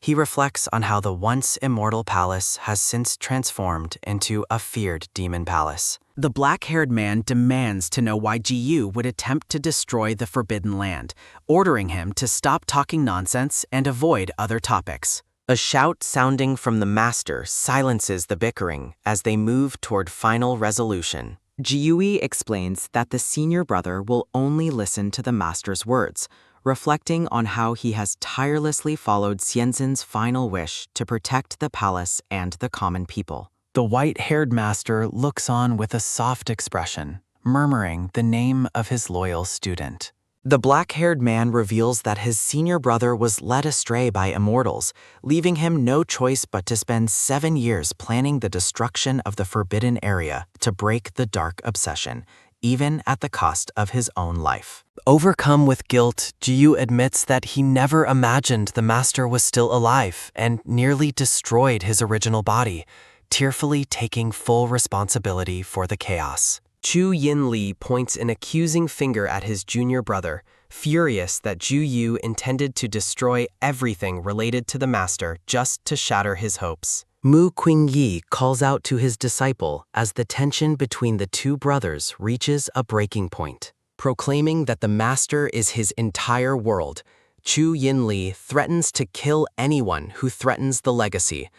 [SPEAKER 3] He reflects on how the once immortal palace has since transformed into a feared demon palace. The black-haired man demands to know why Jiu Yu would attempt to destroy the Forbidden Land, ordering him to stop talking nonsense and avoid other topics. A shout sounding from the master silences the bickering as they move toward final resolution.
[SPEAKER 4] Jiu Yu explains that the senior brother will only listen to the master's words, reflecting on how he has tirelessly followed Xianzun's final wish to protect the palace and the common people.
[SPEAKER 3] The white-haired master looks on with a soft expression, murmuring the name of his loyal student. The black-haired man reveals that his senior brother was led astray by immortals, leaving him no choice but to spend 7 years planning the destruction of the forbidden area to break the dark obsession, even at the cost of his own life. Overcome with guilt, Jiu Yu admits that he never imagined the master was still alive and nearly destroyed his original body, tearfully taking full responsibility for the chaos. Chu Yinli points an accusing finger at his junior brother, furious that Jiu Yu intended to destroy everything related to the master just to shatter his hopes. Mu Qingyi calls out to his disciple as the tension between the two brothers reaches a breaking point. Proclaiming that the master is his entire world, Chu Yinli threatens to kill anyone who threatens the legacy,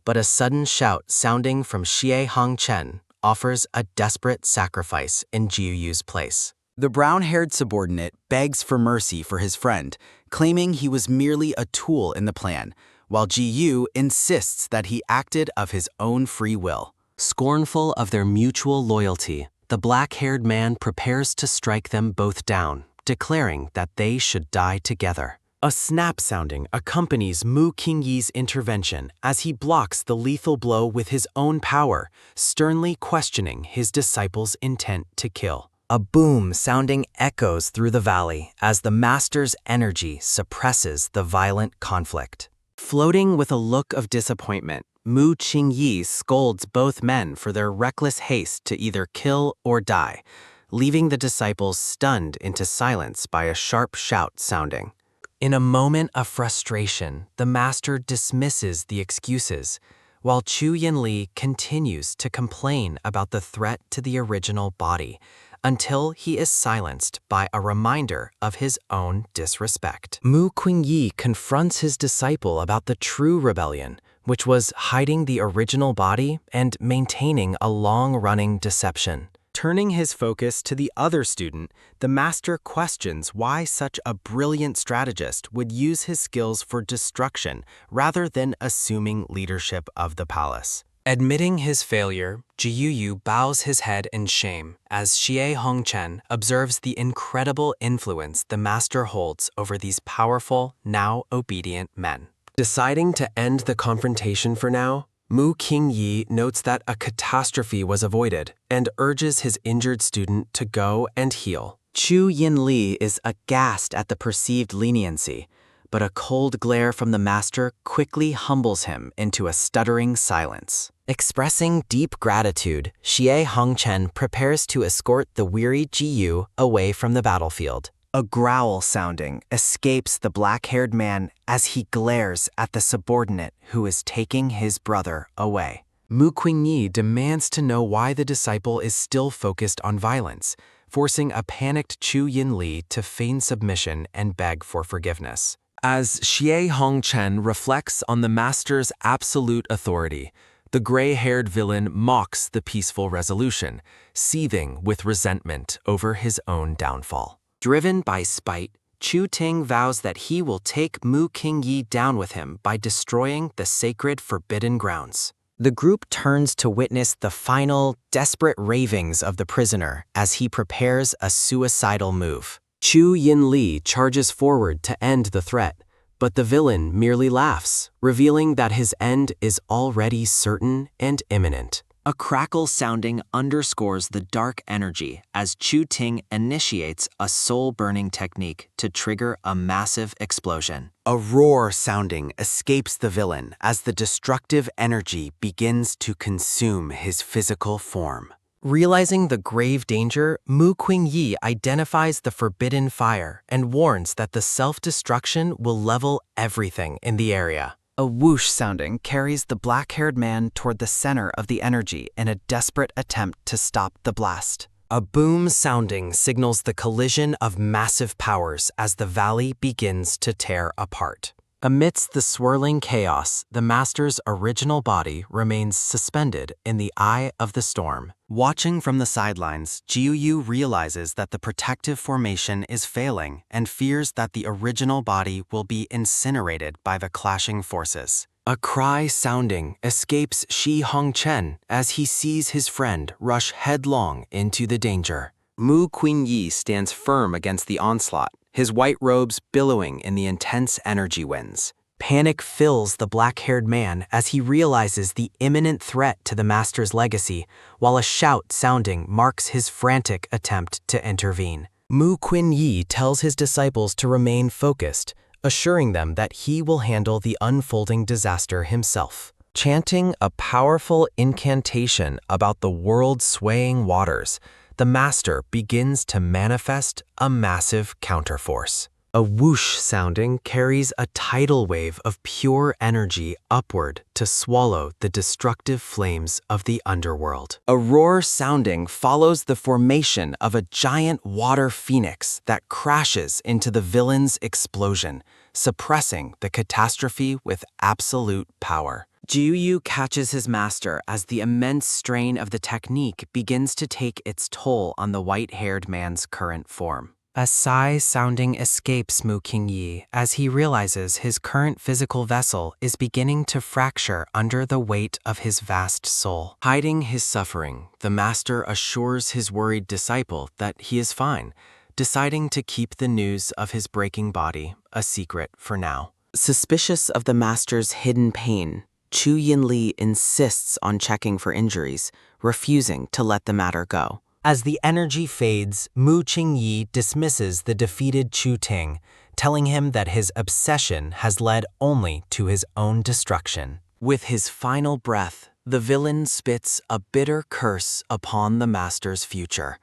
[SPEAKER 3] but a sudden shout sounding from Xie Hongchen offers a desperate sacrifice in Jiu Yu's place.
[SPEAKER 10] The brown-haired subordinate begs for mercy for his friend, claiming he was merely a tool in the plan, while Yu insists that he acted of his own free will.
[SPEAKER 2] Scornful of their mutual loyalty, the black-haired man prepares to strike them both down, declaring that they should die together. A snap sounding accompanies Mu Qingyi's intervention as he blocks the lethal blow with his own power, sternly questioning his disciples' intent to kill. A boom sounding echoes through the valley as the master's energy suppresses the violent conflict.
[SPEAKER 3] Floating with a look of disappointment, Mu Qingyi scolds both men for their reckless haste to either kill or die, leaving the disciples stunned into silence by a sharp shout sounding.
[SPEAKER 2] In a moment of frustration, the master dismisses the excuses, while Chu Yinli continues to complain about the threat to the original body, until he is silenced by a reminder of his own disrespect. Mu Qingyi confronts his disciple about the true rebellion, which was hiding the original body and maintaining a long-running deception. Turning his focus to the other student, the master questions why such a brilliant strategist would use his skills for destruction rather than assuming leadership of the palace. Admitting his failure, Yu bows his head in shame as Xie Hongchen observes the incredible influence the master holds over these powerful, now obedient men. Deciding to end the confrontation for now, Mu Qingyi notes that a catastrophe was avoided and urges his injured student to go and heal.
[SPEAKER 3] Chu Yinli is aghast at the perceived leniency, but a cold glare from the master quickly humbles him into a stuttering silence.
[SPEAKER 2] Expressing deep gratitude, Xie Hongchen prepares to escort the wearied Yu away from the battlefield.
[SPEAKER 3] A growl sounding escapes the black-haired man as he glares at the subordinate who is taking his brother away.
[SPEAKER 2] Mu Qingyi demands to know why the disciple is still focused on violence, forcing a panicked Chu Yinli to feign submission and beg for forgiveness. As Xie Hongchen reflects on the master's absolute authority, the gray-haired villain mocks the peaceful resolution, seething with resentment over his own downfall.
[SPEAKER 3] Driven by spite, Chu Ting vows that he will take Mu Qingyi down with him by destroying the sacred forbidden grounds. The group turns to witness the final, desperate ravings of the prisoner as he prepares a suicidal move.
[SPEAKER 2] Chu Yinli charges forward to end the threat, but the villain merely laughs, revealing that his end is already certain and imminent.
[SPEAKER 3] A crackle sounding underscores the dark energy as Chu Ting initiates a soul-burning technique to trigger a massive explosion.
[SPEAKER 10] A roar sounding escapes the villain as the destructive energy begins to consume his physical form.
[SPEAKER 2] Realizing the grave danger, Mu Qingyi identifies the forbidden fire and warns that the self-destruction will level everything in the area.
[SPEAKER 3] A whoosh sounding carries the black-haired man toward the center of the energy in a desperate attempt to stop the blast.
[SPEAKER 2] A boom sounding signals the collision of massive powers as the valley begins to tear apart. Amidst the swirling chaos, the master's original body remains suspended in the eye of the storm.
[SPEAKER 3] Watching from the sidelines, Yu realizes that the protective formation is failing and fears that the original body will be incinerated by the clashing forces.
[SPEAKER 2] A cry sounding escapes Xie Hongchen as he sees his friend rush headlong into the danger.
[SPEAKER 3] Mu Qingyi stands firm against the onslaught, his white robes billowing in the intense energy winds.
[SPEAKER 2] Panic fills the black-haired man as he realizes the imminent threat to the master's legacy, while a shout sounding marks his frantic attempt to intervene. Mu Qingyi tells his disciples to remain focused, assuring them that he will handle the unfolding disaster himself. Chanting a powerful incantation about the world-swaying waters, the master begins to manifest a massive counterforce. A whoosh sounding carries a tidal wave of pure energy upward to swallow the destructive flames of the underworld.
[SPEAKER 3] A roar sounding follows the formation of a giant water phoenix that crashes into the villain's explosion, suppressing the catastrophe with absolute power.
[SPEAKER 4] Yu catches his master as the immense strain of the technique begins to take its toll on the white-haired man's current form.
[SPEAKER 2] A sigh sounding escapes Mu Qingyi as he realizes his current physical vessel is beginning to fracture under the weight of his vast soul.
[SPEAKER 3] Hiding his suffering, the master assures his worried disciple that he is fine, deciding to keep the news of his breaking body a secret for now.
[SPEAKER 4] Suspicious of the master's hidden pain, Chu Yinli insists on checking for injuries, refusing to let the matter go.
[SPEAKER 2] As the energy fades, Mu Qingyi dismisses the defeated Chu Ting, telling him that his obsession has led only to his own destruction.
[SPEAKER 3] With his final breath, the villain spits a bitter curse upon the master's future,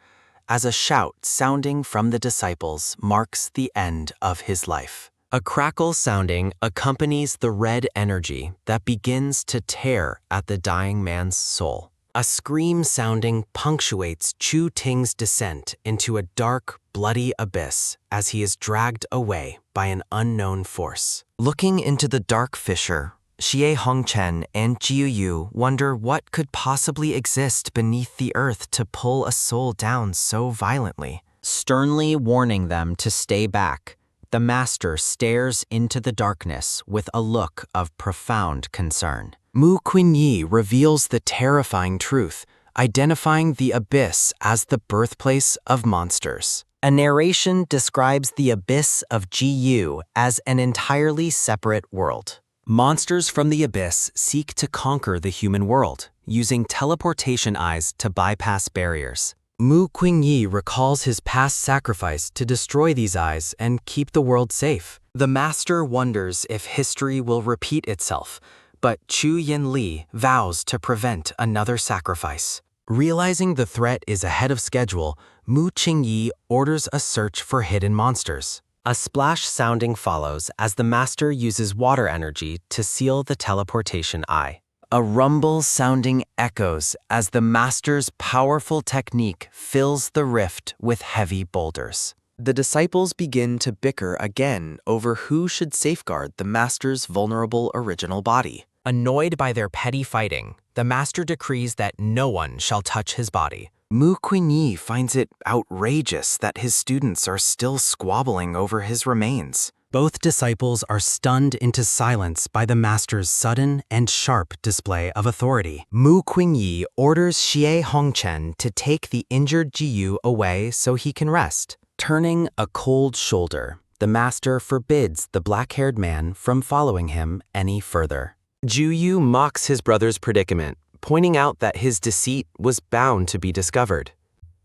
[SPEAKER 3] as a shout sounding from the disciples marks the end of his life.
[SPEAKER 2] A crackle sounding accompanies the red energy that begins to tear at the dying man's soul. A scream sounding punctuates Chu Ting's descent into a dark, bloody abyss as he is dragged away by an unknown force.
[SPEAKER 3] Looking into the dark fissure, Xie Hongchen and Jiu Yu wonder what could possibly exist beneath the earth to pull a soul down so violently.
[SPEAKER 2] Sternly warning them to stay back, the master stares into the darkness with a look of profound concern.
[SPEAKER 3] Mu Qingyi reveals the terrifying truth, identifying the abyss as the birthplace of monsters.
[SPEAKER 2] A narration describes the abyss of Gu as an entirely separate world.
[SPEAKER 3] Monsters from the abyss seek to conquer the human world, using teleportation eyes to bypass barriers.
[SPEAKER 2] Mu Qingyi recalls his past sacrifice to destroy these eyes and keep the world safe.
[SPEAKER 3] The master wonders if history will repeat itself, but Chu Yinli vows to prevent another sacrifice.
[SPEAKER 2] Realizing the threat is ahead of schedule, Mu Qingyi orders a search for hidden monsters. A splash sounding follows as the master uses water energy to seal the teleportation eye.
[SPEAKER 3] A rumble sounding echoes as the master's powerful technique fills the rift with heavy boulders. The disciples begin to bicker again over who should safeguard the master's vulnerable original body.
[SPEAKER 2] Annoyed by their petty fighting, the master decrees that no one shall touch his body.
[SPEAKER 3] Mu Qingyi finds it outrageous that his students are still squabbling over his remains.
[SPEAKER 2] Both disciples are stunned into silence by the master's sudden and sharp display of authority. Mu Qingyi orders Xie Hongchen to take the injured Jiyu away so he can rest. Turning a cold shoulder, the master forbids the black-haired man from following him any further.
[SPEAKER 9] Jiu mocks his brother's predicament, pointing out that his deceit was bound to be discovered.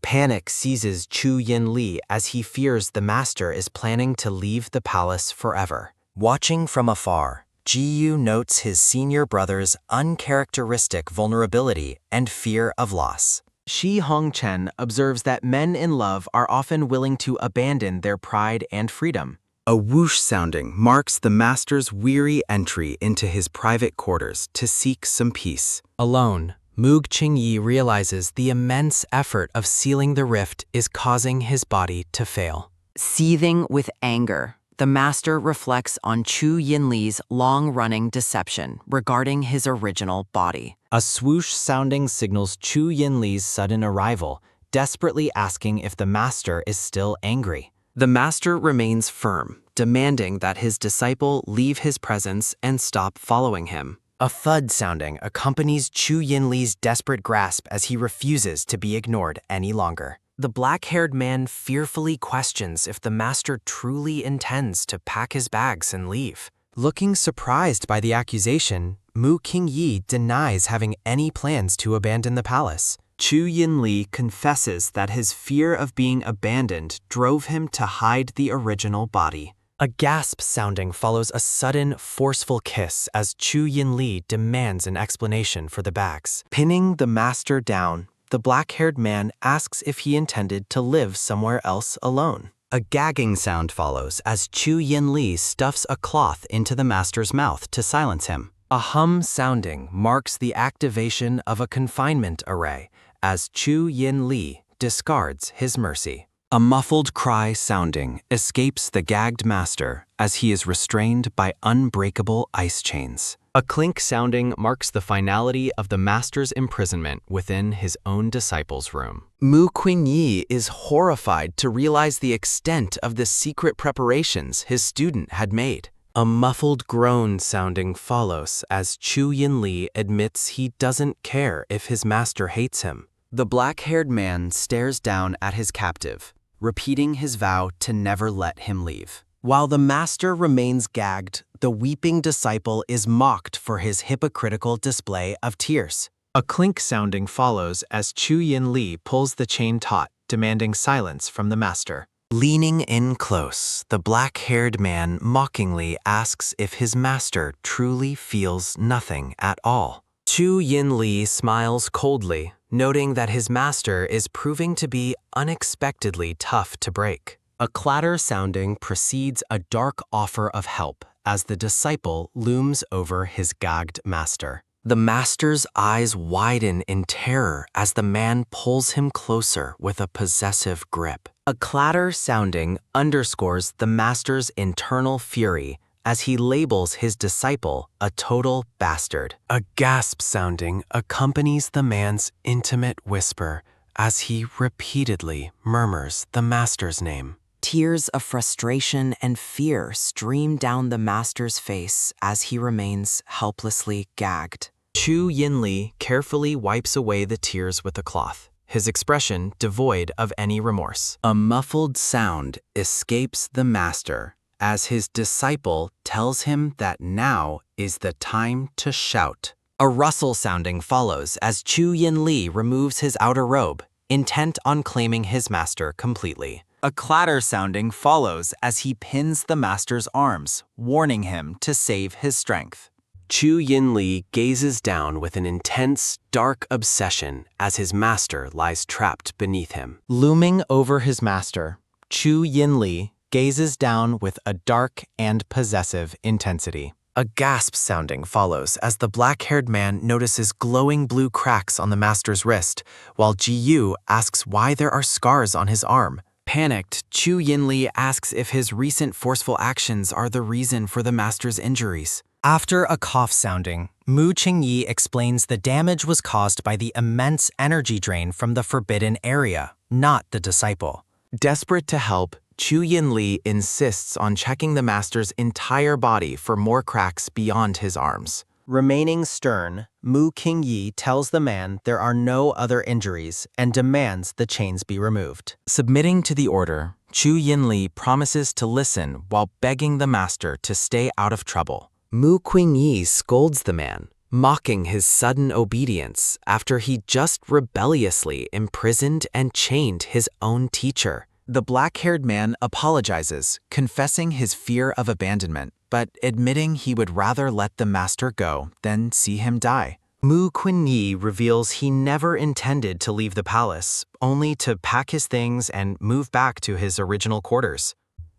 [SPEAKER 2] Panic seizes Chu Yinli as he fears the master is planning to leave the palace forever.
[SPEAKER 3] Watching from afar, Jiu notes his senior brother's uncharacteristic vulnerability and fear of loss.
[SPEAKER 2] Xie Hongchen observes that men in love are often willing to abandon their pride and freedom.
[SPEAKER 3] A whoosh sounding marks the master's weary entry into his private quarters to seek some peace.
[SPEAKER 2] Alone, Mu Qingyi realizes the immense effort of sealing the rift is causing his body to fail.
[SPEAKER 4] Seething with anger, the master reflects on Chu Yinli's long-running deception regarding his original body.
[SPEAKER 2] A swoosh sounding signals Chu Yinli's sudden arrival, desperately asking if the master is still angry.
[SPEAKER 3] The master remains firm, demanding that his disciple leave his presence and stop following him.
[SPEAKER 2] A thud sounding accompanies Chu Yinli's desperate grasp as he refuses to be ignored any longer. The black-haired man fearfully questions if the master truly intends to pack his bags and leave. Looking surprised by the accusation, Mu Qingyi denies having any plans to abandon the palace.
[SPEAKER 3] Chu Yinli confesses that his fear of being abandoned drove him to hide the original body.
[SPEAKER 2] A gasp sounding follows a sudden, forceful kiss as Chu Yinli demands an explanation for the bags.
[SPEAKER 3] Pinning the master down, the black-haired man asks if he intended to live somewhere else alone.
[SPEAKER 2] A gagging sound follows as Chu Yinli stuffs a cloth into the master's mouth to silence him. A hum sounding marks the activation of a confinement array as Chu Yinli discards his mercy.
[SPEAKER 3] A muffled cry sounding escapes the gagged master
[SPEAKER 5] as he is restrained by unbreakable ice chains.
[SPEAKER 3] A clink sounding marks the finality of the master's imprisonment within his own disciple's room.
[SPEAKER 10] Mu Qingyi is horrified to realize the extent of the secret preparations his student had made.
[SPEAKER 5] A muffled groan sounding follows as Chu Yinli admits he doesn't care if his master hates him.
[SPEAKER 10] The black-haired man stares down at his captive, repeating his vow to never let him leave.
[SPEAKER 5] While the master remains gagged, the weeping disciple is mocked for his hypocritical display of tears. A clink sounding follows as Chu Yinli pulls the chain taut, demanding silence from the master. Leaning in close, the black-haired man mockingly asks if his master truly feels nothing at all.
[SPEAKER 3] Chu Yinli smiles coldly, noting that his master is proving to be unexpectedly tough to break.
[SPEAKER 5] A clatter sounding precedes a dark offer of help as the disciple looms over his gagged master.
[SPEAKER 3] The master's eyes widen in terror as the man pulls him closer with a possessive grip.
[SPEAKER 5] A clatter sounding underscores the master's internal fury as he labels his disciple a total bastard. A gasp sounding accompanies the man's intimate whisper as he repeatedly murmurs the master's name.
[SPEAKER 4] Tears of frustration and fear stream down the master's face as he remains helplessly gagged.
[SPEAKER 3] Chu Yinli carefully wipes away the tears with a cloth, his expression devoid of any remorse.
[SPEAKER 10] A muffled sound escapes the master as his disciple tells him that now is the time to shout.
[SPEAKER 3] A rustle sounding follows as Chu Yinli removes his outer robe, intent on claiming his master completely.
[SPEAKER 10] A clatter sounding follows as he pins the master's arms, warning him to save his strength.
[SPEAKER 5] Chu Yinli gazes down with an intense, dark obsession as his master lies trapped beneath him.
[SPEAKER 1] Looming over his master, Chu Yinli gazes down with a dark and possessive intensity.
[SPEAKER 5] A gasp sounding follows as the black-haired man notices glowing blue cracks on the master's wrist, while Ji Yu asks why there are scars on his arm.
[SPEAKER 10] Panicked, Chu Yinli asks if his recent forceful actions are the reason for the master's injuries.
[SPEAKER 1] After a cough sounding, Mu Qingyi explains the damage was caused by the immense energy drain from the forbidden area, not the disciple.
[SPEAKER 5] Desperate to help, Chu Yinli insists on checking the master's entire body for more cracks beyond his arms.
[SPEAKER 1] Remaining stern, Mu Qingyi tells the man there are no other injuries and demands the chains be removed.
[SPEAKER 5] Submitting to the order, Chu Yinli promises to listen while begging the master to stay out of trouble.
[SPEAKER 3] Mu Qingyi scolds the man, mocking his sudden obedience after he just rebelliously imprisoned and chained his own teacher.
[SPEAKER 10] The black-haired man apologizes, confessing his fear of abandonment, but admitting he would rather let the master go than see him die.
[SPEAKER 1] Mu Qingyi reveals he never intended to leave the palace, only to pack his things and move back to his original quarters.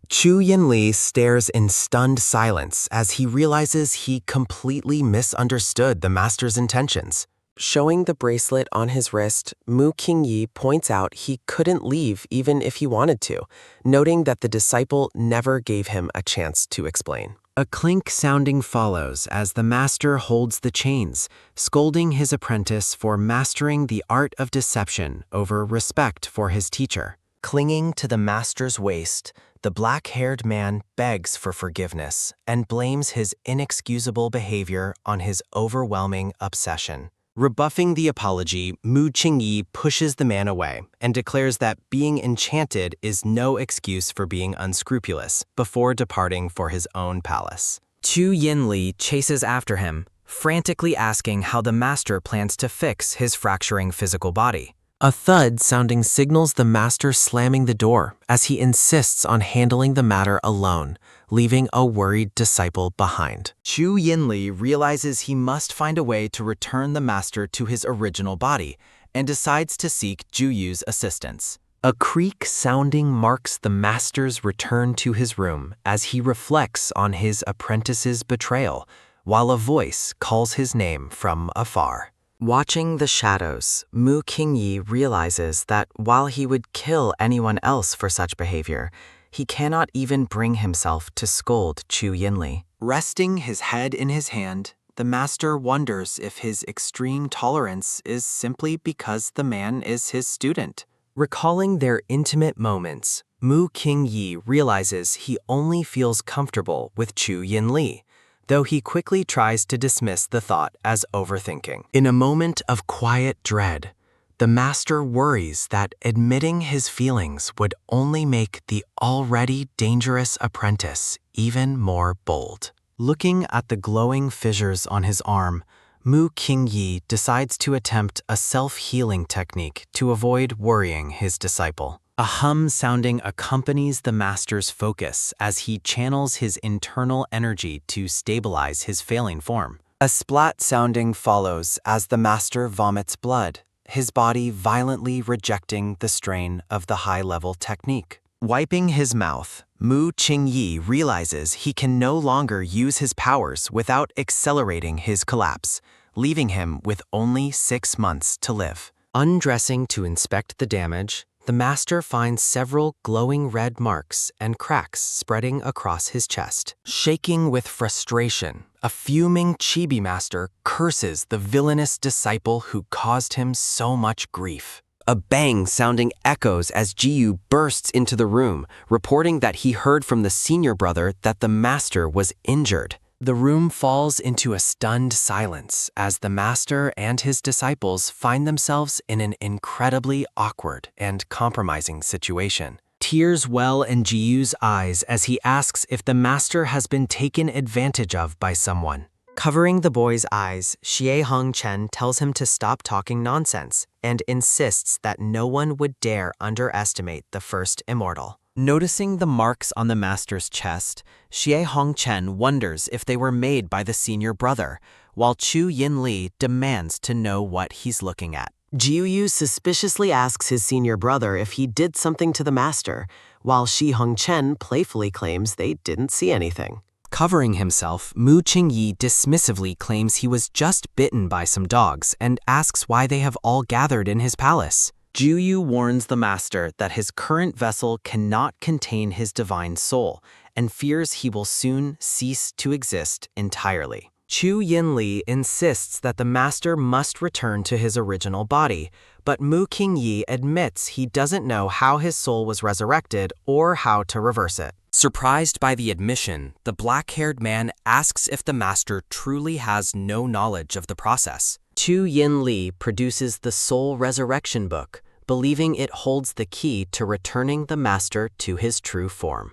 [SPEAKER 5] Chu Yinli stares in stunned silence as he realizes he completely misunderstood the master's intentions.
[SPEAKER 11] Showing the bracelet on his wrist, Mu Qingyi points out he couldn't leave even if he wanted to, noting that the disciple never gave him a chance to explain.
[SPEAKER 3] A clink sounding follows as the master holds the chains, scolding his apprentice for mastering the art of deception over respect for his teacher.
[SPEAKER 1] Clinging to the master's waist, the black-haired man begs for forgiveness and blames his inexcusable behavior on his overwhelming obsession. Rebuffing the apology, Mu Qingyi pushes the man away and declares that being enchanted is no excuse for being unscrupulous before departing for his own palace.
[SPEAKER 3] Chu Yinli chases after him, frantically asking how the master plans to fix his fracturing physical body.
[SPEAKER 5] A thud sounding signals the master slamming the door as he insists on handling the matter alone, leaving a worried disciple behind.
[SPEAKER 10] Chu Yinli realizes he must find a way to return the master to his original body and decides to seek Ju Yu's assistance.
[SPEAKER 5] A creak sounding marks the master's return to his room as he reflects on his apprentice's betrayal, while a voice calls his name from afar.
[SPEAKER 4] Watching the shadows, Mu Qingyi realizes that while he would kill anyone else for such behavior, He cannot even bring himself to scold Chu Yinli.
[SPEAKER 3] Resting his head in his hand, the master wonders if his extreme tolerance is simply because the man is his student. Recalling their intimate moments, Mu Qingyi realizes he only feels comfortable with Chu Yinli, though he quickly tries to dismiss the thought as overthinking. In a moment of quiet dread, the master worries that admitting his feelings would only make the already dangerous apprentice even more bold. Looking at the glowing fissures on his arm, Mu Qingyi decides to attempt a self-healing technique to avoid worrying his disciple. A hum sounding accompanies the master's focus as he channels his internal energy to stabilize his failing form. A splat sounding follows as the master vomits blood, his body violently rejecting the strain of the high-level technique. Wiping his mouth, Mu Qingyi realizes he can no longer use his powers without accelerating his collapse, leaving him with only 6 months to live. Undressing to inspect the damage, the master finds several glowing red marks and cracks spreading across his chest. Shaking with frustration, a fuming chibi master curses the villainous disciple who caused him so much grief. A bang sounding echoes as Ji Yu bursts into the room, reporting that he heard from the senior brother that the master was injured. The room falls into a stunned silence as the master and his disciples find themselves in an incredibly awkward and compromising situation. Tears well in Ji Yu's eyes as he asks if the master has been taken advantage of by someone. Covering the boy's eyes, Xie Hongchen tells him to stop talking nonsense and insists that no one would dare underestimate the first immortal. Noticing the marks on the master's chest, Xie Hongchen wonders if they were made by the senior brother, while Chu Yinli demands to know what he's looking at.
[SPEAKER 2] Jiu Yu suspiciously asks his senior brother if he did something to the master, while Shi Hongchen playfully claims they didn't see anything.
[SPEAKER 3] Covering himself, Mu Qingyi dismissively claims he was just bitten by some dogs and asks why they have all gathered in his palace. Ju Yu warns the master that his current vessel cannot contain his divine soul and fears he will soon cease to exist entirely. Chu Yinli insists that the master must return to his original body, but Mu Qingyi admits he doesn't know how his soul was resurrected or how to reverse it. Surprised by the admission, the black-haired man asks if the master truly has no knowledge of the process. Chu Yinli produces the Soul Resurrection book, believing it holds the key to returning the master to his true form.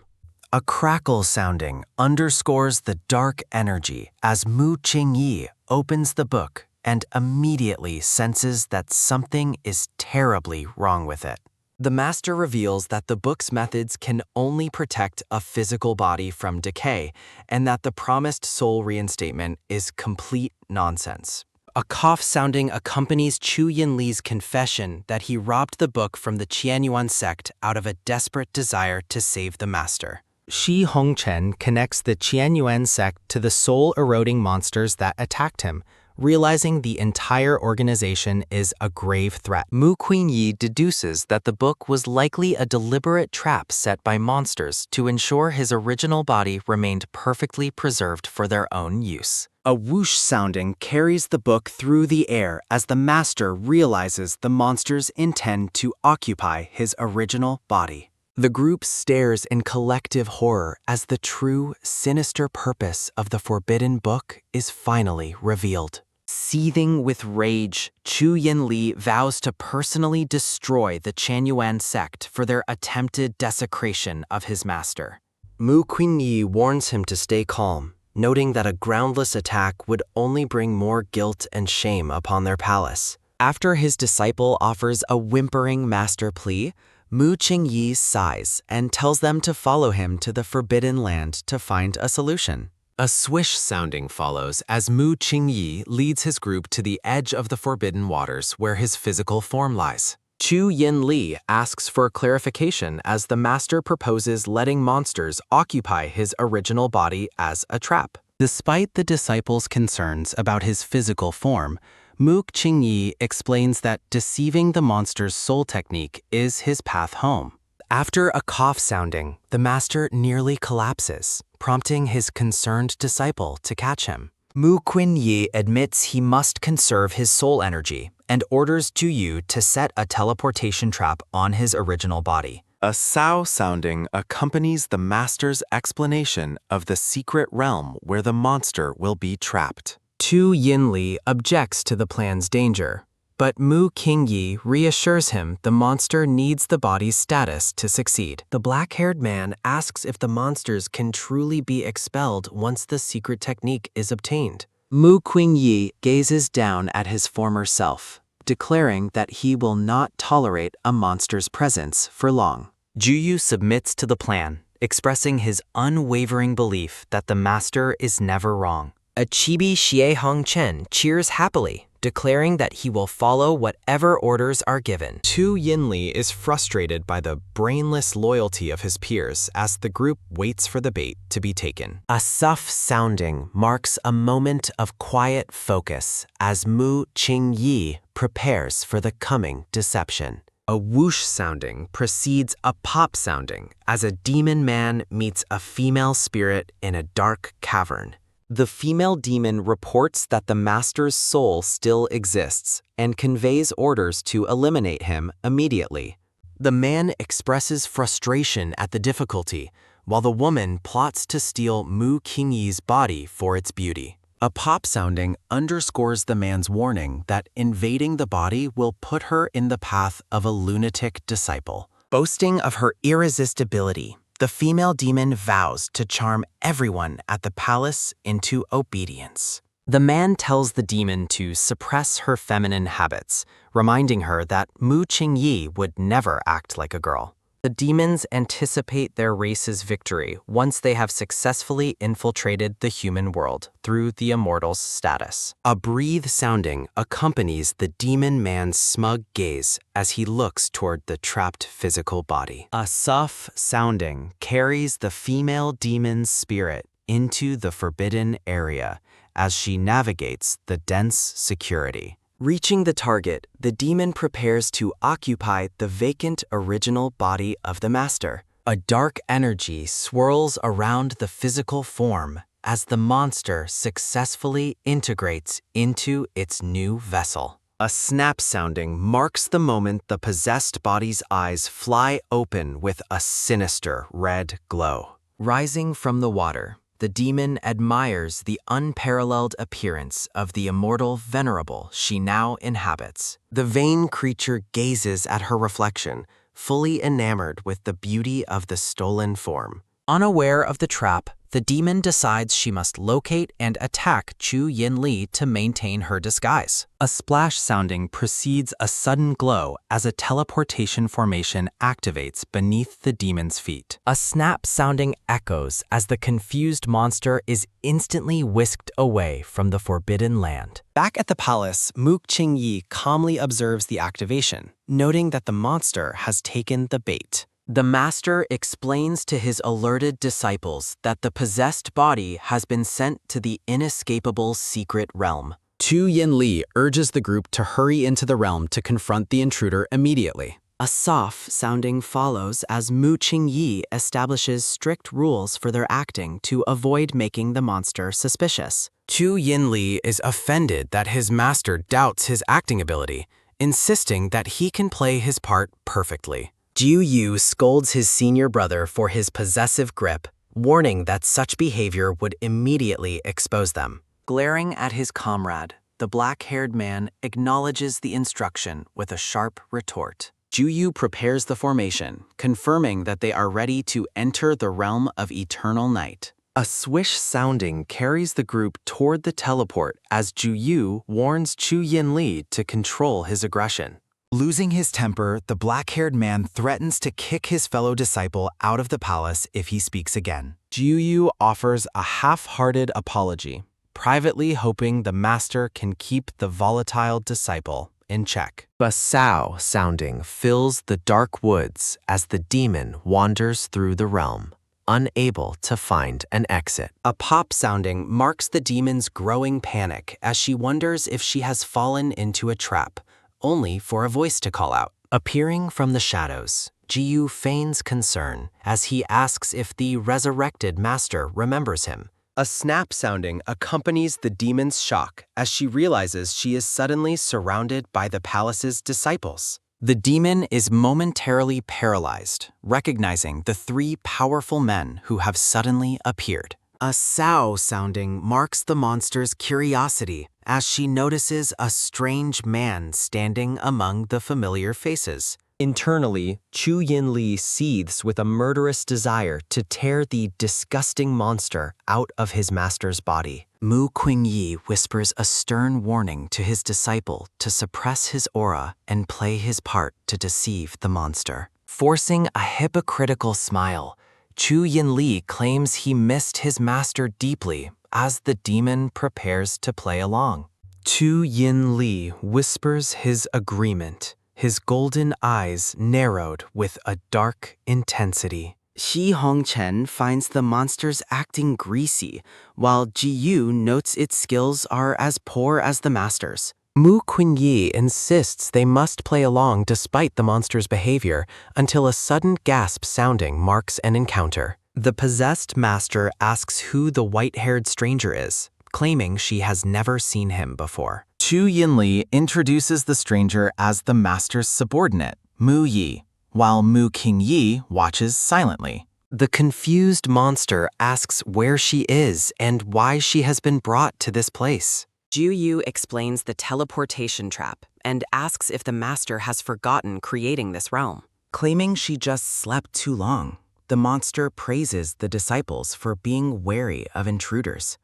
[SPEAKER 3] A crackle sounding underscores the dark energy as Mu Qingyi opens the book and immediately senses that something is terribly wrong with it. The master reveals that the book's methods can only protect a physical body from decay, and that the promised soul reinstatement is complete nonsense. A cough sounding accompanies Chu Yinli's confession that he robbed the book from the Tianyuan sect out of a desperate desire to save the master. Shi Hongchen connects the Tianyuan sect to the soul-eroding monsters that attacked him, realizing the entire organization is a grave threat. Mu Qingyi deduces that the book was likely a deliberate trap set by monsters to ensure his original body remained perfectly preserved for their own use. A whoosh sounding carries the book through the air as the master realizes the monsters intend to occupy his original body. The group stares in collective horror as the true, sinister purpose of the forbidden book is finally revealed. Seething with rage, Chu Yinli vows to personally destroy the Tianyuan sect for their attempted desecration of his master. Mu Qingyi warns him to stay calm, noting that a groundless attack would only bring more guilt and shame upon their palace. After his disciple offers a whimpering master plea, Mu Qingyi sighs and tells them to follow him to the Forbidden Land to find a solution. A swish sounding follows as Mu Qingyi leads his group to the edge of the Forbidden Waters where his physical form lies. Chu Yinli asks for clarification as the master proposes letting monsters occupy his original body as a trap. Despite the disciples' concerns about his physical form, Mu Qingyi explains that deceiving the monster's soul technique is his path home. After a cough sounding, the master nearly collapses, prompting his concerned disciple to catch him. Mu Qinyi admits he must conserve his soul energy and orders Ju Yu to set a teleportation trap on his original body.
[SPEAKER 9] A sow sounding accompanies the master's explanation of the secret realm where the monster will be trapped.
[SPEAKER 3] Tu Yinli objects to the plan's danger, but Mu Qingyi reassures him the monster needs the body's status to succeed. The black-haired man asks if the monsters can truly be expelled once the secret technique is obtained.
[SPEAKER 4] Mu Qingyi gazes down at his former self, declaring that he will not tolerate a monster's presence for long.
[SPEAKER 3] Ju Yu submits to the plan, expressing his unwavering belief that the master is never wrong. A chibi Xie Hong Chen cheers happily, declaring that he will follow whatever orders are given.
[SPEAKER 2] Tu Yinli is frustrated by the brainless loyalty of his peers as the group waits for the bait to be taken.
[SPEAKER 3] A suff sounding marks a moment of quiet focus as Mu Qingyi prepares for the coming deception. A whoosh sounding precedes a pop sounding as a demon man meets a female spirit in a dark cavern.
[SPEAKER 4] The female demon reports that the master's soul still exists and conveys orders to eliminate him immediately.
[SPEAKER 3] The man expresses frustration at the difficulty, while the woman plots to steal Mu Qingyi's body for its beauty.
[SPEAKER 2] A pop sounding underscores the man's warning that invading the body will put her in the path of a lunatic disciple.
[SPEAKER 3] Boasting of her irresistibility, the female demon vows to charm everyone at the palace into obedience. The man tells the demon to suppress her feminine habits, reminding her that Mu Qingyi would never act like a girl. The demons anticipate their race's victory once they have successfully infiltrated the human world through the immortal's status. A breathe sounding accompanies the demon man's smug gaze as he looks toward the trapped physical body. A suff sounding carries the female demon's spirit into the forbidden area as she navigates the dense security. Reaching the target, the demon prepares to occupy the vacant original body of the master. A dark energy swirls around the physical form as the monster successfully integrates into its new vessel. A snap sounding marks the moment the possessed body's eyes fly open with a sinister red glow. Rising from the water, the demon admires the unparalleled appearance of the immortal venerable she now inhabits. The vain creature gazes at her reflection, fully enamored with the beauty of the stolen form. Unaware of the trap, the demon decides she must locate and attack Chu Yinli to maintain her disguise. A splash sounding precedes a sudden glow as a teleportation formation activates beneath the demon's feet. A snap sounding echoes as the confused monster is instantly whisked away from the forbidden land. Back at the palace, Mu Qingyi calmly observes the activation, noting that the monster has taken the bait. The master explains to his alerted disciples that the possessed body has been sent to the inescapable secret realm.
[SPEAKER 2] Tu Yinli urges the group to hurry into the realm to confront the intruder immediately.
[SPEAKER 3] A soft sounding follows as Mu Qingyi establishes strict rules for their acting to avoid making the monster suspicious.
[SPEAKER 2] Tu Yinli is offended that his master doubts his acting ability, insisting that he can play his part perfectly.
[SPEAKER 3] Ju Yu scolds his senior brother for his possessive grip, warning that such behavior would immediately expose them. Glaring at his comrade, the black-haired man acknowledges the instruction with a sharp retort.
[SPEAKER 4] Ju Yu prepares the formation, confirming that they are ready to enter the realm of eternal night.
[SPEAKER 2] A swish sounding carries the group toward the teleport as Ju Yu warns Chu Yinli to control his aggression.
[SPEAKER 7] Losing his temper, the black-haired man threatens to kick his fellow disciple out of the palace if he speaks again.
[SPEAKER 2] Ju Yu offers a half-hearted apology, privately hoping the master can keep the volatile disciple in check. A sow sounding fills the dark woods as the demon wanders through the realm, unable to find an exit.
[SPEAKER 3] A pop sounding marks the demon's growing panic as she wonders if she has fallen into a trap, only for a voice to call out. Appearing from the shadows,
[SPEAKER 2] Yu feigns concern as he asks if the resurrected master remembers him.
[SPEAKER 3] A snap sounding accompanies the demon's shock as she realizes she is suddenly surrounded by the palace's disciples.
[SPEAKER 10] The demon is momentarily paralyzed, recognizing the three powerful men who have suddenly appeared. A sow sounding marks the monster's curiosity as she notices a strange man standing among the familiar faces.
[SPEAKER 3] Internally, Chu Yinli seethes with a murderous desire to tear the disgusting monster out of his master's body.
[SPEAKER 10] Mu Qingyi whispers a stern warning to his disciple to suppress his aura and play his part to deceive the monster. Forcing a hypocritical smile, Chu Yinli claims he missed his master deeply as the demon prepares to play along.
[SPEAKER 3] Chu Yinli whispers his agreement, his golden eyes narrowed with a dark intensity.
[SPEAKER 4] Xi Hongchen finds the monsters acting greasy, while Ji Yu notes its skills are as poor as the master's.
[SPEAKER 2] Mu Qingyi insists they must play along despite the monster's behavior until a sudden gasp sounding marks an encounter.
[SPEAKER 3] The possessed master asks who the white-haired stranger is, claiming she has never seen him before.
[SPEAKER 10] Chu Yinli introduces the stranger as the master's subordinate, Mu Yi, while Mu Qingyi watches silently.
[SPEAKER 3] The confused monster asks where she is and why she has been brought to this place.
[SPEAKER 4] Ju Yu explains the teleportation trap and asks if the master has forgotten creating this realm. Claiming she just slept too long, the monster praises the disciples for being wary of intruders.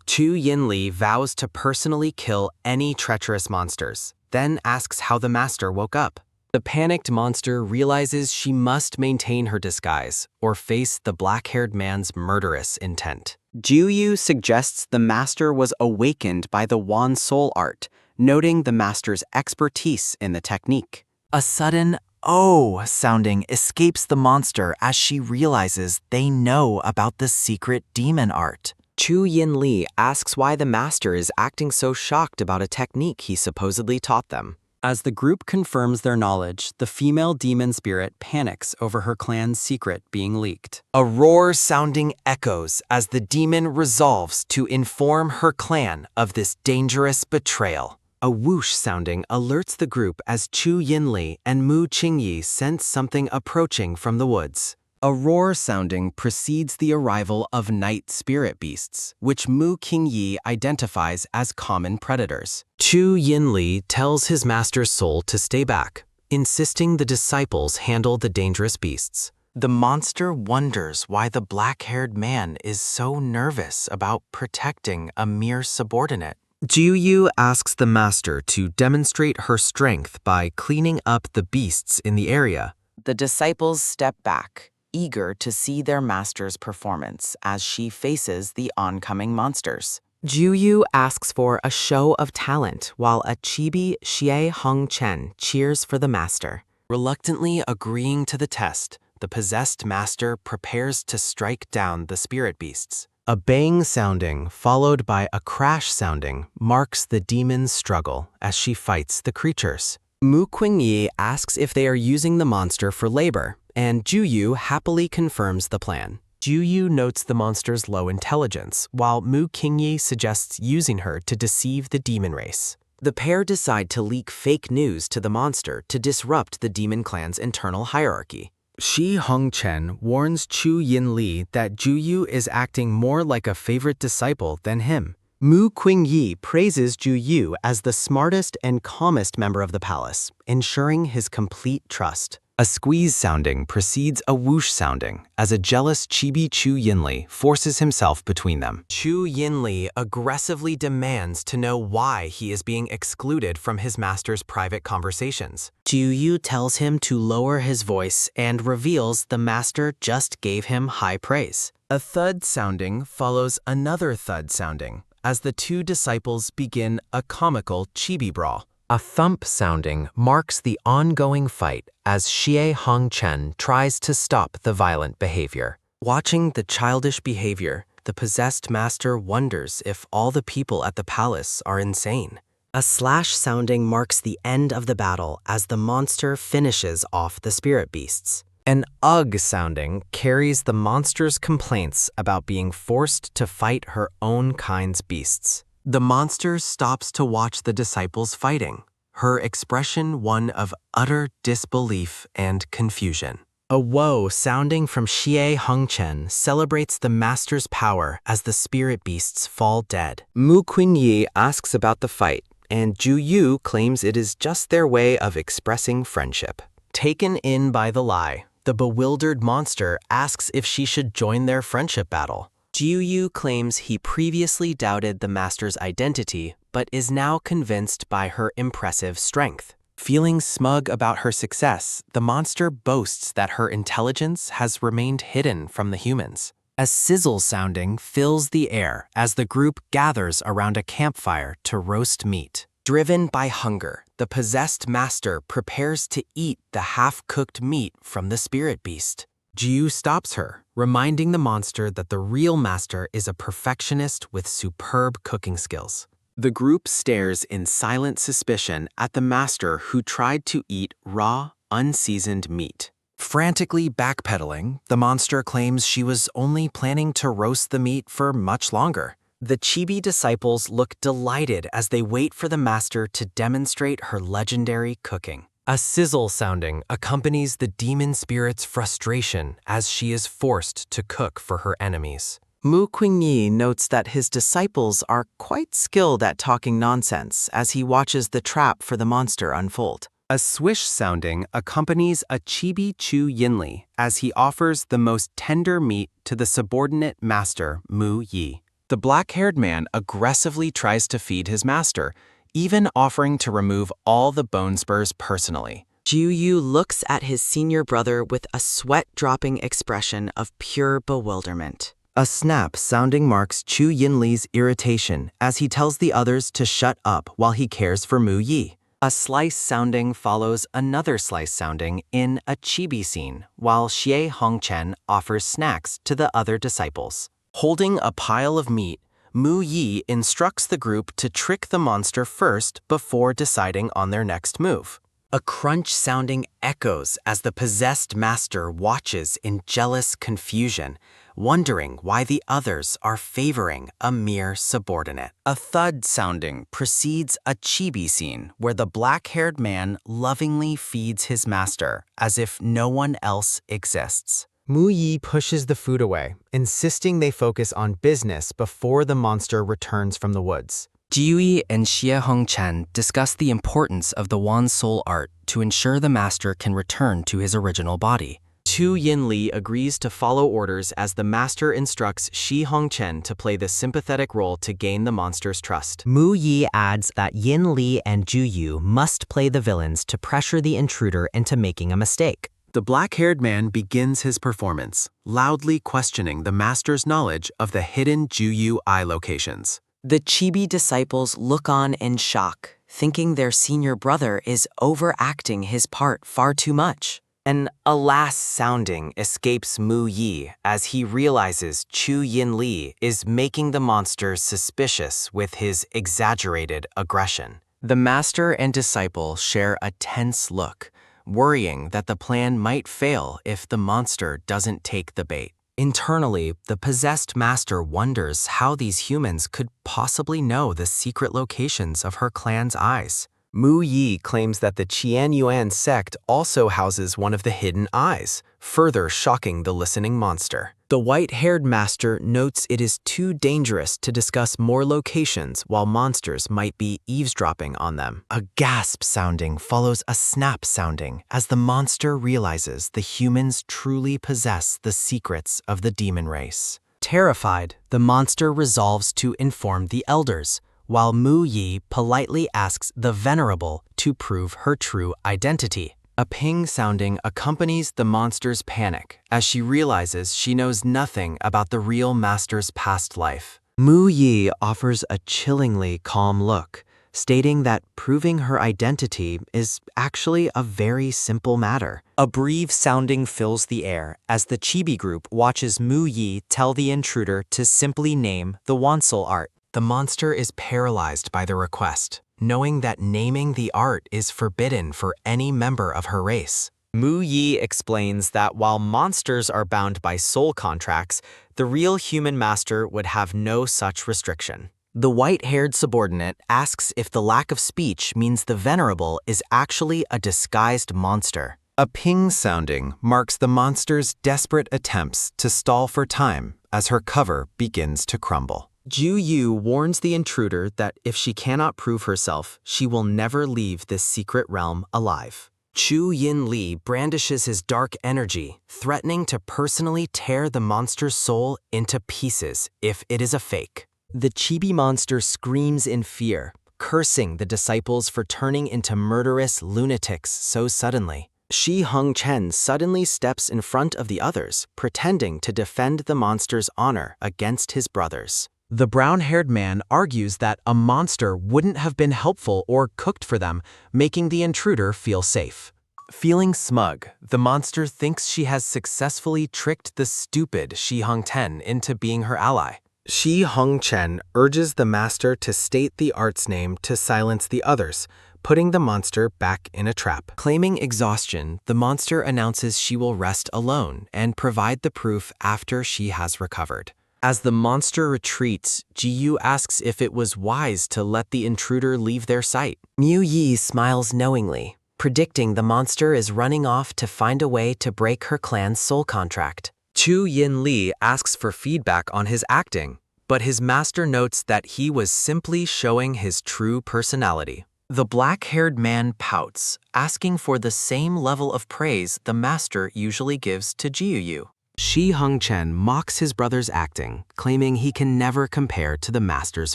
[SPEAKER 3] Chu Yinli vows to personally kill any treacherous monsters, then asks how the master woke up. The panicked monster realizes she must maintain her disguise or face the black-haired man's murderous intent.
[SPEAKER 4] Ju Yu suggests the master was awakened by the Wan soul art, noting the master's expertise in the technique.
[SPEAKER 10] A sudden "oh" sounding escapes the monster as she realizes they know about the secret demon art.
[SPEAKER 3] Chu Yinli asks why the master is acting so shocked about a technique he supposedly taught them. As the group confirms their knowledge, the female demon spirit panics over her clan's secret being leaked.
[SPEAKER 10] A roar sounding echoes as the demon resolves to inform her clan of this dangerous betrayal.
[SPEAKER 3] A whoosh sounding alerts the group as Chu Yinli and Mu Qingyi sense something approaching from the woods. A roar sounding precedes the arrival of night spirit beasts, which Mu Qingyi identifies as common predators. Chu Yinli tells his master's soul to stay back, insisting the disciples handle the dangerous beasts.
[SPEAKER 10] The monster wonders why the black-haired man is so nervous about protecting a mere subordinate.
[SPEAKER 3] Ju Yu asks the master to demonstrate her strength by cleaning up the beasts in the area.
[SPEAKER 4] The disciples step back, eager to see their master's performance as she faces the oncoming monsters. Ju Yu asks for a show of talent while a chibi Xie Hongchen cheers for the master.
[SPEAKER 3] Reluctantly agreeing to the test, the possessed master prepares to strike down the spirit beasts. A bang sounding, followed by a crash sounding, marks the demon's struggle as she fights the creatures. Mu Qingyi asks if they are using the monster for labor, and Ju Yu happily confirms the plan. Ju Yu notes the monster's low intelligence, while Mu Qingyi suggests using her to deceive the demon race. The pair decide to leak fake news to the monster to disrupt the demon clan's internal hierarchy. Xi Hongchen warns Chu Yinli that Ju Yu is acting more like a favorite disciple than him. Mu Qingyi praises Ju Yu as the smartest and calmest member of the palace, ensuring his complete trust. A squeeze sounding precedes a whoosh sounding as a jealous chibi Chu Yinli forces himself between them. Chu Yinli aggressively demands to know why he is being excluded from his master's private conversations. Ju Yu tells him to lower his voice and reveals the master just gave him high praise. A thud sounding follows another thud sounding as the two disciples begin a comical chibi brawl. A thump sounding marks the ongoing fight as Xie Hongchen tries to stop the violent behavior. Watching the childish behavior, the possessed master wonders if all the people at the palace are insane. A slash sounding marks the end of the battle as the monster finishes off the spirit beasts. An ugh sounding carries the monster's complaints about being forced to fight her own kind's beasts. The monster stops to watch the disciples fighting, her expression one of utter disbelief and confusion. A woe sounding from Xie Hongchen celebrates the master's power as the spirit beasts fall dead. Mu Qingyi asks about the fight, and Ju Yu claims it is just their way of expressing friendship. Taken in by the lie, the bewildered monster asks if she should join their friendship battle. Ju Yu claims he previously doubted the master's identity, but is now convinced by her impressive strength. Feeling smug about her success, the monster boasts that her intelligence has remained hidden from the humans. A sizzle sounding fills the air as the group gathers around a campfire to roast meat. Driven by hunger, the possessed master prepares to eat the half-cooked meat from the spirit beast. Jiu stops her, reminding the monster that the real master is a perfectionist with superb cooking skills. The group stares in silent suspicion at the master who tried to eat raw, unseasoned meat. Frantically backpedaling, the monster claims she was only planning to roast the meat for much longer. The chibi disciples look delighted as they wait for the master to demonstrate her legendary cooking. A sizzle sounding accompanies the demon spirit's frustration as she is forced to cook for her enemies.
[SPEAKER 4] Mu Qingyi notes that his disciples are quite skilled at talking nonsense as he watches the trap for the monster unfold.
[SPEAKER 3] A swish sounding accompanies a chibi Chu Yinli as he offers the most tender meat to the subordinate master Mu Yi. The black-haired man aggressively tries to feed his master, even offering to remove all the bone spurs personally.
[SPEAKER 4] Ju Yu looks at his senior brother with a sweat-dropping expression of pure bewilderment.
[SPEAKER 3] A snap sounding marks Chu Yinli's irritation as he tells the others to shut up while he cares for Mu Yi. A slice sounding follows another slice sounding in a chibi scene, while Xie Hongchen offers snacks to the other disciples. Holding a pile of meat, Mu Yi instructs the group to trick the monster first before deciding on their next move. A crunch sounding echoes as the possessed master watches in jealous confusion, wondering why the others are favoring a mere subordinate. A thud sounding precedes a chibi scene where the black-haired man lovingly feeds his master as if no one else exists. Mu Yi pushes the food away, insisting they focus on business before the monster returns from the woods. Jiui and Xie Hongchen discuss the importance of the Wan Soul art to ensure the master can return to his original body. Tu Yinli agrees to follow orders as the master instructs Xi Hongchen to play the sympathetic role to gain the monster's trust.
[SPEAKER 2] Mu Yi adds that Yin Li and Ju Yu must play the villains to pressure the intruder into making a mistake.
[SPEAKER 3] The black-haired man begins his performance, loudly questioning the master's knowledge of the hidden Juyu eye locations.
[SPEAKER 4] The chibi disciples look on in shock, thinking their senior brother is overacting his part far too much.
[SPEAKER 3] An alas sounding escapes Mu Yi as he realizes Chu Yinli is making the monster suspicious with his exaggerated aggression. The master and disciple share a tense look, worrying that the plan might fail if the monster doesn't take the bait. Internally, the possessed master wonders how these humans could possibly know the secret locations of her clan's eyes. Mu Yi claims that the Tian Yu sect also houses one of the hidden eyes, further shocking the listening monster. The white-haired master notes it is too dangerous to discuss more locations while monsters might be eavesdropping on them. A gasp sounding follows a snap sounding as the monster realizes the humans truly possess the secrets of the demon race. Terrified, the monster resolves to inform the elders, while Mu Yi politely asks the Venerable to prove her true identity. A ping sounding accompanies the monster's panic as she realizes she knows nothing about the real master's past life. Mu Yi offers a chillingly calm look, stating that proving her identity is actually a very simple matter. A breathe sounding fills the air as the chibi group watches Mu Yi tell the intruder to simply name the Wansel art. The monster is paralyzed by the request, knowing that naming the art is forbidden for any member of her race. Mu Yi explains that while monsters are bound by soul contracts, the real human master would have no such restriction. The white-haired subordinate asks if the lack of speech means the venerable is actually a disguised monster.
[SPEAKER 5] A ping sounding marks the monster's desperate attempts to stall for time as her cover begins to crumble.
[SPEAKER 3] Ju Yu warns the intruder that if she cannot prove herself, she will never leave this secret realm alive. Chu Yin Li brandishes his dark energy, threatening to personally tear the monster's soul into pieces if it is a fake. The chibi monster screams in fear, cursing the disciples for turning into murderous lunatics so suddenly. Shi Hongchen suddenly steps in front of the others, pretending to defend the monster's honor against his brothers.
[SPEAKER 5] The brown-haired man argues that a monster wouldn't have been helpful or cooked for them, making the intruder feel safe. Feeling smug, the monster thinks she has successfully tricked the stupid Shi Hongchen into being her ally. Shi Hongchen urges the master to state the art's name to silence the others, putting the monster back in a trap.
[SPEAKER 3] Claiming exhaustion, the monster announces she will rest alone and provide the proof after she has recovered. As the monster retreats, Ji Yu asks if it was wise to let the intruder leave their sight. Mu Yi smiles knowingly, predicting the monster is running off to find a way to break her clan's soul contract. Chu Yin Li asks for feedback on his acting, but his master notes that he was simply showing his true personality. The black-haired man pouts, asking for the same level of praise the master usually gives to Jiu Yu. Shi Hongchen mocks his brother's acting, claiming he can never compare to the master's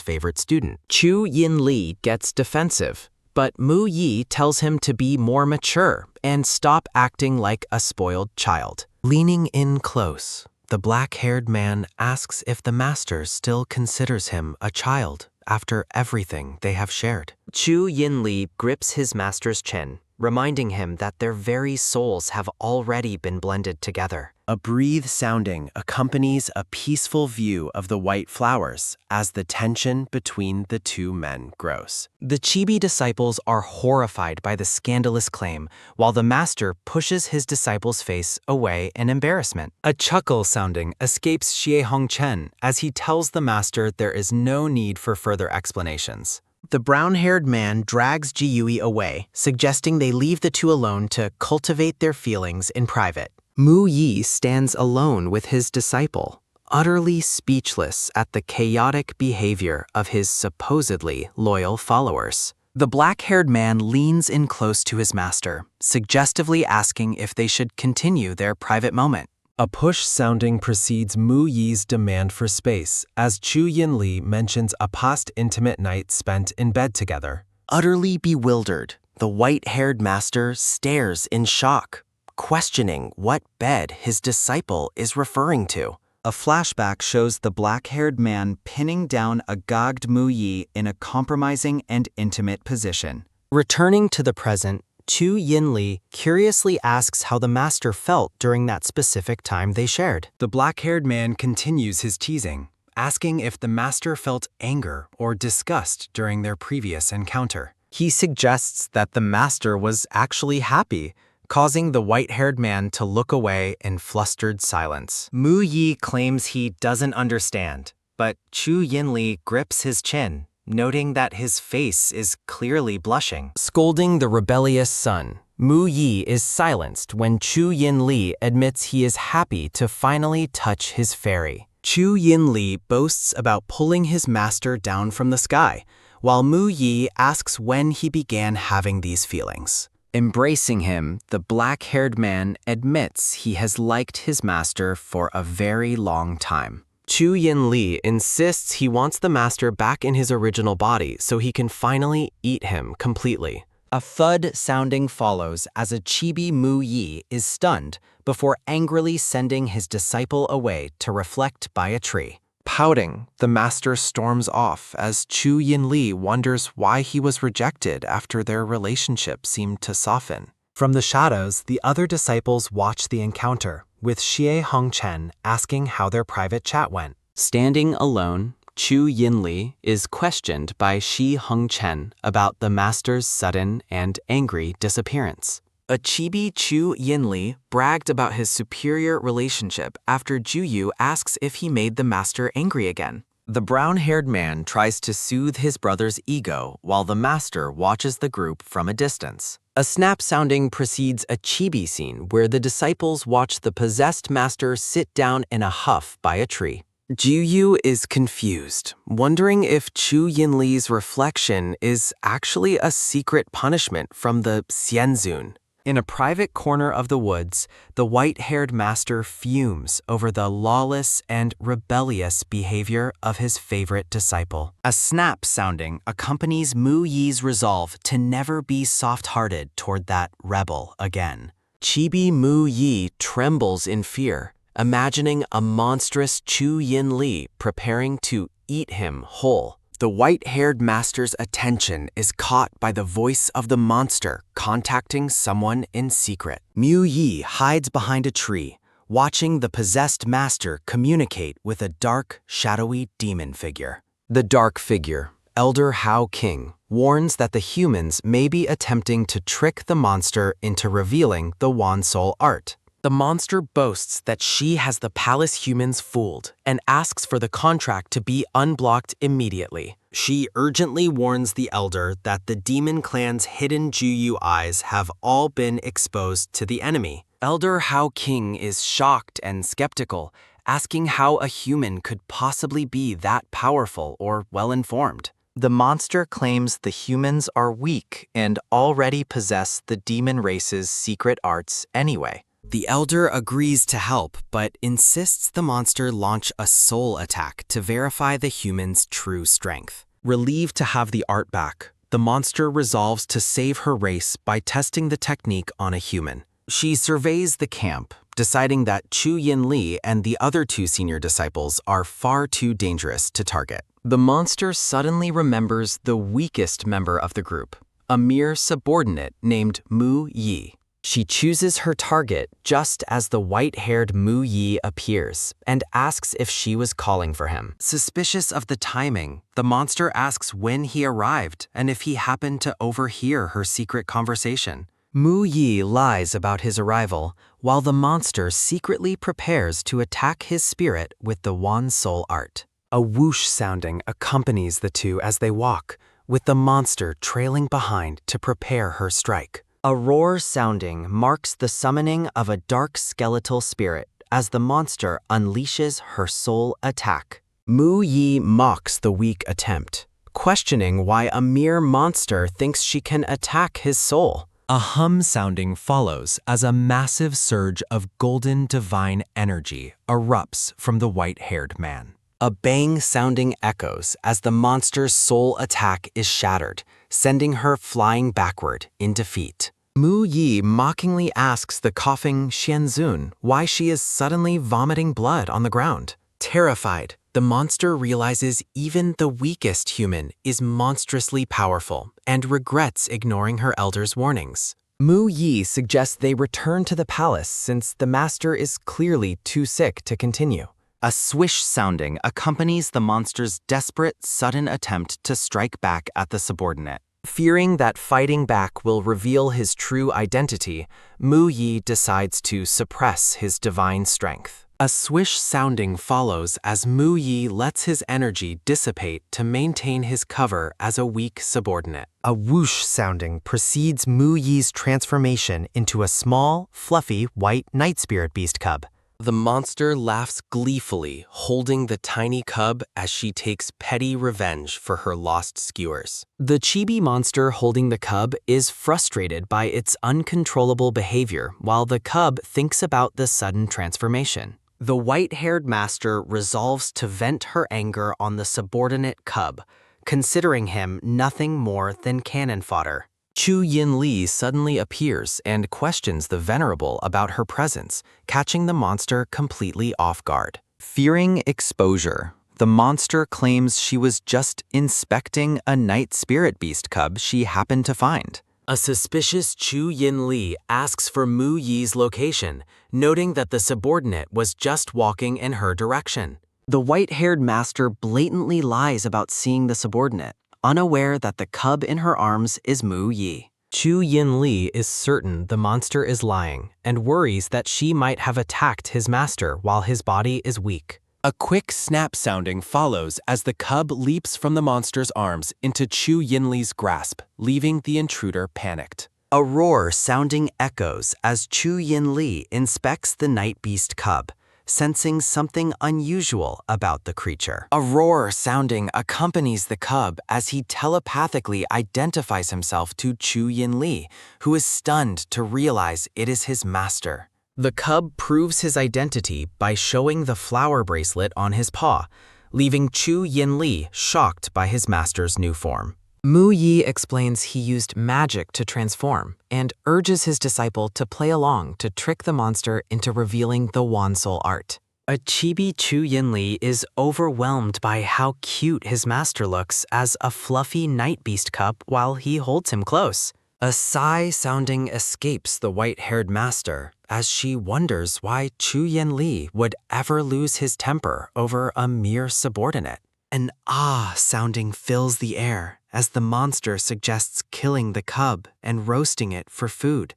[SPEAKER 3] favorite student. Chu Yin Li gets defensive, but Mu Yi tells him to be more mature and stop acting like a spoiled child. Leaning in close, the black-haired man asks if the master still considers him a child after everything they have shared. Chu Yin Li grips his master's chin, reminding him that their very souls have already been blended together.
[SPEAKER 5] A breathe sounding accompanies a peaceful view of the white flowers as the tension between the two men grows.
[SPEAKER 3] The chibi disciples are horrified by the scandalous claim, while the master pushes his disciple's face away in embarrassment.
[SPEAKER 5] A chuckle sounding escapes Xie Hongchen as he tells the master there is no need for further explanations.
[SPEAKER 3] The brown-haired man drags Ji Yui away, suggesting they leave the two alone to cultivate their feelings in private. Mu Yi stands alone with his disciple, utterly speechless at the chaotic behavior of his supposedly loyal followers. The black-haired man leans in close to his master, suggestively asking if they should continue their private moment.
[SPEAKER 5] A push sounding precedes Mu Yi's demand for space as Chu Yin Li mentions a past intimate night spent in bed together.
[SPEAKER 3] Utterly bewildered, the white-haired master stares in shock, questioning what bed his disciple is referring to.
[SPEAKER 4] A flashback shows the black-haired man pinning down a gagged Mu Yi in a compromising and intimate position.
[SPEAKER 3] Returning to the present, Chu Yin Li curiously asks how the master felt during that specific time they shared.
[SPEAKER 5] The black-haired man continues his teasing, asking if the master felt anger or disgust during their previous encounter.
[SPEAKER 3] He suggests that the master was actually happy, causing the white-haired man to look away in flustered silence. Mu Yi claims he doesn't understand, but Chu Yin Li grips his chin, noting that his face is clearly blushing. Scolding the rebellious son, Mu Yi is silenced when Chu Yin Li admits he is happy to finally touch his fairy. Chu Yin Li boasts about pulling his master down from the sky, while Mu Yi asks when he began having these feelings. Embracing him, the black-haired man admits he has liked his master for a very long time. Chu Yin Li insists he wants the master back in his original body so he can finally eat him completely. A thud sounding follows as a chibi Mu Yi is stunned before angrily sending his disciple away to reflect by a tree.
[SPEAKER 9] Pouting, the master storms off as Chu Yin Li wonders why he was rejected after their relationship seemed to soften.
[SPEAKER 5] From the shadows, the other disciples watch the encounter, with Xie Hongchen asking how their private chat went.
[SPEAKER 3] Standing alone, Chu Yin Li is questioned by Shi Hongchen about the master's sudden and angry disappearance.
[SPEAKER 10] A chibi Chu Yinli bragged about his superior relationship after Ju Yu asks if he made the master angry again. The brown-haired man tries to soothe his brother's ego while the master watches the group from a distance. A snap sounding precedes a chibi scene where the disciples watch the possessed master sit down in a huff by a tree. Ju Yu is confused, wondering if Chu Yinli's reflection is actually a secret punishment from the Xianzun. In a private corner of the woods, the white-haired master fumes over the lawless and rebellious behavior of his favorite disciple. A snap sounding accompanies Mu Yi's resolve to never be soft-hearted toward that rebel again. Chibi Mu Yi trembles in fear, imagining a monstrous Chu Yinli preparing to eat him whole. The white-haired master's attention is caught by the voice of the monster contacting someone in secret. Mu Yi hides behind a tree, watching the possessed master communicate with a dark, shadowy demon figure. The dark figure, Elder Hao King, warns that the humans may be attempting to trick the monster into revealing the Wan Soul art. The monster boasts that she has the palace humans fooled and asks for the contract to be unblocked immediately. She urgently warns the elder that the demon clan's hidden Juyu eyes have all been exposed to the enemy. Elder Hao King is shocked and skeptical, asking how a human could possibly be that powerful or well-informed. The monster claims the humans are weak and already possess the demon race's secret arts anyway. The elder agrees to help, but insists the monster launch a soul attack to verify the human's true strength. Relieved to have the art back, the monster resolves to save her race by testing the technique on a human. She surveys the camp, deciding that Chu Yinli and the other two senior disciples are far too dangerous to target. The monster suddenly remembers the weakest member of the group, a mere subordinate named Mu Yi. She chooses her target just as the white-haired Mu Yi appears and asks if she was calling for him. Suspicious of the timing, the monster asks when he arrived and if he happened to overhear her secret conversation. Mu Yi lies about his arrival, while the monster secretly prepares to attack his spirit with the Wan Soul art. A whoosh sounding accompanies the two as they walk, with the monster trailing behind to prepare her strike. A roar sounding marks the summoning of a dark skeletal spirit as the monster unleashes her soul attack. Mu Yi mocks the weak attempt, questioning why a mere monster thinks she can attack his soul.
[SPEAKER 9] A hum sounding follows as a massive surge of golden divine energy erupts from the white-haired man.
[SPEAKER 10] A bang sounding echoes as the monster's soul attack is shattered, sending her flying backward in defeat. Mu Yi mockingly asks the coughing Xianzun why she is suddenly vomiting blood on the ground. Terrified, the monster realizes even the weakest human is monstrously powerful and regrets ignoring her elder's warnings. Mu Yi suggests they return to the palace since the master is clearly too sick to continue. A swish sounding accompanies the monster's desperate, sudden attempt to strike back at the subordinate. Fearing that fighting back will reveal his true identity, Mu Yi decides to suppress his divine strength. A swish sounding follows as Mu Yi lets his energy dissipate to maintain his cover as a weak subordinate. A whoosh sounding precedes Mu Yi's transformation into a small, fluffy, white night spirit beast cub. The monster laughs gleefully, holding the tiny cub as she takes petty revenge for her lost skewers. The chibi monster holding the cub is frustrated by its uncontrollable behavior while the cub thinks about the sudden transformation. The white-haired master resolves to vent her anger on the subordinate cub, considering him nothing more than cannon fodder. Chu Yinli suddenly appears and questions the venerable about her presence, catching the monster completely off guard. Fearing exposure, the monster claims she was just inspecting a night spirit beast cub she happened to find. A suspicious Chu Yinli asks for Mu Yi's location, noting that the subordinate was just walking in her direction. The white-haired master blatantly lies about seeing the subordinate, unaware that the cub in her arms is Mu Yi.
[SPEAKER 2] Chu Yinli is certain the monster is lying and worries that she might have attacked his master while his body is weak.
[SPEAKER 9] A quick snap sounding follows as the cub leaps from the monster's arms into Chu Yinli's grasp, leaving the intruder panicked.
[SPEAKER 10] A roar sounding echoes as Chu Yinli inspects the night beast cub, sensing something unusual about the creature. A roar sounding accompanies the cub as he telepathically identifies himself to Chu Yinli, who is stunned to realize it is his master.
[SPEAKER 2] The cub proves his identity by showing the flower bracelet on his paw, leaving Chu Yinli shocked by his master's new form.
[SPEAKER 3] Mu Yi explains he used magic to transform and urges his disciple to play along to trick the monster into revealing the Wan Soul art.
[SPEAKER 10] A chibi Chu Yinli is overwhelmed by how cute his master looks as a fluffy night beast cub while he holds him close. A sigh sounding escapes the white-haired master as she wonders why Chu Yinli would ever lose his temper over a mere subordinate. An ah sounding fills the air as the monster suggests killing the cub and roasting it for food,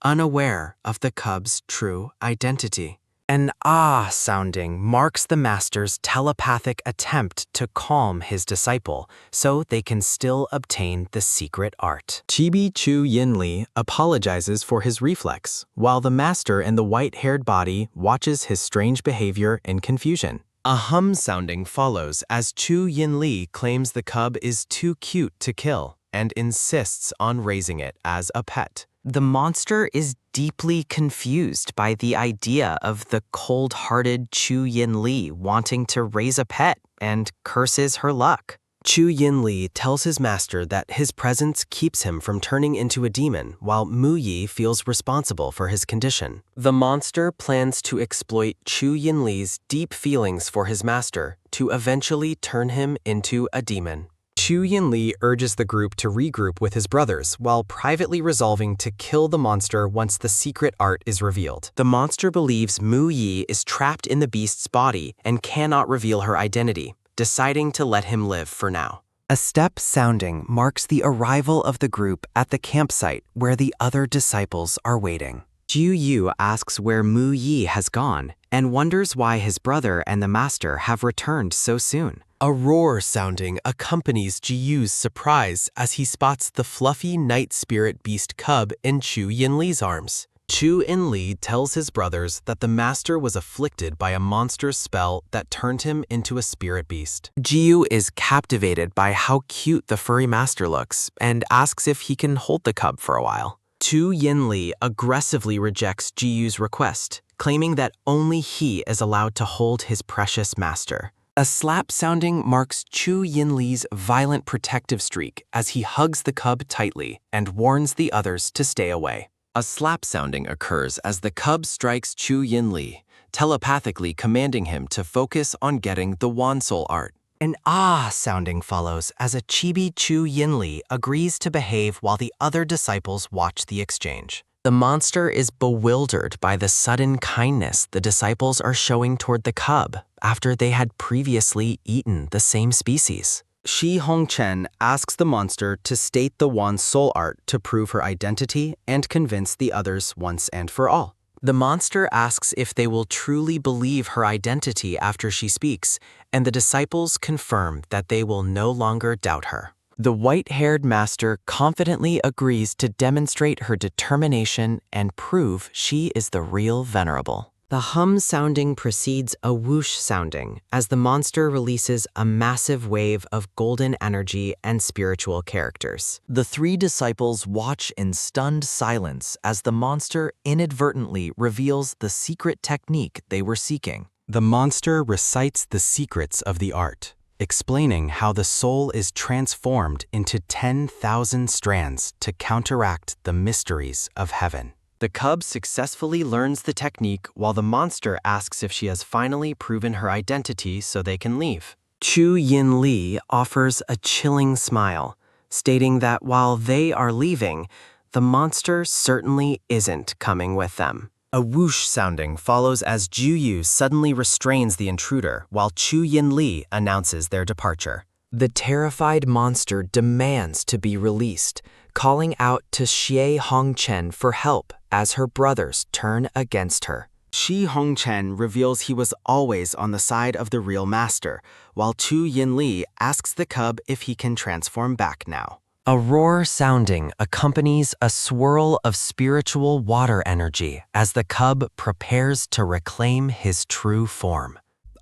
[SPEAKER 10] unaware of the cub's true identity. An ah sounding marks the master's telepathic attempt to calm his disciple so they can still obtain the secret art.
[SPEAKER 5] Chibi Chu Yinli apologizes for his reflex, while the master in the white-haired body watches his strange behavior in confusion.
[SPEAKER 9] A hum sounding follows as Chu Yinli claims the cub is too cute to kill and insists on raising it as a pet.
[SPEAKER 10] The monster is deeply confused by the idea of the cold-hearted Chu Yinli wanting to raise a pet and curses her luck.
[SPEAKER 9] Chu Yinli tells his master that his presence keeps him from turning into a demon, while Mu Yi feels responsible for his condition. The monster plans to exploit Chu Yinli's deep feelings for his master to eventually turn him into a demon.
[SPEAKER 2] Chu Yinli urges the group to regroup with his brothers while privately resolving to kill the monster once the secret art is revealed.
[SPEAKER 3] The monster believes Mu Yi is trapped in the beast's body and cannot reveal her identity, deciding to let him live for now.
[SPEAKER 10] A step sounding marks the arrival of the group at the campsite where the other disciples are waiting. Jiu Yu asks where Mu Yi has gone and wonders why his brother and the master have returned so soon.
[SPEAKER 9] A roar sounding accompanies Jiyu's surprise as he spots the fluffy night spirit beast cub in Chu Yinli's arms. Chu Yinli tells his brothers that the master was afflicted by a monster's spell that turned him into a spirit beast.
[SPEAKER 3] Jiu is captivated by how cute the furry master looks and asks if he can hold the cub for a while. Chu Yinli aggressively rejects Jiu's request, claiming that only he is allowed to hold his precious master.
[SPEAKER 10] A slap sounding marks Chu Yinli's violent protective streak as he hugs the cub tightly and warns the others to stay away.
[SPEAKER 7] A slap sounding occurs as the cub strikes Chu Yinli, telepathically commanding him to focus on getting the Wan Soul art.
[SPEAKER 10] An ah sounding follows as a chibi Chu Yinli agrees to behave while the other disciples watch the exchange. The monster is bewildered by the sudden kindness the disciples are showing toward the cub after they had previously eaten the same species.
[SPEAKER 3] Shi Hongchen asks the monster to state the Wan Soul art to prove her identity and convince the others once and for all.
[SPEAKER 10] The monster asks if they will truly believe her identity after she speaks, and the disciples confirm that they will no longer doubt her. The white-haired master confidently agrees to demonstrate her determination and prove she is the real venerable. The hum sounding precedes a whoosh sounding as the monster releases a massive wave of golden energy and spiritual characters.
[SPEAKER 7] The three disciples watch in stunned silence as the monster inadvertently reveals the secret technique they were seeking.
[SPEAKER 5] The monster recites the secrets of the art, explaining how the soul is transformed into 10,000 strands to counteract the mysteries of heaven.
[SPEAKER 3] The cub successfully learns the technique while the monster asks if she has finally proven her identity so they can leave. Chu Yinli offers a chilling smile, stating that while they are leaving, the monster certainly isn't coming with them. A whoosh sounding follows as Jiu Yu suddenly restrains the intruder while Chu Yinli announces their departure.
[SPEAKER 10] The terrified monster demands to be released, calling out to Xie Hongchen for help as her brothers turn against her.
[SPEAKER 4] Xie Hongchen reveals he was always on the side of the real master, while Chu Yinli asks the cub if he can transform back now.
[SPEAKER 10] A roar sounding accompanies a swirl of spiritual water energy as the cub prepares to reclaim his true form.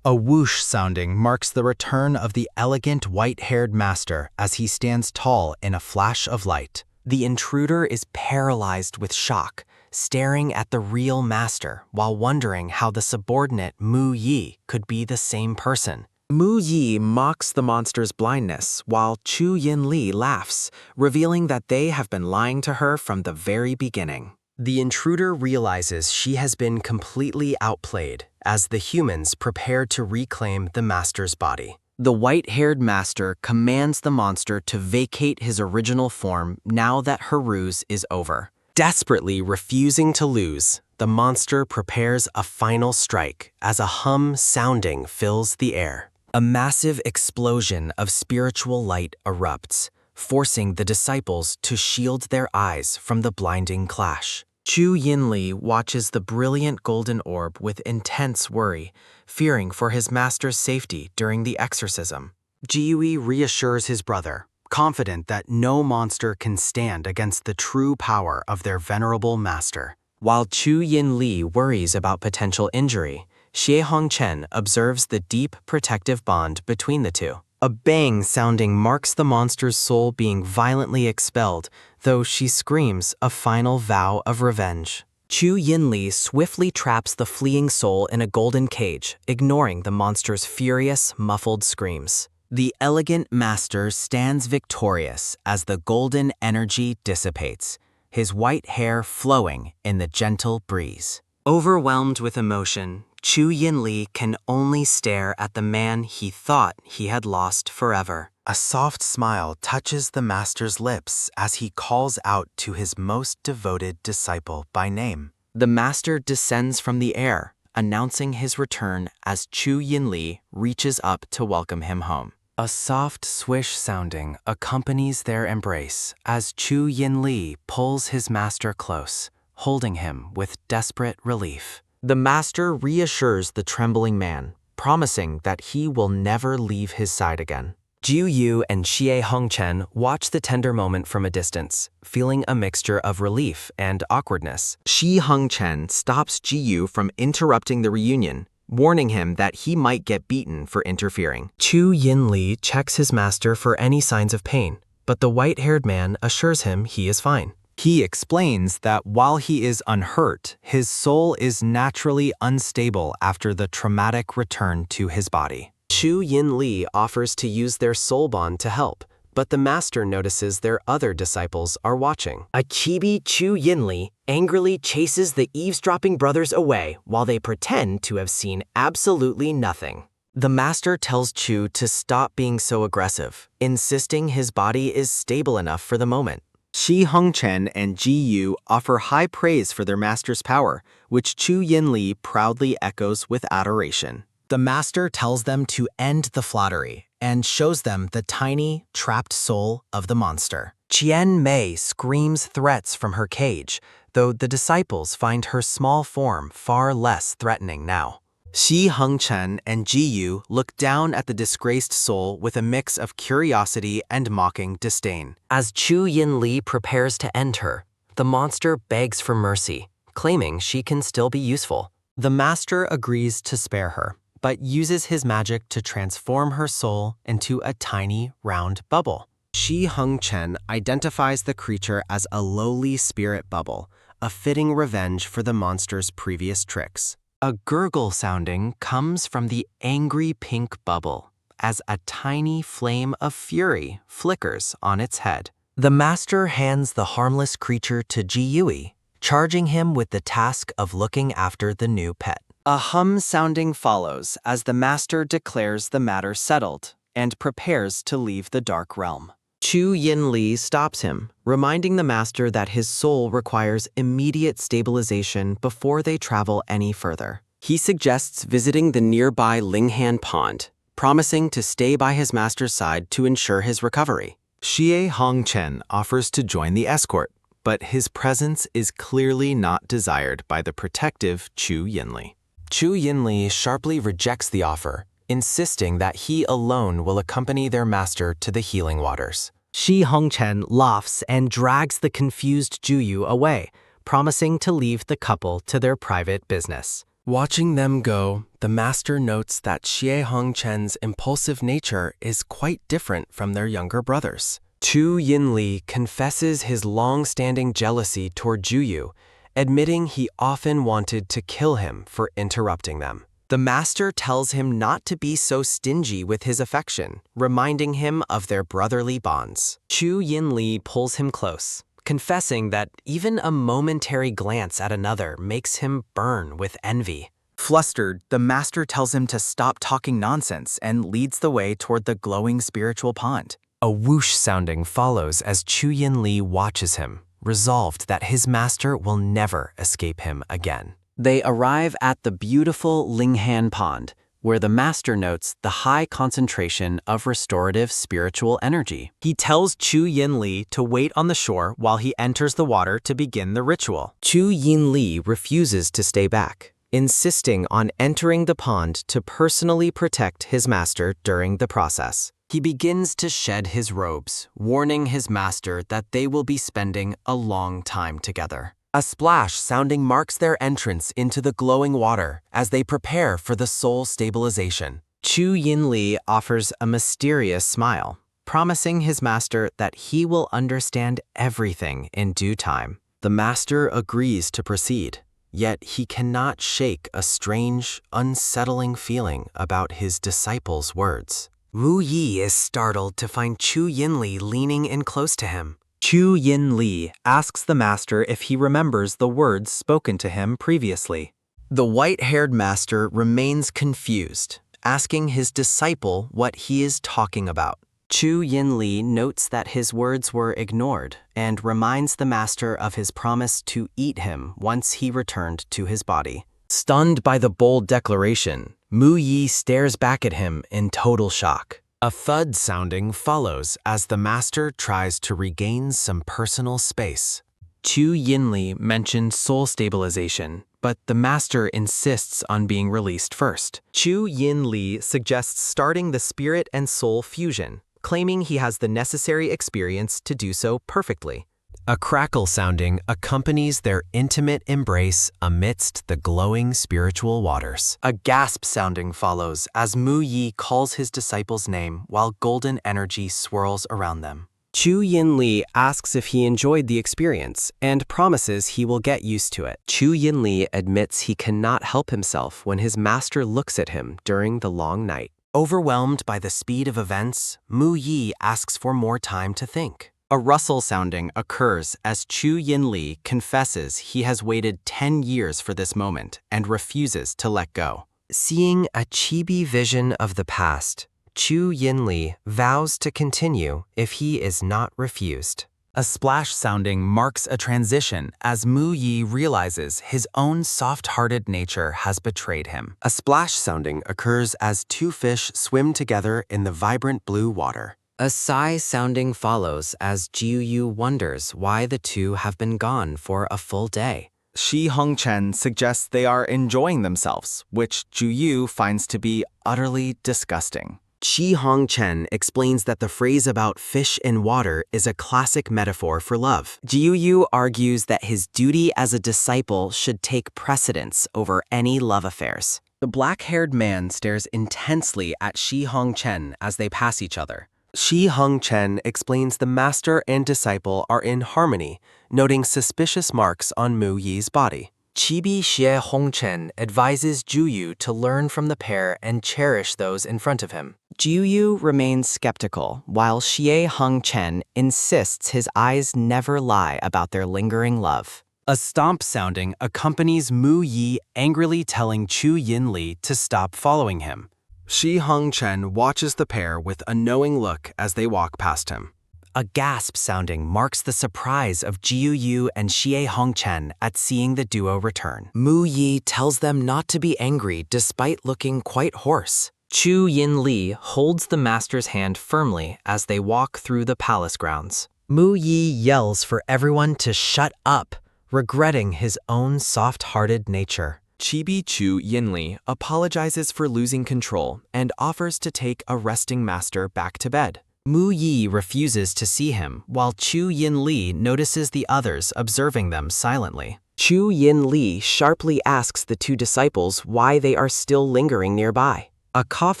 [SPEAKER 5] A whoosh sounding marks the return of the elegant white-haired master as he stands tall in a flash of light.
[SPEAKER 10] The intruder is paralyzed with shock, staring at the real master while wondering how the subordinate Mu Yi could be the same person. Mu Yi mocks the monster's blindness while Chu Yinli laughs, revealing that they have been lying to her from the very beginning. The intruder realizes she has been completely outplayed as the humans prepare to reclaim the master's body. The white-haired master commands the monster to vacate his original form now that her ruse is over. Desperately refusing to lose, the monster prepares a final strike as a hum sounding fills the air. A massive explosion of spiritual light erupts, forcing the disciples to shield their eyes from the blinding clash. Chu Yinli watches the brilliant golden orb with intense worry, fearing for his master's safety during the exorcism. Jiyu reassures his brother, confident that no monster can stand against the true power of their venerable master. While Chu Yinli worries about potential injury, Xie Hongchen observes the deep protective bond between the two. A bang sounding marks the monster's soul being violently expelled, though she screams a final vow of revenge. Chu Yinli swiftly traps the fleeing soul in a golden cage, ignoring the monster's furious, muffled screams. The elegant master stands victorious as the golden energy dissipates, his white hair flowing in the gentle breeze. Overwhelmed with emotion, Chu Yinli can only stare at the man he thought he had lost forever.
[SPEAKER 7] A soft smile touches the master's lips as he calls out to his most devoted disciple by name.
[SPEAKER 10] The master descends from the air, announcing his return as Chu Yinli reaches up to welcome him home. A soft swish sounding accompanies their embrace as Chu Yinli pulls his master close, holding him with desperate relief. The master reassures the trembling man, promising that he will never leave his side again. Jiyu and Xie Hongchen watch the tender moment from a distance, feeling a mixture of relief and awkwardness. Xie Hongchen stops Jiyu from interrupting the reunion, warning him that he might get beaten for interfering. Chu Yinli checks his master for any signs of pain, but the white-haired man assures him he is fine.
[SPEAKER 5] He explains that while he is unhurt, his soul is naturally unstable after the traumatic return to his body.
[SPEAKER 10] Chu Yinli offers to use their soul bond to help, but the master notices their other disciples are watching. A chibi Chu Yinli angrily chases the eavesdropping brothers away while they pretend to have seen absolutely nothing. The master tells Chu to stop being so aggressive, insisting his body is stable enough for the moment.
[SPEAKER 4] Xie Hongchen and Jiyu offer high praise for their master's power, which Chu Yinli proudly echoes with adoration.
[SPEAKER 5] The master tells them to end the flattery and shows them the tiny, trapped soul of the monster.
[SPEAKER 10] Qian Mei screams threats from her cage, though the disciples find her small form far less threatening now.
[SPEAKER 4] Xie Hongchen and Jiyu look down at the disgraced soul with a mix of curiosity and mocking disdain.
[SPEAKER 10] As Chu Yinli prepares to end her, the monster begs for mercy, claiming she can still be useful.
[SPEAKER 5] The master agrees to spare her, but uses his magic to transform her soul into a tiny, round bubble.
[SPEAKER 4] Xie Hongchen identifies the creature as a lowly spirit bubble, a fitting revenge for the monster's previous tricks.
[SPEAKER 10] A gurgle sounding comes from the angry pink bubble as a tiny flame of fury flickers on its head. The master hands the harmless creature to Jiyu, charging him with the task of looking after the new pet.
[SPEAKER 4] A hum sounding follows as the master declares the matter settled and prepares to leave the dark realm.
[SPEAKER 10] Chu Yinli stops him, reminding the master that his soul requires immediate stabilization before they travel any further. He suggests visiting the nearby Linghan Pond, promising to stay by his master's side to ensure his recovery.
[SPEAKER 5] Xie Hongchen offers to join the escort, but his presence is clearly not desired by the protective Chu Yinli.
[SPEAKER 2] Chu Yinli sharply rejects the offer, insisting that he alone will accompany their master to the healing waters.
[SPEAKER 3] Xi Hongchen laughs and drags the confused Juyu away, promising to leave the couple to their private business.
[SPEAKER 2] Watching them go, the master notes that Xie Hongchen's impulsive nature is quite different from their younger brothers. Chu Yinli confesses his long-standing jealousy toward Juyu, admitting he often wanted to kill him for interrupting them.
[SPEAKER 3] The master tells him not to be so stingy with his affection, reminding him of their brotherly bonds. Chu Yinli pulls him close, confessing that even a momentary glance at another makes him burn with envy.
[SPEAKER 4] Flustered, the master tells him to stop talking nonsense and leads the way toward the glowing spiritual pond.
[SPEAKER 2] A whoosh sounding follows as Chu Yinli watches him, resolved that his master will never escape him again.
[SPEAKER 4] They arrive at the beautiful Linghan Pond, where the master notes the high concentration of restorative spiritual energy.
[SPEAKER 3] He tells Chu Yinli to wait on the shore while he enters the water to begin the ritual. Chu Yinli refuses to stay back, insisting on entering the pond to personally protect his master during the process. He begins to shed his robes, warning his master that they will be spending a long time together.
[SPEAKER 2] A splash sounding marks their entrance into the glowing water as they prepare for the soul stabilization.
[SPEAKER 3] Chu Yinli offers a mysterious smile, promising his master that he will understand everything in due time. The master agrees to proceed, yet he cannot shake a strange, unsettling feeling about his disciple's words. Wu Yi is startled to find Chu Yinli leaning in close to him.
[SPEAKER 4] Chu Yinli asks the master if he remembers the words spoken to him previously.
[SPEAKER 3] The white-haired master remains confused, asking his disciple what he is talking about. Chu Yinli notes that his words were ignored and reminds the master of his promise to eat him once he returned to his body. Stunned by the bold declaration, Mu Yi stares back at him in total shock.
[SPEAKER 2] A thud sounding follows as the master tries to regain some personal space.
[SPEAKER 3] Chu Yinli mentioned soul stabilization, but the master insists on being released first. Chu Yinli suggests starting the spirit and soul fusion, claiming he has the necessary experience to do so perfectly.
[SPEAKER 2] A crackle sounding accompanies their intimate embrace amidst the glowing spiritual waters.
[SPEAKER 3] A gasp sounding follows as Mu Yi calls his disciple's name while golden energy swirls around them. Chu Yinli asks if he enjoyed the experience and promises he will get used to it. Chu Yinli admits he cannot help himself when his master looks at him during the long night. Overwhelmed by the speed of events, Mu Yi asks for more time to think. A rustle sounding occurs as Chu Yinli confesses he has waited 10 years for this moment and refuses to let go. Seeing a chibi vision of the past, Chu Yinli vows to continue if he is not refused.
[SPEAKER 4] A splash sounding marks a transition as Mu Yi realizes his own soft-hearted nature has betrayed him.
[SPEAKER 2] A splash sounding occurs as two fish swim together in the vibrant blue water.
[SPEAKER 3] A sigh sounding follows as Jiuyu wonders why the two have been gone for a full day.
[SPEAKER 4] Xi Hongchen suggests they are enjoying themselves, which Juyu finds to be utterly disgusting.
[SPEAKER 3] Xi Hongchen explains that the phrase about fish in water is a classic metaphor for love. Jiuyu argues that his duty as a disciple should take precedence over any love affairs. The black-haired man stares intensely at Xi Hongchen as they pass each other.
[SPEAKER 2] Xi Hongchen explains the master and disciple are in harmony, noting suspicious marks on Mu Yi's body.
[SPEAKER 3] Chibi Xie Hongchen advises Juyu to learn from the pair and cherish those in front of him. Juyu remains skeptical, while Xie Hongchen insists his eyes never lie about their lingering love.
[SPEAKER 4] A stomp sounding accompanies Mu Yi angrily telling Chu Yinli to stop following him.
[SPEAKER 5] Xi Hongchen watches the pair with a knowing look as they walk past him.
[SPEAKER 3] A gasp sounding marks the surprise of Jiuyu and Xie Hongchen at seeing the duo return. Mu Yi tells them not to be angry despite looking quite hoarse. Chu Yin Li holds the master's hand firmly as they walk through the palace grounds.
[SPEAKER 2] Mu Yi yells for everyone to shut up, regretting his own soft-hearted nature.
[SPEAKER 5] Chibi Chu Yinli apologizes for losing control and offers to take a resting master back to bed.
[SPEAKER 3] Mu Yi refuses to see him, while Chu Yin Li notices the others observing them silently.
[SPEAKER 11] Chu Yin Li sharply asks the two disciples why they are still lingering nearby.
[SPEAKER 2] A cough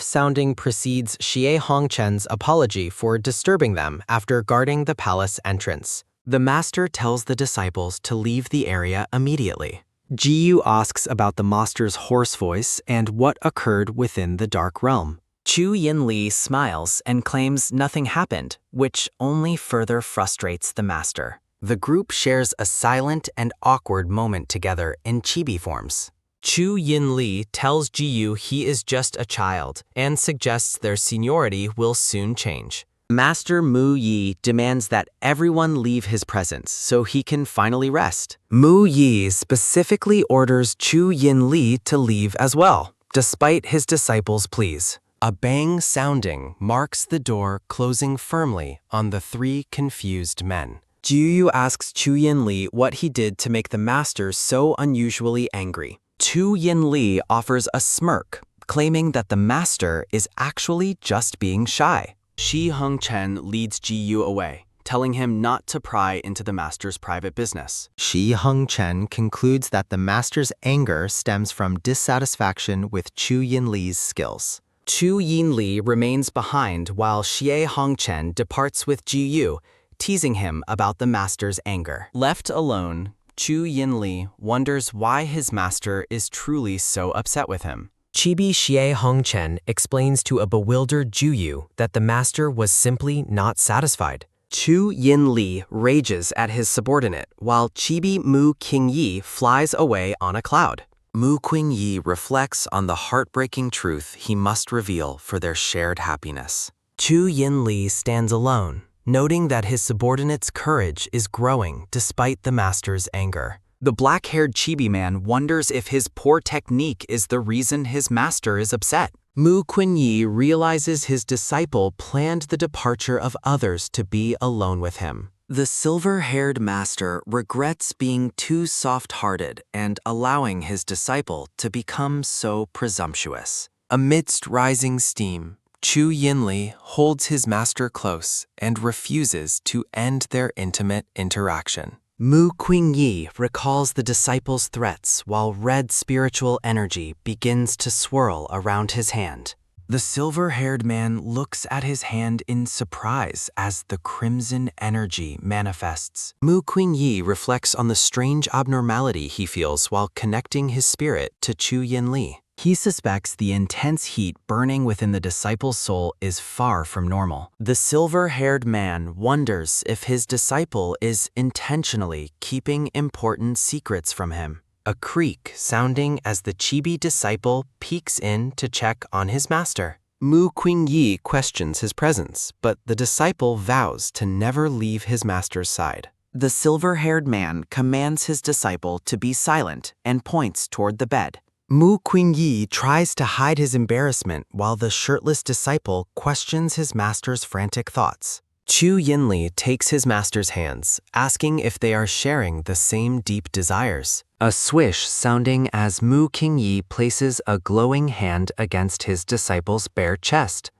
[SPEAKER 2] sounding precedes Xie Hongchen's apology for disturbing them after guarding the palace entrance.
[SPEAKER 3] The master tells the disciples to leave the area immediately.
[SPEAKER 2] Ji Yu asks about the master's hoarse voice and what occurred within the dark realm.
[SPEAKER 3] Chu Yin Li smiles and claims nothing happened, which only further frustrates the master. The group shares a silent and awkward moment together in chibi forms. Chu Yin Li tells Ji Yu he is just a child and suggests their seniority will soon change.
[SPEAKER 4] Master Mu Yi demands that everyone leave his presence so he can finally rest.
[SPEAKER 2] Mu Yi specifically orders Chu Yin Li to leave as well, despite his disciples' pleas.
[SPEAKER 9] A bang sounding marks the door closing firmly on the three confused men.
[SPEAKER 2] Ji Yu asks Chu Yin Li what he did to make the master so unusually angry.
[SPEAKER 4] Chu Yin Li offers a smirk, claiming that the master is actually just being shy.
[SPEAKER 5] Shi Hongchen leads Ji Yu away, telling him not to pry into the master's private business.
[SPEAKER 3] Shi Hongchen concludes that the master's anger stems from dissatisfaction with Chu Yin Li's skills. Chu Yin Li remains behind while Xie Hongchen departs with Ji Yu, teasing him about the master's anger.
[SPEAKER 5] Left alone, Chu Yin Li wonders why his master is truly so upset with him.
[SPEAKER 2] Chibi Xie Hongchen explains to a bewildered Ju Yu that the master was simply not satisfied.
[SPEAKER 4] Chu Yin Li rages at his subordinate, while Chibi Mu Qingyi flies away on a cloud.
[SPEAKER 3] Mu Qingyi reflects on the heartbreaking truth he must reveal for their shared happiness.
[SPEAKER 2] Chu Yin Li stands alone, noting that his subordinate's courage is growing despite the master's anger.
[SPEAKER 5] The black-haired chibi man wonders if his poor technique is the reason his master is upset.
[SPEAKER 3] Mu Qingyi realizes his disciple planned the departure of others to be alone with him.
[SPEAKER 4] The silver-haired master regrets being too soft-hearted and allowing his disciple to become so presumptuous.
[SPEAKER 9] Amidst rising steam, Chu Yinli holds his master close and refuses to end their intimate interaction.
[SPEAKER 3] Mu Qingyi recalls the disciple's threats while red spiritual energy begins to swirl around his hand.
[SPEAKER 5] The silver-haired man looks at his hand in surprise as the crimson energy manifests.
[SPEAKER 3] Mu Qingyi reflects on the strange abnormality he feels while connecting his spirit to Chu Yinli. He suspects the intense heat burning within the disciple's soul is far from normal.
[SPEAKER 4] The silver-haired man wonders if his disciple is intentionally keeping important secrets from him.
[SPEAKER 3] A creak sounding as the chibi disciple peeks in to check on his master. Mu Qingyi questions his presence, but the disciple vows to never leave his master's side.
[SPEAKER 4] The silver-haired man commands his disciple to be silent and points toward the bed.
[SPEAKER 3] Mu Qingyi tries to hide his embarrassment while the shirtless disciple questions his master's frantic thoughts. Chu Yinli takes his master's hands, asking if they are sharing the same deep desires. A swish sounding as Mu Qingyi places a glowing hand against his disciple's bare chest.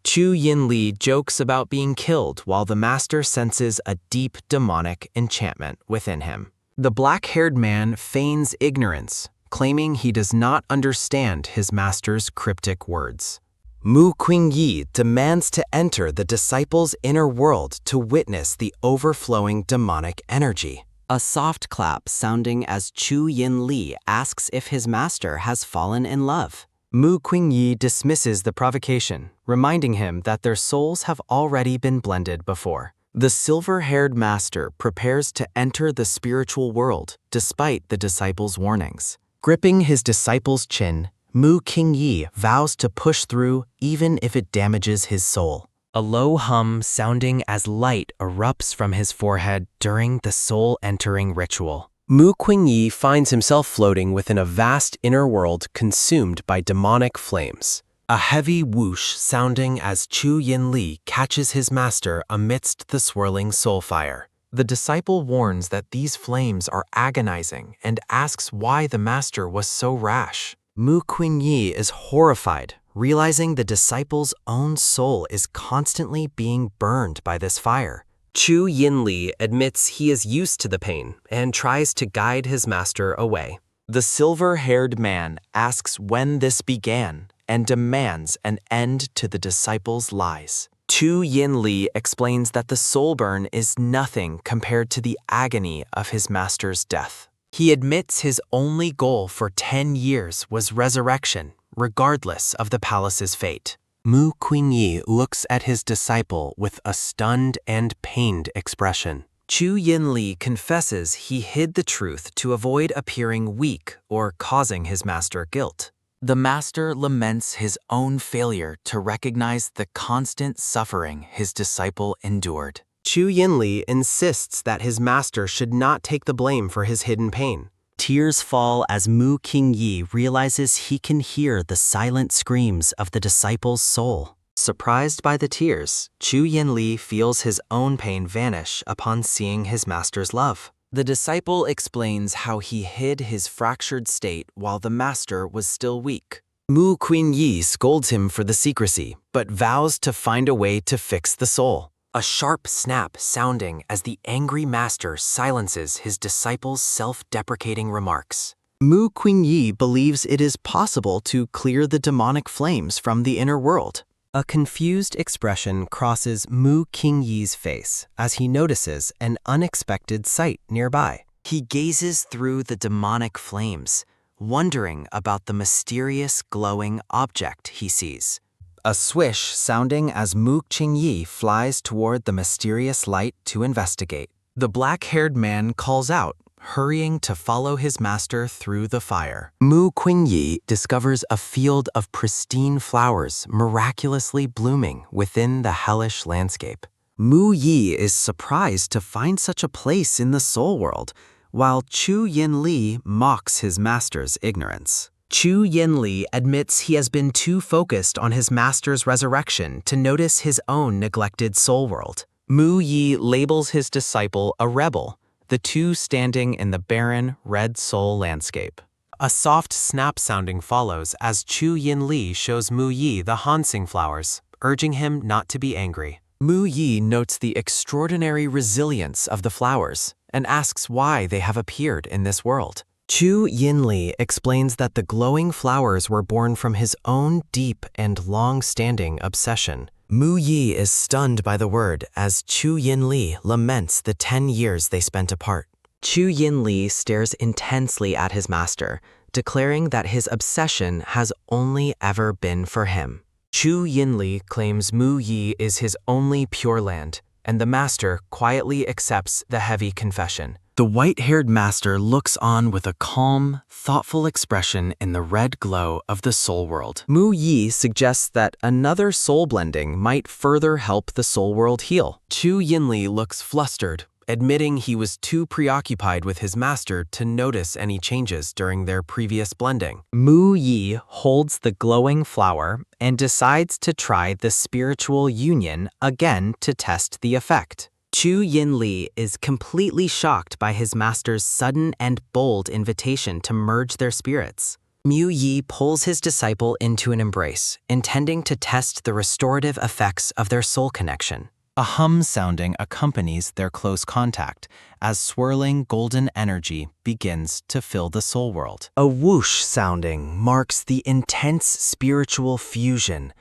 [SPEAKER 3] Chu Yinli jokes about being killed while the master senses a deep demonic enchantment within him. The black-haired man feigns ignorance, claiming he does not understand his master's cryptic words. Mu Qingyi demands to enter the disciple's inner world to witness the overflowing demonic energy.
[SPEAKER 4] A soft clap sounding as Chu Yin Li asks if his master has fallen in love.
[SPEAKER 3] Mu Qingyi dismisses the provocation, reminding him that their souls have already been blended before.
[SPEAKER 4] The silver-haired master prepares to enter the spiritual world despite the disciple's warnings.
[SPEAKER 3] Gripping his disciple's chin, Mu Qingyi vows to push through even if it damages his soul.
[SPEAKER 2] A low hum sounding as light erupts from his forehead during the soul-entering ritual.
[SPEAKER 9] Mu Qingyi finds himself floating within a vast inner world consumed by demonic flames. a heavy whoosh sounding as Chu Yinli catches his master amidst the swirling soul fire. The disciple warns that these flames are agonizing and asks why the master was so rash.
[SPEAKER 10] Mu Qingyi is horrified, realizing the disciple's own soul is constantly being burned by this fire.
[SPEAKER 2] Chu Yinli admits he is used to the pain and tries to guide his master away.
[SPEAKER 10] The silver-haired man asks when this began and demands an end to the disciple's lies. Chu Yinli explains that the soul burn is nothing compared to the agony of his master's death. He admits his only goal for 10 years was resurrection, regardless of the palace's fate.
[SPEAKER 9] Mu Qingyi looks at his disciple with a stunned and pained expression.
[SPEAKER 10] Chu Yinli confesses he hid the truth to avoid appearing weak or causing his master guilt. The master laments his own failure to recognize the constant suffering his disciple endured.
[SPEAKER 8] Chu Yinli insists that his master should not take the blame for his hidden pain.
[SPEAKER 10] Tears fall as Mu Qingyi realizes he can hear the silent screams of the disciple's soul. Surprised by the tears, Chu Yinli feels his own pain vanish upon seeing his master's love. The disciple explains how he hid his fractured state while the master was still weak. Mu Qingyi scolds him for the secrecy, but vows to find a way to fix the soul. A sharp snap sounding as the angry master silences his disciple's self-deprecating remarks. Mu Qingyi believes it is possible to clear the demonic flames from the inner world. A confused expression crosses Mu Qingyi's face as he notices an unexpected sight nearby. He gazes through the demonic flames, wondering about the mysterious glowing object he sees. A swish sounding as Mu Qingyi flies toward the mysterious light to investigate. The black-haired man calls out, hurrying to follow his master through the fire. Mu Qingyi discovers a field of pristine flowers miraculously blooming within the hellish landscape. Mu Yi is surprised to find such a place in the soul world, while Chu Yinli mocks his master's ignorance. Chu Yinli admits he has been too focused on his master's resurrection to notice his own neglected soul world. Mu Yi labels his disciple a rebel, the two standing in the barren, red soul landscape.
[SPEAKER 9] A soft snap sounding follows as Chu Yinli shows Mu Yi the Hansing flowers, urging him not to be angry.
[SPEAKER 10] Mu Yi notes the extraordinary resilience of the flowers and asks why they have appeared in this world. Chu Yinli explains that the glowing flowers were born from his own deep and long-standing obsession. Mu Yi is stunned by the word as Chu Yinli laments the 10 years they spent apart. Chu Yinli stares intensely at his master, declaring that his obsession has only ever been for him. Chu Yinli claims Mu Yi is his only pure land, and the master quietly accepts the heavy confession. The white-haired master looks on with a calm, thoughtful expression in the red glow of the soul world. Mu Yi suggests that another soul blending might further help the soul world heal. Chu Yinli looks flustered, admitting he was too preoccupied with his master to notice any changes during their previous blending. Mu Yi holds the glowing flower and decides to try the spiritual union again to test the effect. Chu Yinli is completely shocked by his master's sudden and bold invitation to merge their spirits. Mu Yi pulls his disciple into an embrace, intending to test the restorative effects of their soul connection. A hum sounding accompanies their close contact as swirling golden energy begins to fill the soul world. A whoosh sounding marks the intense spiritual fusion,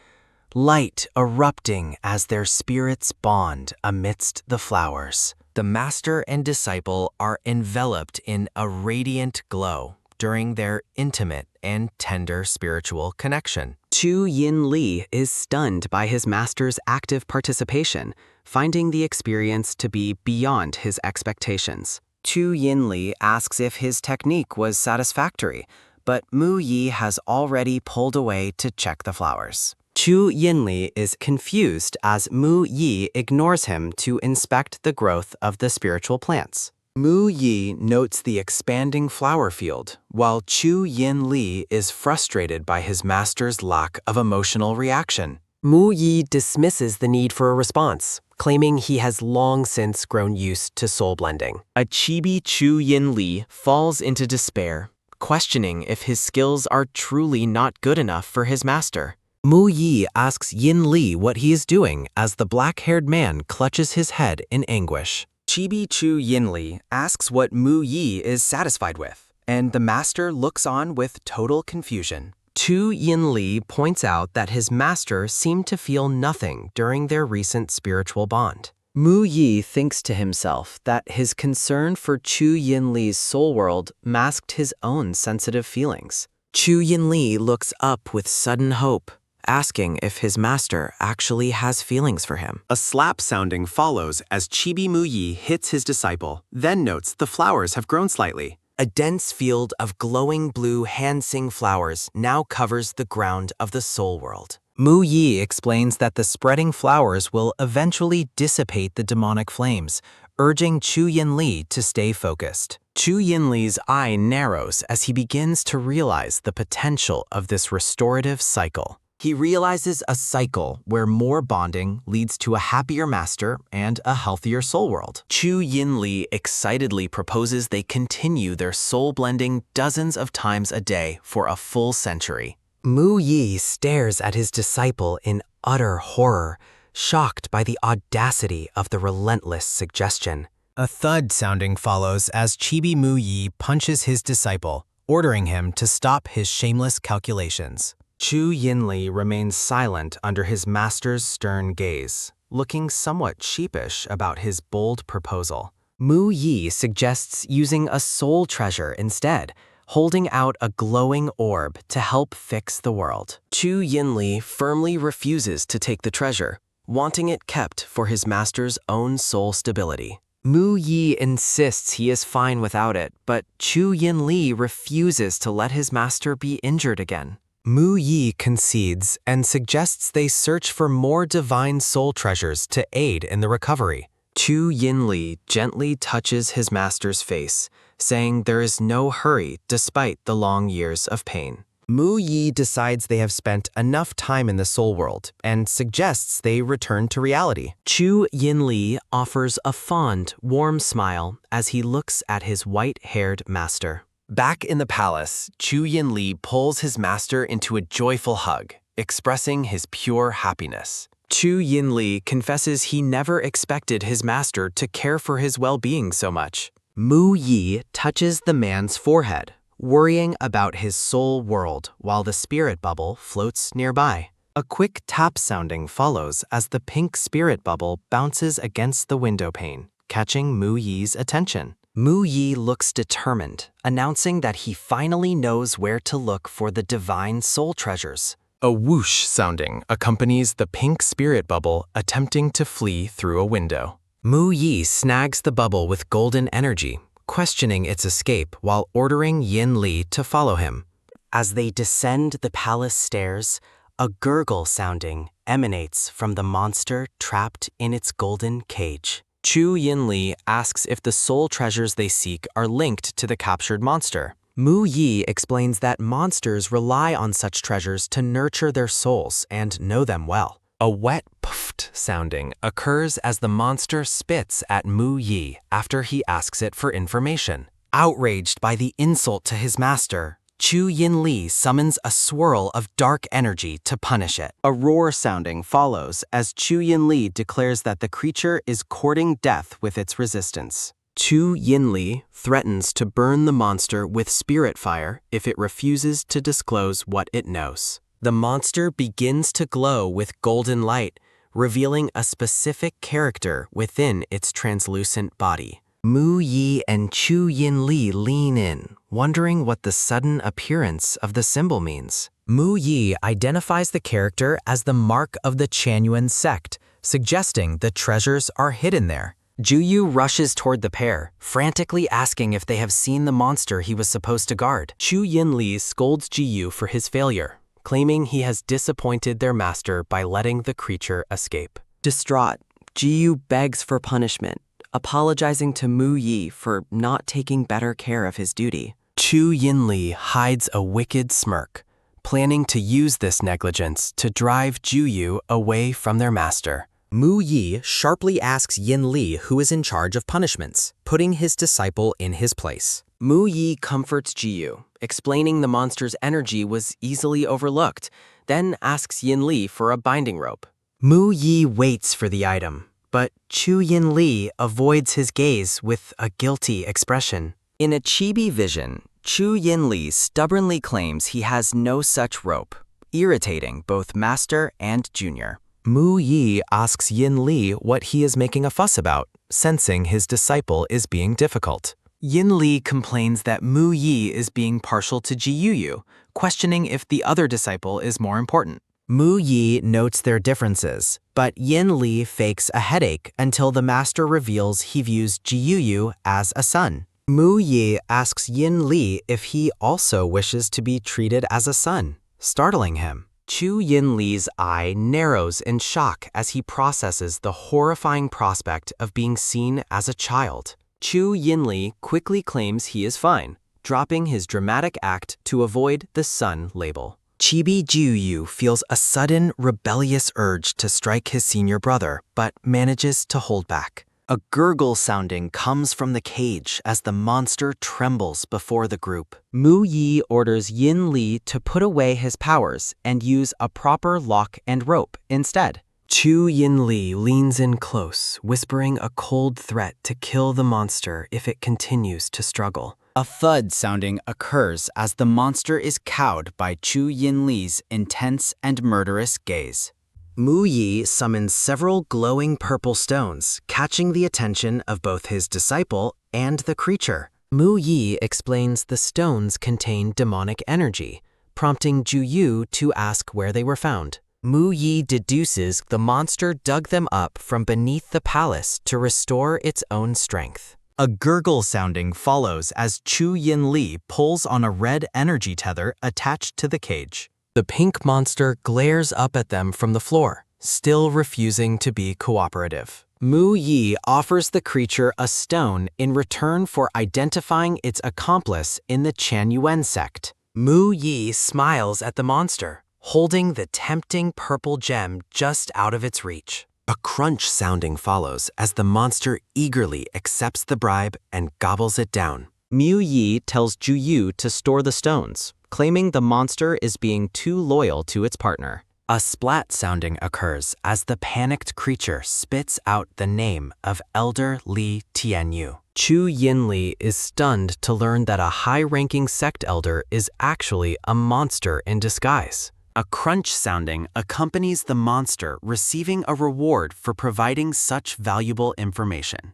[SPEAKER 10] light erupting as their spirits bond amidst the flowers. The master and disciple are enveloped in a radiant glow during their intimate and tender spiritual connection. Chu Yinli is stunned by his master's active participation, finding the experience to be beyond his expectations. Chu Yinli asks if his technique was satisfactory, but Mu Yi has already pulled away to check the flowers. Chu Yinli is confused as Mu Yi ignores him to inspect the growth of the spiritual plants.
[SPEAKER 5] Mu Yi notes the expanding flower field, while Chu Yin Li is frustrated by his master's lack of emotional reaction.
[SPEAKER 2] Mu Yi dismisses the need for a response, claiming he has long since grown used to soul blending.
[SPEAKER 3] A chibi Chu Yin Li falls into despair, questioning if his skills are truly not good enough for his master.
[SPEAKER 5] Mu Yi asks Yin Li what he is doing as the black-haired man clutches his head in anguish.
[SPEAKER 3] Chibi Chu Yin Li asks what Mu Yi is satisfied with, and the master looks on with total confusion.
[SPEAKER 2] Chu Yin Li points out that his master seemed to feel nothing during their recent spiritual bond.
[SPEAKER 3] Mu Yi thinks to himself that his concern for Chu Yin Li's soul world masked his own sensitive feelings.
[SPEAKER 4] Chu Yin Li looks up with sudden hope, asking if his master actually has feelings for him.
[SPEAKER 7] A slap sounding follows as Chibi Mu Yi hits his disciple, then notes the flowers have grown slightly.
[SPEAKER 2] A dense field of glowing blue hand-sing flowers now covers the ground of the soul world.
[SPEAKER 5] Mu Yi explains that the spreading flowers will eventually dissipate the demonic flames, urging Chu Yin Li to stay focused. Chu Yin Li's eye narrows as he begins to realize the potential of this restorative cycle.
[SPEAKER 2] He realizes a cycle where more bonding leads to a happier master and a healthier soul world.
[SPEAKER 3] Chu Yin Li excitedly proposes they continue their soul blending dozens of times a day for a full century.
[SPEAKER 2] Mu Yi stares at his disciple in utter horror, shocked by the audacity of the relentless suggestion.
[SPEAKER 5] A thud sounding follows as Chibi Mu Yi punches his disciple, ordering him to stop his shameless calculations. Chu Yin Li remains silent under his master's stern gaze, looking somewhat sheepish about his bold proposal.
[SPEAKER 2] Mu Yi suggests using a soul treasure instead, holding out a glowing orb to help fix the world.
[SPEAKER 3] Chu Yin Li firmly refuses to take the treasure, wanting it kept for his master's own soul stability.
[SPEAKER 2] Mu Yi insists he is fine without it, but Chu Yin Li refuses to let his master be injured again.
[SPEAKER 5] Mu Yi concedes and suggests they search for more divine soul treasures to aid in the recovery.
[SPEAKER 3] Chu Yin Li gently touches his master's face, saying there is no hurry despite the long years of pain.
[SPEAKER 5] Mu Yi decides they have spent enough time in the soul world and suggests they return to reality.
[SPEAKER 2] Chu Yin Li offers a fond, warm smile as he looks at his white-haired master.
[SPEAKER 3] Back in the palace, Chu Yin Li pulls his master into a joyful hug, expressing his pure happiness. Chu Yin Li confesses he never expected his master to care for his well-being so much.
[SPEAKER 2] Mu Yi touches the man's forehead, worrying about his soul world while the spirit bubble floats nearby.
[SPEAKER 5] A quick tap sounding follows as the pink spirit bubble bounces against the window pane, catching Mu Yi's attention.
[SPEAKER 2] Mu Yi looks determined, announcing that he finally knows where to look for the divine soul treasures.
[SPEAKER 9] A whoosh sounding accompanies the pink spirit bubble attempting to flee through a window.
[SPEAKER 2] Mu Yi snags the bubble with golden energy, questioning its escape while ordering Yin Li to follow him. As they descend the palace stairs, a gurgle sounding emanates from the monster trapped in its golden cage.
[SPEAKER 3] Chu Yin Li asks if the soul treasures they seek are linked to the captured monster.
[SPEAKER 2] Mu Yi explains that monsters rely on such treasures to nurture their souls and know them well.
[SPEAKER 9] A wet puffed sounding occurs as the monster spits at Mu Yi after he asks it for information.
[SPEAKER 5] Outraged by the insult to his master, Chu Yin Li summons a swirl of dark energy to punish it. A roar sounding follows as Chu Yin Li declares that the creature is courting death with its resistance.
[SPEAKER 3] Chu Yin Li threatens to burn the monster with spirit fire if it refuses to disclose what it knows.
[SPEAKER 2] The monster begins to glow with golden light, revealing a specific character within its translucent body.
[SPEAKER 5] Mu Yi and Chu Yin Li lean in, wondering what the sudden appearance of the symbol means.
[SPEAKER 2] Mu Yi identifies the character as the mark of the Taoyuan Sect, suggesting the treasures are hidden there.
[SPEAKER 3] Yu rushes toward the pair, frantically asking if they have seen the monster he was supposed to guard. Chu Yin Li scolds Yu for his failure, claiming he has disappointed their master by letting the creature escape.
[SPEAKER 4] Distraught, Yu begs for punishment, apologizing to Mu Yi for not taking better care of his duty.
[SPEAKER 5] Chu Yinli hides a wicked smirk, planning to use this negligence to drive Ju Yu away from their master.
[SPEAKER 2] Mu Yi sharply asks Yin Li who is in charge of punishments, putting his disciple in his place.
[SPEAKER 4] Mu Yi comforts Ji Yu, explaining the monster's energy was easily overlooked, then asks Yin Li for a binding rope.
[SPEAKER 3] Mu Yi waits for the item, but Chu Yin Li avoids his gaze with a guilty expression.
[SPEAKER 4] In a chibi vision, Chu Yin Li stubbornly claims he has no such rope, irritating both master and junior.
[SPEAKER 5] Mu Yi asks Yin Li what he is making a fuss about, sensing his disciple is being difficult.
[SPEAKER 3] Yin Li complains that Mu Yi is being partial to Ji Yu, questioning if the other disciple is more important.
[SPEAKER 2] Mu Yi notes their differences, but Yin Li fakes a headache until the master reveals he views Ji Yu as a son. Mu Yi asks Yin Li if he also wishes to be treated as a son, startling him. Chu Yin Li's eye narrows in shock as he processes the horrifying prospect of being seen as a child.
[SPEAKER 4] Chu Yin Li quickly claims he is fine, dropping his dramatic act to avoid the son label.
[SPEAKER 3] Chibi Ju Yu feels a sudden, rebellious urge to strike his senior brother, but manages to hold back. A gurgle sounding comes from the cage as the monster trembles before the group.
[SPEAKER 4] Mu Yi orders Yin Li to put away his powers and use a proper lock and rope instead.
[SPEAKER 3] Chu Yin Li leans in close, whispering a cold threat to kill the monster if it continues to struggle.
[SPEAKER 10] A thud sounding occurs as the monster is cowed by Chu Yin Li's intense and murderous gaze.
[SPEAKER 3] Mu Yi summons several glowing purple stones, catching the attention of both his disciple and the creature.
[SPEAKER 2] Mu Yi explains the stones contain demonic energy, prompting Ju Yu to ask where they were found. Mu Yi deduces the monster dug them up from beneath the palace to restore its own strength.
[SPEAKER 3] A gurgle sounding follows as Chu Yin Li pulls on a red energy tether attached to the cage.
[SPEAKER 2] The pink monster glares up at them from the floor, still refusing to be cooperative. Mu Yi offers the creature a stone in return for identifying its accomplice in the Taoyuan Sect. Mu Yi smiles at the monster, holding the tempting purple gem just out of its reach.
[SPEAKER 5] A crunch sounding follows as the monster eagerly accepts the bribe and gobbles it down.
[SPEAKER 4] Mu Yi tells Ju Yu to store the stones, claiming the monster is being too loyal to its partner.
[SPEAKER 3] A splat sounding occurs as the panicked creature spits out the name of Elder Li Tian Yu.
[SPEAKER 2] Chu Yin Li is stunned to learn that a high-ranking sect elder is actually a monster in disguise.
[SPEAKER 3] A crunch sounding accompanies the monster receiving a reward for providing such valuable information.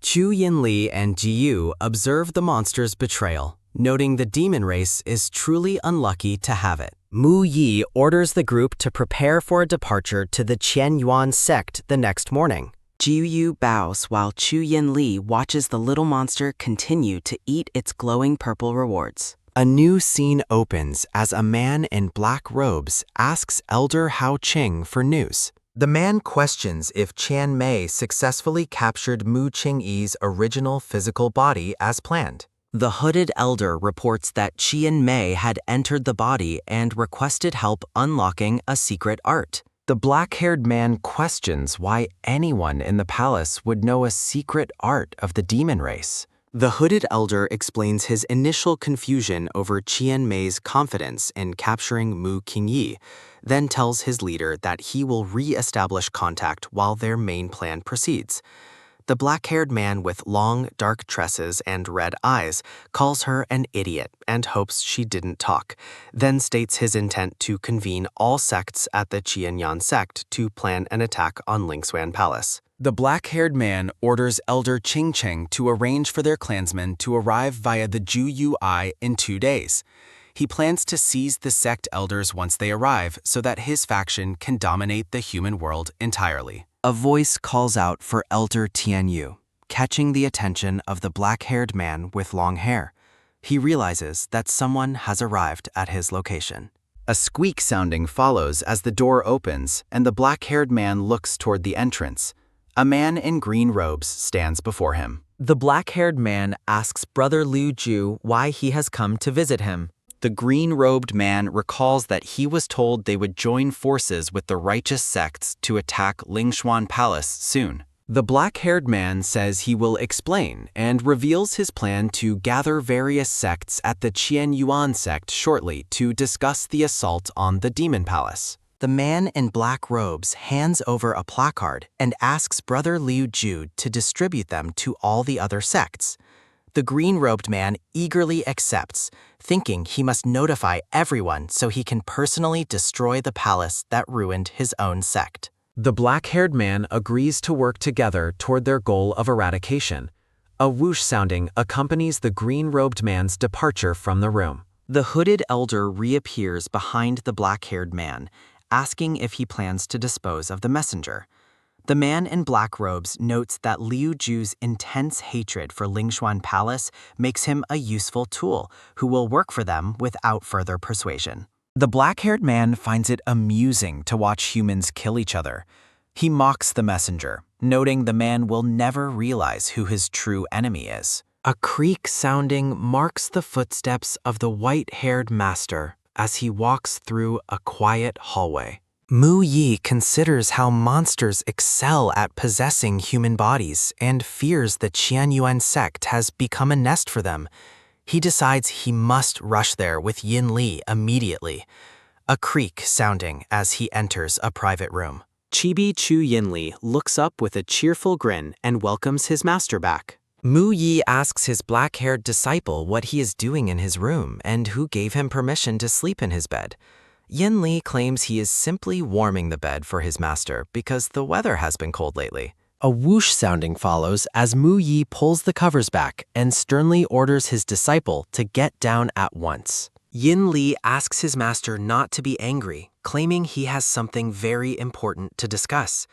[SPEAKER 2] Chu Yin Li and Ji Yu observe the monster's betrayal, noting the demon race is truly unlucky to have it. Mu Yi orders the group to prepare for a departure to the Tianyuan Sect the next morning.
[SPEAKER 4] Ji Yu bows while Chu Yin Li watches the little monster continue to eat its glowing purple rewards.
[SPEAKER 5] A new scene opens as a man in black robes asks Elder Hao Qing for news.
[SPEAKER 3] The man questions if Qian Mei successfully captured Mu Qingyi's original physical body as planned.
[SPEAKER 4] The hooded elder reports that Qian Mei had entered the body and requested help unlocking a secret art.
[SPEAKER 5] The black-haired man questions why anyone in the palace would know a secret art of the demon race.
[SPEAKER 3] The hooded elder explains his initial confusion over Qian Mei's confidence in capturing Mu Qingyi, then tells his leader that he will re-establish contact while their main plan proceeds. The black-haired man with long, dark tresses and red eyes calls her an idiot and hopes she didn't talk, then states his intent to convene all sects at the Qianyan Sect to plan an attack on Lingswan Palace. The black-haired man orders Elder Qing Cheng to arrange for their clansmen to arrive via the Ju Yu Eye in 2 days. He plans to seize the sect elders once they arrive so that his faction can dominate the human world entirely.
[SPEAKER 10] A voice calls out for Elder Tian Yu, catching the attention of the black-haired man with long hair. He realizes that someone has arrived at his location. A squeak sounding follows as the door opens and the black-haired man looks toward the entrance.
[SPEAKER 7] A man in green robes stands before him.
[SPEAKER 3] The black-haired man asks Brother Liu Ju why he has come to visit him.
[SPEAKER 7] The green-robed man recalls that he was told they would join forces with the righteous sects to attack Lingshuan Palace soon. The black-haired man says he will explain and reveals his plan to gather various sects at the Tian Yuan sect shortly to discuss the assault on the Demon Palace.
[SPEAKER 3] The man in black robes hands over a placard and asks Brother Liu Ju to distribute them to all the other sects. The green-robed man eagerly accepts, thinking he must notify everyone so he can personally destroy the palace that ruined his own sect.
[SPEAKER 9] The black-haired man agrees to work together toward their goal of eradication. A whoosh sounding accompanies the green-robed man's departure from the room.
[SPEAKER 3] The hooded elder reappears behind the black-haired man, asking if he plans to dispose of the messenger. The man in black robes notes that Liu Ju's intense hatred for Lingshuan Palace makes him a useful tool who will work for them without further persuasion.
[SPEAKER 5] The black-haired man finds it amusing to watch humans kill each other. He mocks the messenger, noting the man will never realize who his true enemy is.
[SPEAKER 2] A creak sounding marks the footsteps of the white-haired master as he walks through a quiet hallway. Mu Yi considers how monsters excel at possessing human bodies and fears the Qianyuan sect has become a nest for them. He decides he must rush there with Yin Li immediately. A creak sounding as he enters a private room.
[SPEAKER 3] Chibi Chu Yin Li looks up with a cheerful grin and welcomes his master back.
[SPEAKER 2] Mu Yi asks his black-haired disciple what he is doing in his room and who gave him permission to sleep in his bed. Yin Li claims he is simply warming the bed for his master because the weather has been cold lately. A whoosh sounding follows as Mu Yi pulls the covers back and sternly orders his disciple to get down at once. Yin Li asks his master not to be angry, claiming he has something very important to discuss.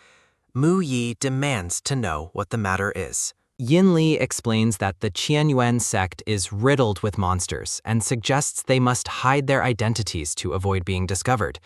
[SPEAKER 2] Mu Yi demands to know what the matter is. Yin Li explains that the Qianyuan sect is riddled with monsters and suggests they must hide their identities to avoid being discovered.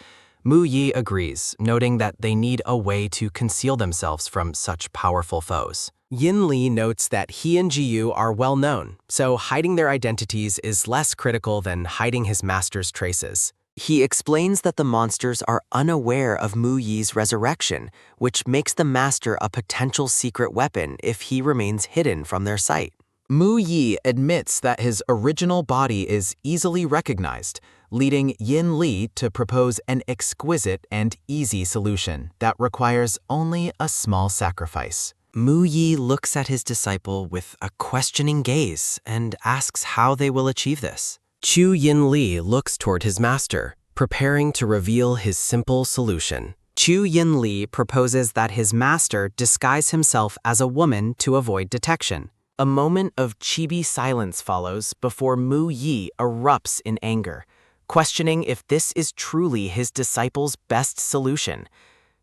[SPEAKER 2] Mu Yi agrees, noting that they need a way to conceal themselves from such powerful foes. Yin Li notes that he and Jiyu are well known, so hiding their identities is less critical than hiding his master's traces. He explains that the monsters are unaware of Mu Yi's resurrection, which makes the master a potential secret weapon if he remains hidden from their sight.
[SPEAKER 7] Mu Yi admits that his original body is easily recognized, leading Yin Li to propose an exquisite and easy solution that requires only a small sacrifice.
[SPEAKER 2] Mu Yi looks at his disciple with a questioning gaze and asks how they will achieve this. Chu Yin Li looks toward his master, preparing to reveal his simple solution.
[SPEAKER 3] Chu Yin Li proposes that his master disguise himself as a woman to avoid detection. A moment of chibi silence follows before Mu Yi erupts in anger, questioning if this is truly his disciple's best solution.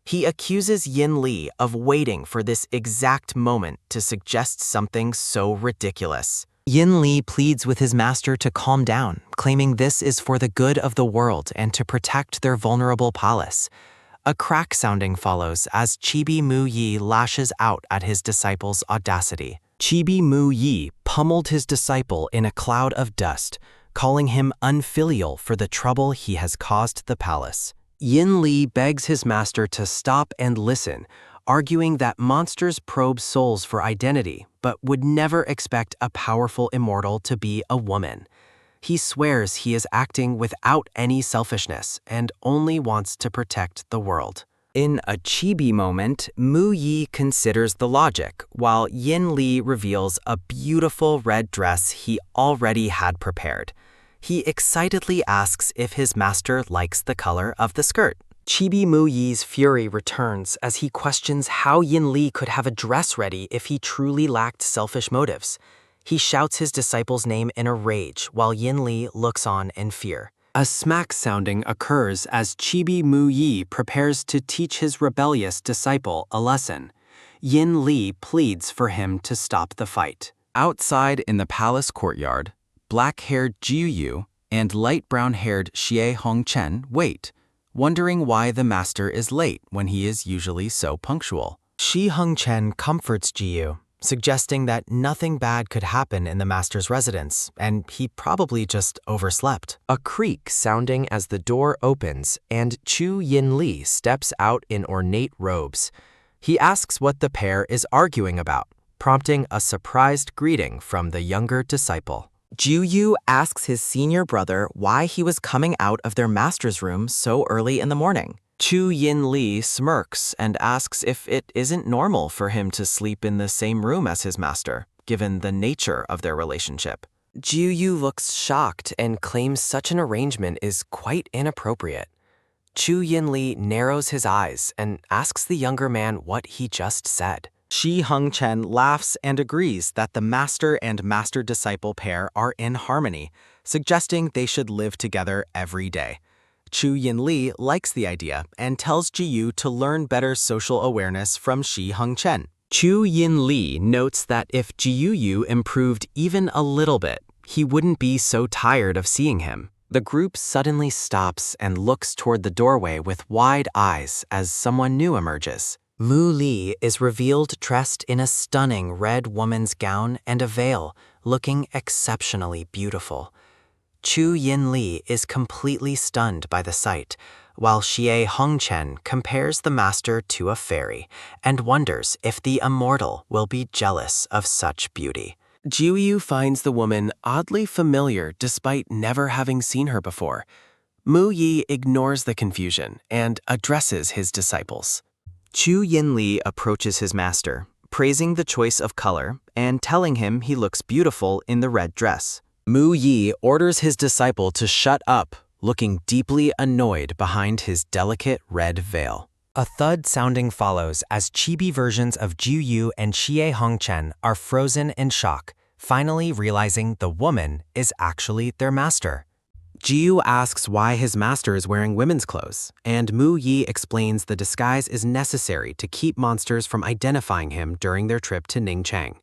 [SPEAKER 3] He accuses Yin Li of waiting for this exact moment to suggest something so ridiculous.
[SPEAKER 2] Yin Li pleads with his master to calm down, claiming this is for the good of the world and to protect their vulnerable palace. A crack sounding follows as Chibi Mu Yi lashes out at his disciple's audacity. Chibi Mu Yi pummeled his disciple in a cloud of dust, calling him unfilial for the trouble he has caused the palace. Yin Li begs his master to stop and listen, arguing that monsters probe souls for identity, but would never expect a powerful immortal to be a woman. He swears he is acting without any selfishness and only wants to protect the world. In a chibi moment, Mu Yi considers the logic, while Yin Li reveals a beautiful red dress he already had prepared. He excitedly asks if his master likes the color of the skirt. Chibi Mu Yi's fury returns as he questions how Yin Li could have a dress ready if he truly lacked selfish motives. He shouts his disciple's name in a rage while Yin Li looks on in fear. A smack sounding occurs as Chibi Mu Yi prepares to teach his rebellious disciple a lesson. Yin Li pleads for him to stop the fight.
[SPEAKER 7] Outside in the palace courtyard, black-haired Jiu Yu and light brown-haired Xie Hongchen wait, wondering why the master is late when he is usually so punctual.
[SPEAKER 1] Shi Hengchen comforts Ji Yu, suggesting that nothing bad could happen in the master's residence, and he probably just overslept.
[SPEAKER 2] A creak sounding as the door opens, and Chu Yinli steps out in ornate robes. He asks what the pair is arguing about, prompting a surprised greeting from the younger disciple.
[SPEAKER 4] Ju Yu asks his senior brother why he was coming out of their master's room so early in the morning.
[SPEAKER 3] Chu Yinli smirks and asks if it isn't normal for him to sleep in the same room as his master, given the nature of their relationship.
[SPEAKER 2] Ju Yu looks shocked and claims such an arrangement is quite inappropriate. Chu Yinli narrows his eyes and asks the younger man what he just said.
[SPEAKER 3] Shi Hengchen laughs and agrees that the master and master-disciple pair are in harmony, suggesting they should live together every day. Chu Yinli likes the idea and tells Ji Yu to learn better social awareness from Shi Hengchen. Chu Yinli notes that if Ji Yu improved even a little bit, he wouldn't be so tired of seeing him.
[SPEAKER 1] The group suddenly stops and looks toward the doorway with wide eyes as someone new emerges. Mu Li is revealed dressed in a stunning red woman's gown and a veil, looking exceptionally beautiful. Chu Yinli is completely stunned by the sight, while Xie Hengchen compares the master to a fairy and wonders if the immortal will be jealous of such beauty.
[SPEAKER 9] Ji Yu finds the woman oddly familiar despite never having seen her before. Mu Yi ignores the confusion and addresses his disciples.
[SPEAKER 3] Chu Yinli approaches his master, praising the choice of color and telling him he looks beautiful in the red dress. Mu Yi orders his disciple to shut up, looking deeply annoyed behind his delicate red veil.
[SPEAKER 1] A thud sounding follows as chibi versions of Ju Yu and Xie Hengchen are frozen in shock, finally realizing the woman is actually their master.
[SPEAKER 3] Ji Yu asks why his master is wearing women's clothes, and Mu Yi explains the disguise is necessary to keep monsters from identifying him during their trip to Ningchang.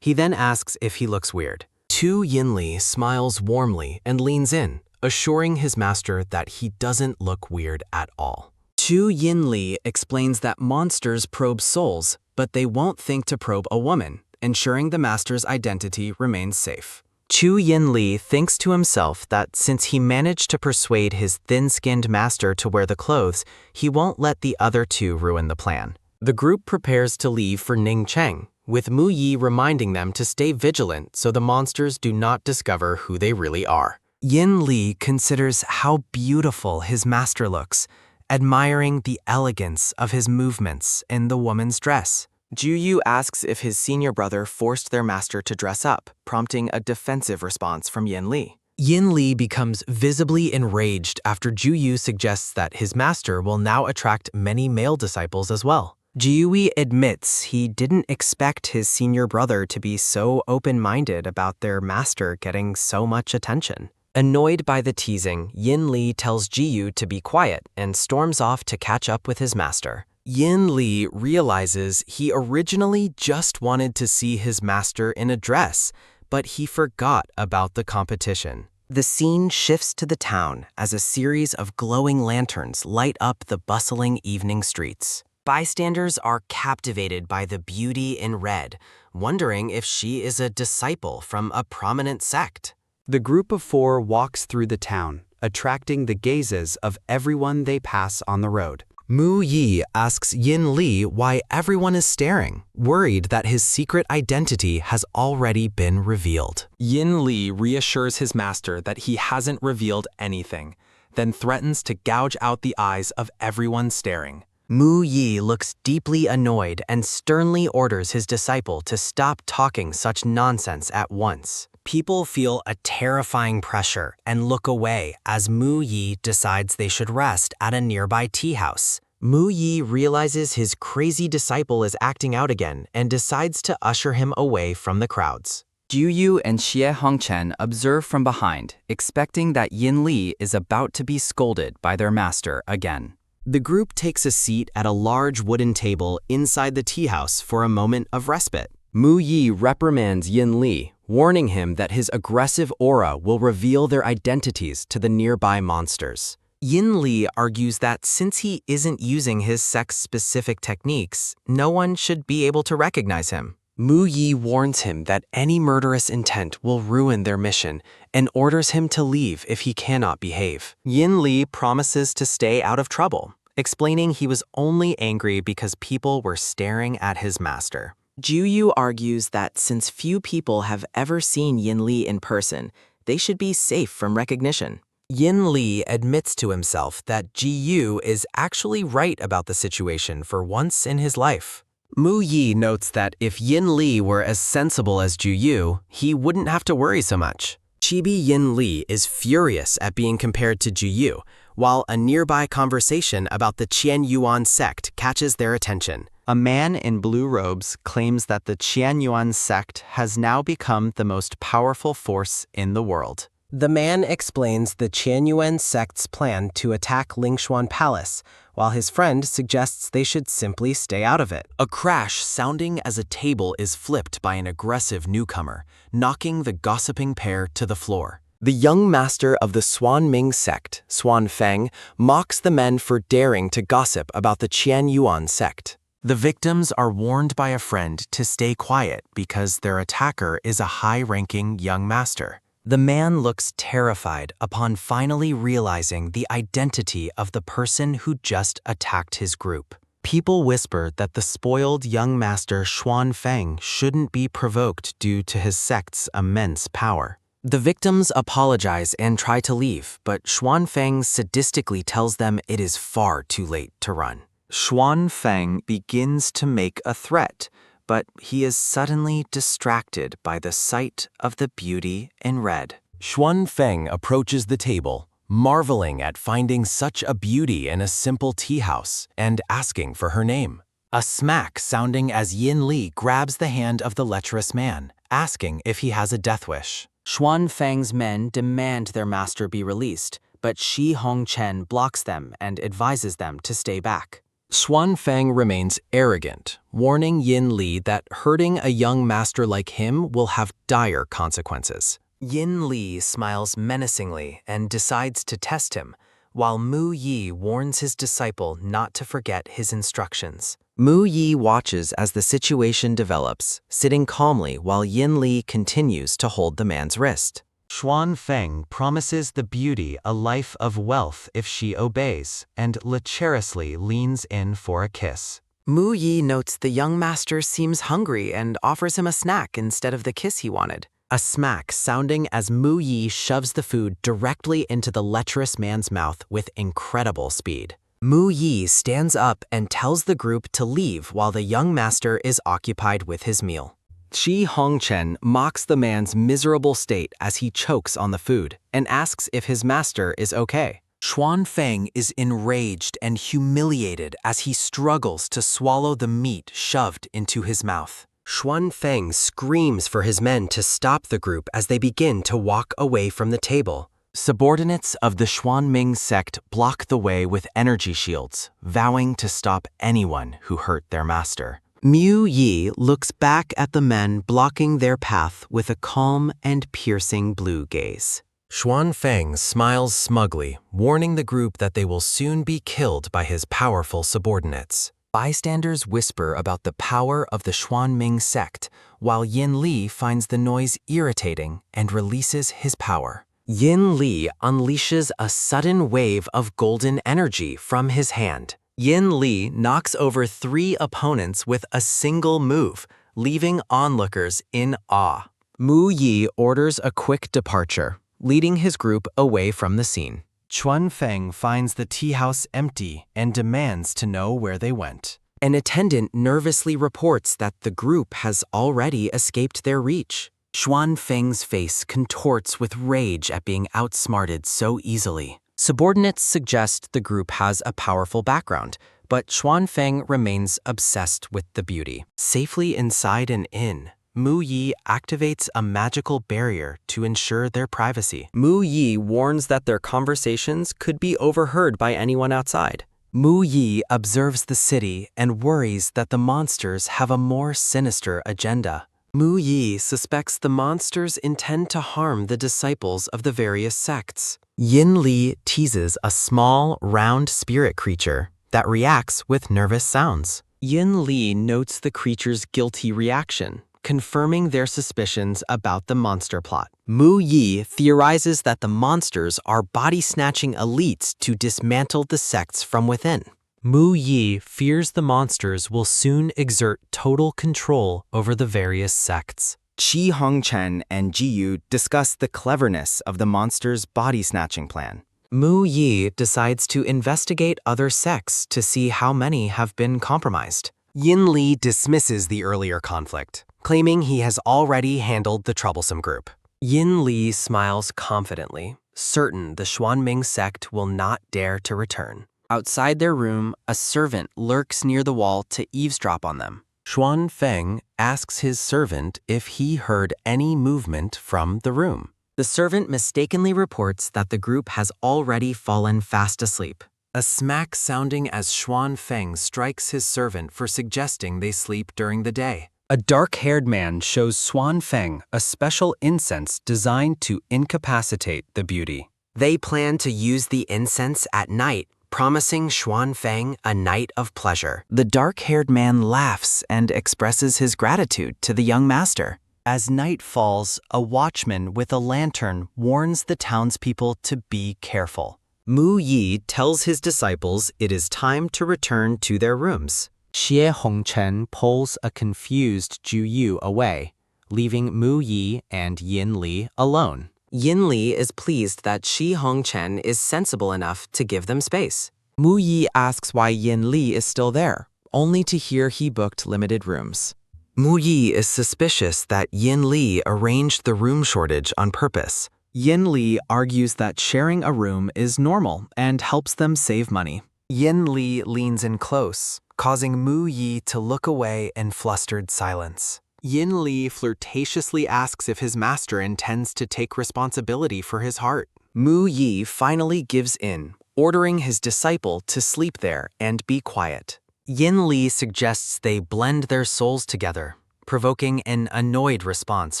[SPEAKER 3] He then asks if he looks weird.
[SPEAKER 9] Chu Yinli smiles warmly and leans in, assuring his master that he doesn't look weird at all.
[SPEAKER 3] Chu Yinli explains that monsters probe souls, but they won't think to probe a woman, ensuring the master's identity remains safe. Chu Yinli thinks to himself that since he managed to persuade his thin-skinned master to wear the clothes, he won't let the other two ruin the plan. The group prepares to leave for Ningcheng, with Mu Yi reminding them to stay vigilant so the monsters do not discover who they really are.
[SPEAKER 1] Yin Li considers how beautiful his master looks, admiring the elegance of his movements in the woman's dress.
[SPEAKER 4] Ju Yu asks if his senior brother forced their master to dress up, prompting a defensive response from Yin Li.
[SPEAKER 1] Yin Li becomes visibly enraged after Ju Yu suggests that his master will now attract many male disciples as well.
[SPEAKER 3] Ji Yu admits he didn't expect his senior brother to be so open-minded about their master getting so much attention.
[SPEAKER 1] Annoyed by the teasing, Yin Li tells Ji Yu to be quiet and storms off to catch up with his master.
[SPEAKER 9] Yin Li realizes he originally just wanted to see his master in a dress, but he forgot about the competition.
[SPEAKER 1] The scene shifts to the town as a series of glowing lanterns light up the bustling evening streets. Bystanders are captivated by the beauty in red, wondering if she is a disciple from a prominent sect.
[SPEAKER 7] The group of four walks through the town, attracting the gazes of everyone they pass on the road.
[SPEAKER 9] Mu Yi asks Yin Li why everyone is staring, worried that his secret identity has already been revealed.
[SPEAKER 5] Yin Li reassures his master that he hasn't revealed anything, then threatens to gouge out the eyes of everyone staring.
[SPEAKER 1] Mu Yi looks deeply annoyed and sternly orders his disciple to stop talking such nonsense at once. People feel a terrifying pressure and look away as Mu Yi decides they should rest at a nearby tea house. Mu Yi realizes his crazy disciple is acting out again and decides to usher him away from the crowds.
[SPEAKER 12] Ju Yu and Xie Hengchen observe from behind, expecting that Yin Li is about to be scolded by their master again.
[SPEAKER 3] The group takes a seat at a large wooden table inside the tea house for a moment of respite. Mu Yi reprimands Yin Li, warning him that his aggressive aura will reveal their identities to the nearby monsters. Yin Li argues that since he isn't using his sect's-specific techniques, no one should be able to recognize him.
[SPEAKER 5] Mu Yi warns him that any murderous intent will ruin their mission and orders him to leave if he cannot behave.
[SPEAKER 3] Yin Li promises to stay out of trouble, explaining he was only angry because people were staring at his master.
[SPEAKER 4] Ju Yu argues that since few people have ever seen Yin Li in person, they should be safe from recognition.
[SPEAKER 3] Yin Li admits to himself that Ji Yu is actually right about the situation for once in his life.
[SPEAKER 7] Mu Yi notes that if Yin Li were as sensible as Ju Yu, he wouldn't have to worry so much.
[SPEAKER 3] Chibi Yin Li is furious at being compared to Ju Yu, while a nearby conversation about the Tian Yuan sect catches their attention. A man in blue robes claims that the Tian Yuan sect has now become the most powerful force in the world.
[SPEAKER 2] The man explains the Tian Yuan sect's plan to attack Lingshuan Palace, while his friend suggests they should simply stay out of it.
[SPEAKER 3] A crash sounding as a table is flipped by an aggressive newcomer, knocking the gossiping pair to the floor.
[SPEAKER 5] The young master of the Swan Ming sect, Swan Feng, mocks the men for daring to gossip about the Tian Yuan sect.
[SPEAKER 3] The victims are warned by a friend to stay quiet because their attacker is a high-ranking young master. The man looks terrified upon finally realizing the identity of the person who just attacked his group. People whisper that the spoiled young master Xuan Feng shouldn't be provoked due to his sect's immense power. The victims apologize and try to leave, but Xuan Feng sadistically tells them it is far too late to run. Xuan Feng begins to make a threat, but he is suddenly distracted by the sight of the beauty in red.
[SPEAKER 5] Xuan Feng approaches the table, marveling at finding such a beauty in a simple tea house and asking for her name.
[SPEAKER 3] A smack sounding as Yin Li grabs the hand of the lecherous man, asking if he has a death wish. Xuan Feng's men demand their master be released, but Shi Hongchen blocks them and advises them to stay back.
[SPEAKER 5] Xuan Feng remains arrogant, warning Yin Li that hurting a young master like him will have dire consequences.
[SPEAKER 3] Yin Li smiles menacingly and decides to test him, while Mu Yi warns his disciple not to forget his instructions.
[SPEAKER 4] Mu Yi watches as the situation develops, sitting calmly while Yin Li continues to hold the man's wrist.
[SPEAKER 3] Xuan Feng promises the beauty a life of wealth if she obeys, and lecherously leans in for a kiss.
[SPEAKER 4] Mu Yi notes the young master seems hungry and offers him a snack instead of the kiss he wanted.
[SPEAKER 3] A smack sounding as Mu Yi shoves the food directly into the lecherous man's mouth with incredible speed. Mu Yi stands up and tells the group to leave while the young master is occupied with his meal.
[SPEAKER 7] Shi Hongchen mocks the man's miserable state as he chokes on the food and asks if his master is okay.
[SPEAKER 3] Xuan Feng is enraged and humiliated as he struggles to swallow the meat shoved into his mouth.
[SPEAKER 2] Xuan Feng screams for his men to stop the group as they begin to walk away from the table.
[SPEAKER 3] Subordinates of the Xuan Ming sect block the way with energy shields, vowing to stop anyone who hurt their master.
[SPEAKER 4] Mu Yi looks back at the men blocking their path with a calm and piercing blue gaze.
[SPEAKER 5] Xuan Feng smiles smugly, warning the group that they will soon be killed by his powerful subordinates.
[SPEAKER 3] Bystanders whisper about the power of the Xuan Ming sect, while Yin Li finds the noise irritating and releases his power.
[SPEAKER 2] Yin Li unleashes a sudden wave of golden energy from his hand.
[SPEAKER 3] Yin Li knocks over 3 opponents with a single move, leaving onlookers in awe.
[SPEAKER 2] Mu Yi orders a quick departure, leading his group away from the scene.
[SPEAKER 3] Xuan Feng finds the tea house empty and demands to know where they went.
[SPEAKER 2] An attendant nervously reports that the group has already escaped their reach.
[SPEAKER 3] Xuan Feng's face contorts with rage at being outsmarted so easily. Subordinates suggest the group has a powerful background, but Xuan Feng remains obsessed with the beauty. Safely inside an inn, Mu Yi activates a magical barrier to ensure their privacy.
[SPEAKER 4] Mu Yi warns that their conversations could be overheard by anyone outside.
[SPEAKER 3] Mu Yi observes the city and worries that the monsters have a more sinister agenda.
[SPEAKER 2] Mu Yi suspects the monsters intend to harm the disciples of the various sects.
[SPEAKER 3] Yin Li teases a small, round spirit creature that reacts with nervous sounds. Yin Li notes the creature's guilty reaction, confirming their suspicions about the monster plot. Mu Yi theorizes that the monsters are body-snatching elites to dismantle the sects from within. Mu Yi fears the monsters will soon exert total control over the various sects.
[SPEAKER 12] Qi Hongchen and Ji Yu discuss the cleverness of the monster's body-snatching plan.
[SPEAKER 3] Mu Yi decides to investigate other sects to see how many have been compromised. Yin Li dismisses the earlier conflict, claiming he has already handled the troublesome group. Yin Li smiles confidently, certain the Xuanming sect will not dare to return.
[SPEAKER 12] Outside their room, a servant lurks near the wall to eavesdrop on them.
[SPEAKER 9] Xuan Feng asks his servant if he heard any movement from the room.
[SPEAKER 3] The servant mistakenly reports that the group has already fallen fast asleep.
[SPEAKER 9] A smack sounding as Xuan Feng strikes his servant for suggesting they sleep during the day.
[SPEAKER 7] A dark-haired man shows Xuan Feng a special incense designed to incapacitate the beauty.
[SPEAKER 3] They plan to use the incense at night, promising Xuan Feng a night of pleasure.
[SPEAKER 4] The dark-haired man laughs and expresses his gratitude to the young master.
[SPEAKER 3] As night falls, a watchman with a lantern warns the townspeople to be careful. Mu Yi tells his disciples it is time to return to their rooms. Xie Hongchen pulls a confused Ju Yu away, leaving Mu Yi and Yin Li alone. Yin Li is pleased that Xi Hongchen is sensible enough to give them space.
[SPEAKER 6] Mu Yi asks why Yin Li is still there, only to hear he booked limited rooms.
[SPEAKER 3] Mu Yi is suspicious that Yin Li arranged the room shortage on purpose. Yin Li argues that sharing a room is normal and helps them save money. Yin Li leans in close, causing Mu Yi to look away in flustered silence. Yin Li flirtatiously asks if his master intends to take responsibility for his heart. Mu Yi finally gives in, ordering his disciple to sleep there and be quiet. Yin Li suggests they blend their souls together, provoking an annoyed response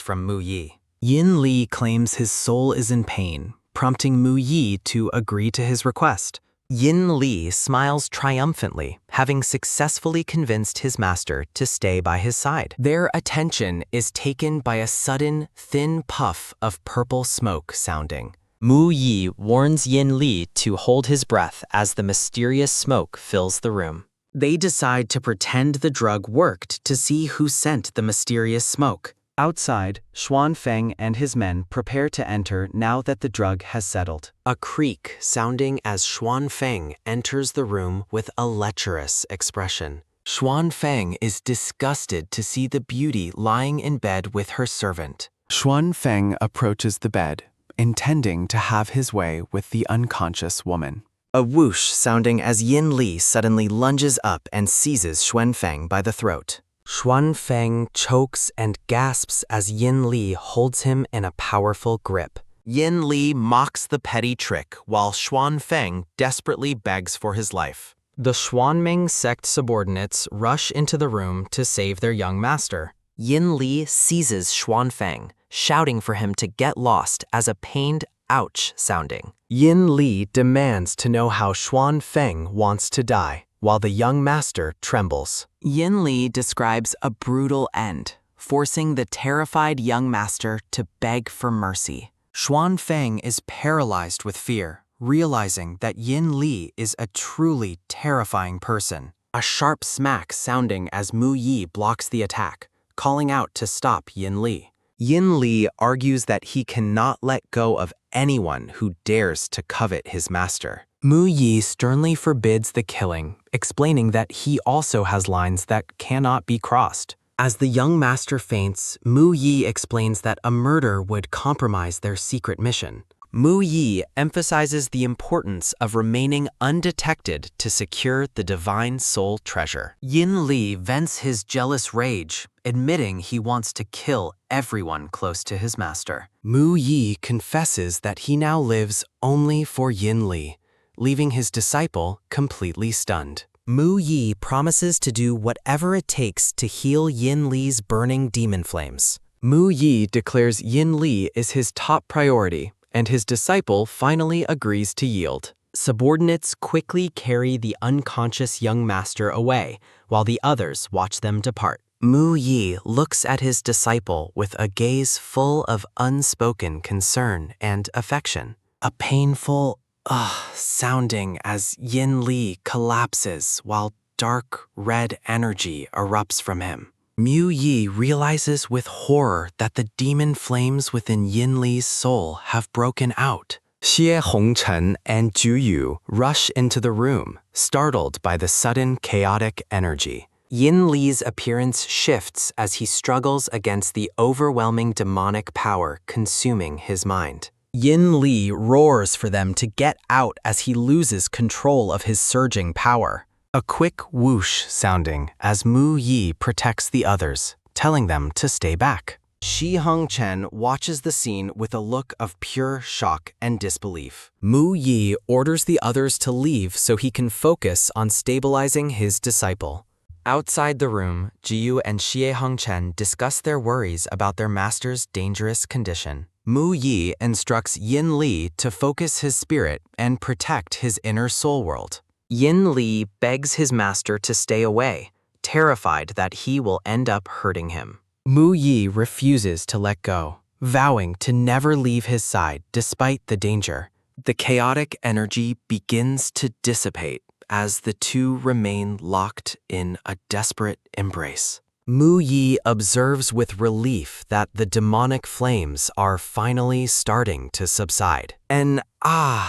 [SPEAKER 3] from Mu Yi. Yin Li claims his soul is in pain, prompting Mu Yi to agree to his request. Yin Li smiles triumphantly, having successfully convinced his master to stay by his side. Their attention is taken by a sudden, thin puff of purple smoke sounding. Mu Yi warns Yin Li to hold his breath as the mysterious smoke fills the room. They decide to pretend the drug worked to see who sent the mysterious smoke. Outside, Xuan Feng and his men prepare to enter now that the drug has settled. A creak sounding as Xuan Feng enters the room with a lecherous expression. Xuan Feng is disgusted to see the beauty lying in bed with her servant.
[SPEAKER 5] Xuan Feng approaches the bed, intending to have his way with the unconscious woman.
[SPEAKER 3] A whoosh sounding as Yin Li suddenly lunges up and seizes Xuan Feng by the throat. Xuan Feng chokes and gasps as Yin Li holds him in a powerful grip. Yin Li mocks the petty trick while Xuan Feng desperately begs for his life. The Xuanming sect subordinates rush into the room to save their young master. Yin Li seizes Xuan Feng, shouting for him to get lost as a pained ouch sounding. Yin Li demands to know how Xuan Feng wants to die, while the young master trembles.
[SPEAKER 4] Yin Li describes a brutal end, forcing the terrified young master to beg for mercy.
[SPEAKER 3] Xuan Feng is paralyzed with fear, realizing that Yin Li is a truly terrifying person. A sharp smack sounding as Mu Yi blocks the attack, calling out to stop Yin Li. Yin Li argues that he cannot let go of anyone who dares to covet his master. Mu Yi sternly forbids the killing, explaining that he also has lines that cannot be crossed. As the young master faints, Mu Yi explains that a murder would compromise their secret mission. Mu Yi emphasizes the importance of remaining undetected to secure the divine soul treasure. Yin Li vents his jealous rage, admitting he wants to kill everyone close to his master. Mu Yi confesses that he now lives only for Yin Li, leaving his disciple completely stunned. Mu Yi promises to do whatever it takes to heal Yin Li's burning demon flames. Mu Yi declares Yin Li is his top priority and his disciple finally agrees to yield. Subordinates quickly carry the unconscious young master away, while the others watch them depart.
[SPEAKER 10] Mu Yi looks at his disciple with a gaze full of unspoken concern and affection. A painful sounding as Yin Li collapses while dark red energy erupts from him. Mu Yi realizes with horror that the demon flames within Yin Li's soul have broken out.
[SPEAKER 3] Xie Hongchen and Ju Yu rush into the room, startled by the sudden chaotic energy.
[SPEAKER 10] Yin Li's appearance shifts as he struggles against the overwhelming demonic power consuming his mind.
[SPEAKER 3] Yin Li roars for them to get out as he loses control of his surging power. A quick whoosh sounding as Mu Yi protects the others, telling them to stay back.
[SPEAKER 10] Shi Hongchen watches the scene with a look of pure shock and disbelief.
[SPEAKER 3] Mu Yi orders the others to leave so he can focus on stabilizing his disciple.
[SPEAKER 2] Outside the room, Jiyu and Xie Hongchen discuss their worries about their master's dangerous condition.
[SPEAKER 3] Mu Yi instructs Yin Li to focus his spirit and protect his inner soul world.
[SPEAKER 10] Yin Li begs his master to stay away, terrified that he will end up hurting him.
[SPEAKER 3] Mu Yi refuses to let go, vowing to never leave his side despite the danger.
[SPEAKER 10] The chaotic energy begins to dissipate as the two remain locked in a desperate embrace.
[SPEAKER 3] Mu Yi observes with relief that the demonic flames are finally starting to subside.
[SPEAKER 10] An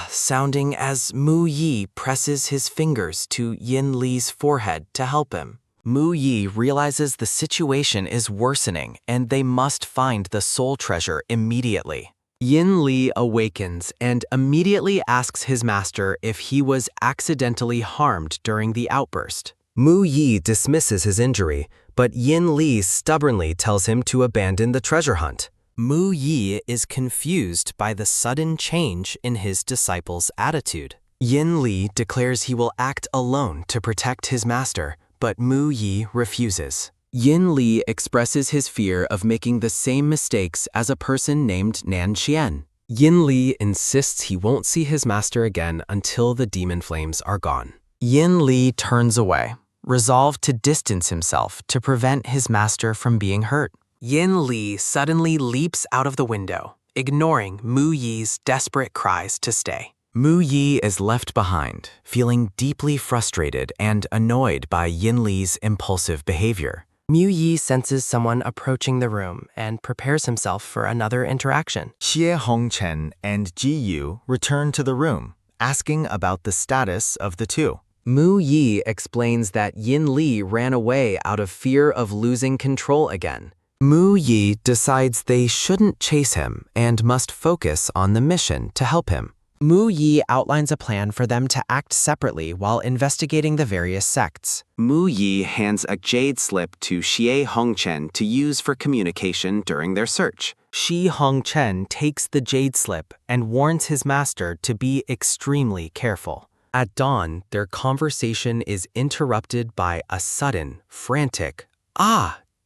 [SPEAKER 10] sounding as Mu Yi presses his fingers to Yin Li's forehead to help him. Mu Yi realizes the situation is worsening and they must find the soul treasure immediately.
[SPEAKER 3] Yin Li awakens and immediately asks his master if he was accidentally harmed during the outburst. Mu Yi dismisses his injury, but Yin Li stubbornly tells him to abandon the treasure hunt.
[SPEAKER 10] Mu Yi is confused by the sudden change in his disciple's attitude.
[SPEAKER 3] Yin Li declares he will act alone to protect his master, but Mu Yi refuses. Yin Li expresses his fear of making the same mistakes as a person named Nan Qian. Yin Li insists he won't see his master again until the demon flames are gone.
[SPEAKER 10] Yin Li turns away, resolved to distance himself to prevent his master from being hurt. Yin Li suddenly leaps out of the window, ignoring Mu Yi's desperate cries to stay.
[SPEAKER 3] Mu Yi is left behind, feeling deeply frustrated and annoyed by Yin Li's impulsive behavior.
[SPEAKER 10] Mu Yi senses someone approaching the room and prepares himself for another interaction.
[SPEAKER 5] Xie Hongchen and Ji Yu return to the room, asking about the status of the two.
[SPEAKER 3] Mu Yi explains that Yin Li ran away out of fear of losing control again. Mu Yi decides they shouldn't chase him and must focus on the mission to help him.
[SPEAKER 10] Mu Yi outlines a plan for them to act separately while investigating the various sects.
[SPEAKER 7] Mu Yi hands a jade slip to Xie Hongchen to use for communication during their search.
[SPEAKER 10] Shi Hongchen takes the jade slip and warns his master to be extremely careful.
[SPEAKER 3] At dawn, their conversation is interrupted by a sudden, frantic,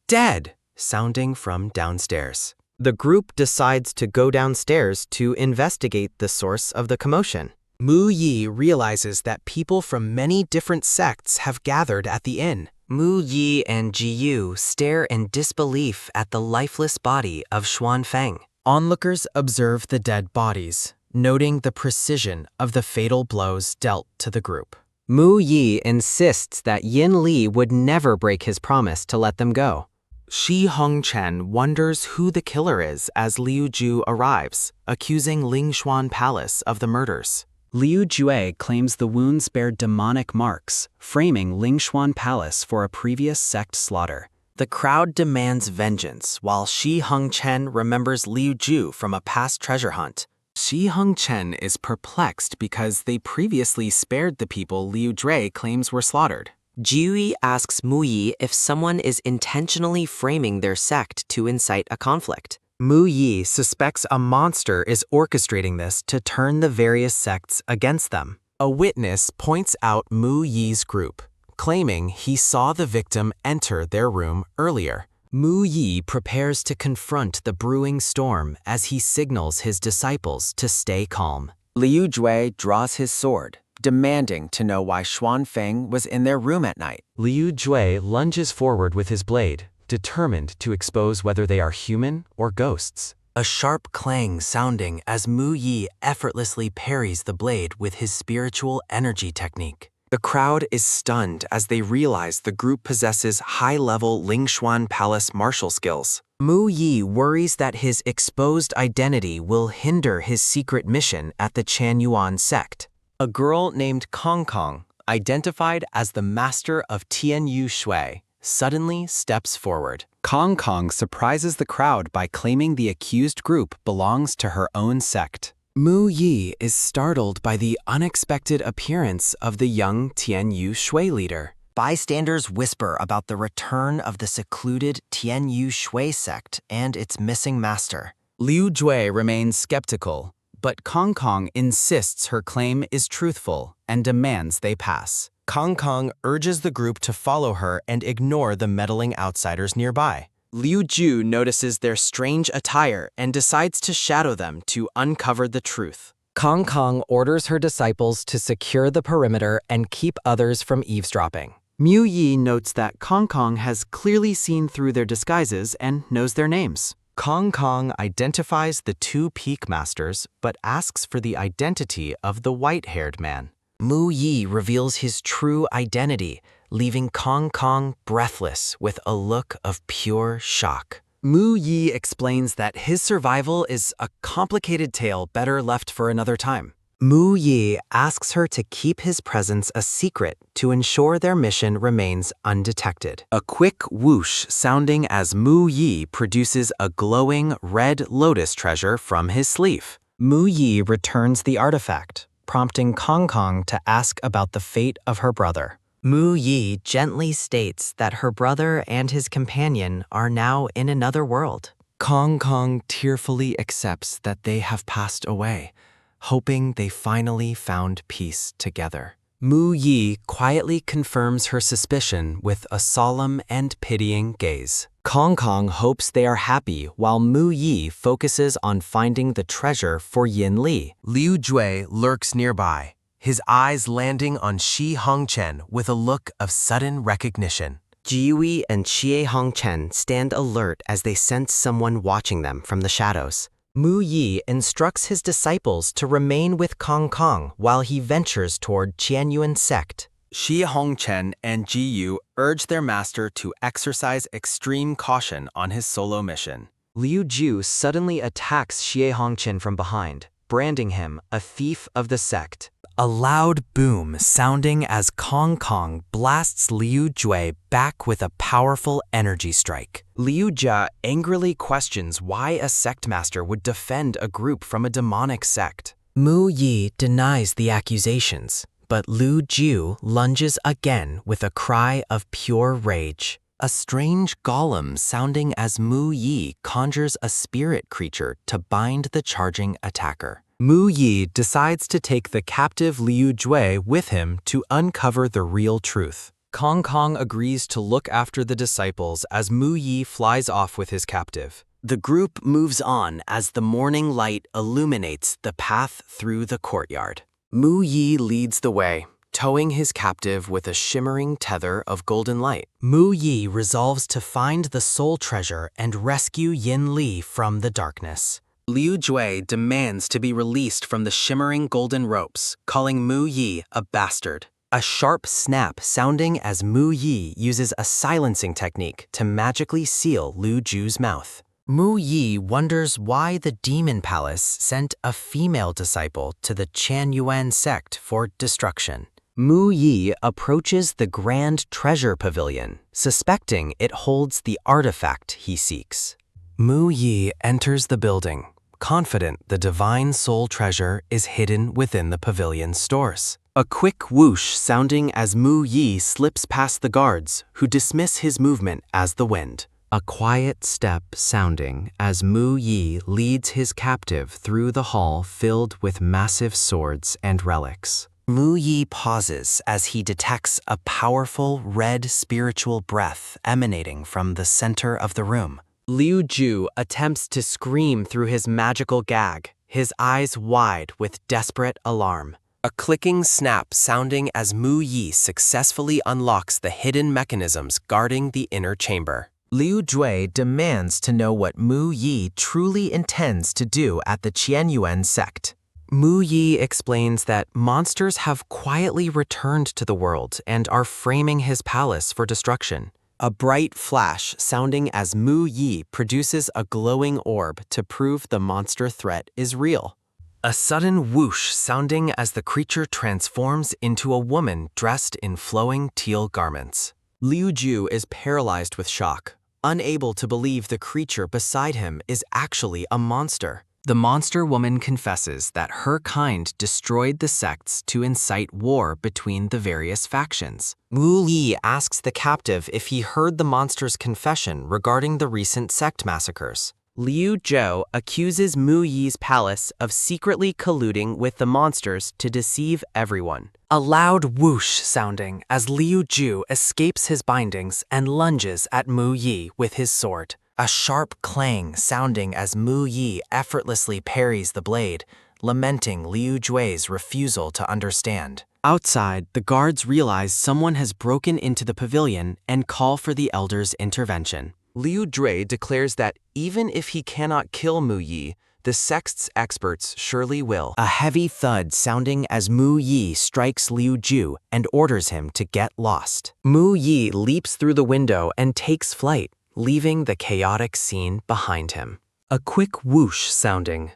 [SPEAKER 3] dead, sounding from downstairs. The group decides to go downstairs to investigate the source of the commotion.
[SPEAKER 10] Mu Yi realizes that people from many different sects have gathered at the inn.
[SPEAKER 3] Mu Yi and Ji Yu stare in disbelief at the lifeless body of Xuan Feng.
[SPEAKER 10] Onlookers observe the dead bodies, noting the precision of the fatal blows dealt to the group.
[SPEAKER 3] Mu Yi insists that Yin Li would never break his promise to let them go.
[SPEAKER 10] Shi Hongchen wonders who the killer is as Liu Ju arrives, accusing Lingshuan Palace of the murders.
[SPEAKER 12] Liu Jue claims the wounds bear demonic marks, framing Lingshuan Palace for a previous sect slaughter.
[SPEAKER 10] The crowd demands vengeance, while Shi Hongchen remembers Liu Ju from a past treasure hunt. Shi Hongchen is perplexed because they previously spared the people Liu Jue claims were slaughtered.
[SPEAKER 3] Jiyu asks Mu Yi if someone is intentionally framing their sect to incite a conflict.
[SPEAKER 10] Mu Yi suspects a monster is orchestrating this to turn the various sects against them. A witness points out Mu Yi's group, claiming he saw the victim enter their room earlier.
[SPEAKER 2] Mu Yi prepares to confront the brewing storm as he signals his disciples to stay calm.
[SPEAKER 4] Liu Jue draws his sword, demanding to know why Xuan Feng was in their room at night.
[SPEAKER 5] Liu Jue lunges forward with his blade, determined to expose whether they are human or ghosts.
[SPEAKER 2] A sharp clang sounding as Mu Yi effortlessly parries the blade with his spiritual energy technique.
[SPEAKER 5] The crowd is stunned as they realize the group possesses high-level Lingshuan Palace martial skills.
[SPEAKER 2] Mu Yi worries that his exposed identity will hinder his secret mission at the Yuan Sect.
[SPEAKER 3] A girl named Kong Kong, identified as the master of Tian Yu Shui, suddenly steps forward.
[SPEAKER 7] Kong Kong surprises the crowd by claiming the accused group belongs to her own sect.
[SPEAKER 2] Mu Yi is startled by the unexpected appearance of the young Tian Yu Shui leader.
[SPEAKER 3] Bystanders whisper about the return of the secluded Tian Yu Shui sect and its missing master.
[SPEAKER 12] Liu Jue remains skeptical, but Kong Kong insists her claim is truthful and demands they pass.
[SPEAKER 3] Kong Kong urges the group to follow her and ignore the meddling outsiders nearby.
[SPEAKER 2] Liu Ju notices their strange attire and decides to shadow them to uncover the truth.
[SPEAKER 3] Kong Kong orders her disciples to secure the perimeter and keep others from eavesdropping.
[SPEAKER 2] Mu Yi notes that Kong Kong has clearly seen through their disguises and knows their names.
[SPEAKER 3] Kong Kong identifies the two peak masters but asks for the identity of the white-haired man. Mu Yi reveals his true identity, leaving Kong Kong breathless with a look of pure shock.
[SPEAKER 2] Mu Yi explains that his survival is a complicated tale better left for another time.
[SPEAKER 3] Mu Yi asks her to keep his presence a secret to ensure their mission remains undetected.
[SPEAKER 5] A quick whoosh sounding as Mu Yi produces a glowing red lotus treasure from his sleeve.
[SPEAKER 3] Mu Yi returns the artifact, prompting Kong Kong to ask about the fate of her brother. Mu Yi gently states that her brother and his companion are now in another world.
[SPEAKER 5] Kong Kong tearfully accepts that they have passed away, hoping they finally found peace together.
[SPEAKER 2] Mu Yi quietly confirms her suspicion with a solemn and pitying gaze.
[SPEAKER 3] Kong Kong hopes they are happy while Mu Yi focuses on finding the treasure for Yin Li.
[SPEAKER 5] Liu Jue lurks nearby, his eyes landing on Shi Hongchen with a look of sudden recognition.
[SPEAKER 3] Jiwi and Xie Hongchen stand alert as they sense someone watching them from the shadows. Mu Yi instructs his disciples to remain with Kong Kong while he ventures toward Yuan Sect.
[SPEAKER 7] Shi Hongchen and Ji Yu urge their master to exercise extreme caution on his solo mission.
[SPEAKER 3] Liu Ju suddenly attacks Xie Hongchen from behind, branding him a thief of the sect.
[SPEAKER 2] A loud boom sounding as Kong Kong blasts Liu Jue back with a powerful energy strike.
[SPEAKER 3] Liu Jia angrily questions why a sect master would defend a group from a demonic sect.
[SPEAKER 2] Mu Yi denies the accusations, but Liu Ju lunges again with a cry of pure rage.
[SPEAKER 3] A strange golem sounding as Mu Yi conjures a spirit creature to bind the charging attacker.
[SPEAKER 5] Mu Yi decides to take the captive Liu Jue with him to uncover the real truth.
[SPEAKER 3] Kong Kong agrees to look after the disciples as Mu Yi flies off with his captive. The group moves on as the morning light illuminates the path through the courtyard. Mu Yi leads the way, towing his captive with a shimmering tether of golden light.
[SPEAKER 2] Mu Yi resolves to find the soul treasure and rescue Yin Li from the darkness.
[SPEAKER 3] Liu Jue demands to be released from the shimmering golden ropes, calling Mu Yi a bastard. A sharp snap sounding as Mu Yi uses a silencing technique to magically seal Liu Ju's mouth.
[SPEAKER 2] Mu Yi wonders why the Demon Palace sent a female disciple to the Yuan Sect for destruction.
[SPEAKER 3] Mu Yi approaches the Grand Treasure Pavilion, suspecting it holds the artifact he seeks.
[SPEAKER 5] Mu Yi enters the building, confident the divine soul treasure is hidden within the pavilion's stores.
[SPEAKER 3] A quick whoosh sounding as Mu Yi slips past the guards, who dismiss his movement as the wind. A quiet step sounding as Mu Yi leads his captive through the hall filled with massive swords and relics.
[SPEAKER 10] Mu Yi pauses as he detects a powerful red spiritual breath emanating from the center of the room.
[SPEAKER 3] Liu Ju attempts to scream through his magical gag, his eyes wide with desperate alarm.
[SPEAKER 9] A clicking snap sounding as Mu Yi successfully unlocks the hidden mechanisms guarding the inner chamber.
[SPEAKER 10] Liu Jue demands to know what Mu Yi truly intends to do at the Tianyuan Sect.
[SPEAKER 3] Mu Yi explains that monsters have quietly returned to the world and are framing his palace for destruction. A bright flash sounding as Mu Yi produces a glowing orb to prove the monster threat is real.
[SPEAKER 10] A sudden whoosh sounding as the creature transforms into a woman dressed in flowing teal garments.
[SPEAKER 3] Liu Ju is paralyzed with shock, unable to believe the creature beside him is actually a monster. The monster woman confesses that her kind destroyed the sects to incite war between the various factions. Mu Yi asks the captive if he heard the monster's confession regarding the recent sect massacres. Liu Zhou accuses Mu Yi's palace of secretly colluding with the monsters to deceive everyone. A loud whoosh sounding as Liu Zhu escapes his bindings and lunges at Mu Yi with his sword. A sharp clang sounding as Mu Yi effortlessly parries the blade, lamenting Liu Jue's refusal to understand. Outside, the guards realize someone has broken into the pavilion and call for the elder's intervention.
[SPEAKER 9] Liu Jue declares that even if he cannot kill Mu Yi, the sect's experts surely will.
[SPEAKER 3] A heavy thud sounding as Mu Yi strikes Liu Ju and orders him to get lost. Mu Yi leaps through the window and takes flight, leaving the chaotic scene behind him. A quick whoosh sounding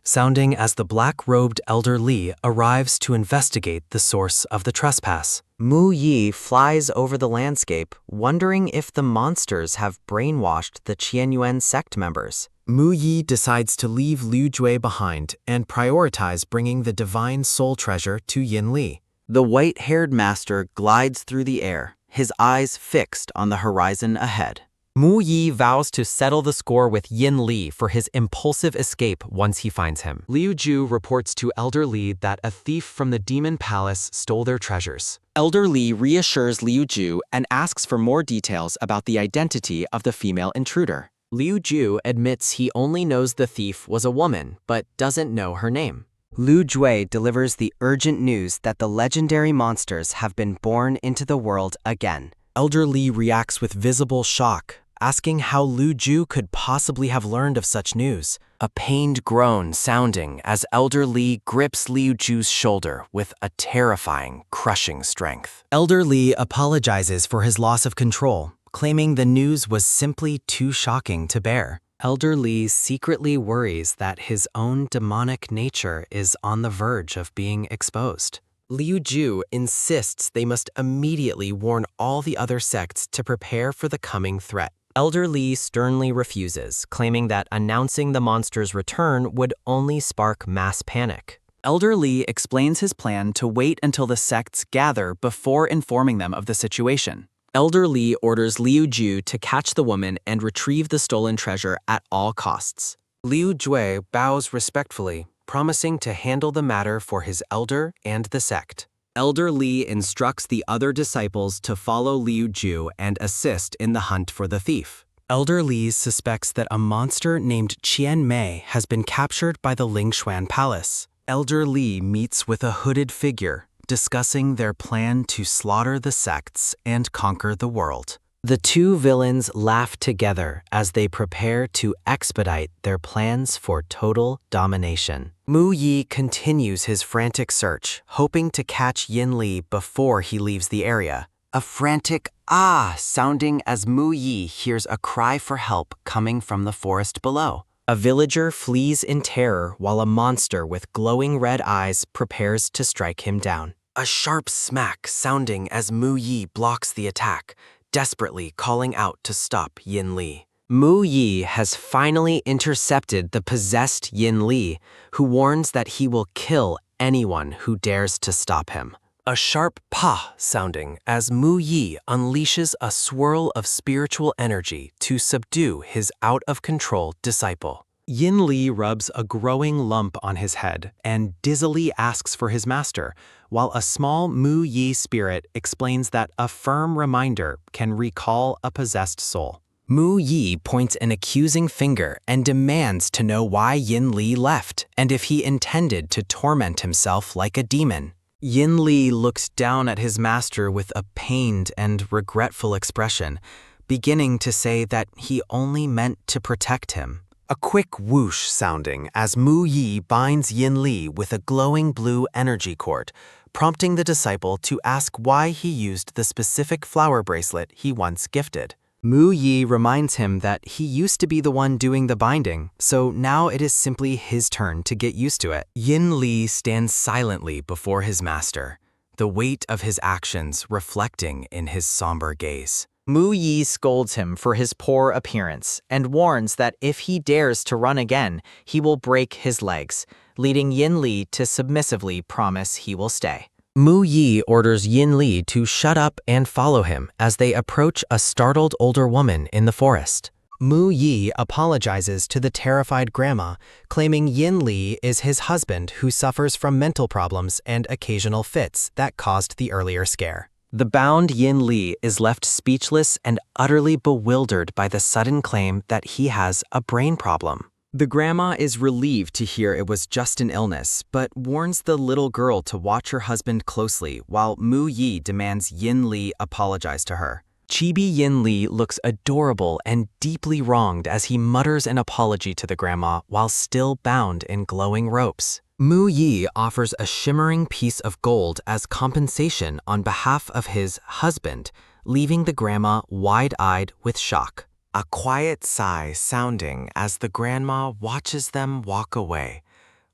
[SPEAKER 3] as the black-robed Elder Li arrives to investigate the source of the trespass. Mu Yi flies over the landscape, wondering if the monsters have brainwashed the Tianyuan sect members. Mu Yi decides to leave Liu Jue behind and prioritize bringing the divine soul treasure to Yin Li. The white-haired master glides through the air, his eyes fixed on the horizon ahead. Mu Yi vows to settle the score with Yin Li for his impulsive escape once he finds him. Liu Ju reports to Elder Li that a thief from the demon palace stole their treasures. Elder Li reassures Liu Ju and asks for more details about the identity of the female intruder. Liu Ju admits he only knows the thief was a woman, but doesn't know her name. Liu Jue delivers the urgent news that the legendary monsters have been born into the world again. Elder Li reacts with visible shock, asking how Liu Ju could possibly have learned of such news. A pained groan sounding as Elder Li grips Liu Ju's shoulder with a terrifying, crushing strength. Elder Li apologizes for his loss of control, claiming the news was simply too shocking to bear. Elder Li secretly worries that his own demonic nature is on the verge of being exposed. Liu Ju insists they must immediately warn all the other sects to prepare for the coming threat. Elder Li sternly refuses, claiming that announcing the monster's return would only spark mass panic. Elder Li explains his plan to wait until the sects gather before informing them of the situation. Elder Li orders Liu Ju to catch the woman and retrieve the stolen treasure at all costs.
[SPEAKER 9] Liu Jue bows respectfully, promising to handle the matter for his elder and the sect.
[SPEAKER 3] Elder Li instructs the other disciples to follow Liu Ju and assist in the hunt for the thief. Elder Li suspects that a monster named Qian Mei has been captured by the Lingshuan Palace. Elder Li meets with a hooded figure, discussing their plan to slaughter the sects and conquer the world. The two villains laugh together as they prepare to expedite their plans for total domination. Mu Yi continues his frantic search, hoping to catch Yin Li before he leaves the area. A frantic "ah" sounding as Mu Yi hears a cry for help coming from the forest below. A villager flees in terror while a monster with glowing red eyes prepares to strike him down. A sharp smack sounding as Mu Yi blocks the attack, desperately calling out to stop Yin Li. Mu Yi has finally intercepted the possessed Yin Li, who warns that he will kill anyone who dares to stop him.
[SPEAKER 9] A sharp "pa" sounding as Mu Yi unleashes a swirl of spiritual energy to subdue his out-of-control disciple.
[SPEAKER 5] Yin Li rubs a growing lump on his head and dizzily asks for his master, while a small Mu Yi spirit explains that a firm reminder can recall a possessed soul.
[SPEAKER 2] Mu Yi points an accusing finger and demands to know why Yin Li left and if he intended to torment himself like a demon. Yin Li looks down at his master with a pained and regretful expression, beginning to say that he only meant to protect him.
[SPEAKER 5] A quick whoosh sounding as Mu Yi binds Yin Li with a glowing blue energy cord, prompting the disciple to ask why he used the specific flower bracelet he once gifted.
[SPEAKER 2] Mu Yi reminds him that he used to be the one doing the binding, so now it is simply his turn to get used to it. Yin Li stands silently before his master, the weight of his actions reflecting in his somber gaze.
[SPEAKER 3] Mu Yi scolds him for his poor appearance and warns that if he dares to run again, he will break his legs, leading Yin Li to submissively promise he will stay.
[SPEAKER 2] Mu Yi orders Yin Li to shut up and follow him as they approach a startled older woman in the forest. Mu Yi apologizes to the terrified grandma, claiming Yin Li is his husband who suffers from mental problems and occasional fits that caused the earlier scare.
[SPEAKER 3] The bound Yin Li is left speechless and utterly bewildered by the sudden claim that he has a brain problem.
[SPEAKER 2] The grandma is relieved to hear it was just an illness, but warns the little girl to watch her husband closely while Mu Yi demands Yin Li apologize to her. Chibi Yin Li looks adorable and deeply wronged as he mutters an apology to the grandma while still bound in glowing ropes. Mu Yi offers a shimmering piece of gold as compensation on behalf of his husband, leaving the grandma wide-eyed with shock.
[SPEAKER 5] A quiet sigh sounding as the grandma watches them walk away,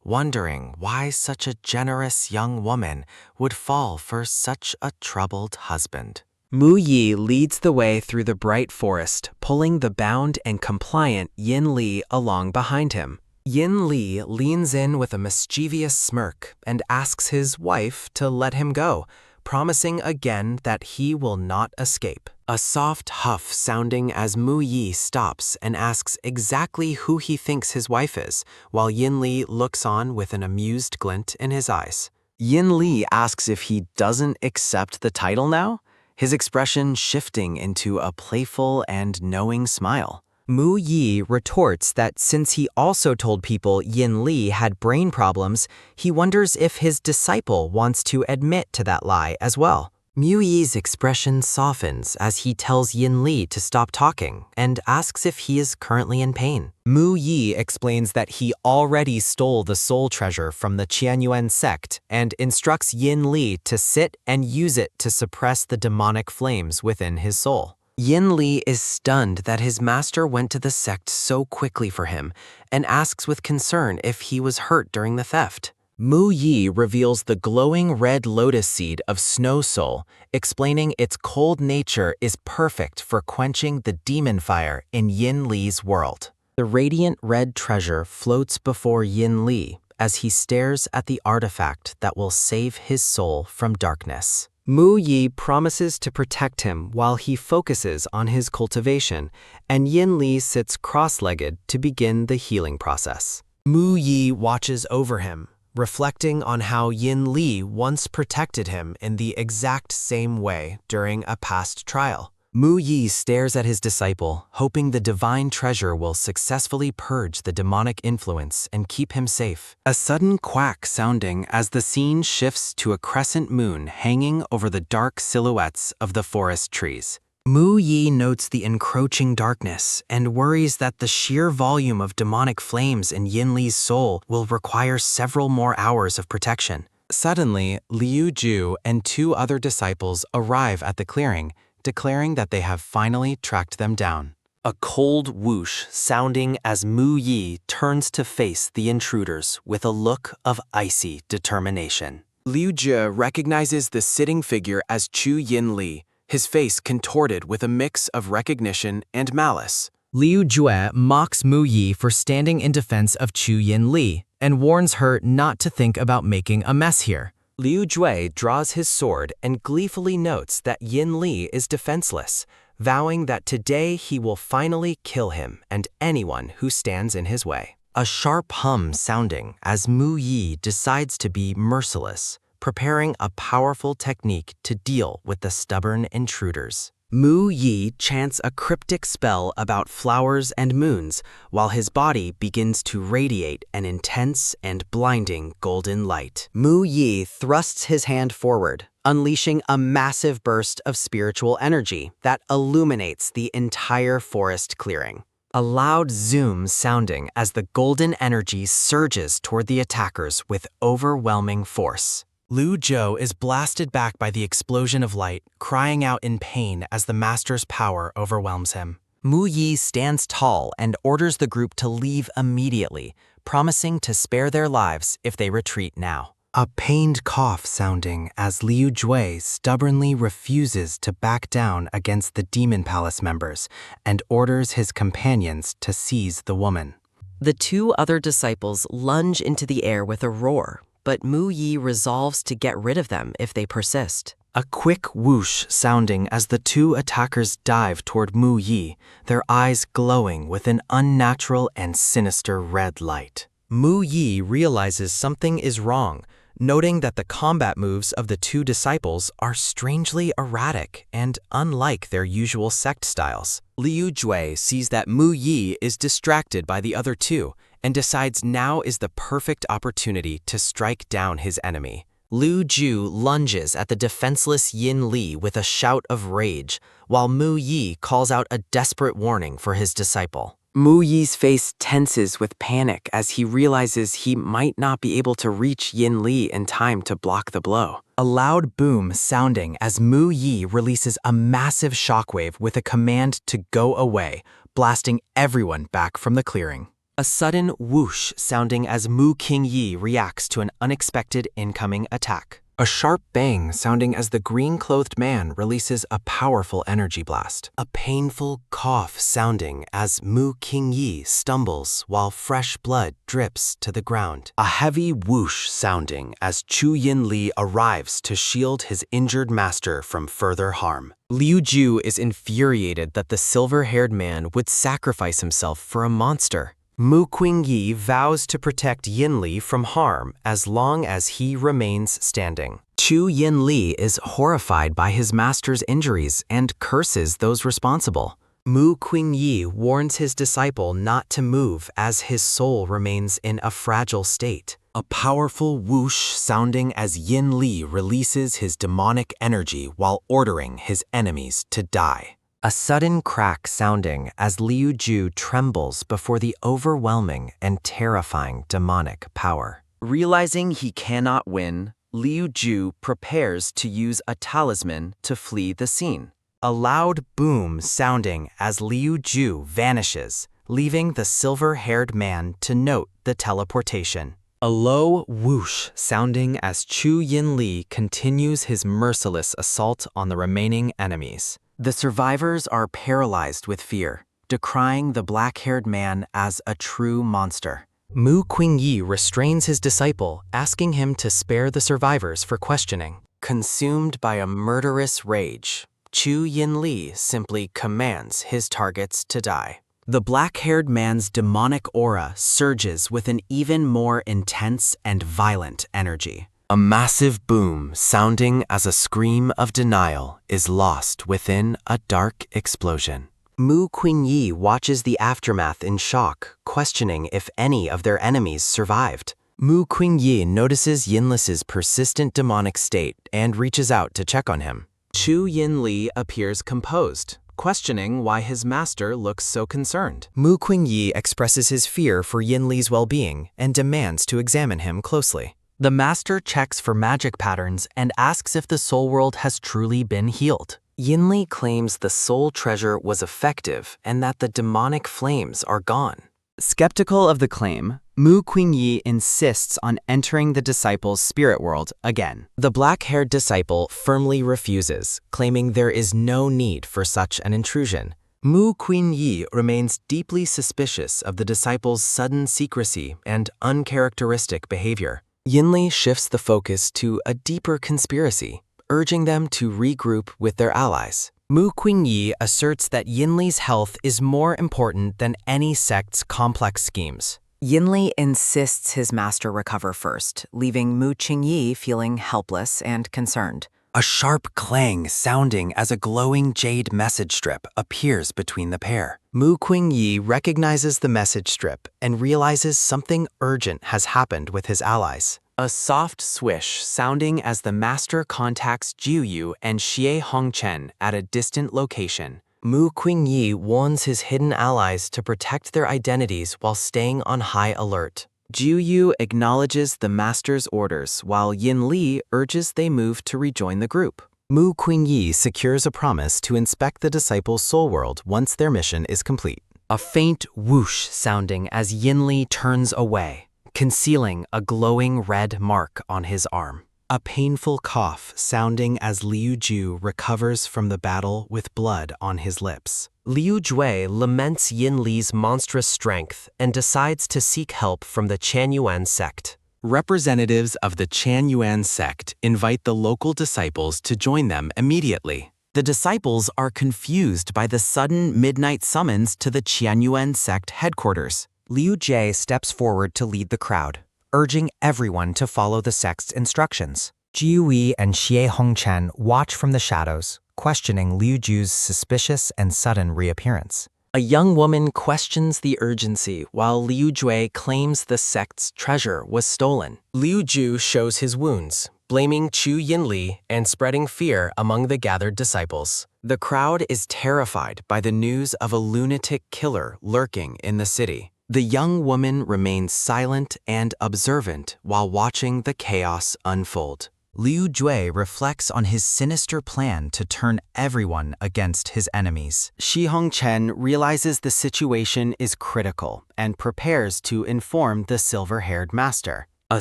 [SPEAKER 5] wondering why such a generous young woman would fall for such a troubled husband.
[SPEAKER 2] Mu Yi leads the way through the bright forest, pulling the bound and compliant Yin Li along behind him. Yin Li leans in with a mischievous smirk and asks his wife to let him go, promising again that he will not escape. A soft huff sounding as Mu Yi stops and asks exactly who he thinks his wife is, while Yin Li looks on with an amused glint in his eyes.
[SPEAKER 3] Yin Li asks if he doesn't accept the title now, his expression shifting into a playful and knowing smile.
[SPEAKER 2] Mu Yi retorts that since he also told people Yin Li had brain problems, he wonders if his disciple wants to admit to that lie as well. Mu Yi's expression softens as he tells Yin Li to stop talking and asks if he is currently in pain. Mu Yi explains that he already stole the soul treasure from the Tianyuan Sect and instructs Yin Li to sit and use it to suppress the demonic flames within his soul. Yin Li is stunned that his master went to the sect so quickly for him and asks with concern if he was hurt during the theft. Mu Yi reveals the glowing red lotus seed of Snow Soul, explaining its cold nature is perfect for quenching the demon fire in Yin Li's world. The radiant red treasure floats before Yin Li as he stares at the artifact that will save his soul from darkness. Mu Yi promises to protect him while he focuses on his cultivation, and Yin Li sits cross-legged to begin the healing process. Mu Yi watches over him, reflecting on how Yin Li once protected him in the exact same way during a past trial. Mu Yi stares at his disciple, hoping the divine treasure will successfully purge the demonic influence and keep him safe.
[SPEAKER 5] A sudden quack sounding as the scene shifts to a crescent moon hanging over the dark silhouettes of the forest trees.
[SPEAKER 2] Mu Yi notes the encroaching darkness and worries that the sheer volume of demonic flames in Yin Li's soul will require several more hours of protection.
[SPEAKER 5] Suddenly, Liu Ju and two other disciples arrive at the clearing, declaring that they have finally tracked them down.
[SPEAKER 3] A cold whoosh sounding as Mu Yi turns to face the intruders with a look of icy determination.
[SPEAKER 5] Liu Jie recognizes the sitting figure as Chu Yin Li, his face contorted with a mix of recognition and malice.
[SPEAKER 2] Liu Jue mocks Mu Yi for standing in defense of Chu Yin Li and warns her not to think about making a mess here. Liu Jue draws his sword and gleefully notes that Yin Li is defenseless, vowing that today he will finally kill him and anyone who stands in his way.
[SPEAKER 10] a sharp hum sounding as Mu Yi decides to be merciless, preparing a powerful technique to deal with the stubborn intruders. Mu Yi chants a cryptic spell about flowers and moons while his body begins to radiate an intense and blinding golden light. Mu Yi thrusts his hand forward, unleashing a massive burst of spiritual energy that illuminates the entire forest clearing. A loud zoom sounding as the golden energy surges toward the attackers with overwhelming force.
[SPEAKER 5] Liu Zhou is blasted back by the explosion of light, crying out in pain as the master's power overwhelms him.
[SPEAKER 10] Mu Yi stands tall and orders the group to leave immediately, promising to spare their lives if they retreat now.
[SPEAKER 5] A pained cough sounding as Liu Jue stubbornly refuses to back down against the Demon Palace members and orders his companions to seize the woman.
[SPEAKER 4] The two other disciples lunge into the air with a roar, but Mu Yi resolves to get rid of them if they persist.
[SPEAKER 5] A quick whoosh sounding as the two attackers dive toward Mu Yi, their eyes glowing with an unnatural and sinister red light.
[SPEAKER 10] Mu Yi realizes something is wrong, noting that the combat moves of the two disciples are strangely erratic and unlike their usual sect styles. Liu Jue sees that Mu Yi is distracted by the other two and decides now is the perfect opportunity to strike down his enemy. Liu Ju lunges at the defenseless Yin Li with a shout of rage, while Mu Yi calls out a desperate warning for his disciple.
[SPEAKER 4] Mu Yi's face tenses with panic as he realizes he might not be able to reach Yin Li in time to block the blow.
[SPEAKER 10] A loud boom sounding as Mu Yi releases a massive shockwave with a command to go away, blasting everyone back from the clearing. A sudden whoosh sounding as Mu Qingyi reacts to an unexpected incoming attack.
[SPEAKER 5] A sharp bang sounding as the green-clothed man releases a powerful energy blast.
[SPEAKER 10] A painful cough sounding as Mu Qingyi stumbles while fresh blood drips to the ground.
[SPEAKER 5] A heavy whoosh sounding as Chu Yinli arrives to shield his injured master from further harm.
[SPEAKER 10] Liu Ju is infuriated that the silver-haired man would sacrifice himself for a monster. Mu Qingyi vows to protect Yinli from harm as long as he remains standing. Chu Yinli is horrified by his master's injuries and curses those responsible. Mu Qingyi warns his disciple not to move as his soul remains in a fragile state.
[SPEAKER 5] A powerful whoosh sounding as Yin Li releases his demonic energy while ordering his enemies to die.
[SPEAKER 10] A sudden crack sounding as Liu Ju trembles before the overwhelming and terrifying demonic power.
[SPEAKER 12] Realizing he cannot win, Liu Ju prepares to use a talisman to flee the scene.
[SPEAKER 10] A loud boom sounding as Liu Ju vanishes, leaving the silver-haired man to note the teleportation. A low whoosh sounding as Chu Yinli continues his merciless assault on the remaining enemies.
[SPEAKER 4] The survivors are paralyzed with fear, decrying the black-haired man as a true monster.
[SPEAKER 10] Mu Qingyi restrains his disciple, asking him to spare the survivors for questioning. Consumed by a murderous rage, Chu Yinli simply commands his targets to die. The black-haired man's demonic aura surges with an even more intense and violent energy.
[SPEAKER 5] A massive boom sounding as a scream of denial is lost within a dark explosion.
[SPEAKER 10] Mu Qingyi watches the aftermath in shock, questioning if any of their enemies survived. Mu Qingyi notices Yinlis's persistent demonic state and reaches out to check on him. Chu Yinli appears composed, questioning why his master looks so concerned. Mu Qingyi expresses his fear for Yinli's well-being and demands to examine him closely. The master checks for magic patterns and asks if the soul world has truly been healed. Yinli claims the soul treasure was effective and that the demonic flames are gone.
[SPEAKER 12] Skeptical of the claim, Mu Qingyi insists on entering the disciple's spirit world again.
[SPEAKER 10] The black-haired disciple firmly refuses, claiming there is no need for such an intrusion. Mu Qingyi remains deeply suspicious of the disciple's sudden secrecy and uncharacteristic behavior. Yinli shifts the focus to a deeper conspiracy, urging them to regroup with their allies. Mu Qingyi asserts that Yinli's health is more important than any sect's complex schemes.
[SPEAKER 4] Yinli insists his master recover first, leaving Mu Qingyi feeling helpless and concerned.
[SPEAKER 5] A sharp clang sounding as a glowing jade message strip appears between the pair.
[SPEAKER 3] Mu Qingyi recognizes the message strip and realizes something urgent has happened with his allies.
[SPEAKER 5] A soft swish sounding as the master contacts Jiu Yu and Xie Hongchen at a distant location.
[SPEAKER 3] Mu Qingyi warns his hidden allies to protect their identities while staying on high alert.
[SPEAKER 4] Jiu Yu acknowledges the master's orders, while Yin Li urges they move to rejoin the group.
[SPEAKER 3] Mu Qingyi secures a promise to inspect the disciples' soul world once their mission is complete.
[SPEAKER 2] A faint whoosh sounding as Yin Li turns away, concealing a glowing red mark on his arm.
[SPEAKER 3] A painful cough sounding as Liu Ju recovers from the battle with blood on his lips.
[SPEAKER 2] Liu Jue laments Yin Li's monstrous strength and decides to seek help from the Tianyuan sect.
[SPEAKER 5] Representatives of the Tianyuan sect invite the local disciples to join them immediately.
[SPEAKER 4] The disciples are confused by the sudden midnight summons to the Tianyuan sect headquarters.
[SPEAKER 2] Liu Jie steps forward to lead the crowd, urging everyone to follow the sect's instructions. Jiu Yi and Xie Hongchen watch from the shadows, questioning Liu Ju's suspicious and sudden reappearance.
[SPEAKER 3] A young woman questions the urgency while Liu Jue claims the sect's treasure was stolen.
[SPEAKER 5] Liu Ju shows his wounds, blaming Chu Yinli and spreading fear among the gathered disciples.
[SPEAKER 3] The crowd is terrified by the news of a lunatic killer lurking in the city. The young woman remains silent and observant while watching the chaos unfold.
[SPEAKER 4] Liu Jue reflects on his sinister plan to turn everyone against his enemies.
[SPEAKER 3] Xi Hongchen realizes the situation is critical and prepares to inform the silver-haired master.
[SPEAKER 5] A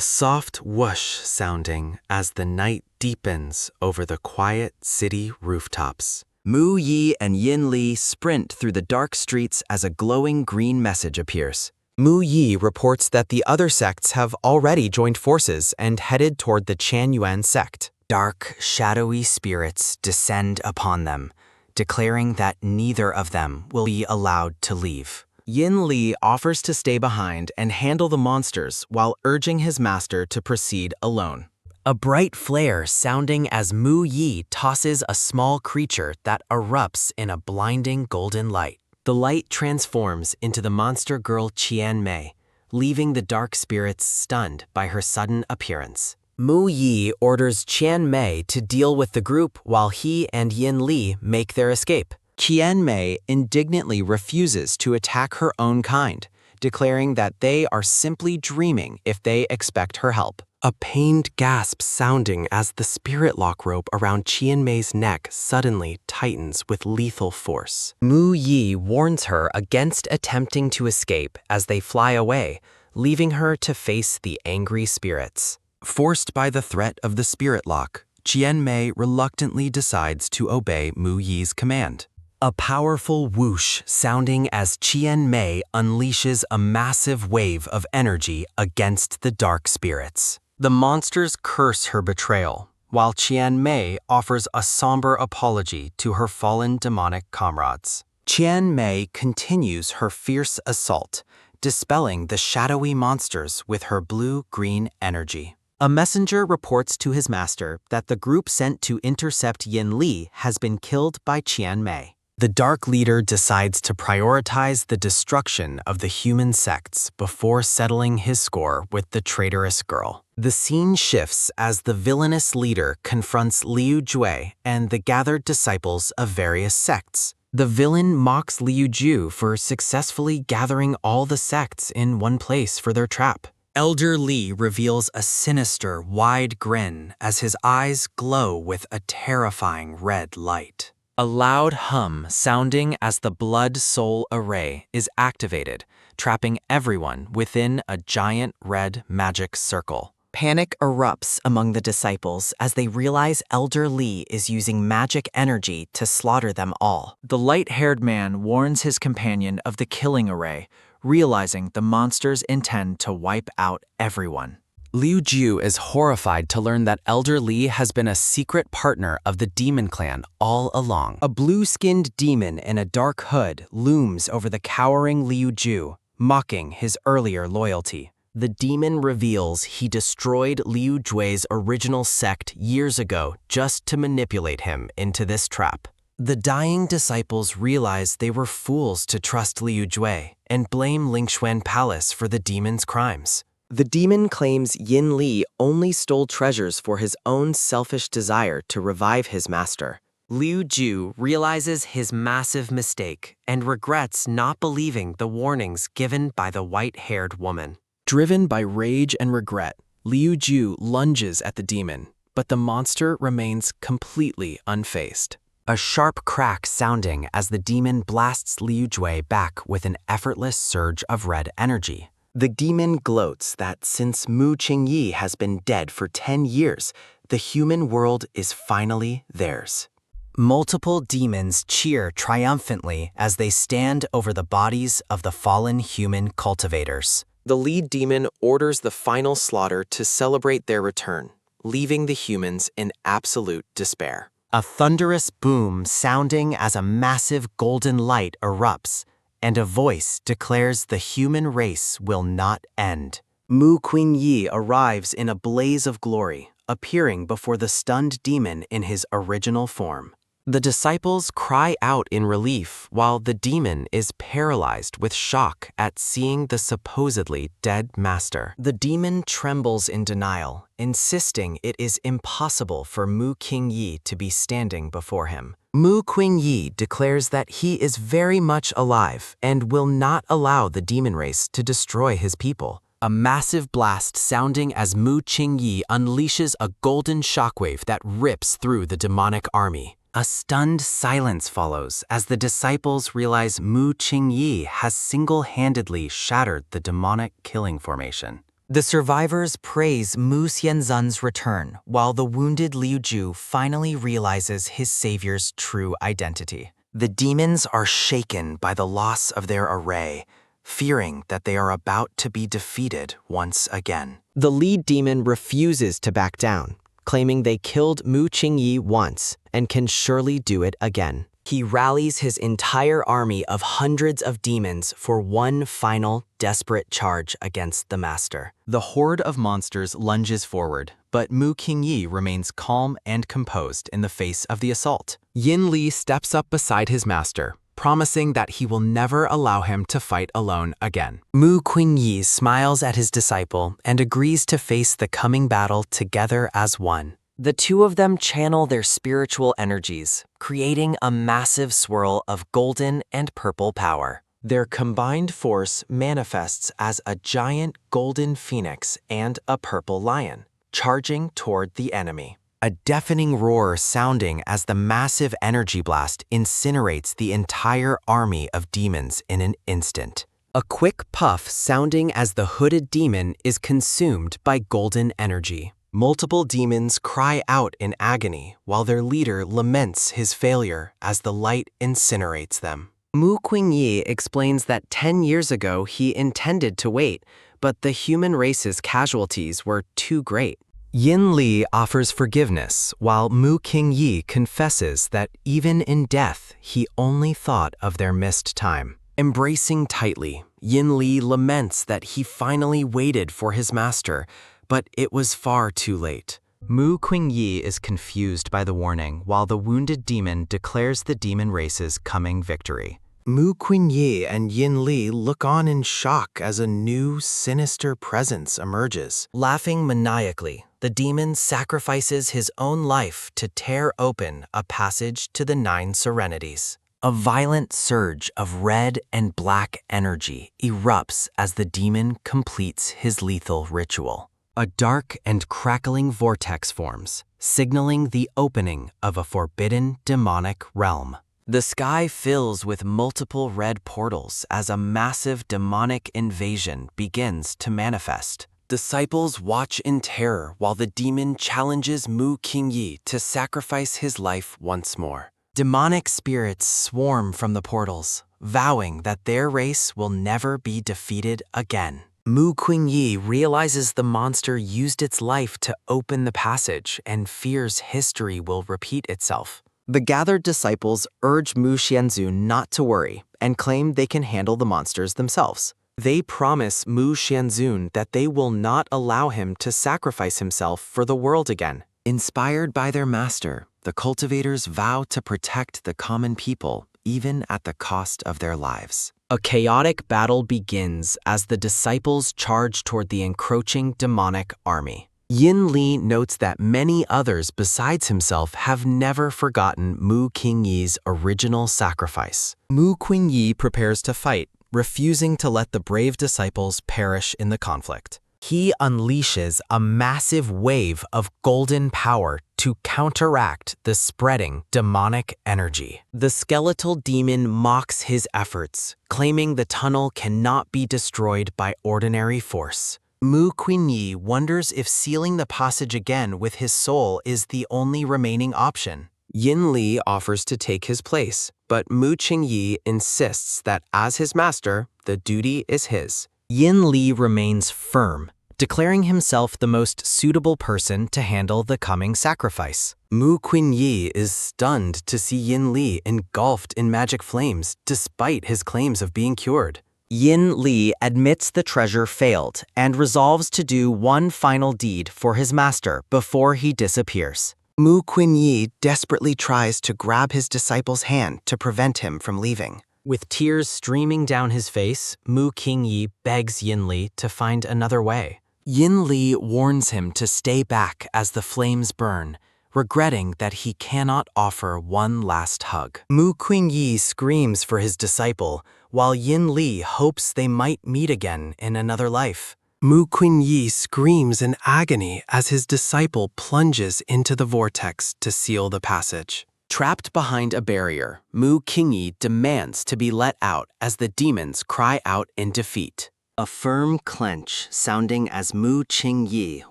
[SPEAKER 5] soft whoosh sounding as the night deepens over the quiet city rooftops.
[SPEAKER 3] Mu Yi and Yin Li sprint through the dark streets as a glowing green message appears. Mu Yi reports that the other sects have already joined forces and headed toward the Tianyuan sect.
[SPEAKER 4] Dark, shadowy spirits descend upon them, declaring that neither of them will be allowed to leave.
[SPEAKER 3] Yin Li offers to stay behind and handle the monsters while urging his master to proceed alone.
[SPEAKER 2] A bright flare sounding as Mu Yi tosses a small creature that erupts in a blinding golden light.
[SPEAKER 3] The light transforms into the monster girl Qian Mei, leaving the dark spirits stunned by her sudden appearance.
[SPEAKER 2] Mu Yi orders Qian Mei to deal with the group while he and Yin Li make their escape.
[SPEAKER 3] Qian Mei indignantly refuses to attack her own kind, declaring that they are simply dreaming if they expect her help.
[SPEAKER 5] A pained gasp sounding as the spirit lock rope around Qian Mei's neck suddenly tightens with lethal force.
[SPEAKER 2] Mu Yi warns her against attempting to escape as they fly away, leaving her to face the angry spirits.
[SPEAKER 5] Forced by the threat of the spirit lock, Qian Mei reluctantly decides to obey Mu Yi's command.
[SPEAKER 2] A powerful whoosh sounding as Qian Mei unleashes a massive wave of energy against the dark spirits.
[SPEAKER 3] The monsters curse her betrayal, while Qian Mei offers a somber apology to her fallen demonic comrades. Qian Mei continues her fierce assault, dispelling the shadowy monsters with her blue-green energy. A messenger reports to his master that the group sent to intercept Yin Li has been killed by Qian Mei. The Dark Leader decides to prioritize the destruction of the human sects before settling his score with the traitorous girl. The scene shifts as the villainous leader confronts Liu Jue and the gathered disciples of various sects. The villain mocks Liu Ju for successfully gathering all the sects in one place for their trap. Elder Li reveals a sinister, wide grin as his eyes glow with a terrifying red light. A loud hum sounding as the Blood Soul Array is activated, trapping everyone within a giant red magic circle.
[SPEAKER 4] Panic erupts among the disciples as they realize Elder Li is using magic energy to slaughter them all.
[SPEAKER 3] The light-haired man warns his companion of the killing array, realizing the monsters intend to wipe out everyone. Liu Ju is horrified to learn that Elder Li has been a secret partner of the demon clan all along. A blue-skinned demon in a dark hood looms over the cowering Liu Ju, mocking his earlier loyalty.
[SPEAKER 2] The demon reveals he destroyed Liu Jui's original sect years ago just to manipulate him into this trap. The dying disciples realize they were fools to trust Liu Jui and blame Lingshuan Palace for the demon's crimes.
[SPEAKER 3] The demon claims Yin Li only stole treasures for his own selfish desire to revive his master.
[SPEAKER 2] Liu Ju realizes his massive mistake and regrets not believing the warnings given by the white-haired woman.
[SPEAKER 5] Driven by rage and regret, Liu Ju lunges at the demon, but the monster remains completely unfazed.
[SPEAKER 10] A sharp crack sounding as the demon blasts Liu Jui back with an effortless surge of red energy.
[SPEAKER 3] The demon gloats that since Mu Qingyi has been dead for 10 years, the human world is finally theirs.
[SPEAKER 10] Multiple demons cheer triumphantly as they stand over the bodies of the fallen human cultivators.
[SPEAKER 11] The lead demon orders the final slaughter to celebrate their return, leaving the humans in absolute despair.
[SPEAKER 10] A thunderous boom sounding as a massive golden light erupts, and a voice declares the human race will not end.
[SPEAKER 3] Mu Qingyi arrives in a blaze of glory, appearing before the stunned demon in his original form.
[SPEAKER 11] The disciples cry out in relief while the demon is paralyzed with shock at seeing the supposedly dead master.
[SPEAKER 10] The demon trembles in denial, insisting it is impossible for Mu Qingyi to be standing before him. Mu Qingyi declares that he is very much alive and will not allow the demon race to destroy his people. A massive blast sounding as Mu Qingyi unleashes a golden shockwave that rips through the demonic army.
[SPEAKER 3] A stunned silence follows as the disciples realize Mu Qingyi has single-handedly shattered the demonic killing formation.
[SPEAKER 10] The survivors praise Mu Xianzun's return, while the wounded Liu Ju finally realizes his savior's true identity. The demons are shaken by the loss of their array, fearing that they are about to be defeated once again.
[SPEAKER 3] The lead demon refuses to back down, claiming they killed Mu Qingyi once and can surely do it again.
[SPEAKER 10] He rallies his entire army of hundreds of demons for one final, desperate charge against the master.
[SPEAKER 7] The horde of monsters lunges forward, but Mu Qingyi remains calm and composed in the face of the assault.
[SPEAKER 5] Yin Li steps up beside his master, promising that he will never allow him to fight alone again.
[SPEAKER 10] Mu Qingyi smiles at his disciple and agrees to face the coming battle together as one. The two of them channel their spiritual energies, creating a massive swirl of golden and purple power. Their combined force manifests as a giant golden phoenix and a purple lion, charging toward the enemy. A deafening roar sounding as the massive energy blast incinerates the entire army of demons in an instant. A quick puff sounding as the hooded demon is consumed by golden energy. Multiple demons cry out in agony while their leader laments his failure as the light incinerates them. Mu Qingyi explains that 10 years ago he intended to wait, but the human race's casualties were too great. Yin Li offers forgiveness, while Mu Qingyi confesses that even in death, he only thought of their missed time. Embracing tightly, Yin Li laments that he finally waited for his master, but it was far too late. Mu Qingyi is confused by the warning, while the wounded demon declares the demon race's coming victory. Mu Qingyi and Yin Li look on in shock as a new, sinister presence emerges. Laughing maniacally, the demon sacrifices his own life to tear open a passage to the 9 serenities. A violent surge of red and black energy erupts as the demon completes his lethal ritual. A dark and crackling vortex forms, signaling the opening of a forbidden demonic realm. The sky fills with multiple red portals as a massive demonic invasion begins to manifest. Disciples watch in terror while the demon challenges Mu Qingyi to sacrifice his life once more. Demonic spirits swarm from the portals, vowing that their race will never be defeated again. Mu Qingyi realizes the monster used its life to open the passage and fears history will repeat itself. The gathered disciples urge Mu Xianzu not to worry and claim they can handle the monsters themselves.
[SPEAKER 5] They promise Mu Xianzun that they will not allow him to sacrifice himself for the world again. Inspired by their master, the cultivators vow to protect the common people, even at the cost of their lives.
[SPEAKER 3] A chaotic battle begins as the disciples charge toward the encroaching demonic army.
[SPEAKER 5] Yin Li notes that many others besides himself have never forgotten Mu Qingyi's original sacrifice.
[SPEAKER 3] Mu Qingyi prepares to fight, refusing to let the brave disciples perish in the conflict. He unleashes a massive wave of golden power to counteract the spreading demonic energy. The skeletal demon mocks his efforts, claiming the tunnel cannot be destroyed by ordinary force. Mu Qingyi wonders if sealing the passage again with his soul is the only remaining option.
[SPEAKER 5] Yin Li offers to take his place, but Mu Qingyi insists that as his master, the duty is his.
[SPEAKER 3] Yin Li remains firm, declaring himself the most suitable person to handle the coming sacrifice.
[SPEAKER 5] Mu Qingyi is stunned to see Yin Li engulfed in magic flames despite his claims of being cured.
[SPEAKER 3] Yin Li admits the treasure failed and resolves to do one final deed for his master before he disappears.
[SPEAKER 6] Mu Qingyi desperately tries to grab his disciple's hand to prevent him from leaving.
[SPEAKER 3] With tears streaming down his face, Mu Qingyi begs Yin Li to find another way. Yin Li warns him to stay back as the flames burn, regretting that he cannot offer one last hug. Mu Qingyi screams for his disciple, while Yin Li hopes they might meet again in another life.
[SPEAKER 5] Mu Qingyi screams in agony as his disciple plunges into the vortex to seal the passage.
[SPEAKER 3] Trapped behind a barrier, Mu Qingyi demands to be let out as the demons cry out in defeat. A firm clench sounding as Mu Qingyi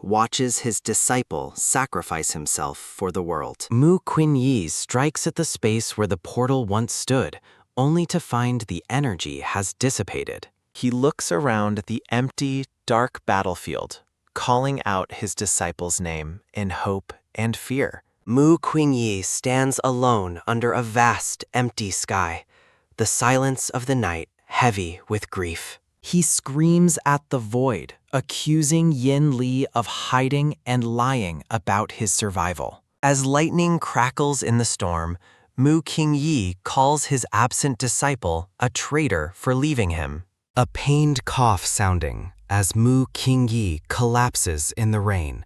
[SPEAKER 3] watches his disciple sacrifice himself for the world. Mu Qingyi strikes at the space where the portal once stood, only to find the energy has dissipated.
[SPEAKER 5] He looks around the empty, dark battlefield, calling out his disciple's name in hope and fear.
[SPEAKER 3] Mu Qingyi stands alone under a vast, empty sky, the silence of the night heavy with grief. He screams at the void, accusing Yin Li of hiding and lying about his survival. As lightning crackles in the storm, Mu Qingyi calls his absent disciple a traitor for leaving him. A pained cough sounding as Mu Qingyi collapses in the rain,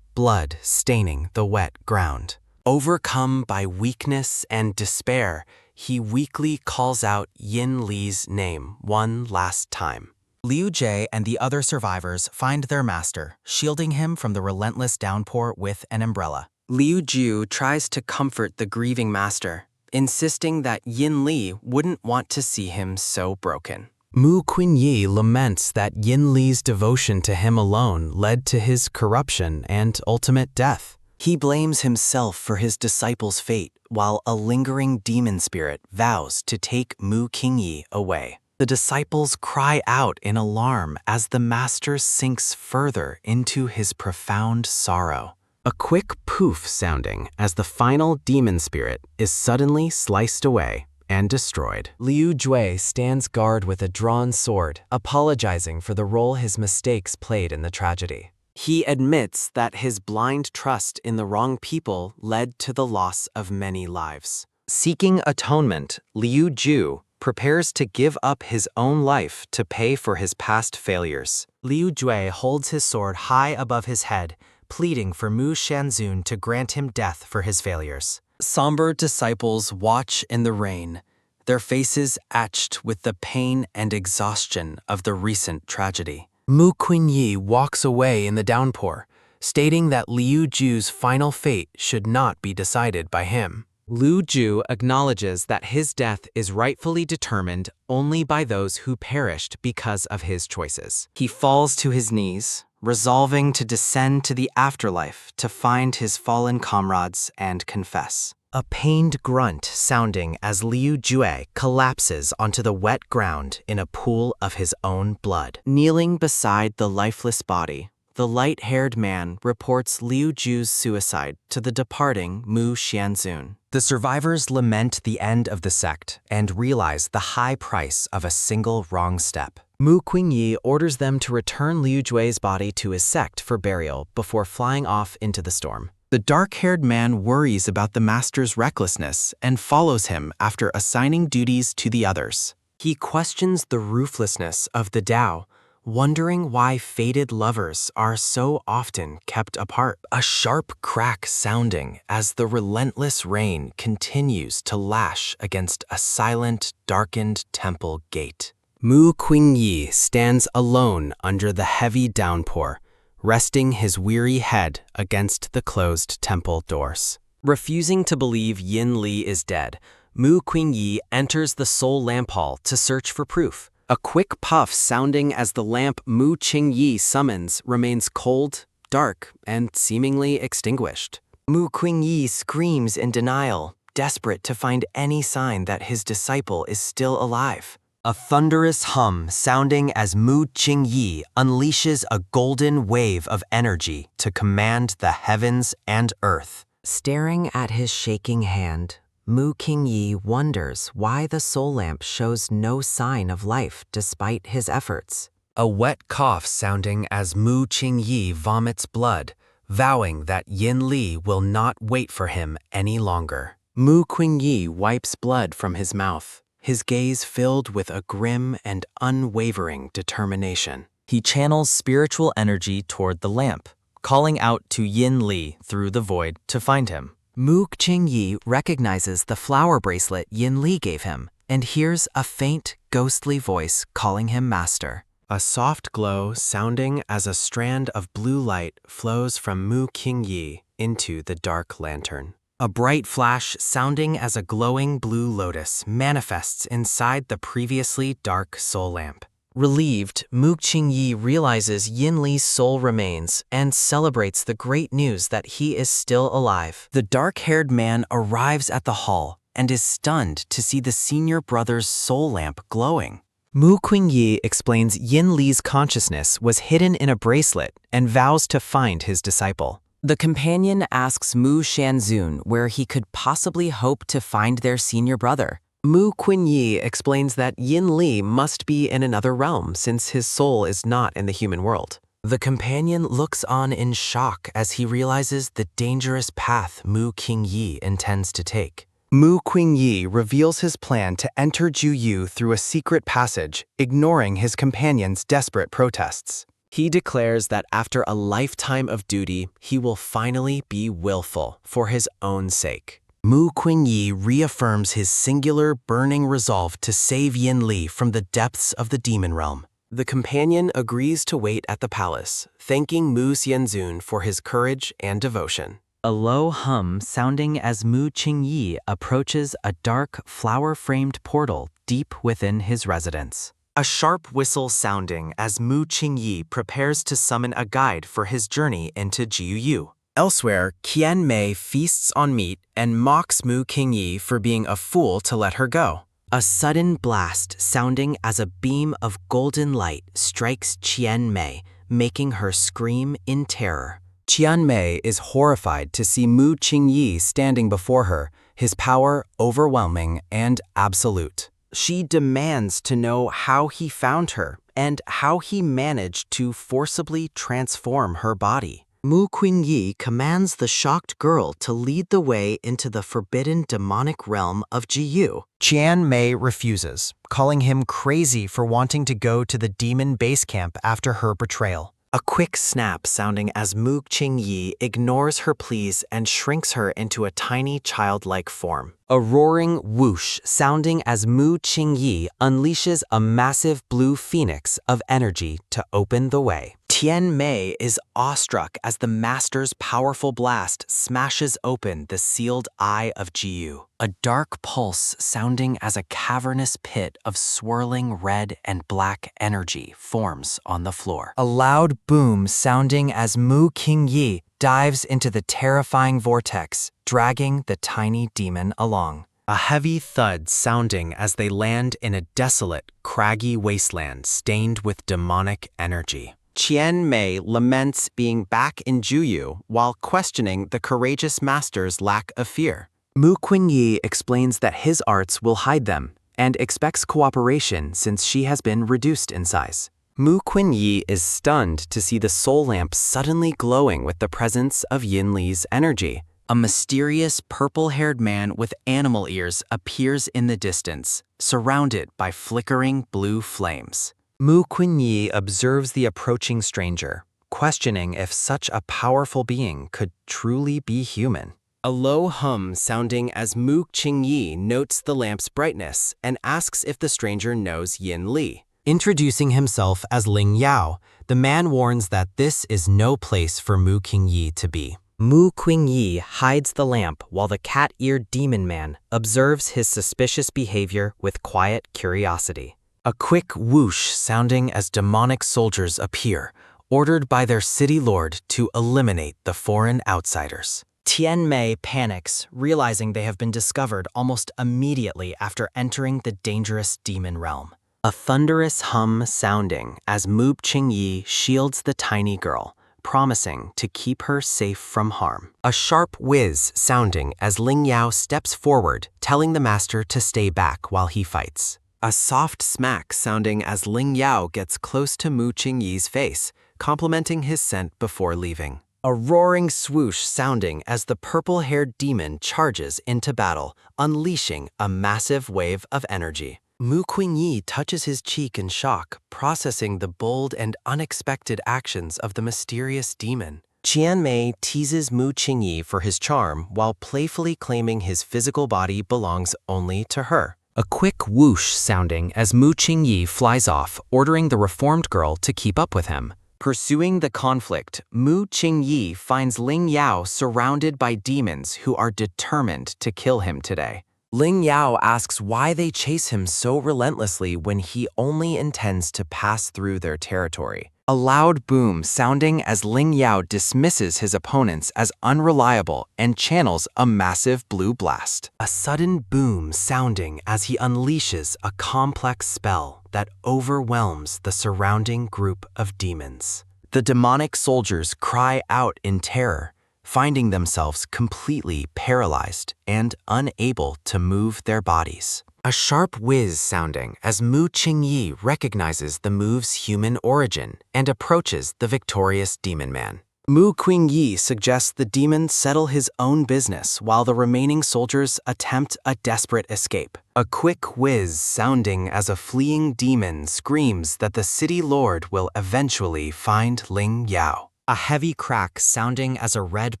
[SPEAKER 3] blood staining the wet ground. Overcome by weakness and despair, he weakly calls out Yin Li's name one last time. Liu Jie and the other survivors find their master, shielding him from the relentless downpour with an umbrella. Liu Ju tries to comfort the grieving master, insisting that Yin Li wouldn't want to see him so broken. Mu Qingyi laments that Yin Li's devotion to him alone led to his corruption and ultimate death. He blames himself for his disciple's fate, while a lingering demon spirit vows to take Mu Qingyi away. The disciples cry out in alarm as the master sinks further into his profound sorrow. A quick poof sounding as the final demon spirit is suddenly sliced away and destroyed. Liu Jue stands guard with a drawn sword, apologizing for the role his mistakes played in the tragedy. He admits that his blind trust in the wrong people led to the loss of many lives. Seeking atonement, Liu Ju prepares to give up his own life to pay for his past failures. Liu Jue holds his sword high above his head, pleading for Mu Xianzun to grant him death for his failures. Somber disciples watch in the rain, their faces etched with the pain and exhaustion of the recent tragedy. Mu Qingyi walks away in the downpour, stating that Liu Ju's final fate should not be decided by him. Liu Ju acknowledges that his death is rightfully determined only by those who perished because of his choices. He falls to his knees, resolving to descend to the afterlife to find his fallen comrades and confess. A pained grunt sounding as Liu Jue collapses onto the wet ground in a pool of his own blood. Kneeling beside the lifeless body, the light-haired man reports Liu Ju's suicide to the departing Mu Xianzun. The survivors lament the end of the sect and realize the high price of a single wrong step. Mu Qingyi orders them to return Liu Jui's body to his sect for burial before flying off into the storm.
[SPEAKER 7] The dark-haired man worries about the master's recklessness and follows him after assigning duties to the others.
[SPEAKER 3] He questions the ruthlessness of the Tao, wondering why fated lovers are so often kept apart.
[SPEAKER 9] A sharp crack sounding as the relentless rain continues to lash against a silent, darkened temple gate.
[SPEAKER 3] Mu Qingyi stands alone under the heavy downpour, resting his weary head against the closed temple doors. Refusing to believe Yin Li is dead, Mu Qingyi enters the soul lamp hall to search for proof. A quick puff sounding as the lamp Mu Qingyi summons remains cold, dark, and seemingly extinguished. Mu Qingyi screams in denial, desperate to find any sign that his disciple is still alive. A thunderous hum sounding as Mu Qingyi unleashes a golden wave of energy to command the heavens and earth.
[SPEAKER 10] Staring at his shaking hand, Mu Qingyi wonders why the soul lamp shows no sign of life despite his efforts.
[SPEAKER 9] A wet cough sounding as Mu Qingyi vomits blood, vowing that Yin Li will not wait for him any longer.
[SPEAKER 3] Mu Qingyi wipes blood from his mouth, his gaze filled with a grim and unwavering determination.
[SPEAKER 12] He channels spiritual energy toward the lamp, calling out to Yin Li through the void to find him.
[SPEAKER 10] Mu Qingyi recognizes the flower bracelet Yin Li gave him and hears a faint, ghostly voice calling him master.
[SPEAKER 3] A soft glow sounding as a strand of blue light flows from Mu Qingyi into the dark lantern. A bright flash sounding as a glowing blue lotus manifests inside the previously dark soul lamp. Relieved, Mu Qingyi realizes Yin Li's soul remains and celebrates the great news that he is still alive. The dark-haired man arrives at the hall and is stunned to see the senior brother's soul lamp glowing. Mu Qingyi explains Yin Li's consciousness was hidden in a bracelet and vows to find his disciple.
[SPEAKER 4] The companion asks Mu Shanzun where he could possibly hope to find their senior brother.
[SPEAKER 3] Mu Qingyi explains that Yin Li must be in another realm since his soul is not in the human world. The companion looks on in shock as he realizes the dangerous path Mu Qingyi intends to take. Mu Qingyi reveals his plan to enter Juyu through a secret passage, ignoring his companion's desperate protests. He declares that after a lifetime of duty, he will finally be willful for his own sake. Mu Qingyi reaffirms his singular, burning resolve to save Yin Li from the depths of the demon realm. The companion agrees to wait at the palace, thanking Mu Xianzun for his courage and devotion.
[SPEAKER 12] A low hum sounding as Mu Qingyi approaches a dark, flower-framed portal deep within his residence.
[SPEAKER 3] A sharp whistle sounding as Mu Qingyi prepares to summon a guide for his journey into Jiuyu. Elsewhere, Qian Mei feasts on meat and mocks Mu Qingyi for being a fool to let her go. A sudden blast sounding as a beam of golden light strikes Qian Mei, making her scream in terror. Qian Mei is horrified to see Mu Qingyi standing before her, his power overwhelming and absolute. She demands to know how he found her and how he managed to forcibly transform her body. Mu Qingyi commands the shocked girl to lead the way into the forbidden demonic realm of Jiyu. Qian Mei refuses, calling him crazy for wanting to go to the demon base camp after her betrayal. A quick snap sounding as Mu Qingyi ignores her pleas and shrinks her into a tiny childlike form. A roaring whoosh sounding as Mu Qingyi unleashes a massive blue phoenix of energy to open the way. Tian Mei is awestruck as the master's powerful blast smashes open the sealed eye of Jiyu. A dark pulse sounding as a cavernous pit of swirling red and black energy forms on the floor. A loud boom sounding as Mu Qingyi dives into the terrifying vortex, dragging the tiny demon along. A heavy thud sounding as they land in a desolate, craggy wasteland stained with demonic energy. Qian Mei laments being back in Juyu while questioning the courageous master's lack of fear. Mu Qingyi explains that his arts will hide them, and expects cooperation since she has been reduced in size. Mu Qinyi is stunned to see the soul lamp suddenly glowing with the presence of Yin Li's energy.
[SPEAKER 12] A mysterious purple-haired man with animal ears appears in the distance, surrounded by flickering blue flames.
[SPEAKER 3] Mu Qinyi observes the approaching stranger, questioning if such a powerful being could truly be human. A low hum sounding as Mu Qingyi notes the lamp's brightness and asks if the stranger knows Yin Li.
[SPEAKER 2] Introducing himself as Ling Yao, the man warns that this is no place for Mu Qingyi to be.
[SPEAKER 3] Mu Qingyi hides the lamp while the cat-eared demon man observes his suspicious behavior with quiet curiosity.
[SPEAKER 2] A quick whoosh sounding as demonic soldiers appear, ordered by their city lord to eliminate the foreign outsiders.
[SPEAKER 3] Tian Mei panics, realizing they have been discovered almost immediately after entering the dangerous demon realm. A thunderous hum sounding as Mu Qingyi shields the tiny girl, promising to keep her safe from harm.
[SPEAKER 2] A sharp whiz sounding as Ling Yao steps forward, telling the master to stay back while he fights.
[SPEAKER 3] A soft smack sounding as Ling Yao gets close to Mu Qingyi's face, complimenting his scent before leaving. A roaring swoosh sounding as the purple-haired demon charges into battle, unleashing a massive wave of energy. Mu Qingyi touches his cheek in shock, processing the bold and unexpected actions of the mysterious demon. Tian Mei teases Mu Qingyi for his charm while playfully claiming his physical body belongs only to her. A quick whoosh sounding as Mu Qingyi flies off, ordering the reformed girl to keep up with him. Pursuing the conflict, Mu Qingyi finds Ling Yao surrounded by demons who are determined to kill him today. Ling Yao asks why they chase him so relentlessly when he only intends to pass through their territory. A loud boom sounding as Ling Yao dismisses his opponents as unreliable and channels a massive blue blast. A sudden boom sounding as he unleashes a complex spell that overwhelms the surrounding group of demons. The demonic soldiers cry out in terror, finding themselves completely paralyzed and unable to move their bodies. A sharp whiz sounding as Mu Qingyi recognizes the move's human origin and approaches the victorious demon man. Mu Qingyi suggests the demon settle his own business while the remaining soldiers attempt a desperate escape. A quick whiz sounding as a fleeing demon screams that the city lord will eventually find Ling Yao. A heavy crack sounding as a red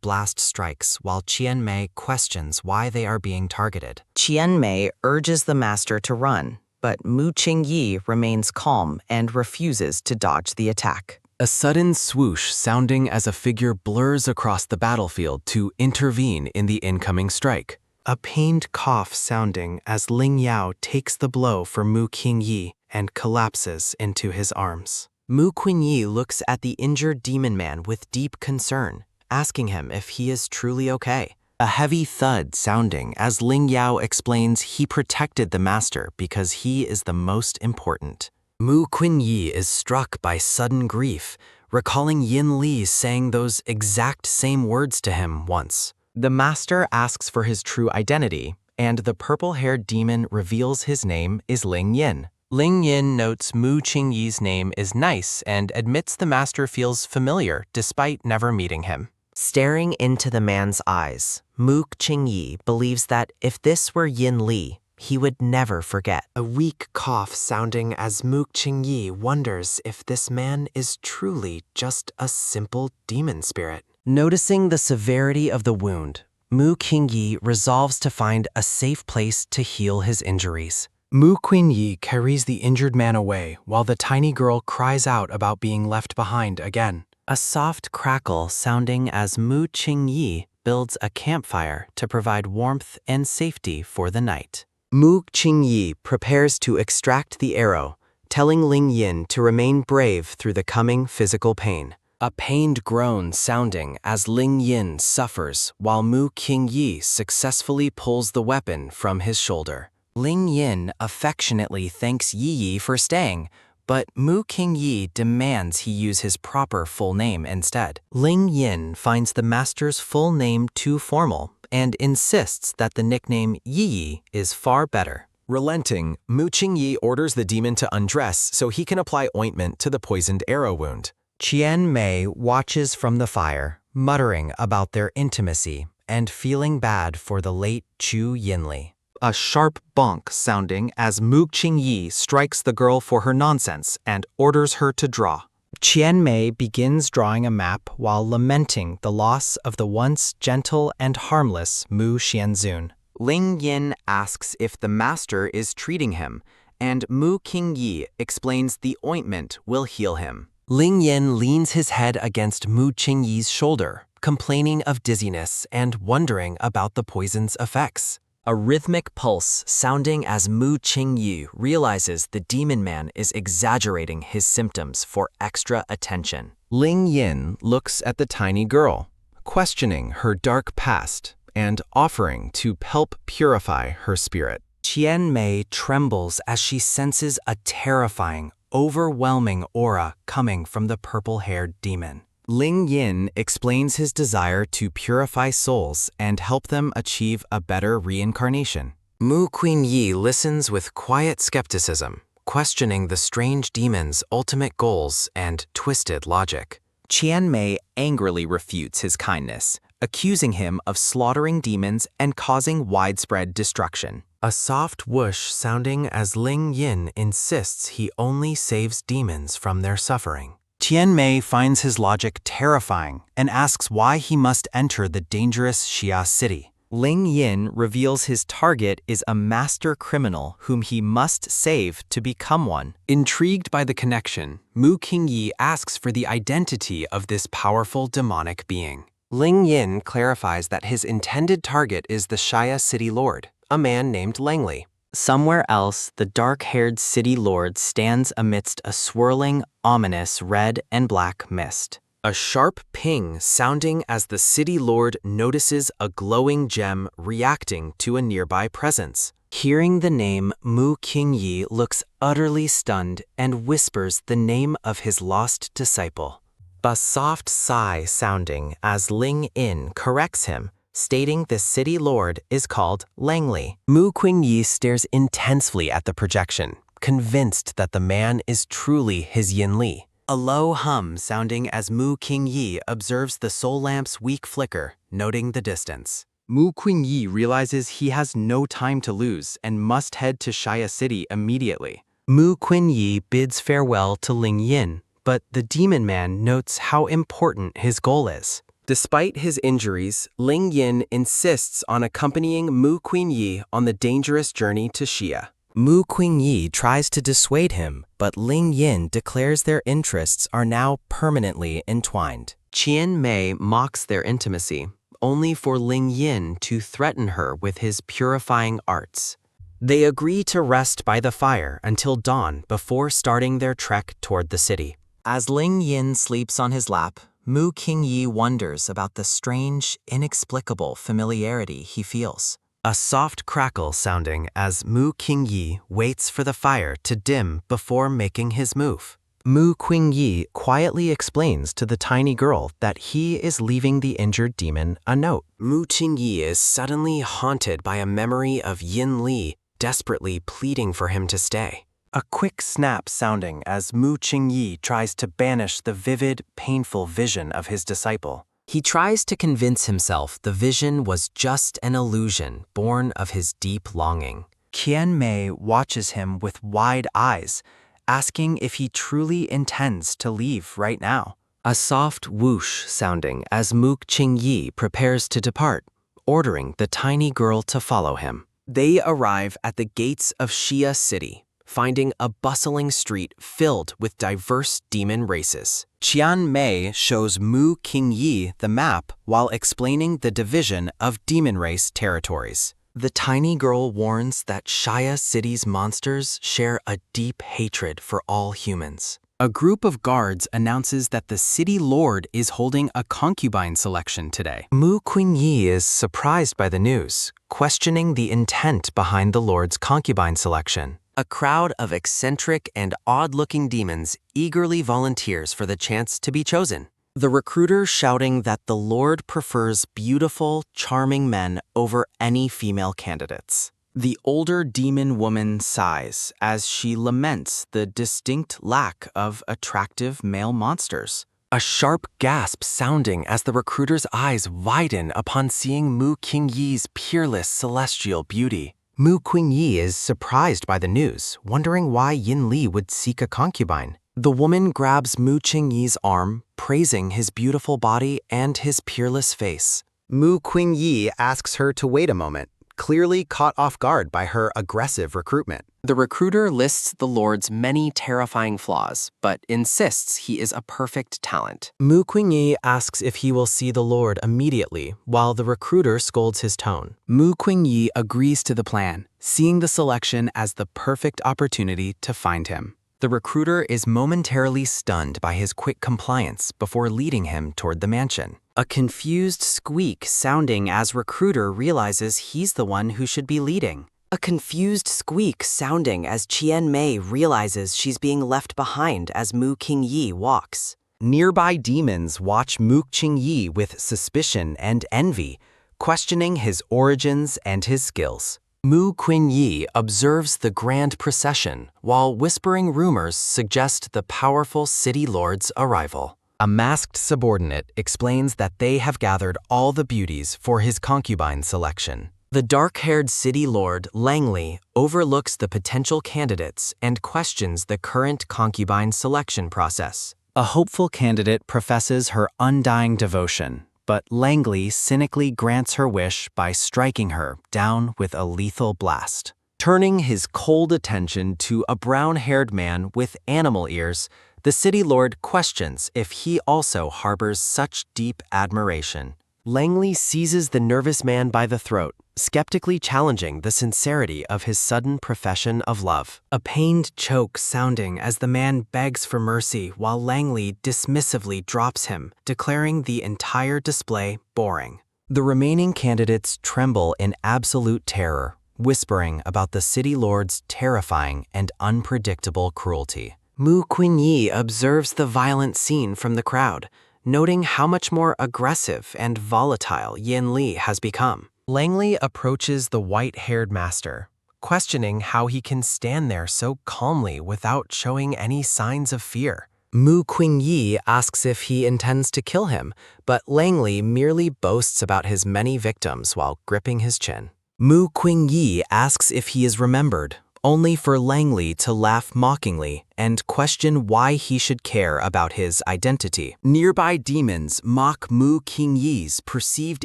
[SPEAKER 3] blast strikes while Tian Mei questions why they are being targeted.
[SPEAKER 4] Tian Mei urges the master to run, but Mu Qingyi remains calm and refuses to dodge the attack.
[SPEAKER 3] A sudden swoosh sounding as a figure blurs across the battlefield to intervene in the incoming strike. A pained cough sounding as Ling Yao takes the blow for Mu Qingyi and collapses into his arms. Mu Qingyi looks at the injured demon man with deep concern, asking him if he is truly okay. A heavy thud sounding as Ling Yao explains he protected the master because he is the most important. Mu Qingyi is struck by sudden grief, recalling Yin Li saying those exact same words to him once. The master asks for his true identity, and the purple-haired demon reveals his name is Ling Yin. Ling Yin notes Mu Qingyi's name is nice and admits the master feels familiar despite never meeting him.
[SPEAKER 4] Staring into the man's eyes, Mu Qingyi believes that if this were Yin Li, he would never forget.
[SPEAKER 3] A weak cough sounding as Mu Qingyi wonders if this man is truly just a simple demon spirit. Noticing the severity of the wound, Mu Qingyi resolves to find a safe place to heal his injuries. Mu Qingyi carries the injured man away while the tiny girl cries out about being left behind again. A soft crackle sounding as Mu Qingyi builds a campfire to provide warmth and safety for the night. Mu Qingyi prepares to extract the arrow, telling Ling Yin to remain brave through the coming physical pain. A pained groan sounding as Ling Yin suffers while Mu Qingyi successfully pulls the weapon from his shoulder. Ling Yin affectionately thanks Yi Yi for staying, but Mu Qingyi demands he use his proper full name instead. Ling Yin finds the master's full name too formal and insists that the nickname Yi Yi is far better.
[SPEAKER 5] Relenting, Mu Qingyi orders the demon to undress so he can apply ointment to the poisoned arrow wound.
[SPEAKER 2] Qian Mei watches from the fire, muttering about their intimacy and feeling bad for the late Chu Yinli.
[SPEAKER 3] A sharp bonk sounding as Mu Qingyi strikes the girl for her nonsense and orders her to draw.
[SPEAKER 2] Qian Mei begins drawing a map while lamenting the loss of the once gentle and harmless Mu Xianzun.
[SPEAKER 3] Ling Yin asks if the master is treating him, and Mu Qingyi explains the ointment will heal him.
[SPEAKER 5] Ling Yin leans his head against Mu Qingyi's shoulder, complaining of dizziness and wondering about the poison's effects.
[SPEAKER 10] A rhythmic pulse sounding as Mu Qingyi realizes the demon man is exaggerating his symptoms for extra attention.
[SPEAKER 5] Ling Yin looks at the tiny girl, questioning her dark past and offering to help purify her spirit.
[SPEAKER 2] Qian Mei trembles as she senses a terrifying, overwhelming aura coming from the purple-haired demon.
[SPEAKER 3] Ling Yin explains his desire to purify souls and help them achieve a better reincarnation.
[SPEAKER 10] Mu Qingyi listens with quiet skepticism, questioning the strange demon's ultimate goals and twisted logic.
[SPEAKER 3] Qian Mei angrily refutes his kindness, accusing him of slaughtering demons and causing widespread destruction.
[SPEAKER 5] A soft whoosh sounding as Ling Yin insists he only saves demons from their suffering.
[SPEAKER 3] Tian Mei finds his logic terrifying and asks why he must enter the dangerous Xia city. Ling Yin reveals his target is a master criminal whom he must save to become one.
[SPEAKER 5] Intrigued by the connection, Mu Qingyi asks for the identity of this powerful demonic being. Ling Yin clarifies that his intended target is the Xia city lord, a man named Langley.
[SPEAKER 3] Somewhere else, the dark-haired city lord stands amidst a swirling, ominous red and black mist.
[SPEAKER 5] A sharp ping sounding as the city lord notices a glowing gem reacting to a nearby presence.
[SPEAKER 2] Hearing the name, Mu Qingyi looks utterly stunned and whispers the name of his lost disciple.
[SPEAKER 5] A soft sigh sounding as Ling Yin corrects him, stating the city lord is called Langley. Mu Qingyi stares intensely at the projection, convinced that the man is truly his Yinli.
[SPEAKER 3] A low hum sounding as Mu Qingyi observes the soul lamp's weak flicker, noting the distance. Mu Qingyi realizes he has no time to lose and must head to Xia City immediately.
[SPEAKER 2] Mu Qingyi bids farewell to Ling Yin, but the demon man notes how important his goal is.
[SPEAKER 5] Despite his injuries, Ling Yin insists on accompanying Mu Qingyi on the dangerous journey to Xia.
[SPEAKER 2] Mu Qingyi tries to dissuade him, but Ling Yin declares their interests are now permanently entwined.
[SPEAKER 10] Qian Mei mocks their intimacy, only for Ling Yin to threaten her with his purifying arts.
[SPEAKER 2] They agree to rest by the fire until dawn before starting their trek toward the city. As Ling Yin sleeps on his lap, Mu Qingyi wonders about the strange, inexplicable familiarity he feels.
[SPEAKER 5] A soft crackle sounding as Mu Qingyi waits for the fire to dim before making his move.
[SPEAKER 2] Mu Qingyi quietly explains to the tiny girl that he is leaving the injured demon a note.
[SPEAKER 5] Mu Qingyi is suddenly haunted by a memory of Yin Li desperately pleading for him to stay.
[SPEAKER 3] A quick snap sounding as Mu Qingyi tries to banish the vivid, painful vision of his disciple.
[SPEAKER 10] He tries to convince himself the vision was just an illusion born of his deep longing.
[SPEAKER 3] Qian Mei watches him with wide eyes, asking if he truly intends to leave right now.
[SPEAKER 10] A soft whoosh sounding as Mu Qingyi prepares to depart, ordering the tiny girl to follow him.
[SPEAKER 5] They arrive at the gates of Xia City, finding a bustling street filled with diverse demon races.
[SPEAKER 3] Qian Mei shows Mu Qingyi the map while explaining the division of demon race territories.
[SPEAKER 2] The tiny girl warns that Xia City's monsters share a deep hatred for all humans.
[SPEAKER 3] A group of guards announces that the city lord is holding a concubine selection today.
[SPEAKER 2] Mu Qingyi is surprised by the news, questioning the intent behind the lord's concubine selection.
[SPEAKER 10] A crowd of eccentric and odd-looking demons eagerly volunteers for the chance to be chosen.
[SPEAKER 2] The recruiter shouting that the Lord prefers beautiful, charming men over any female candidates.
[SPEAKER 4] The older demon woman sighs as she laments the distinct lack of attractive male monsters.
[SPEAKER 5] A sharp gasp sounding as the recruiter's eyes widen upon seeing Mu Qingyi's peerless celestial beauty.
[SPEAKER 3] Mu Qingyi is surprised by the news, wondering why Yin Li would seek a concubine.
[SPEAKER 5] The woman grabs Mu Qingyi's arm, praising his beautiful body and his peerless face.
[SPEAKER 3] Mu Qingyi asks her to wait a moment, clearly caught off guard by her aggressive recruitment.
[SPEAKER 11] The recruiter lists the Lord's many terrifying flaws, but insists he is a perfect talent.
[SPEAKER 2] Mu Qingyi asks if he will see the Lord immediately, while the recruiter scolds his tone.
[SPEAKER 12] Mu Qingyi agrees to the plan, seeing the selection as the perfect opportunity to find him. The recruiter is momentarily stunned by his quick compliance before leading him toward the mansion.
[SPEAKER 4] A confused squeak sounding as recruiter realizes he's the one who should be leading.
[SPEAKER 10] A confused squeak sounding as Qian Mei realizes she's being left behind as Mu Qingyi walks.
[SPEAKER 3] Nearby demons watch Mu Qingyi with suspicion and envy, questioning his origins and his skills.
[SPEAKER 5] Mu Qingyi observes the grand procession, while whispering rumors suggest the powerful city lord's arrival.
[SPEAKER 3] A masked subordinate explains that they have gathered all the beauties for his concubine selection.
[SPEAKER 2] The dark-haired city lord, Langley, overlooks the potential candidates and questions the current concubine selection process.
[SPEAKER 12] A hopeful candidate professes her undying devotion, but Langley cynically grants her wish by striking her down with a lethal blast.
[SPEAKER 3] Turning his cold attention to a brown-haired man with animal ears, the city lord questions if he also harbors such deep admiration.
[SPEAKER 5] Langley seizes the nervous man by the throat, skeptically challenging the sincerity of his sudden profession of love.
[SPEAKER 2] A pained choke sounding as the man begs for mercy while Langley dismissively drops him, declaring the entire display boring.
[SPEAKER 3] The remaining candidates tremble in absolute terror, whispering about the city lord's terrifying and unpredictable cruelty.
[SPEAKER 2] Mu Qingyi observes the violent scene from the crowd, noting how much more aggressive and volatile Yin Li has become.
[SPEAKER 5] Langley approaches the white-haired master, questioning how he can stand there so calmly without showing any signs of fear.
[SPEAKER 2] Mu Qingyi asks if he intends to kill him, but Langley merely boasts about his many victims while gripping his chin.
[SPEAKER 3] Mu Qingyi asks if he is remembered, only for Langley to laugh mockingly and question why he should care about his identity.
[SPEAKER 12] Nearby demons mock Mu Qingyi's perceived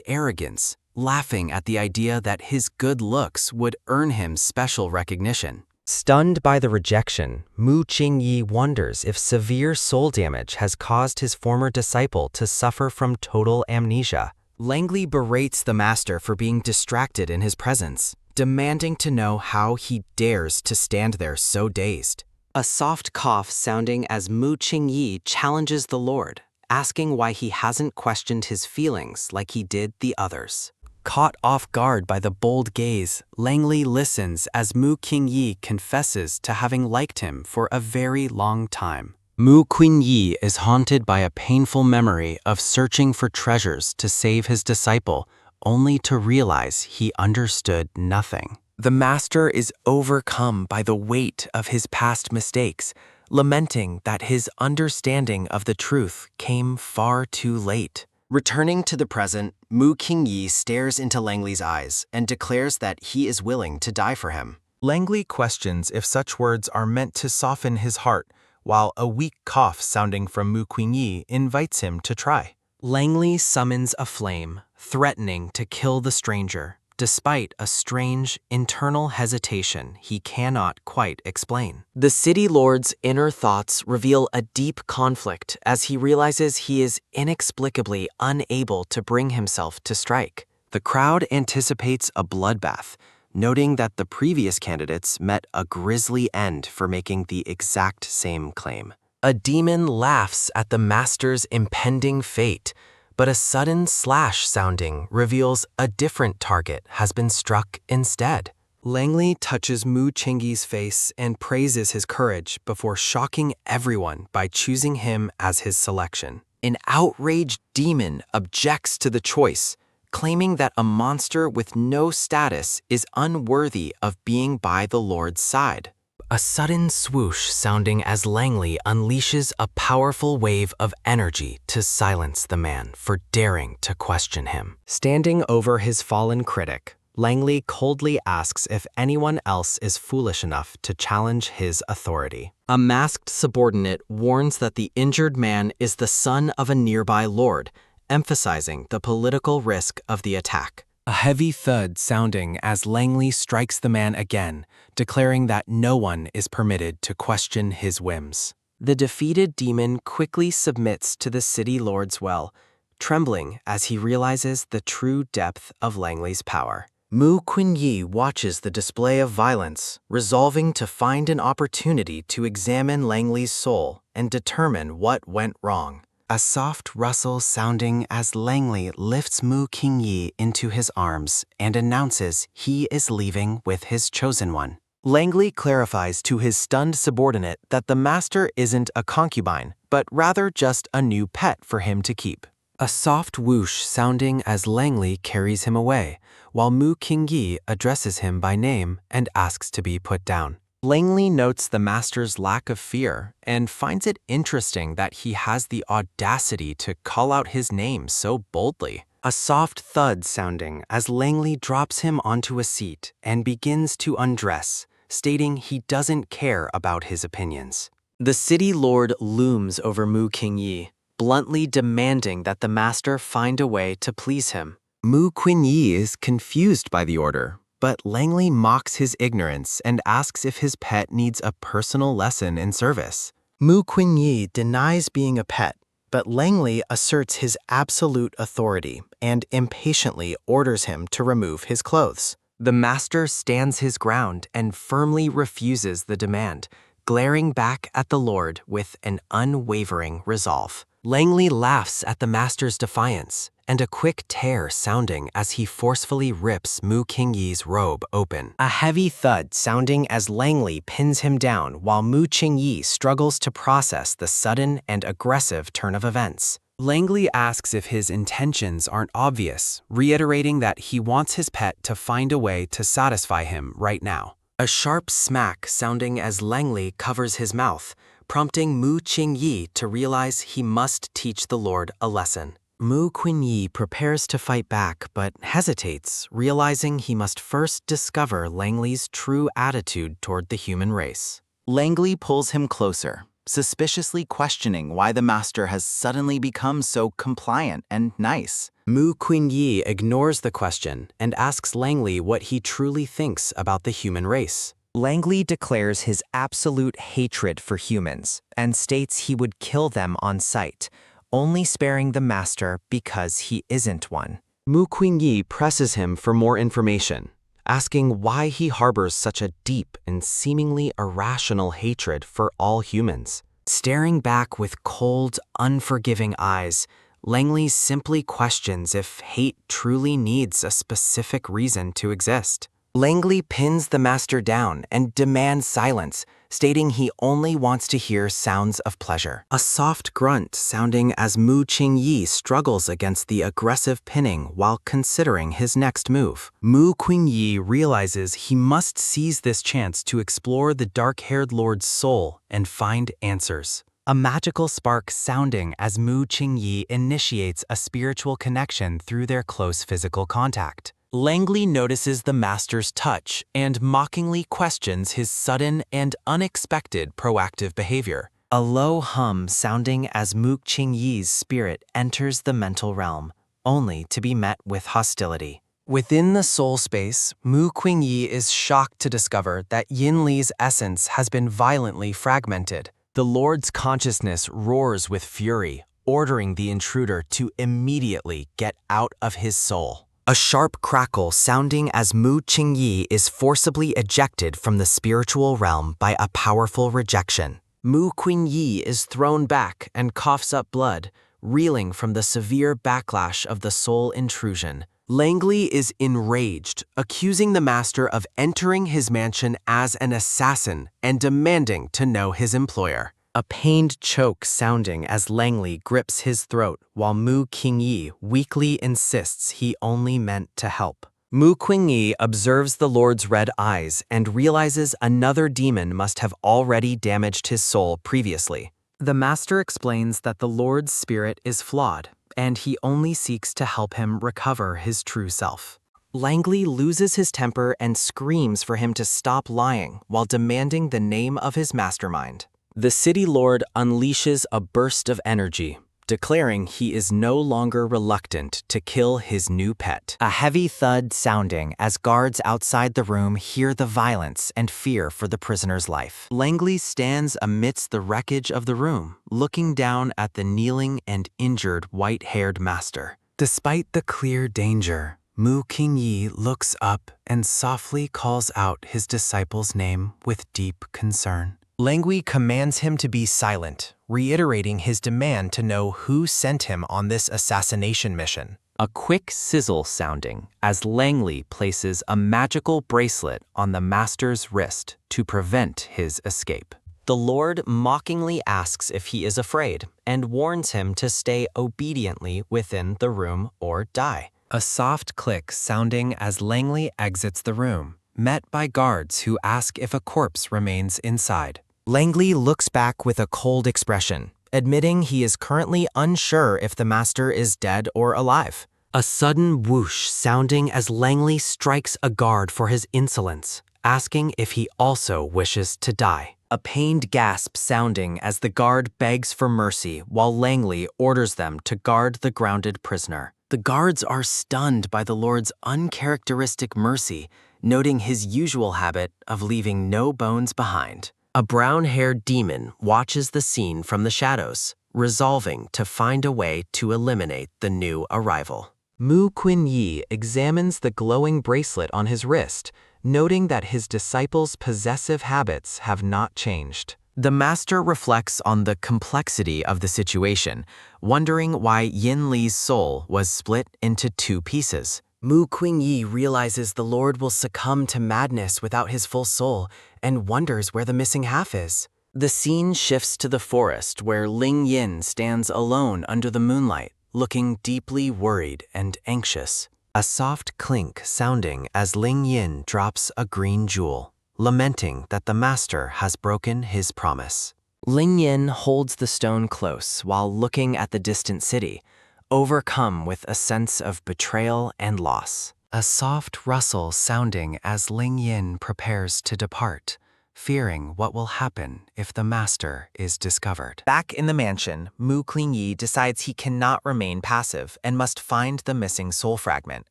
[SPEAKER 12] arrogance, laughing at the idea that his good looks would earn him special recognition.
[SPEAKER 3] Stunned by the rejection, Mu Qingyi wonders if severe soul damage has caused his former disciple to suffer from total amnesia.
[SPEAKER 12] Langley berates the master for being distracted in his presence, demanding to know how he dares to stand there so dazed.
[SPEAKER 10] A soft cough sounding as Mu Qingyi challenges the Lord, asking why he hasn't questioned his feelings like he did the others.
[SPEAKER 12] Caught off guard by the bold gaze, Langley listens as Mu Qingyi confesses to having liked him for a very long time. Mu Qingyi is haunted by a painful memory of searching for treasures to save his disciple, only to realize he understood nothing.
[SPEAKER 5] The master is overcome by the weight of his past mistakes, lamenting that his understanding of the truth came far too late.
[SPEAKER 3] Returning to the present, Mu Qingyi stares into Langley's eyes and declares that he is willing to die for him.
[SPEAKER 9] Langley questions if such words are meant to soften his heart, while a weak cough sounding from Mu Qingyi invites him to try.
[SPEAKER 2] Langley summons a flame, threatening to kill the stranger, despite a strange, internal hesitation he cannot quite explain.
[SPEAKER 10] The city lord's inner thoughts reveal a deep conflict as he realizes he is inexplicably unable to bring himself to strike.
[SPEAKER 5] The crowd anticipates a bloodbath, noting that the previous candidates met a grisly end for making the exact same claim. A demon laughs at the master's impending fate, but a sudden slash sounding reveals a different target has been struck instead.
[SPEAKER 2] Langley touches Mu Qingyi's face and praises his courage before shocking everyone by choosing him as his selection.
[SPEAKER 3] An outraged demon objects to the choice, claiming that a monster with no status is unworthy of being by the Lord's side.
[SPEAKER 10] A sudden swoosh sounding as Langley unleashes a powerful wave of energy to silence the man for daring to question him.
[SPEAKER 3] Standing over his fallen critic, Langley coldly asks if anyone else is foolish enough to challenge his authority. A masked subordinate warns that the injured man is the son of a nearby lord, emphasizing the political risk of the attack.
[SPEAKER 12] A heavy thud sounding as Langley strikes the man again, declaring that no one is permitted to question his whims.
[SPEAKER 3] The defeated demon quickly submits to the city lord's will, trembling as he realizes the true depth of Langley's power. Mu Qinyi watches the display of violence, resolving to find an opportunity to examine Langley's soul and determine what went wrong.
[SPEAKER 10] A soft rustle sounding as Langley lifts Mu Qingyi into his arms and announces he is leaving with his chosen one.
[SPEAKER 3] Langley clarifies to his stunned subordinate that the master isn't a concubine, but rather just a new pet for him to keep.
[SPEAKER 10] A soft whoosh sounding as Langley carries him away, while Mu Qingyi addresses him by name and asks to be put down.
[SPEAKER 3] Langley notes the master's lack of fear and finds it interesting that he has the audacity to call out his name so boldly.
[SPEAKER 10] A soft thud sounding as Langley drops him onto a seat and begins to undress, stating he doesn't care about his opinions.
[SPEAKER 3] The city lord looms over Mu Qingyi, bluntly demanding that the master find a way to please him.
[SPEAKER 10] Mu Qingyi is confused by the order, but Langley mocks his ignorance and asks if his pet needs a personal lesson in service.
[SPEAKER 3] Mu Qingyi denies being a pet, but Langley asserts his absolute authority and impatiently orders him to remove his clothes.
[SPEAKER 10] The master stands his ground and firmly refuses the demand, glaring back at the Lord with an unwavering resolve. Langley laughs at the master's defiance, and a quick tear sounding as he forcefully rips Mu Qingyi's robe open.
[SPEAKER 3] A heavy thud sounding as Langley pins him down while Mu Qingyi struggles to process the sudden and aggressive turn of events.
[SPEAKER 12] Langley asks if his intentions aren't obvious, reiterating that he wants his pet to find a way to satisfy him right now.
[SPEAKER 10] A sharp smack sounding as Langley covers his mouth, prompting Mu Qingyi to realize he must teach the Lord a lesson.
[SPEAKER 3] Mu Qingyi prepares to fight back but hesitates, realizing he must first discover Langley's true attitude toward the human race.
[SPEAKER 13] Langley pulls him closer, suspiciously questioning why the master has suddenly become so compliant and nice.
[SPEAKER 3] Mu Qingyi ignores the question and asks Langley what he truly thinks about the human race.
[SPEAKER 14] Langley declares his absolute hatred for humans and states he would kill them on sight, only sparing the master because he isn't one.
[SPEAKER 3] Mu Qingyi presses him for more information, asking why he harbors such a deep and seemingly irrational hatred for all humans.
[SPEAKER 10] Staring back with cold, unforgiving eyes, Langley simply questions if hate truly needs a specific reason to exist.
[SPEAKER 3] Langley pins the master down and demands silence, stating he only wants to hear sounds of pleasure. A soft grunt sounding as Mu Qingyi struggles against the aggressive pinning while considering his next move.
[SPEAKER 12] Mu Qingyi realizes he must seize this chance to explore the dark-haired lord's soul and find answers.
[SPEAKER 10] A magical spark sounding as Mu Qingyi initiates a spiritual connection through their close physical contact.
[SPEAKER 3] Langley notices the master's touch and mockingly questions his sudden and unexpected proactive behavior.
[SPEAKER 10] A low hum sounding as Mu Qingyi's spirit enters the mental realm, only to be met with hostility.
[SPEAKER 3] Within the soul space, Mu Qingyi is shocked to discover that Yin Li's essence has been violently fragmented. The Lord's consciousness roars with fury, ordering the intruder to immediately get out of his soul.
[SPEAKER 10] A sharp crackle sounding as Mu Qingyi is forcibly ejected from the spiritual realm by a powerful rejection.
[SPEAKER 3] Mu Qingyi is thrown back and coughs up blood, reeling from the severe backlash of the soul intrusion. Langley is enraged, accusing the master of entering his mansion as an assassin and demanding to know his employer. a pained choke sounding as Langley grips his throat while Mu Qingyi weakly insists he only meant to help. Mu Qingyi observes the Lord's red eyes and realizes another demon must have already damaged his soul previously. The master explains that the Lord's spirit is flawed, and he only seeks to help him recover his true self. Langley loses his temper and screams for him to stop lying while demanding the name of his mastermind. The city lord unleashes a burst of energy, declaring he is no longer reluctant to kill his new pet.
[SPEAKER 14] A heavy thud sounding as guards outside the room hear the violence and fear for the prisoner's life.
[SPEAKER 3] Langley stands amidst the wreckage of the room, looking down at the kneeling and injured white-haired master.
[SPEAKER 9] Despite the clear danger, Mu Qingyi looks up and softly calls out his disciple's name with deep concern.
[SPEAKER 3] Langley commands him to be silent, reiterating his demand to know who sent him on this assassination mission.
[SPEAKER 14] A quick sizzle sounding as Langley places a magical bracelet on the master's wrist to prevent his escape.
[SPEAKER 3] The Lord mockingly asks if he is afraid and warns him to stay obediently within the room or die.
[SPEAKER 9] A soft click sounding as Langley exits the room, met by guards who ask if a corpse remains inside.
[SPEAKER 3] Langley looks back with a cold expression, admitting he is currently unsure if the master is dead or alive. A sudden whoosh sounding as Langley strikes a guard for his insolence, asking if he also wishes to die. A pained gasp sounding as the guard begs for mercy while Langley orders them to guard the grounded prisoner. The guards are stunned by the Lord's uncharacteristic mercy, noting his usual habit of leaving no bones behind. A brown-haired demon watches the scene from the shadows, resolving to find a way to eliminate the new arrival. Mu Qingyi examines the glowing bracelet on his wrist, noting that his disciple's possessive habits have not changed. The master reflects on the complexity of the situation, wondering why Yin Li's soul was split into two pieces. Mu Qingyi realizes the Lord will succumb to madness without his full soul and wonders where the missing half is. The scene shifts to the forest where Ling Yin stands alone under the moonlight, looking deeply worried and anxious. A soft clink sounding as Ling Yin drops a green jewel, lamenting that the master has broken his promise. Ling Yin holds the stone close while looking at the distant city, overcome with a sense of betrayal and loss.
[SPEAKER 9] A soft rustle sounding as Ling Yin prepares to depart, fearing what will happen if the master is discovered.
[SPEAKER 3] Back in the mansion, Mu Qingyi decides he cannot remain passive and must find the missing soul fragment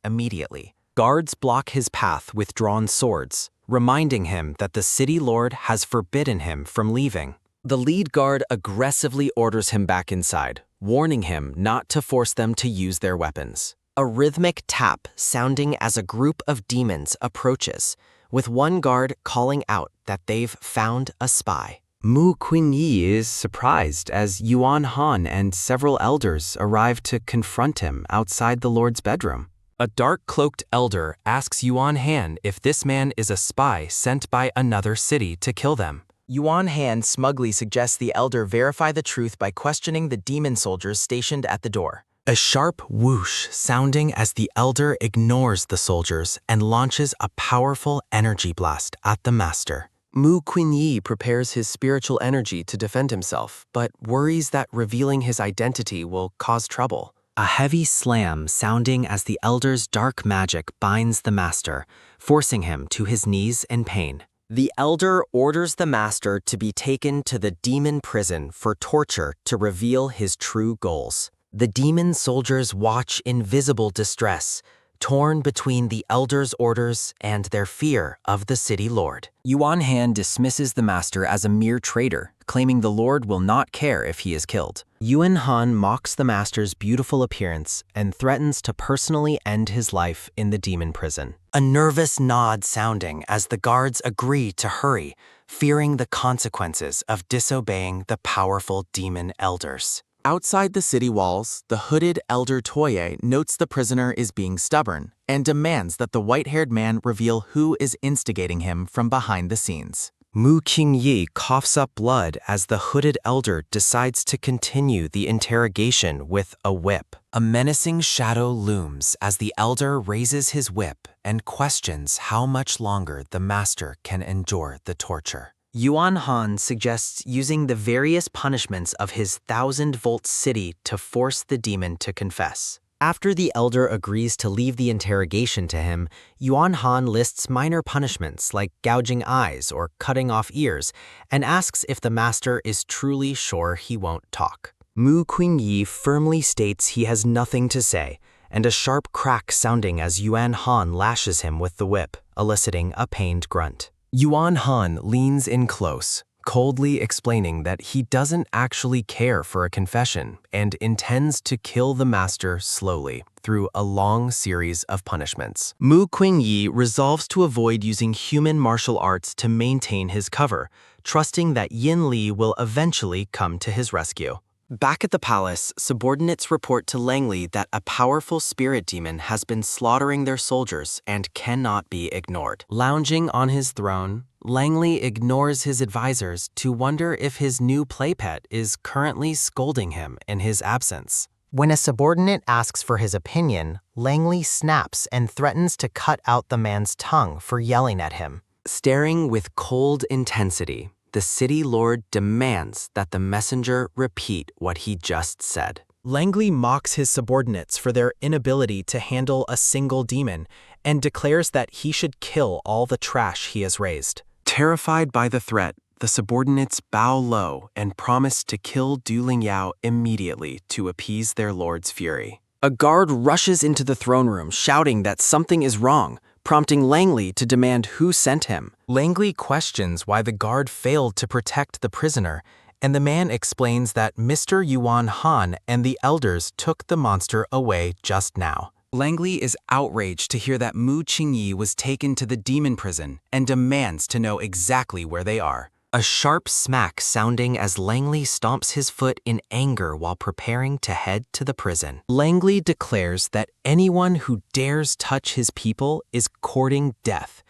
[SPEAKER 3] immediately. Guards block his path with drawn swords, reminding him that the city lord has forbidden him from leaving. The lead guard aggressively orders him back inside, warning him not to force them to use their weapons. A rhythmic tap sounding as a group of demons approaches, with one guard calling out that they've found a spy.
[SPEAKER 9] Mu Qingyi is surprised as Yuan Han and several elders arrive to confront him outside the Lord's bedroom.
[SPEAKER 3] A dark-cloaked elder asks Yuan Han if this man is a spy sent by another city to kill them. Yuan Han smugly suggests the elder verify the truth by questioning the demon soldiers stationed at the door. A sharp whoosh sounding as the elder ignores the soldiers and launches a powerful energy blast at the master. Mu Qingyi prepares his spiritual energy to defend himself, but worries that revealing his identity will cause trouble. A heavy slam sounding as the elder's dark magic binds the master, forcing him to his knees in pain. The elder orders the master to be taken to the demon prison for torture to reveal his true goals. The demon soldiers watch in visible distress, torn between the elder's orders and their fear of the city lord. Yuan Han dismisses the master as a mere traitor, claiming the lord will not care if he is killed. Yuan Han mocks the master's beautiful appearance and threatens to personally end his life in the demon prison. A nervous nod sounding as the guards agree to hurry, fearing the consequences of disobeying the powerful demon elders. Outside the city walls, the hooded elder Toye notes the prisoner is being stubborn and demands that the white-haired man reveal who is instigating him from behind the scenes. Mu Qingyi coughs up blood as the hooded elder decides to continue the interrogation with a whip.
[SPEAKER 12] A menacing shadow looms as the elder raises his whip and questions how much longer the master can endure the torture.
[SPEAKER 3] Yuan Han suggests using the various punishments of his 1,000-volt city to force the demon to confess. After the elder agrees to leave the interrogation to him, Yuan Han lists minor punishments like gouging eyes or cutting off ears and asks if the master is truly sure he won't talk. Mu Qingyi firmly states he has nothing to say, and a sharp crack sounding as Yuan Han lashes him with the whip, eliciting a pained grunt.
[SPEAKER 12] Yuan Han leans in close, coldly explaining that he doesn't actually care for a confession and intends to kill the master slowly through a long series of punishments.
[SPEAKER 3] Mu Qingyi resolves to avoid using human martial arts to maintain his cover, trusting that Yin Li will eventually come to his rescue. Back at the palace, subordinates report to Langley that a powerful spirit demon has been slaughtering their soldiers and cannot be ignored.
[SPEAKER 12] Lounging on his throne, Langley ignores his advisors to wonder if his new playpet is currently scolding him in his absence.
[SPEAKER 1] When a subordinate asks for his opinion, Langley snaps and threatens to cut out the man's tongue for yelling at him.
[SPEAKER 3] Staring with cold intensity, the city lord demands that the messenger repeat what he just said.
[SPEAKER 1] Langley mocks his subordinates for their inability to handle a single demon and declares that he should kill all the trash he has raised.
[SPEAKER 12] Terrified by the threat, the subordinates bow low and promise to kill Du Lingyao immediately to appease their lord's fury.
[SPEAKER 3] A guard rushes into the throne room shouting that something is wrong, prompting Langley to demand who sent him.
[SPEAKER 1] Langley questions why the guard failed to protect the prisoner, and the man explains that Mr. Yuan Han and the elders took the monster away just now.
[SPEAKER 7] Langley is outraged to hear that Mu Qingyi was taken to the demon prison and demands to know exactly where they are.
[SPEAKER 3] A sharp smack sounding as Langley stomps his foot in anger while preparing to head to the prison.
[SPEAKER 1] Langley declares that anyone who dares touch his people is courting death,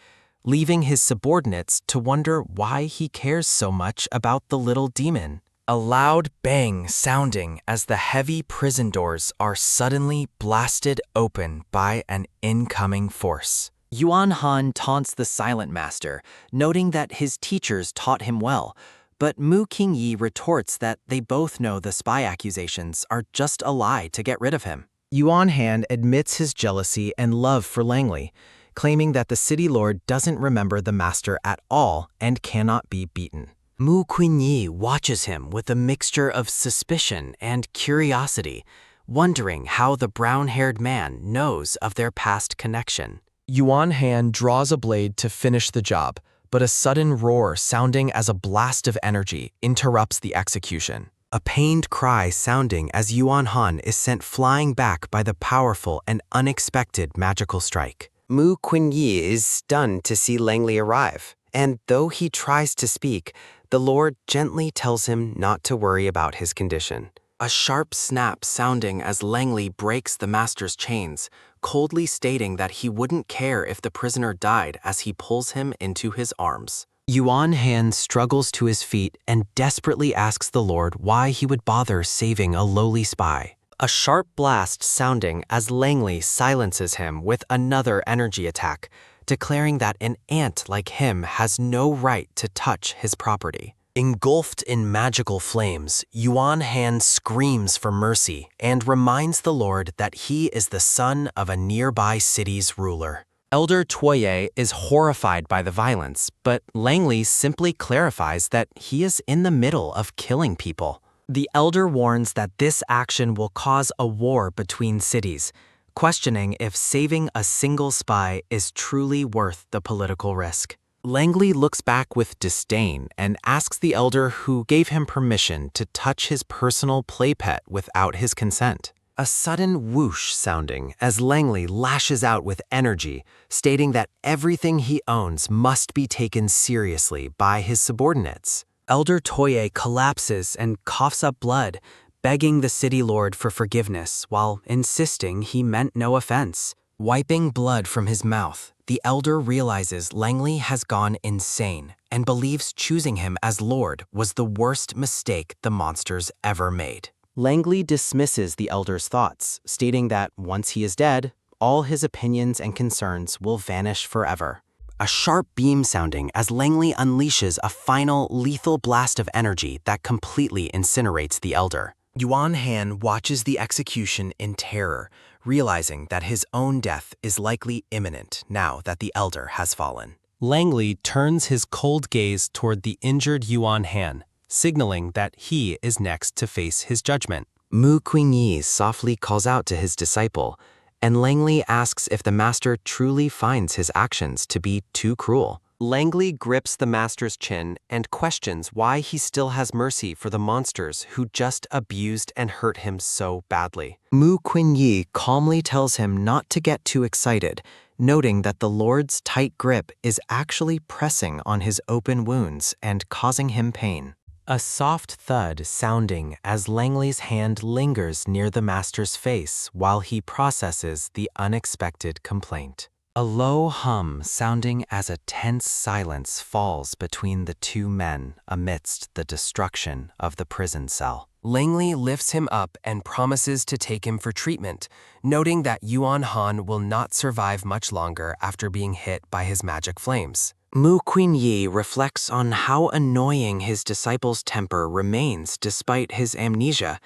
[SPEAKER 1] leaving his subordinates to wonder why he cares so much about the little demon. A loud bang sounding as the heavy prison doors are suddenly blasted open by an incoming force.
[SPEAKER 3] Yuan Han taunts the silent master, noting that his teachers taught him well, but Mu Qingyi retorts that they both know the spy accusations are just a lie to get rid of him.
[SPEAKER 1] Yuan Han admits his jealousy and love for Langley, claiming that the city lord doesn't remember the master at all and cannot be beaten.
[SPEAKER 3] Mu Qingyi watches him with a mixture of suspicion and curiosity, wondering how the brown-haired man knows of their past connection.
[SPEAKER 1] Yuan Han draws a blade to finish the job, but a sudden roar sounding as a blast of energy interrupts the execution.
[SPEAKER 3] A pained cry sounding as Yuan Han is sent flying back by the powerful and unexpected magical strike. Mu Qingyi is stunned to see Langley arrive, and though he tries to speak, the Lord gently tells him not to worry about his condition. A sharp snap sounding as Langley breaks the master's chains, coldly stating that he wouldn't care if the prisoner died as he pulls him into his arms. Yuan Han struggles to his feet and desperately asks the Lord why he would bother saving a lowly spy. A sharp blast sounding as Langley silences him with another energy attack, declaring that an ant like him has no right to touch his property. Engulfed in magical flames, Yuan Han screams for mercy and reminds the Lord that he is the son of a nearby city's ruler. Elder Toye is horrified by the violence, but Langley simply clarifies that he is in the middle of killing people. The elder warns that this action will cause a war between cities, questioning if saving a single spy is truly worth the political risk. Langley looks back with disdain and asks the elder who gave him permission to touch his personal playpet without his consent. A sudden whoosh sounding as Langley lashes out with energy, stating that everything he owns must be taken seriously by his subordinates. Elder Toye collapses and coughs up blood, begging the city lord for forgiveness while insisting he meant no offense.
[SPEAKER 2] Wiping blood from his mouth, the elder realizes Langley has gone insane and believes choosing him as Lord was the worst mistake the monsters ever made.
[SPEAKER 3] Langley dismisses the elder's thoughts, stating that once he is dead, all his opinions and concerns will vanish forever.
[SPEAKER 2] A sharp beam sounding as Langley unleashes a final lethal blast of energy that completely incinerates the elder. Yuan Han watches the execution in terror, realizing that his own death is likely imminent now that the elder has fallen.
[SPEAKER 9] Langley turns his cold gaze toward the injured Yuan Han, signaling that he is next to face his judgment.
[SPEAKER 3] Mu Qingyi softly calls out to his disciple, and Langley asks if the master truly finds his actions to be too cruel. Langley grips the master's chin and questions why he still has mercy for the monsters who just abused and hurt him so badly. Mu Qingyi calmly tells him not to get too excited, noting that the Lord's tight grip is actually pressing on his open wounds and causing him pain. A soft thud sounding as Langley's hand lingers near the master's face while he processes the unexpected complaint. A low hum sounding as a tense silence falls between the two men amidst the destruction of the prison cell.
[SPEAKER 2] Langley lifts him up and promises to take him for treatment, noting that Yuan Han will not survive much longer after being hit by his magic flames.
[SPEAKER 3] Mu Qingyi reflects on how annoying his disciple's temper remains despite his amnesia,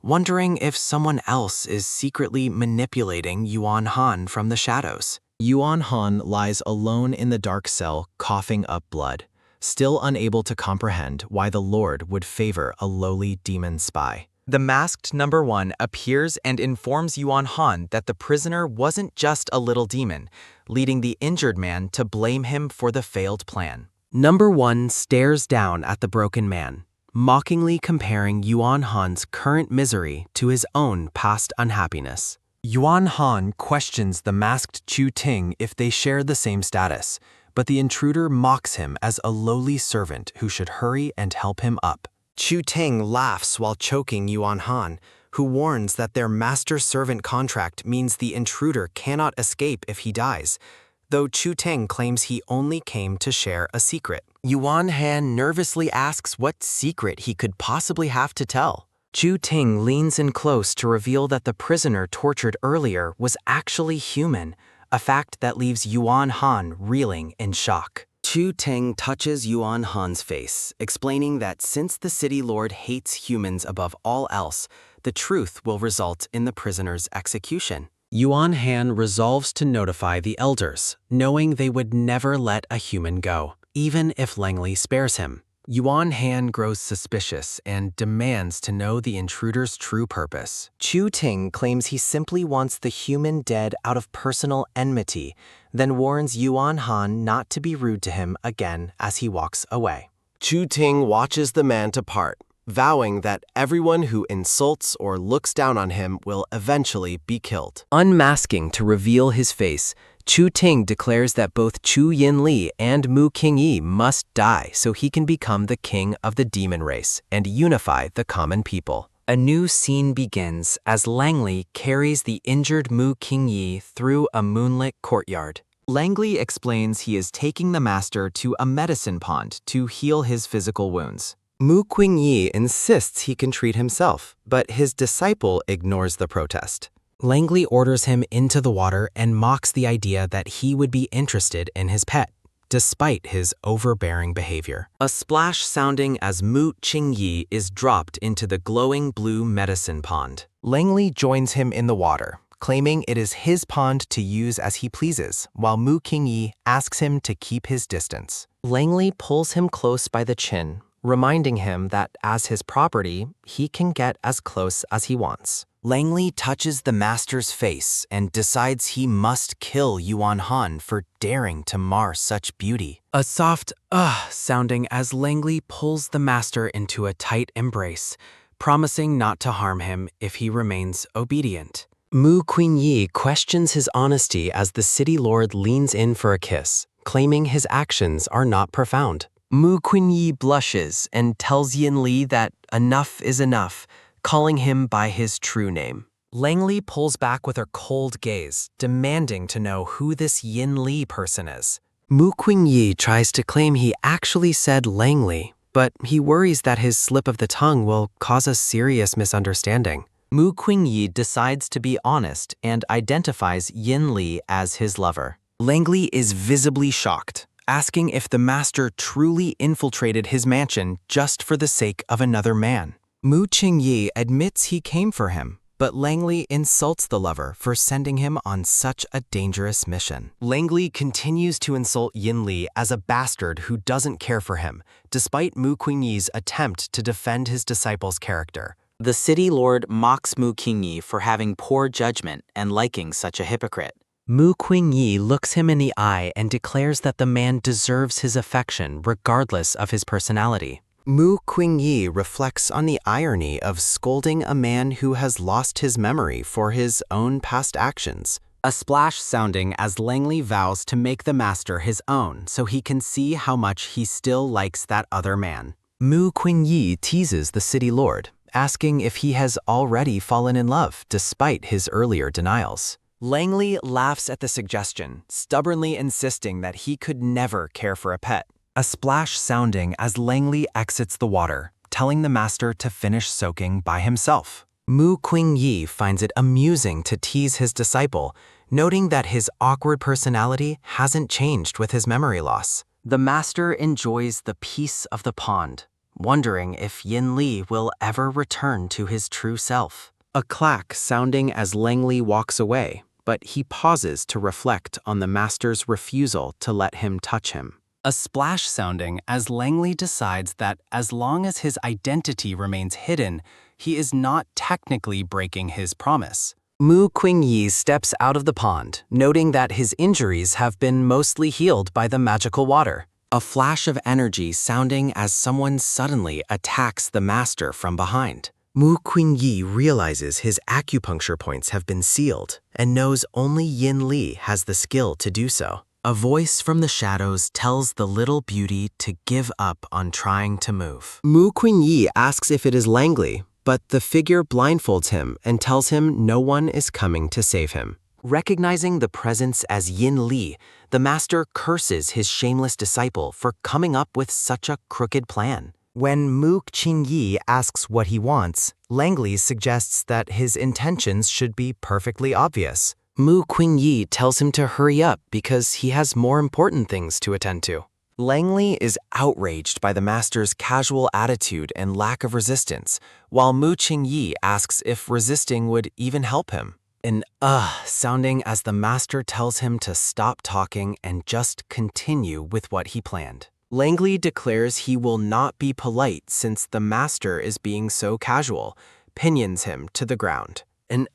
[SPEAKER 3] wondering if someone else is secretly manipulating Yuan Han from the shadows. Yuan Han lies alone in the dark cell, coughing up blood, still unable to comprehend why the Lord would favor a lowly demon spy. The masked number 1 appears and informs Yuan Han that the prisoner wasn't just a little demon, leading the injured man to blame him for the failed plan. Number 1 stares down at the broken man, mockingly comparing Yuan Han's current misery to his own past unhappiness.
[SPEAKER 9] Yuan Han questions the masked Chu Ting if they share the same status, but the intruder mocks him as a lowly servant who should hurry and help him up.
[SPEAKER 3] Chu Ting laughs while choking Yuan Han, who warns that their master-servant contract means the intruder cannot escape if he dies, though Chu Ting claims he only came to share a secret. Yuan Han nervously asks what secret he could possibly have to tell. Chu Ting leans in close to reveal that the prisoner tortured earlier was actually human, a fact that leaves Yuan Han reeling in shock. Chu Ting touches Yuan Han's face, explaining that since the city lord hates humans above all else, the truth will result in the prisoner's execution. Yuan Han resolves to notify the elders, knowing they would never let a human go, even if Langley spares him. Yuan Han grows suspicious and demands to know the intruder's true purpose. Chu Ting claims he simply wants the human dead out of personal enmity, then warns Yuan Han not to be rude to him again as he walks away.
[SPEAKER 8] Chu Ting watches the man depart, vowing that everyone who insults or looks down on him will eventually be killed.
[SPEAKER 3] Unmasking to reveal his face, Chu Ting declares that both Chu Yinli and Mu Qingyi must die so he can become the king of the demon race and unify the common people. A new scene begins as Langley carries the injured Mu Qingyi through a moonlit courtyard. Langley explains he is taking the master to a medicine pond to heal his physical wounds. Mu Qingyi insists he can treat himself, but his disciple ignores the protest. Langley orders him into the water and mocks the idea that he would be interested in his pet, despite his overbearing behavior. A splash sounding as Mu Qingyi is dropped into the glowing blue medicine pond. Langley joins him in the water, claiming it is his pond to use as he pleases, while Mu Qingyi asks him to keep his distance. Langley pulls him close by the chin, reminding him that as his property, he can get as close as he wants. Langley touches the master's face and decides he must kill Yuan Han for daring to mar such beauty. A soft sounding as Langley pulls the master into a tight embrace, promising not to harm him if he remains obedient. Mu Qingyi questions his honesty as the city lord leans in for a kiss, claiming his actions are not profound. Mu Qingyi blushes and tells Yin Li that enough is enough, calling him by his true name.
[SPEAKER 2] Langley pulls back with her cold gaze, demanding to know who this Yin Li person is.
[SPEAKER 12] Mu Qingyi tries to claim he actually said Langley, but he worries that his slip of the tongue will cause a serious misunderstanding.
[SPEAKER 3] Mu Qingyi decides to be honest and identifies Yin Li as his lover.
[SPEAKER 12] Langley is visibly shocked, asking if the master truly infiltrated his mansion just for the sake of another man.
[SPEAKER 2] Mu Qingyi admits he came for him, but Langley insults the lover for sending him on such a dangerous mission.
[SPEAKER 3] Langley continues to insult Yin Li as a bastard who doesn't care for him, despite Mu Qingyi's attempt to defend his disciple's character.
[SPEAKER 4] The city lord mocks Mu Qingyi for having poor judgment and liking such a hypocrite.
[SPEAKER 3] Mu Qingyi looks him in the eye and declares that the man deserves his affection regardless of his personality.
[SPEAKER 5] Mu Qingyi reflects on the irony of scolding a man who has lost his memory for his own past actions.
[SPEAKER 3] A splash sounding as Langley vows to make the master his own so he can see how much he still likes that other man.
[SPEAKER 5] Mu Qingyi teases the city lord, asking if he has already fallen in love despite his earlier denials.
[SPEAKER 2] Langley laughs at the suggestion, stubbornly insisting that he could never care for a pet.
[SPEAKER 12] A splash sounding as Langley exits the water, telling the master to finish soaking by himself.
[SPEAKER 2] Mu Qingyi finds it amusing to tease his disciple, noting that his awkward personality hasn't changed with his memory loss.
[SPEAKER 3] The master enjoys the peace of the pond, wondering if Yin Li will ever return to his true self.
[SPEAKER 5] A clack sounding as Langley walks away, but he pauses to reflect on the master's refusal to let him touch him.
[SPEAKER 3] A splash sounding as Langley decides that as long as his identity remains hidden, he is not technically breaking his promise.
[SPEAKER 2] Mu Qingyi steps out of the pond, noting that his injuries have been mostly healed by the magical water.
[SPEAKER 12] A flash of energy sounding as someone suddenly attacks the master from behind.
[SPEAKER 5] Mu Qingyi realizes his acupuncture points have been sealed and knows only Yin Li has the skill to do so.
[SPEAKER 2] A voice from the shadows tells the little beauty to give up on trying to move.
[SPEAKER 5] Mu Qingyi asks if it is Langley, but the figure blindfolds him and tells him no one is coming to save him.
[SPEAKER 3] Recognizing the presence as Yin Li, the master curses his shameless disciple for coming up with such a crooked plan.
[SPEAKER 2] When Mu Qingyi asks what he wants, Langley suggests that his intentions should be perfectly obvious.
[SPEAKER 12] Mu Qingyi tells him to hurry up because he has more important things to attend to.
[SPEAKER 2] Langley is outraged by the master's casual attitude and lack of resistance, while Mu Qingyi asks if resisting would even help him. An sounding as the master tells him to stop talking and just continue with what he planned. Langley declares he will not be polite since the master is being so casual, pinions him to the ground.
[SPEAKER 12] An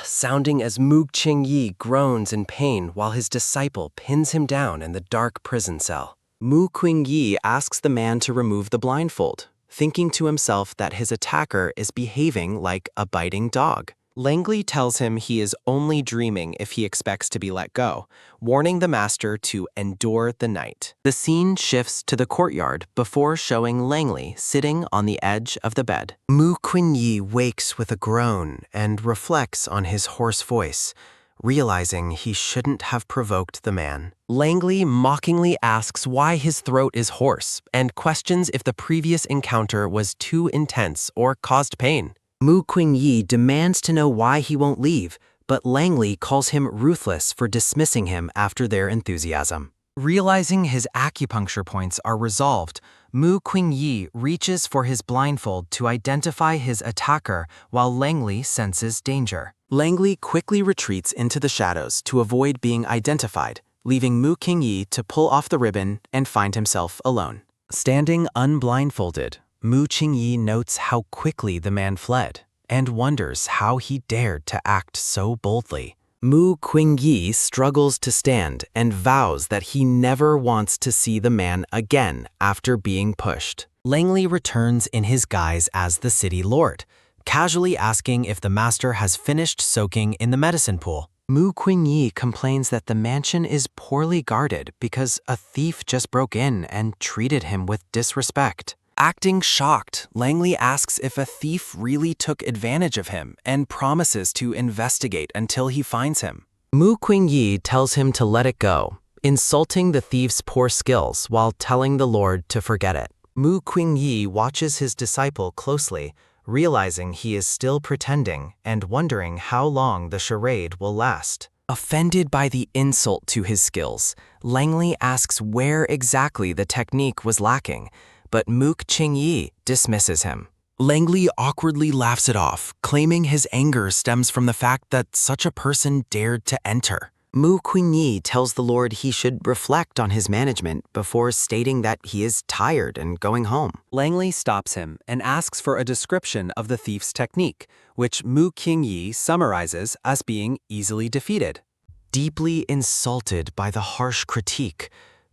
[SPEAKER 12] sounding as Mu Qingyi groans in pain while his disciple pins him down in the dark prison cell.
[SPEAKER 5] Mu Qingyi asks the man to remove the blindfold, thinking to himself that his attacker is behaving like a biting dog.
[SPEAKER 2] Langley tells him he is only dreaming if he expects to be let go, warning the master to endure the night.
[SPEAKER 3] The scene shifts to the courtyard before showing Langley sitting on the edge of the bed.
[SPEAKER 5] Mu Qingyi wakes with a groan and reflects on his hoarse voice, realizing he shouldn't have provoked the man.
[SPEAKER 12] Langley mockingly asks why his throat is hoarse and questions if the previous encounter was too intense or caused pain.
[SPEAKER 5] Mu Qingyi demands to know why he won't leave, but Langley calls him ruthless for dismissing him after their enthusiasm.
[SPEAKER 2] Realizing his acupuncture points are resolved, Mu Qingyi reaches for his blindfold to identify his attacker while Langley senses danger.
[SPEAKER 5] Langley quickly retreats into the shadows to avoid being identified, leaving Mu Qingyi to pull off the ribbon and find himself alone.
[SPEAKER 2] Standing unblindfolded, Mu Qingyi notes how quickly the man fled and wonders how he dared to act so boldly.
[SPEAKER 5] Mu Qingyi struggles to stand and vows that he never wants to see the man again after being pushed.
[SPEAKER 2] Langley returns in his guise as the city lord, casually asking if the master has finished soaking in the medicine pool. Mu Qingyi complains that the mansion is poorly guarded because a thief just broke in and treated him with disrespect.
[SPEAKER 12] Acting shocked, Langley asks if a thief really took advantage of him and promises to investigate until he finds him.
[SPEAKER 2] Mu Qingyi tells him to let it go, insulting the thief's poor skills while telling the Lord to forget it.
[SPEAKER 1] Mu Qingyi watches his disciple closely, realizing he is still pretending and wondering how long the charade will last.
[SPEAKER 2] Offended by the insult to his skills, Langley asks where exactly the technique was lacking, but Mu Qingyi dismisses him.
[SPEAKER 12] Langley awkwardly laughs it off, claiming his anger stems from the fact that such a person dared to enter.
[SPEAKER 4] Mu Qingyi tells the Lord he should reflect on his management before stating that he is tired and going home.
[SPEAKER 5] Langley stops him and asks for a description of the thief's technique, which Mu Qingyi summarizes as being easily defeated.
[SPEAKER 1] Deeply insulted by the harsh critique,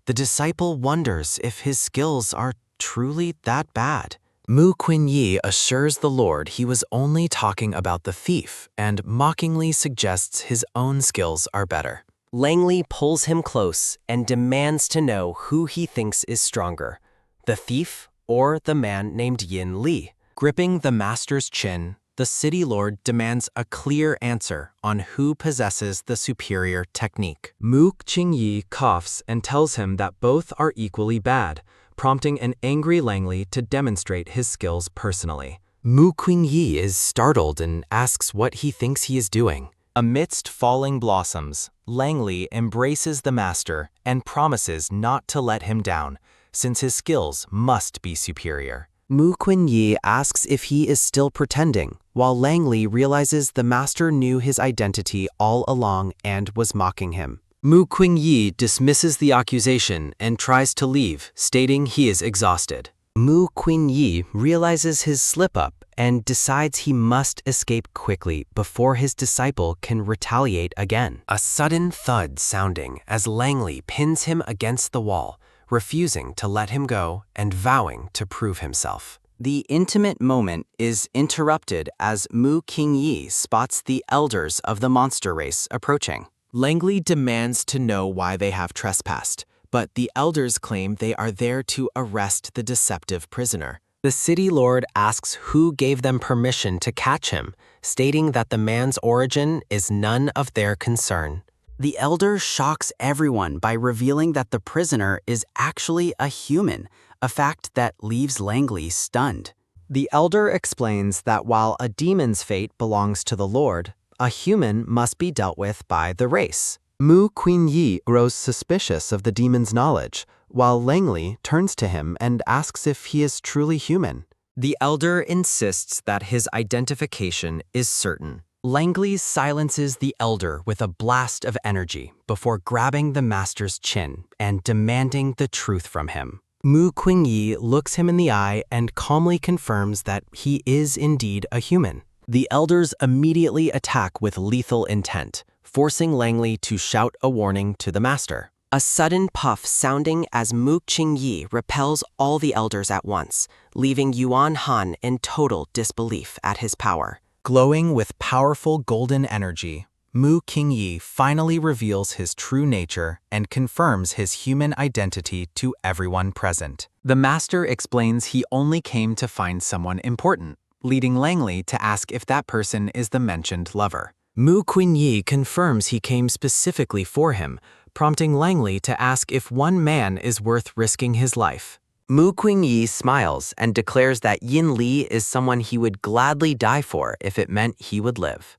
[SPEAKER 1] the disciple wonders if his skills are truly that bad.
[SPEAKER 2] Mu Qingyi assures the Lord he was only talking about the thief and mockingly suggests his own skills are better.
[SPEAKER 3] Langley pulls him close and demands to know who he thinks is stronger, the thief or the man named Yin Li.
[SPEAKER 1] Gripping the master's chin, the city lord demands a clear answer on who possesses the superior technique.
[SPEAKER 5] Mu Qingyi coughs and tells him that both are equally bad, prompting an angry Langley to demonstrate his skills personally.
[SPEAKER 2] Mu Qingyi is startled and asks what he thinks he is doing.
[SPEAKER 1] Amidst falling blossoms, Langley embraces the master and promises not to let him down, since his skills must be superior.
[SPEAKER 4] Mu Qingyi asks if he is still pretending, while Langley realizes the master knew his identity all along and was mocking him.
[SPEAKER 1] Mu Qingyi dismisses the accusation and tries to leave, stating he is exhausted.
[SPEAKER 3] Mu Qingyi realizes his slip-up and decides he must escape quickly before his disciple can retaliate again.
[SPEAKER 2] A sudden thud sounding as Langley pins him against the wall, refusing to let him go and vowing to prove himself.
[SPEAKER 4] The intimate moment is interrupted as Mu Qingyi spots the elders of the monster race approaching.
[SPEAKER 1] Langley demands to know why they have trespassed, but the elders claim they are there to arrest the deceptive prisoner.
[SPEAKER 3] The city lord asks who gave them permission to catch him, stating that the man's origin is none of their concern.
[SPEAKER 4] The elder shocks everyone by revealing that the prisoner is actually a human, a fact that leaves Langley stunned.
[SPEAKER 1] The elder explains that while a demon's fate belongs to the Lord, a human must be dealt with by the race. Mu Qingyi grows suspicious of the demon's knowledge, while Langley turns to him and asks if he is truly human.
[SPEAKER 3] The elder insists that his identification is certain. Langley silences the elder with a blast of energy before grabbing the master's chin and demanding the truth from him.
[SPEAKER 1] Mu Qingyi looks him in the eye and calmly confirms that he is indeed a human. The elders immediately attack with lethal intent, forcing Langley to shout a warning to the master.
[SPEAKER 4] A sudden puff sounding as Mu Qingyi repels all the elders at once, leaving Yuan Han in total disbelief at his power.
[SPEAKER 1] Glowing with powerful golden energy, Mu Qingyi finally reveals his true nature and confirms his human identity to everyone present. The master explains he only came to find someone important, leading Langley to ask if that person is the mentioned lover.
[SPEAKER 2] Mu Qingyi confirms he came specifically for him, prompting Langley to ask if one man is worth risking his life.
[SPEAKER 3] Mu Qingyi smiles and declares that Yin Li is someone he would gladly die for if it meant he would live.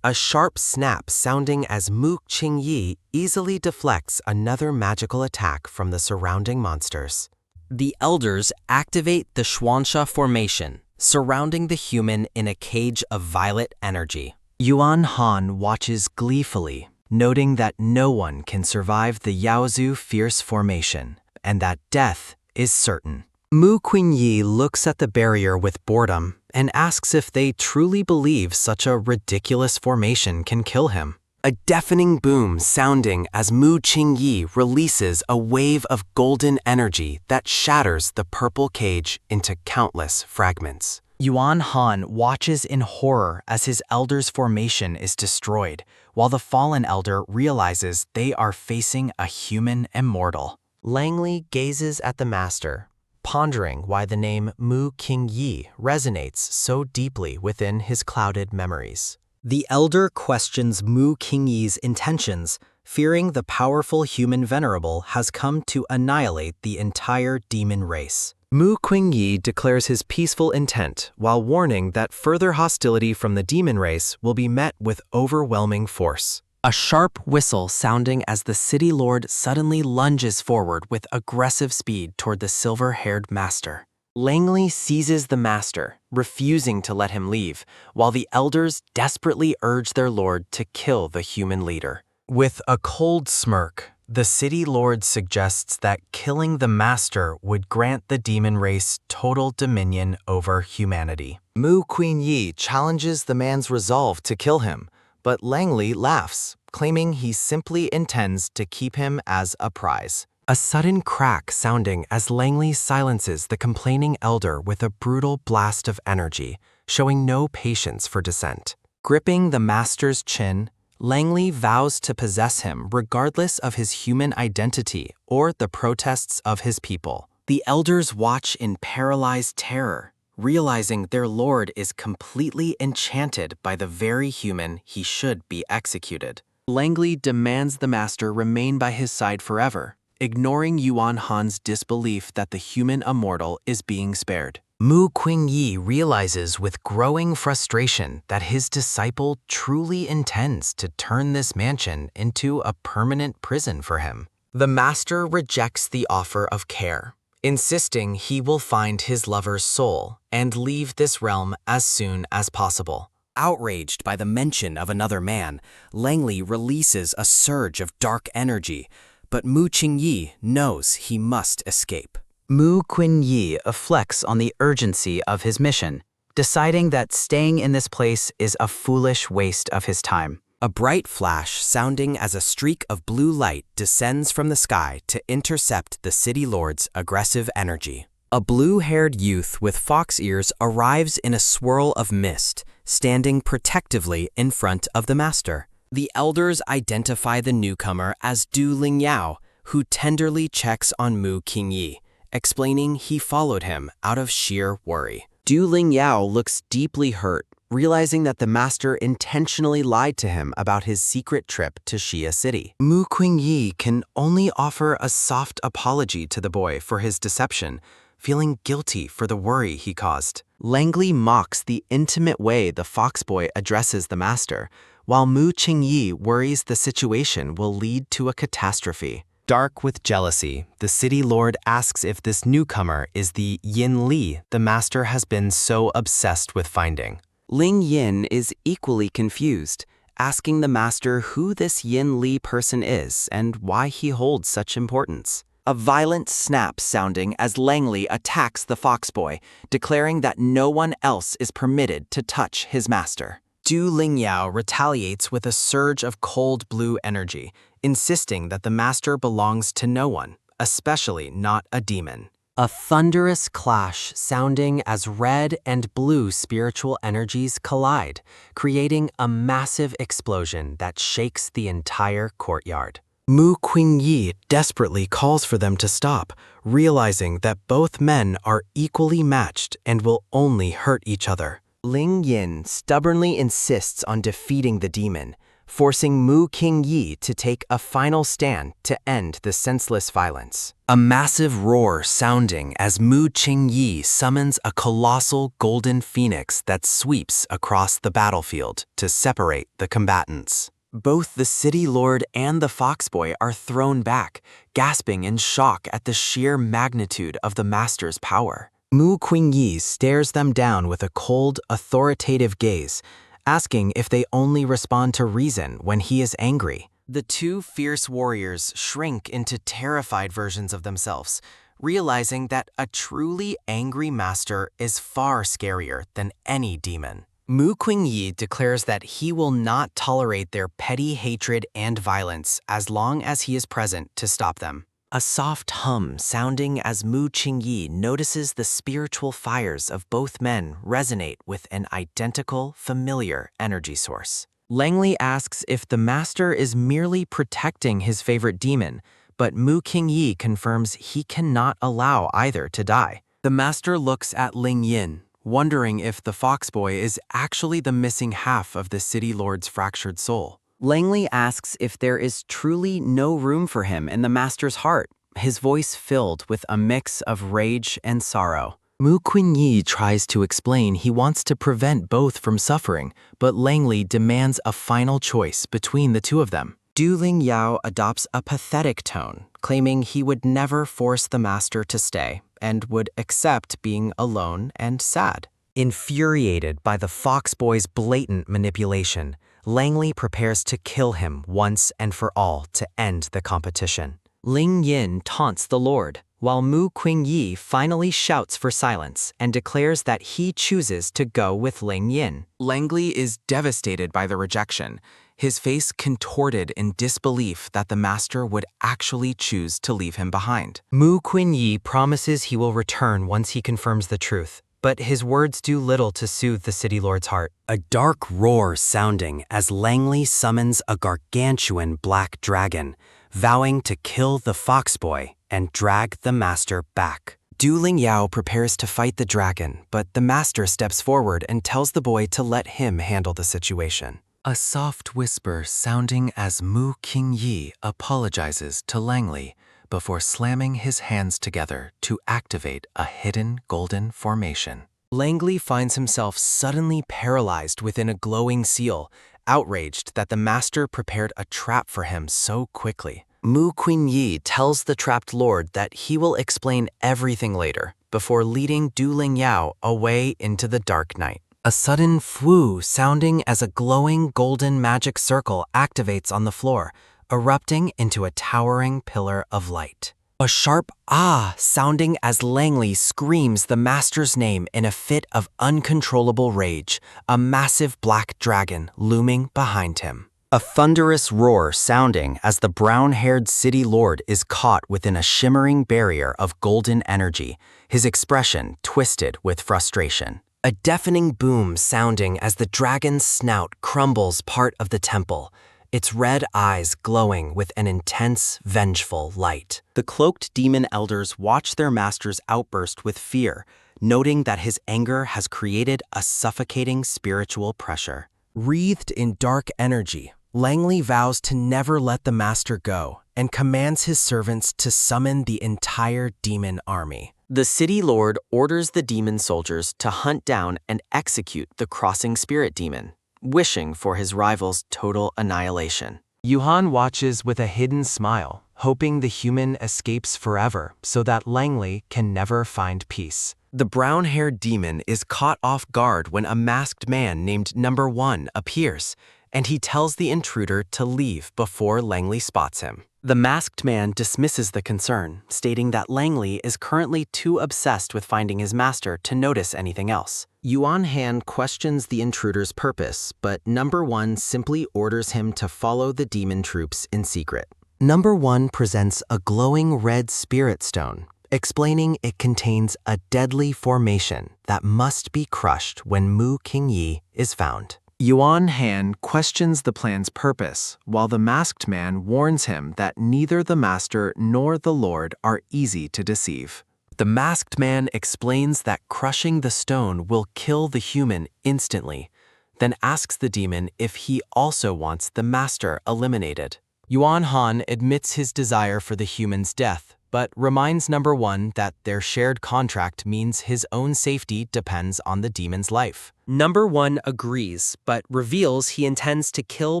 [SPEAKER 3] A sharp snap sounding as Mu Qingyi easily deflects another magical attack from the surrounding monsters. The elders activate the Xuansha formation, surrounding the human in a cage of violet energy.
[SPEAKER 1] Yuan Han watches gleefully, noting that no one can survive the Yaozu fierce formation, and that death is certain. Mu Qingyi looks at the barrier with boredom and asks if they truly believe such a ridiculous formation can kill him.
[SPEAKER 2] A deafening boom sounding as Mu Qingyi releases a wave of golden energy that shatters the purple cage into countless fragments.
[SPEAKER 1] Yuan Han watches in horror as his elder's formation is destroyed, while the fallen elder realizes they are facing a human immortal.
[SPEAKER 3] Langley gazes at the master,
[SPEAKER 2] pondering why the name Mu Qingyi resonates so deeply within his clouded memories.
[SPEAKER 3] The elder questions Mu Qingyi's intentions, fearing the powerful human venerable has come to annihilate the entire demon race. Mu Qingyi declares his peaceful intent while warning that further hostility from the demon race will be met with overwhelming force.
[SPEAKER 10] A sharp whistle sounding as the city lord suddenly lunges forward with aggressive speed toward the silver-haired master. Langley seizes the master, refusing to let him leave, while the elders desperately urge their lord to kill the human leader.
[SPEAKER 2] With a cold smirk, the city lord suggests that killing the master would grant the demon race total dominion over humanity.
[SPEAKER 3] Mu Qingyi challenges the man's resolve to kill him, but Langley laughs, claiming he simply intends to keep him as a prize.
[SPEAKER 2] A sudden crack sounding as Langley silences the complaining elder with a brutal blast of energy, showing no patience for dissent.
[SPEAKER 3] Gripping the master's chin, Langley vows to possess him regardless of his human identity or the protests of his people. The elders watch in paralyzed terror, realizing their lord is completely enchanted by the very human he should be executed.
[SPEAKER 10] Langley demands the master remain by his side forever, ignoring Yuan Han's disbelief that the human immortal is being spared.
[SPEAKER 2] Mu Qingyi realizes with growing frustration that his disciple truly intends to turn this mansion into a permanent prison for him. The master rejects the offer of care, insisting he will find his lover's soul and leave this realm as soon as possible.
[SPEAKER 3] Outraged by the mention of another man, Langley releases a surge of dark energy, but Mu Qingyi knows he must escape. Mu Qingyi reflects on the urgency of his mission, deciding that staying in this place is a foolish waste of his time. A bright flash sounding as a streak of blue light descends from the sky to intercept the city lord's aggressive energy. A blue-haired youth with fox ears arrives in a swirl of mist, standing protectively in front of the master. The elders identify the newcomer as Du Lingyao, who tenderly checks on Mu Qingyi, explaining he followed him out of sheer worry. Du Lingyao looks deeply hurt, realizing that the master intentionally lied to him about his secret trip to Xia City. Mu Qingyi can only offer a soft apology to the boy for his deception, feeling guilty for the worry he caused. Langley mocks the intimate way the foxboy addresses the master, while Mu Qingyi worries the situation will lead to a catastrophe. Dark with jealousy, the city lord asks if this newcomer is the Yin Li the master has been so obsessed with finding. Ling Yin is equally confused, asking the master who this Yin Li person is and why he holds such importance. A violent snap sounding as Langley attacks the foxboy, declaring that no one else is permitted to touch his master. Du Lingyao retaliates with a surge of cold blue energy, insisting that the master belongs to no one, especially not a demon. A thunderous clash sounding as red and blue spiritual energies collide, creating a massive explosion that shakes the entire courtyard. Mu Qingyi desperately calls for them to stop, realizing that both men are equally matched and will only hurt each other. Ling Yin stubbornly insists on defeating the demon, forcing Mu Qingyi to take a final stand to end the senseless violence. A massive roar sounding as Mu Qingyi summons a colossal golden phoenix that sweeps across the battlefield to separate the combatants. Both the city lord and the foxboy are thrown back, gasping in shock at the sheer magnitude of the master's power. Mu Qingyi stares them down with a cold, authoritative gaze, asking if they only respond to reason when he is angry. The two fierce warriors shrink into terrified versions of themselves, realizing that a truly angry master is far scarier than any demon. Mu Qingyi declares that he will not tolerate their petty hatred and violence as long as he is present to stop them. A soft hum sounding as Mu Qingyi notices the spiritual fires of both men resonate with an identical, familiar energy source. Langley asks if the master is merely protecting his favorite demon, but Mu Qingyi confirms he cannot allow either to die.
[SPEAKER 12] The master looks at Ling Yin, wondering if the foxboy is actually the missing half of the city lord's fractured soul.
[SPEAKER 4] Langley asks if there is truly no room for him in the master's heart, his voice filled with a mix of rage and sorrow.
[SPEAKER 5] Mu Qinyi tries to explain he wants to prevent both from suffering, but Langley demands a final choice between the two of them.
[SPEAKER 4] Du Lingyao adopts a pathetic tone, claiming he would never force the master to stay and would accept being alone and sad.
[SPEAKER 3] Infuriated by the foxboy's blatant manipulation, Langley prepares to kill him once and for all to end the competition. Ling Yin taunts the Lord, while Mu Qingyi finally shouts for silence and declares that he chooses to go with Ling Yin.
[SPEAKER 12] Langley is devastated by the rejection, his face contorted in disbelief that the master would actually choose to leave him behind.
[SPEAKER 3] Mu Qingyi promises he will return once he confirms the truth, but his words do little to soothe the city lord's heart.
[SPEAKER 5] A dark roar sounding as Langley summons a gargantuan black dragon, vowing to kill the foxboy and drag the master back. Du Lingyao prepares to fight the dragon, but the master steps forward and tells the boy to let him handle the situation. A soft whisper sounding as Mu Qingyi apologizes to Langley before slamming his hands together to activate a hidden golden formation.
[SPEAKER 3] Langley finds himself suddenly paralyzed within a glowing seal, outraged that the master prepared a trap for him so quickly.
[SPEAKER 5] Mu Qinyi tells the trapped lord that he will explain everything later, before leading Du Lingyao away into the dark night. A sudden fwu sounding as a glowing golden magic circle activates on the floor, erupting into a towering pillar of light. A sharp ah sounding as Langley screams the master's name in a fit of uncontrollable rage, a massive black dragon looming behind him.
[SPEAKER 3] A thunderous roar sounding as the brown-haired city lord is caught within a shimmering barrier of golden energy, his expression twisted with frustration. A deafening boom sounding as the dragon's snout crumbles part of the temple, its red eyes glowing with an intense, vengeful light.
[SPEAKER 4] The cloaked demon elders watch their master's outburst with fear, noting that his anger has created a suffocating spiritual pressure.
[SPEAKER 5] Wreathed in dark energy, Langley vows to never let the master go and commands his servants to summon the entire demon army.
[SPEAKER 4] The city lord orders the demon soldiers to hunt down and execute the crossing spirit demon, wishing for his rival's total annihilation.
[SPEAKER 12] Yuhan watches with a hidden smile, hoping the human escapes forever so that Langley can never find peace.
[SPEAKER 5] The brown-haired demon is caught off guard when a masked man named Number 1 appears, and he tells the intruder to leave before Langley spots him.
[SPEAKER 4] The masked man dismisses the concern, stating that Langley is currently too obsessed with finding his master to notice anything else.
[SPEAKER 3] Yuan Han questions the intruder's purpose, but Number 1 simply orders him to follow the demon troops in secret. Number 1 presents a glowing red spirit stone, explaining it contains a deadly formation that must be crushed when Mu Qingyi is found.
[SPEAKER 7] Yuan Han questions the plan's purpose, while the masked man warns him that neither the master nor the lord are easy to deceive.
[SPEAKER 5] The masked man explains that crushing the stone will kill the human instantly, then asks the demon if he also wants the master eliminated.
[SPEAKER 3] Yuan Han admits his desire for the human's death, but reminds Number 1 that their shared contract means his own safety depends on the demon's life. Number 1 agrees, but reveals he intends to kill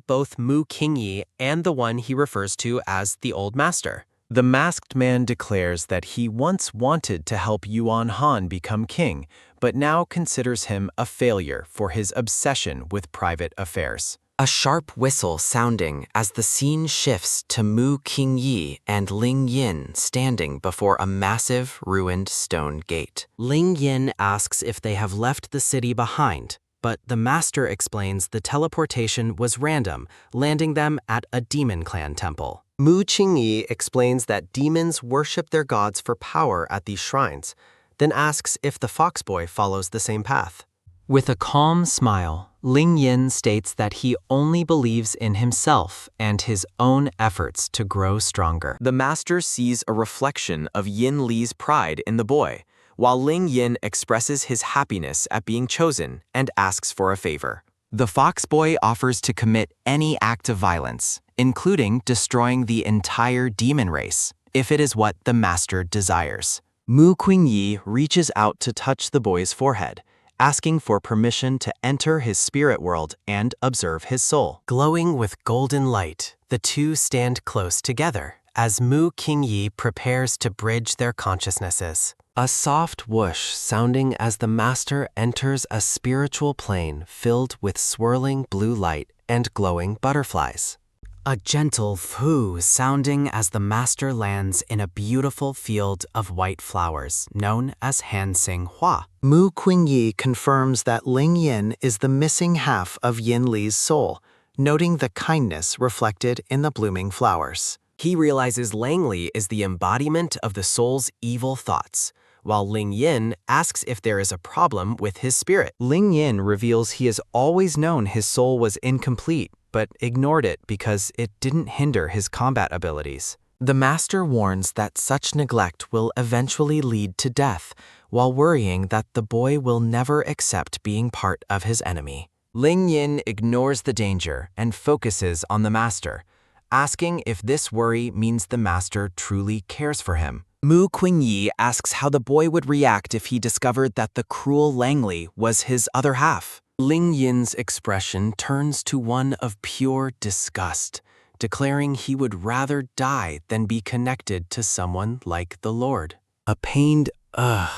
[SPEAKER 3] both Mu Qingyi and the one he refers to as the Old Master.
[SPEAKER 7] The masked man declares that he once wanted to help Yuan Han become king, but now considers him a failure for his obsession with private affairs.
[SPEAKER 3] A sharp whistle sounding as the scene shifts to Mu Qingyi and Ling Yin standing before a massive, ruined stone gate. Ling Yin asks if they have left the city behind, but the master explains the teleportation was random, landing them at a demon clan temple. Mu Qingyi explains that demons worship their gods for power at these shrines, then asks if the foxboy follows the same path. With a calm smile, Ling Yin states that he only believes in himself and his own efforts to grow stronger.
[SPEAKER 7] The master sees a reflection of Yin Li's pride in the boy,
[SPEAKER 3] while Ling Yin expresses his happiness at being chosen and asks for a favor. The foxboy offers to commit any act of violence, including destroying the entire demon race, if it is what the master desires. Mu Qingyi reaches out to touch the boy's forehead, asking for permission to enter his spirit world and observe his soul.
[SPEAKER 2] Glowing with golden light, the two stand close together as Mu Qingyi prepares to bridge their consciousnesses.
[SPEAKER 12] A soft whoosh sounding as the master enters a spiritual plane filled with swirling blue light and glowing butterflies.
[SPEAKER 10] A gentle foo sounding as the master lands in a beautiful field of white flowers known as Hansing Hua.
[SPEAKER 1] Mu Qingyi confirms that Ling Yin is the missing half of Yin Li's soul, noting the kindness reflected in the blooming flowers.
[SPEAKER 2] He realizes Lang Li is the embodiment of the soul's evil thoughts, while Ling Yin asks if there is a problem with his spirit.
[SPEAKER 3] Ling Yin reveals he has always known his soul was incomplete, but ignored it because it didn't hinder his combat abilities.
[SPEAKER 10] The master warns that such neglect will eventually lead to death, while worrying that the boy will never accept being part of his enemy.
[SPEAKER 3] Ling Yin ignores the danger and focuses on the master, asking if this worry means the master truly cares for him. Mu Qingyi asks how the boy would react if he discovered that the cruel Lang Li was his other half.
[SPEAKER 12] Ling Yin's expression turns to one of pure disgust, declaring he would rather die than be connected to someone like the Lord. A pained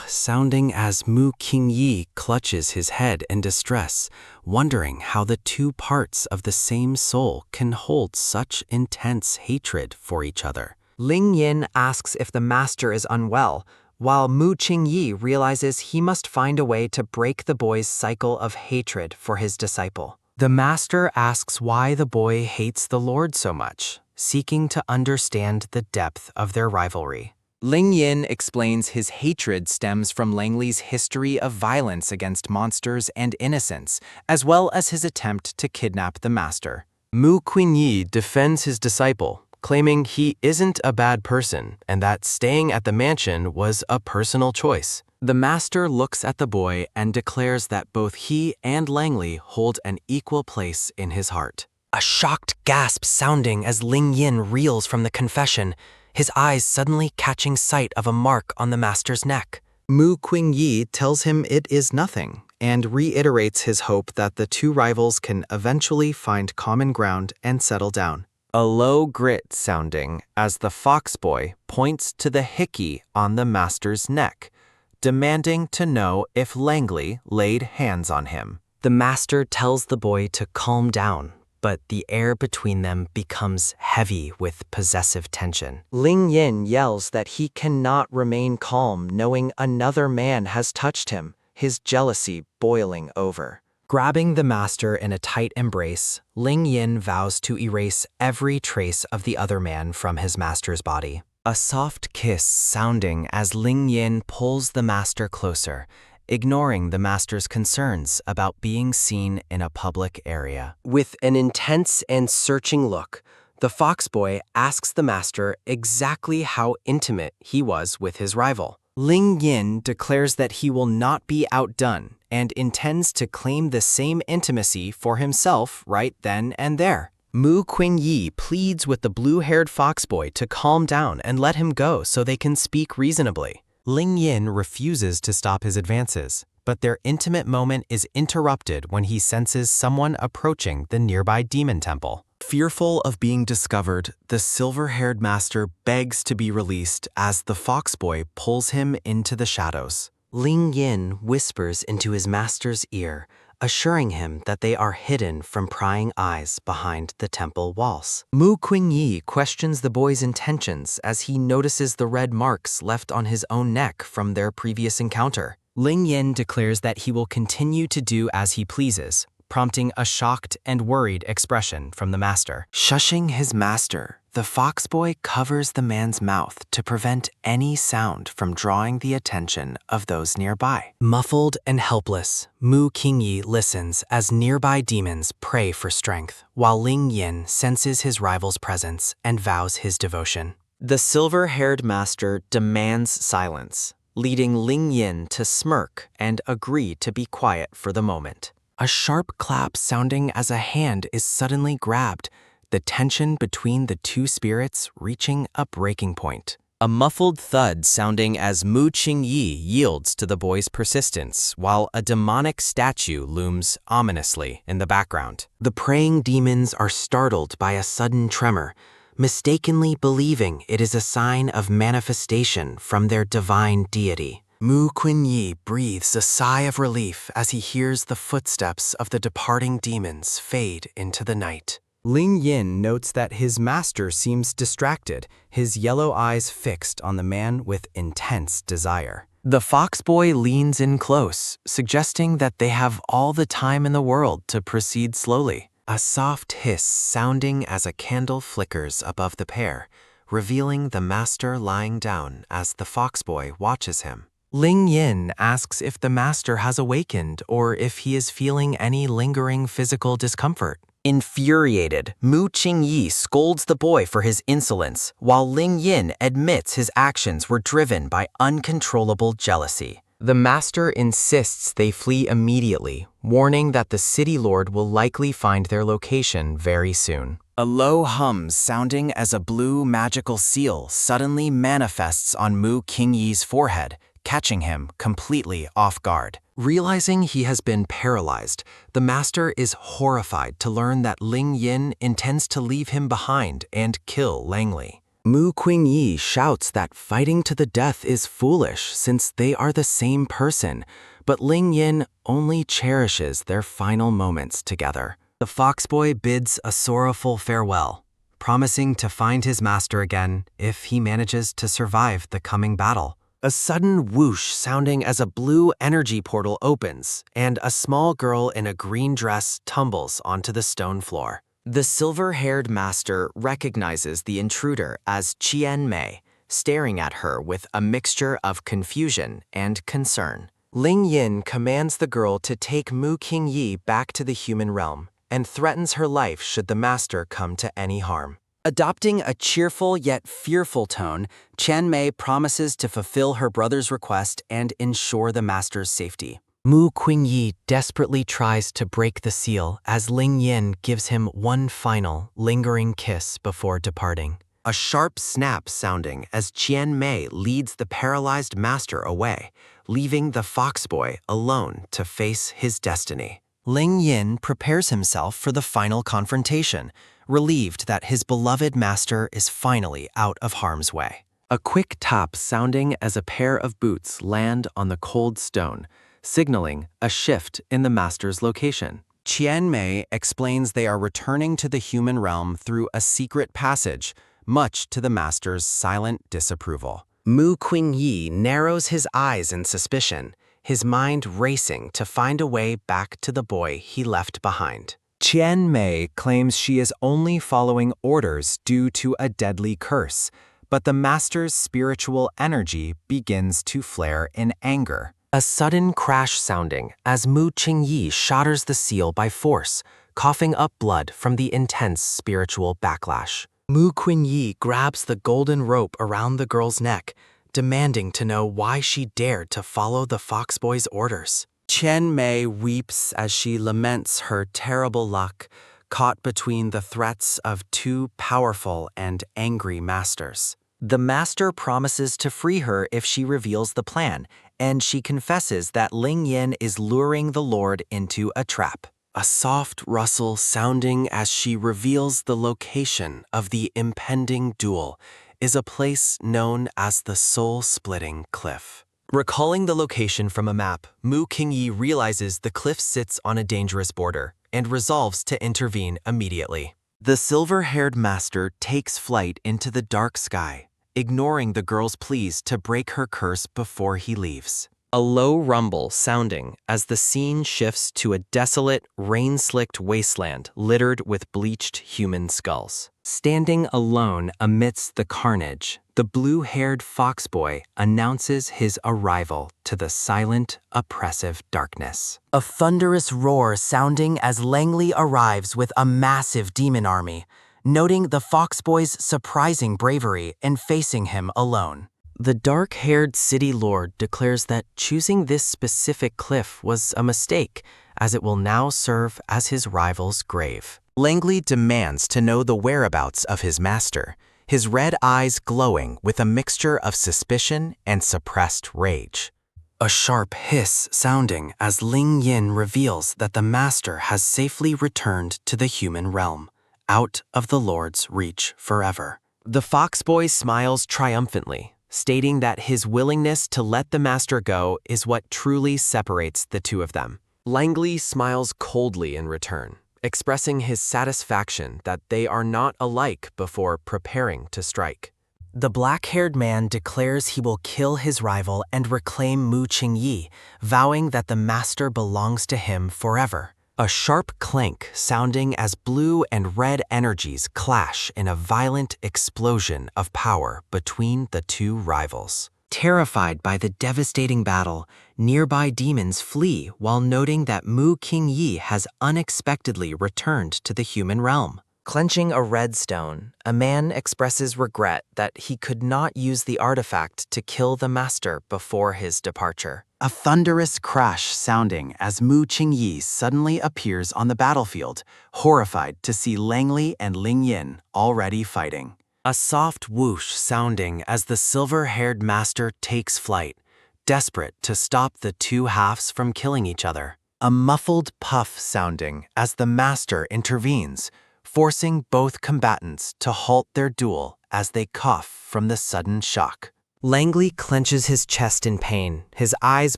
[SPEAKER 12] sounding as Mu Qingyi clutches his head in distress, wondering how the two parts of the same soul can hold such intense hatred for each other.
[SPEAKER 3] Ling Yin asks if the master is unwell, while Mu Qingyi realizes he must find a way to break the boy's cycle of hatred for his disciple. The master asks why the boy hates the Lord so much, seeking to understand the depth of their rivalry. Ling Yin explains his hatred stems from Lang Li's history of violence against monsters and innocents, as well as his attempt to kidnap the master.
[SPEAKER 12] Mu Qingyi defends his disciple, claiming he isn't a bad person and that staying at the mansion was a personal choice.
[SPEAKER 3] The master looks at the boy and declares that both he and Lang Li hold an equal place in his heart.
[SPEAKER 2] A shocked gasp sounding as Ling Yin reels from the confession, his eyes suddenly catching sight of a mark on the master's neck.
[SPEAKER 1] Mu Qingyi tells him it is nothing and reiterates his hope that the two rivals can eventually find common ground and settle down.
[SPEAKER 3] A low grit sounding as the foxboy points to the hickey on the master's neck, demanding to know if Lang Li laid hands on him.
[SPEAKER 2] The master tells the boy to calm down, but the air between them becomes heavy with possessive tension.
[SPEAKER 3] Ling Yin yells that he cannot remain calm knowing another man has touched him, his jealousy boiling over. Grabbing the master in a tight embrace, Ling Yin vows to erase every trace of the other man from his master's body. A soft kiss sounding as Ling Yin pulls the master closer, ignoring the master's concerns about being seen in a public area.
[SPEAKER 2] With an intense and searching look, the foxboy asks the master exactly how intimate he was with his rival.
[SPEAKER 3] Ling Yin declares that he will not be outdone and intends to claim the same intimacy for himself right then and there. Mu Qingyi pleads with the blue-haired foxboy to calm down and let him go so they can speak reasonably. Ling Yin refuses to stop his advances, but their intimate moment is interrupted when he senses someone approaching the nearby demon temple. Fearful of being discovered, the silver-haired master begs to be released as the foxboy pulls him into the shadows.
[SPEAKER 10] Ling Yin whispers into his master's ear, assuring him that they are hidden from prying eyes behind the temple walls.
[SPEAKER 3] Mu Qingyi questions the boy's intentions as he notices the red marks left on his own neck from their previous encounter. Ling Yin declares that he will continue to do as he pleases, prompting a shocked and worried expression from the master.
[SPEAKER 10] Shushing his master, the foxboy covers the man's mouth to prevent any sound from drawing the attention of those nearby.
[SPEAKER 2] Muffled and helpless, Mu Qingyi listens as nearby demons pray for strength, while Ling Yin senses his rival's presence and vows his devotion.
[SPEAKER 3] The silver-haired master demands silence, leading Ling Yin to smirk and agree to be quiet for the moment.
[SPEAKER 12] A sharp clap sounding as a hand is suddenly grabbed, the tension between the two spirits reaching a breaking point.
[SPEAKER 3] A muffled thud sounding as Mu Qingyi yields to the boy's persistence, while a demonic statue looms ominously in the background.
[SPEAKER 12] The praying demons are startled by a sudden tremor, mistakenly believing it is a sign of manifestation from their divine deity. Mu Qingyi breathes a sigh of relief as he hears the footsteps of the departing demons fade into the night.
[SPEAKER 3] Ling Yin notes that his master seems distracted, his yellow eyes fixed on the man with intense desire.
[SPEAKER 12] The foxboy leans in close, suggesting that they have all the time in the world to proceed slowly. A soft hiss sounding as a candle flickers above the pair, revealing the master lying down as the foxboy watches him. Ling Yin asks if the master has awakened or if he is feeling any lingering physical discomfort.
[SPEAKER 3] Infuriated, Mu Qingyi scolds the boy for his insolence, while Ling Yin admits his actions were driven by uncontrollable jealousy.
[SPEAKER 12] The master insists they flee immediately, warning that the city lord will likely find their location very soon.
[SPEAKER 3] A low hum sounding as a blue magical seal suddenly manifests on Mu Qingyi's forehead, catching him completely off guard.
[SPEAKER 12] Realizing he has been paralyzed, the master is horrified to learn that Ling Yin intends to leave him behind and kill Langley. Mu Qingyi shouts that fighting to the death is foolish since they are the same person, but Ling Yin only cherishes their final moments together.
[SPEAKER 3] The foxboy bids a sorrowful farewell, promising to find his master again if he manages to survive the coming battle.
[SPEAKER 12] A sudden whoosh sounding as a blue energy portal opens, and a small girl in a green dress tumbles onto the stone floor.
[SPEAKER 3] The silver-haired master recognizes the intruder as Tian Yu, staring at her with a mixture of confusion and concern.
[SPEAKER 12] Ling Yin commands the girl to take Mu Qingyi back to the human realm, and threatens her life should the master come to any harm.
[SPEAKER 3] Adopting a cheerful yet fearful tone, Tian Yu promises to fulfill her brother's request and ensure the master's safety.
[SPEAKER 12] Mu Qingyi desperately tries to break the seal as Ling Yin gives him one final, lingering kiss before departing.
[SPEAKER 3] A sharp snap sounding as Tian Yu leads the paralyzed master away, leaving the foxboy alone to face his destiny.
[SPEAKER 12] Ling Yin prepares himself for the final confrontation, relieved that his beloved master is finally out of harm's way. A quick tap sounding as a pair of boots land on the cold stone, signaling a shift in the master's location.
[SPEAKER 3] Tian Yu explains they are returning to the human realm through a secret passage, much to the master's silent disapproval.
[SPEAKER 12] Mu Qingyi narrows his eyes in suspicion, his mind racing to find a way back to the boy he left behind.
[SPEAKER 3] Tian Yu claims she is only following orders due to a deadly curse, but the master's spiritual energy begins to flare in anger.
[SPEAKER 12] A sudden crash sounding as Mu Qingyi shatters the seal by force, coughing up blood from the intense spiritual backlash. Mu Qingyi grabs the golden rope around the girl's neck, demanding to know why she dared to follow the foxboy's orders.
[SPEAKER 3] Tian Yu weeps as she laments her terrible luck, caught between the threats of two powerful and angry masters.
[SPEAKER 12] The master promises to free her if she reveals the plan, and she confesses that Ling Yin is luring the Lord into a trap. A soft rustle sounding as she reveals the location of the impending duel is a place known as the Soul-Splitting Cliff. Recalling the location from a map, Mu Qingyi realizes the cliff sits on a dangerous border and resolves to intervene immediately. The silver-haired master takes flight into the dark sky, ignoring the girl's pleas to break her curse before he leaves. A low rumble sounding as the scene shifts to a desolate, rain-slicked wasteland littered with bleached human skulls. Standing alone amidst the carnage, the blue-haired foxboy announces his arrival to the silent, oppressive darkness. A thunderous roar sounding as Langley arrives with a massive demon army, noting the foxboy's surprising bravery in facing him alone.
[SPEAKER 6] The dark-haired city lord declares that choosing this specific cliff was a mistake, as it will now serve as his rival's grave.
[SPEAKER 3] Langley demands to know the whereabouts of his master, his red eyes glowing with a mixture of suspicion and suppressed rage.
[SPEAKER 12] A sharp hiss sounding as Ling Yin reveals that the master has safely returned to the human realm, out of the Lord's reach forever.
[SPEAKER 3] The foxboy smiles triumphantly, stating that his willingness to let the master go is what truly separates the two of them. Langley smiles coldly in return, expressing his satisfaction that they are not alike before preparing to strike.
[SPEAKER 2] The black-haired man declares he will kill his rival and reclaim Mu Qingyi, vowing that the master belongs to him forever.
[SPEAKER 3] A sharp clank sounding as blue and red energies clash in a violent explosion of power between the two rivals.
[SPEAKER 2] Terrified by the devastating battle, nearby demons flee while noting that Mu Qingyi has unexpectedly returned to the human realm. Clenching a red stone, a man expresses regret that he could not use the artifact to kill the master before his departure.
[SPEAKER 13] A thunderous crash sounding as Mu Qingyi suddenly appears on the battlefield, horrified to see Langley and Ling Yin already fighting.
[SPEAKER 12] A soft whoosh sounding as the silver-haired master takes flight, desperate to stop the two halves from killing each other.
[SPEAKER 3] A muffled puff sounding as the master intervenes, forcing both combatants to halt their duel as they cough from the sudden shock.
[SPEAKER 2] Langley clenches his chest in pain, his eyes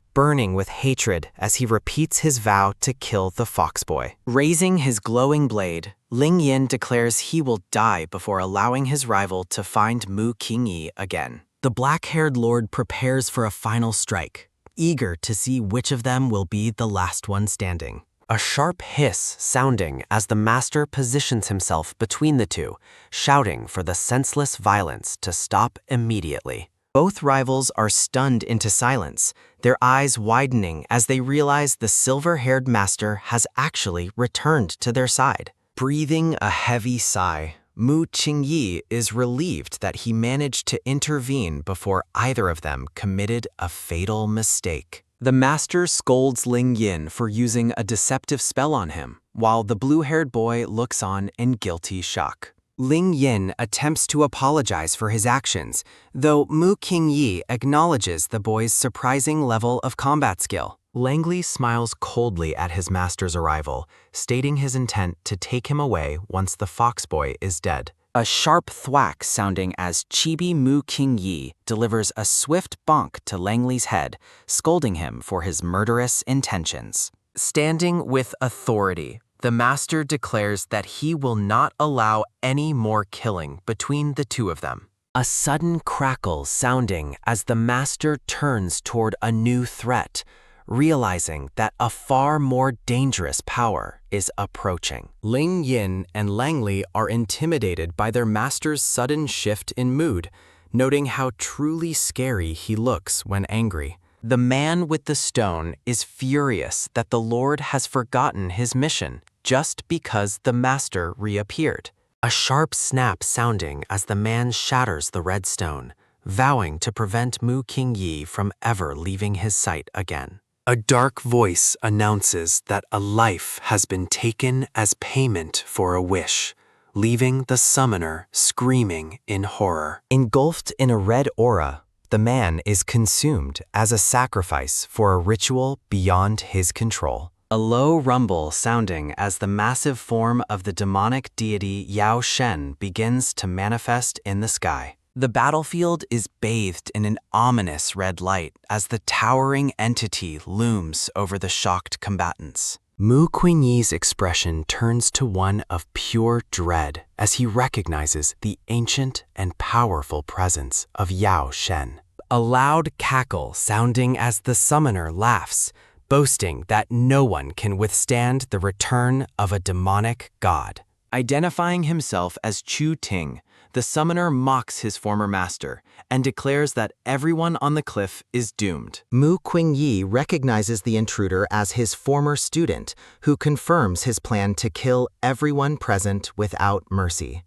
[SPEAKER 2] burning with hatred as he repeats his vow to kill the foxboy. Raising his glowing blade, Ling Yin declares he will die before allowing his rival to find Mu Qingyi again. The black-haired lord prepares for a final strike, eager to see which of them will be the last one standing.
[SPEAKER 12] A sharp hiss sounding as the master positions himself between the two, shouting for the senseless violence to stop immediately.
[SPEAKER 2] Both rivals are stunned into silence, their eyes widening as they realize the silver-haired master has actually returned to their side.
[SPEAKER 3] Breathing a heavy sigh, Mu Qingyi is relieved that he managed to intervene before either of them committed a fatal mistake. The master scolds Ling Yin for using a deceptive spell on him, while the blue-haired boy looks on in guilty shock.
[SPEAKER 2] Ling Yin attempts to apologize for his actions, though Mu Qingyi acknowledges the boy's surprising level of combat skill.
[SPEAKER 3] Langley smiles coldly at his master's arrival, stating his intent to take him away once the foxboy is dead.
[SPEAKER 4] A sharp thwack sounding as Chibi Mu Qingyi delivers a swift bonk to Langley's head, scolding him for his murderous intentions.
[SPEAKER 3] Standing with authority, the master declares that he will not allow any more killing between the two of them.
[SPEAKER 2] A sudden crackle sounding as the master turns toward a new threat, realizing that a far more dangerous power is approaching.
[SPEAKER 3] Ling Yin and Langley are intimidated by their master's sudden shift in mood, noting how truly scary he looks when angry.
[SPEAKER 2] The man with the stone is furious that the Lord has forgotten his mission just because the master reappeared. A sharp snap sounding as the man shatters the red stone, vowing to prevent Mu Qingyi from ever leaving his sight again.
[SPEAKER 12] A dark voice announces that a life has been taken as payment for a wish, leaving the summoner screaming in horror.
[SPEAKER 2] Engulfed in a red aura, the man is consumed as a sacrifice for a ritual beyond his control.
[SPEAKER 3] A low rumble sounding as the massive form of the demonic deity Yao Shen begins to manifest in the sky.
[SPEAKER 2] The battlefield is bathed in an ominous red light as the towering entity looms over the shocked combatants.
[SPEAKER 12] Mu Qingyi's expression turns to one of pure dread as he recognizes the ancient and powerful presence of Yao Shen.
[SPEAKER 2] A loud cackle sounding as the summoner laughs, boasting that no one can withstand the return of a demonic god.
[SPEAKER 3] Identifying himself as Chu Ting, the summoner mocks his former master and declares that everyone on the cliff is doomed.
[SPEAKER 2] Mu Qingyi recognizes the intruder as his former student, who confirms his plan to kill everyone present without mercy.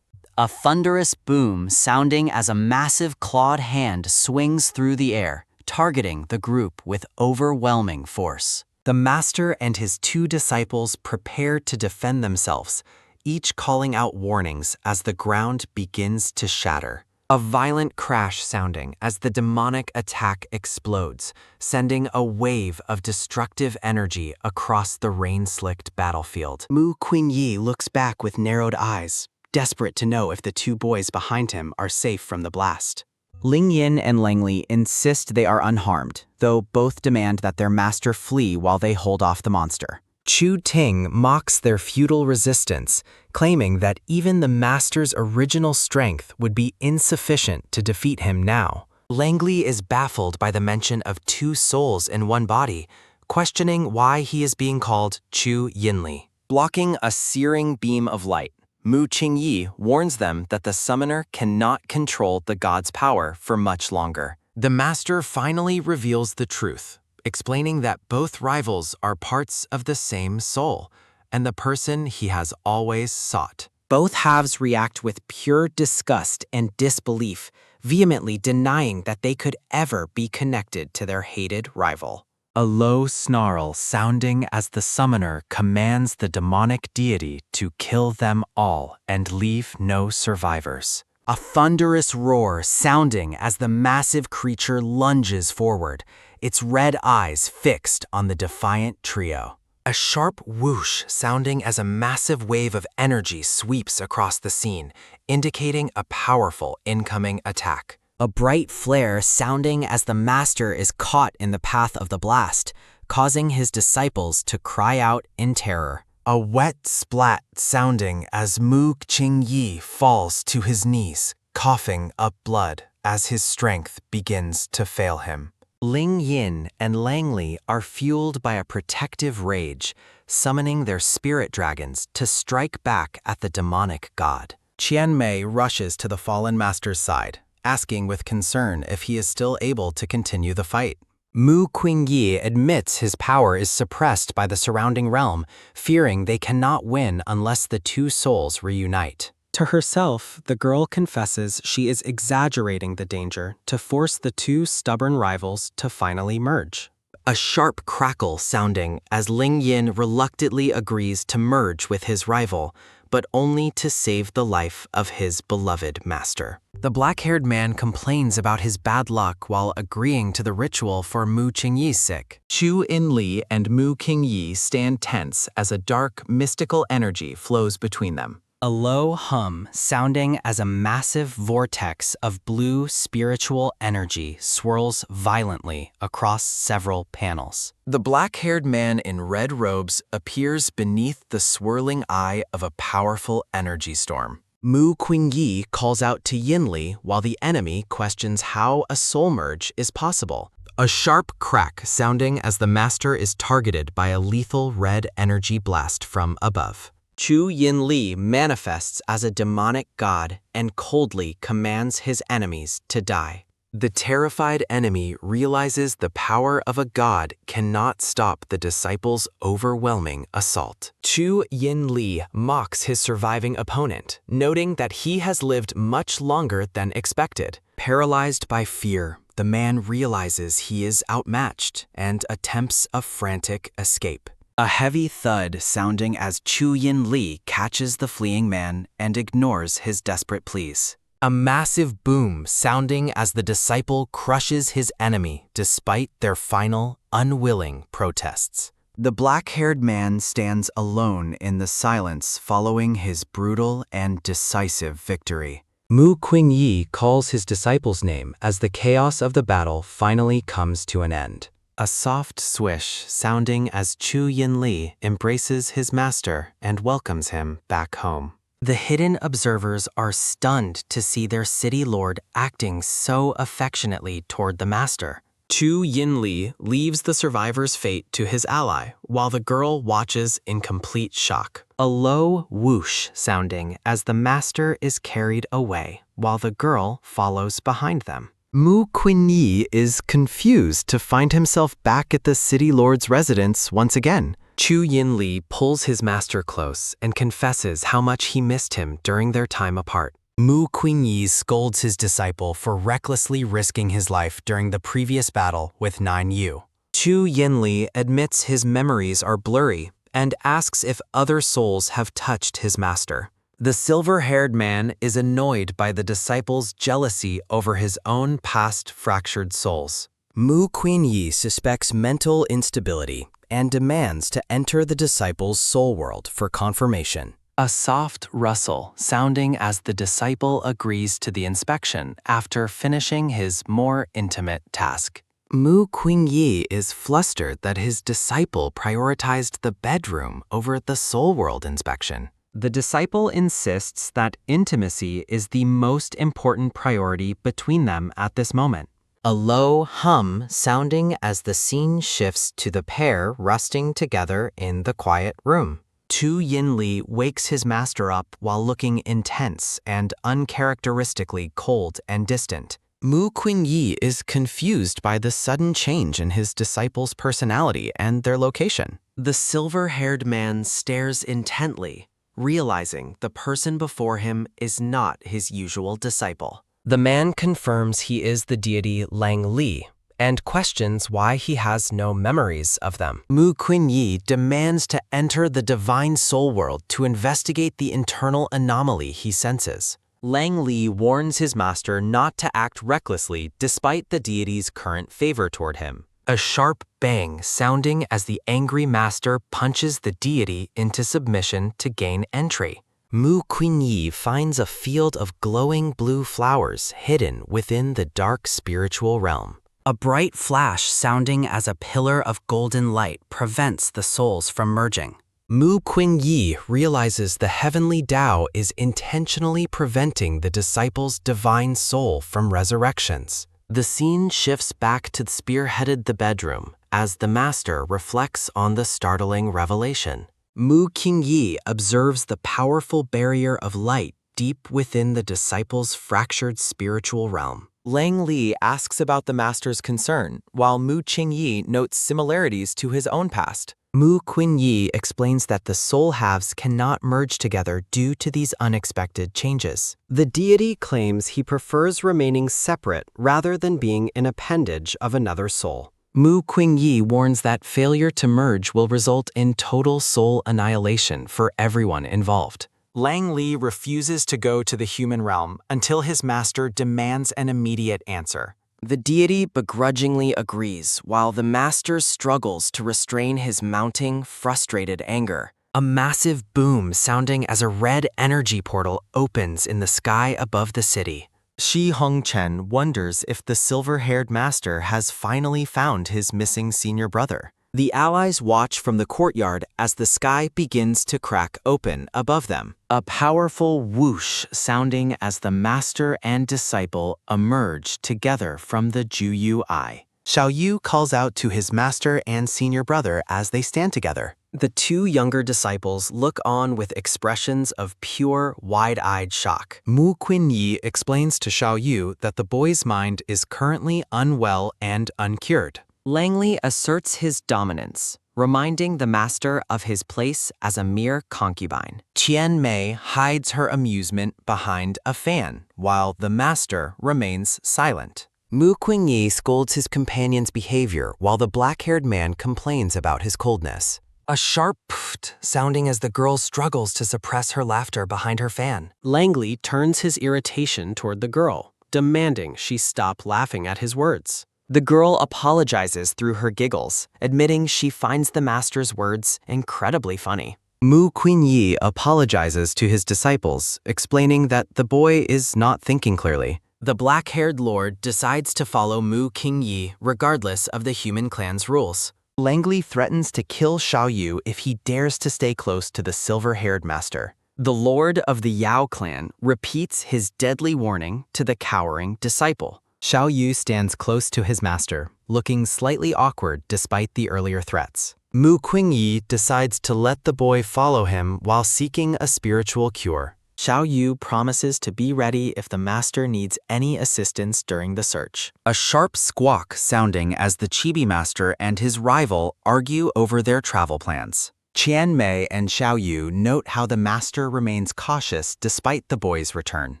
[SPEAKER 10] A thunderous boom sounding as a massive clawed hand swings through the air, targeting the group with overwhelming force.
[SPEAKER 3] The master and his two disciples prepare to defend themselves, each calling out warnings as the ground begins to shatter. A violent crash sounding as the demonic attack explodes, sending a wave of destructive energy across the rain-slicked battlefield.
[SPEAKER 13] Mu Qingyi looks back with narrowed eyes, desperate to know if the two boys behind him are safe from the blast.
[SPEAKER 4] Ling Yin and Langley insist they are unharmed, though both demand that their master flee while they hold off the monster.
[SPEAKER 3] Chu Ting mocks their futile resistance, claiming that even the master's original strength would be insufficient to defeat him now. Langley is baffled by the mention of two souls in one body, questioning why he is being called Chu Yinli. Blocking a searing beam of light, Mu Qingyi warns them that the summoner cannot control the god's power for much longer. The master finally reveals the truth, explaining that both rivals are parts of the same soul and the person he has always sought.
[SPEAKER 4] Both halves react with pure disgust and disbelief, vehemently denying that they could ever be connected to their hated rival.
[SPEAKER 3] A low snarl sounding as the summoner commands the demonic deity to kill them all and leave no survivors.
[SPEAKER 4] A thunderous roar sounding as the massive creature lunges forward, its red eyes fixed on the defiant trio.
[SPEAKER 3] A sharp whoosh sounding as a massive wave of energy sweeps across the scene, indicating a powerful incoming attack.
[SPEAKER 4] A bright flare sounding as the master is caught in the path of the blast, causing his disciples to cry out in terror.
[SPEAKER 3] A wet splat sounding as Mu Qingyi falls to his knees, coughing up blood as his strength begins to fail him. Ling Yin and Langley are fueled by a protective rage, summoning their spirit dragons to strike back at the demonic god. Qian Mei rushes to the fallen master's side, asking with concern if he is still able to continue the fight. Mu Qingyi admits his power is suppressed by the surrounding realm, fearing they cannot win unless the two souls reunite. To herself, the girl confesses she is exaggerating the danger to force the two stubborn rivals to finally merge. A sharp crackle sounding as Ling Yin reluctantly agrees to merge with his rival, but only to save the life of his beloved master. The black-haired man complains about his bad luck while agreeing to the ritual for Mu Qingyi's sake. Chu Yinli and Mu Qingyi stand tense as a dark, mystical energy flows between them.
[SPEAKER 4] A low hum sounding as a massive vortex of blue spiritual energy swirls violently across several panels.
[SPEAKER 3] The black-haired man in red robes appears beneath the swirling eye of a powerful energy storm. Mu Qingyi calls out to Yinli while the enemy questions how a soul merge is possible. A sharp crack sounding as the master is targeted by a lethal red energy blast from above. Chu Yinli manifests as a demonic god and coldly commands his enemies to die. The terrified enemy realizes the power of a god cannot stop the disciples' overwhelming assault. Chu Yinli mocks his surviving opponent, noting that he has lived much longer than expected. Paralyzed by fear, the man realizes he is outmatched and attempts a frantic escape. A heavy thud sounding as Chu Yinli catches the fleeing man and ignores his desperate pleas. A massive boom sounding as the disciple crushes his enemy despite their final, unwilling protests. The black-haired man stands alone in the silence following his brutal and decisive victory. Mu Qingyi calls his disciple's name as the chaos of the battle finally comes to an end. A soft swish sounding as Chu Yinli embraces his master and welcomes him back home. The hidden observers are stunned to see their city lord acting so affectionately toward the master. Chu Yinli leaves the survivor's fate to his ally, while the girl watches in complete shock. A low whoosh sounding as the master is carried away, while the girl follows behind them. Mu Qingyi is confused to find himself back at the city lord's residence once again. Chu Yinli pulls his master close and confesses how much he missed him during their time apart.
[SPEAKER 12] Mu Qingyi scolds his disciple for recklessly risking his life during the previous battle with Tian Yu.
[SPEAKER 3] Chu Yinli admits his memories are blurry and asks if other souls have touched his master. The silver-haired man is annoyed by the disciple's jealousy over his own past fractured souls.
[SPEAKER 12] Mu Qingyi suspects mental instability and demands to enter the disciple's soul world for confirmation. A soft rustle sounding as the disciple agrees to the inspection after finishing his more intimate task.
[SPEAKER 3] Mu Qingyi is flustered that his disciple prioritized the bedroom over the soul world inspection. The disciple insists that intimacy is the most important priority between them at this moment. A low hum sounding as the scene shifts to the pair resting together in the quiet room. Chu Yinli wakes his master up while looking intense and uncharacteristically cold and distant.
[SPEAKER 12] Mu Qingyi is confused by the sudden change in his disciple's personality and their location.
[SPEAKER 3] The silver-haired man stares intently, realizing the person before him is not his usual disciple.
[SPEAKER 2] The man confirms he is the deity Lang Li and questions why he has no memories of them.
[SPEAKER 3] Mu Qingyi demands to enter the divine soul world to investigate the internal anomaly he senses. Lang Li warns his master not to act recklessly despite the deity's current favor toward him. A sharp bang sounding as the angry master punches the deity into submission to gain entry. Mu Qingyi finds a field of glowing blue flowers hidden within the dark spiritual realm.
[SPEAKER 10] A bright flash sounding as a pillar of golden light prevents the souls from merging.
[SPEAKER 3] Mu Qingyi realizes the heavenly Tao is intentionally preventing the disciple's divine soul from resurrections. The scene shifts back to spearheaded the bedroom as the master reflects on the startling revelation. Mu Qingyi observes the powerful barrier of light deep within the disciple's fractured spiritual realm. Lang Li asks about the master's concern, while Mu Qingyi notes similarities to his own past. Mu Qingyi explains that the soul halves cannot merge together due to these unexpected changes. The deity claims he prefers remaining separate rather than being an appendage of another soul. Mu Qingyi warns that failure to merge will result in total soul annihilation for everyone involved. Lang Li refuses to go to the human realm until his master demands an immediate answer. The deity begrudgingly agrees, while the master struggles to restrain his mounting, frustrated anger. A massive boom sounding as a red energy portal opens in the sky above the city. Shi Hongchen wonders if the silver-haired master has finally found his missing senior brother. The allies watch from the courtyard as the sky begins to crack open above them. A powerful whoosh sounding as the master and disciple emerge together from the Juyu Eye.
[SPEAKER 12] Xiao Yu calls out to his master and senior brother as they stand together.
[SPEAKER 3] The two younger disciples look on with expressions of pure, wide-eyed shock.
[SPEAKER 12] Mu Qingyi explains to Xiao Yu that the boy's mind is currently unwell and uncured.
[SPEAKER 3] Lang Li asserts his dominance, reminding the master of his place as a mere concubine.
[SPEAKER 12] Tian Mei hides her amusement behind a fan, while the master remains silent.
[SPEAKER 3] Mu Qingyi scolds his companion's behavior while the black-haired man complains about his coldness. A sharp pft sounding as the girl struggles to suppress her laughter behind her fan. Lang Li turns his irritation toward the girl, demanding she stop laughing at his words. The girl apologizes through her giggles, admitting she finds the master's words incredibly funny.
[SPEAKER 12] Mu Qingyi apologizes to his disciples, explaining that the boy is not thinking clearly.
[SPEAKER 3] The black-haired lord decides to follow Mu Qingyi regardless of the human clan's rules.
[SPEAKER 12] Lang Li threatens to kill Xiao Yu if he dares to stay close to the silver-haired master.
[SPEAKER 3] The lord of the Yao clan repeats his deadly warning to the cowering disciple.
[SPEAKER 12] Xiao Yu stands close to his master, looking slightly awkward despite the earlier threats. Mu Qingyi decides to let the boy follow him while seeking a spiritual cure.
[SPEAKER 3] Xiao Yu promises to be ready if the master needs any assistance during the search.
[SPEAKER 7] A sharp squawk sounding as the chibi master and his rival argue over their travel plans.
[SPEAKER 12] Tian Mei and Xiao Yu note how the master remains cautious despite the boy's return.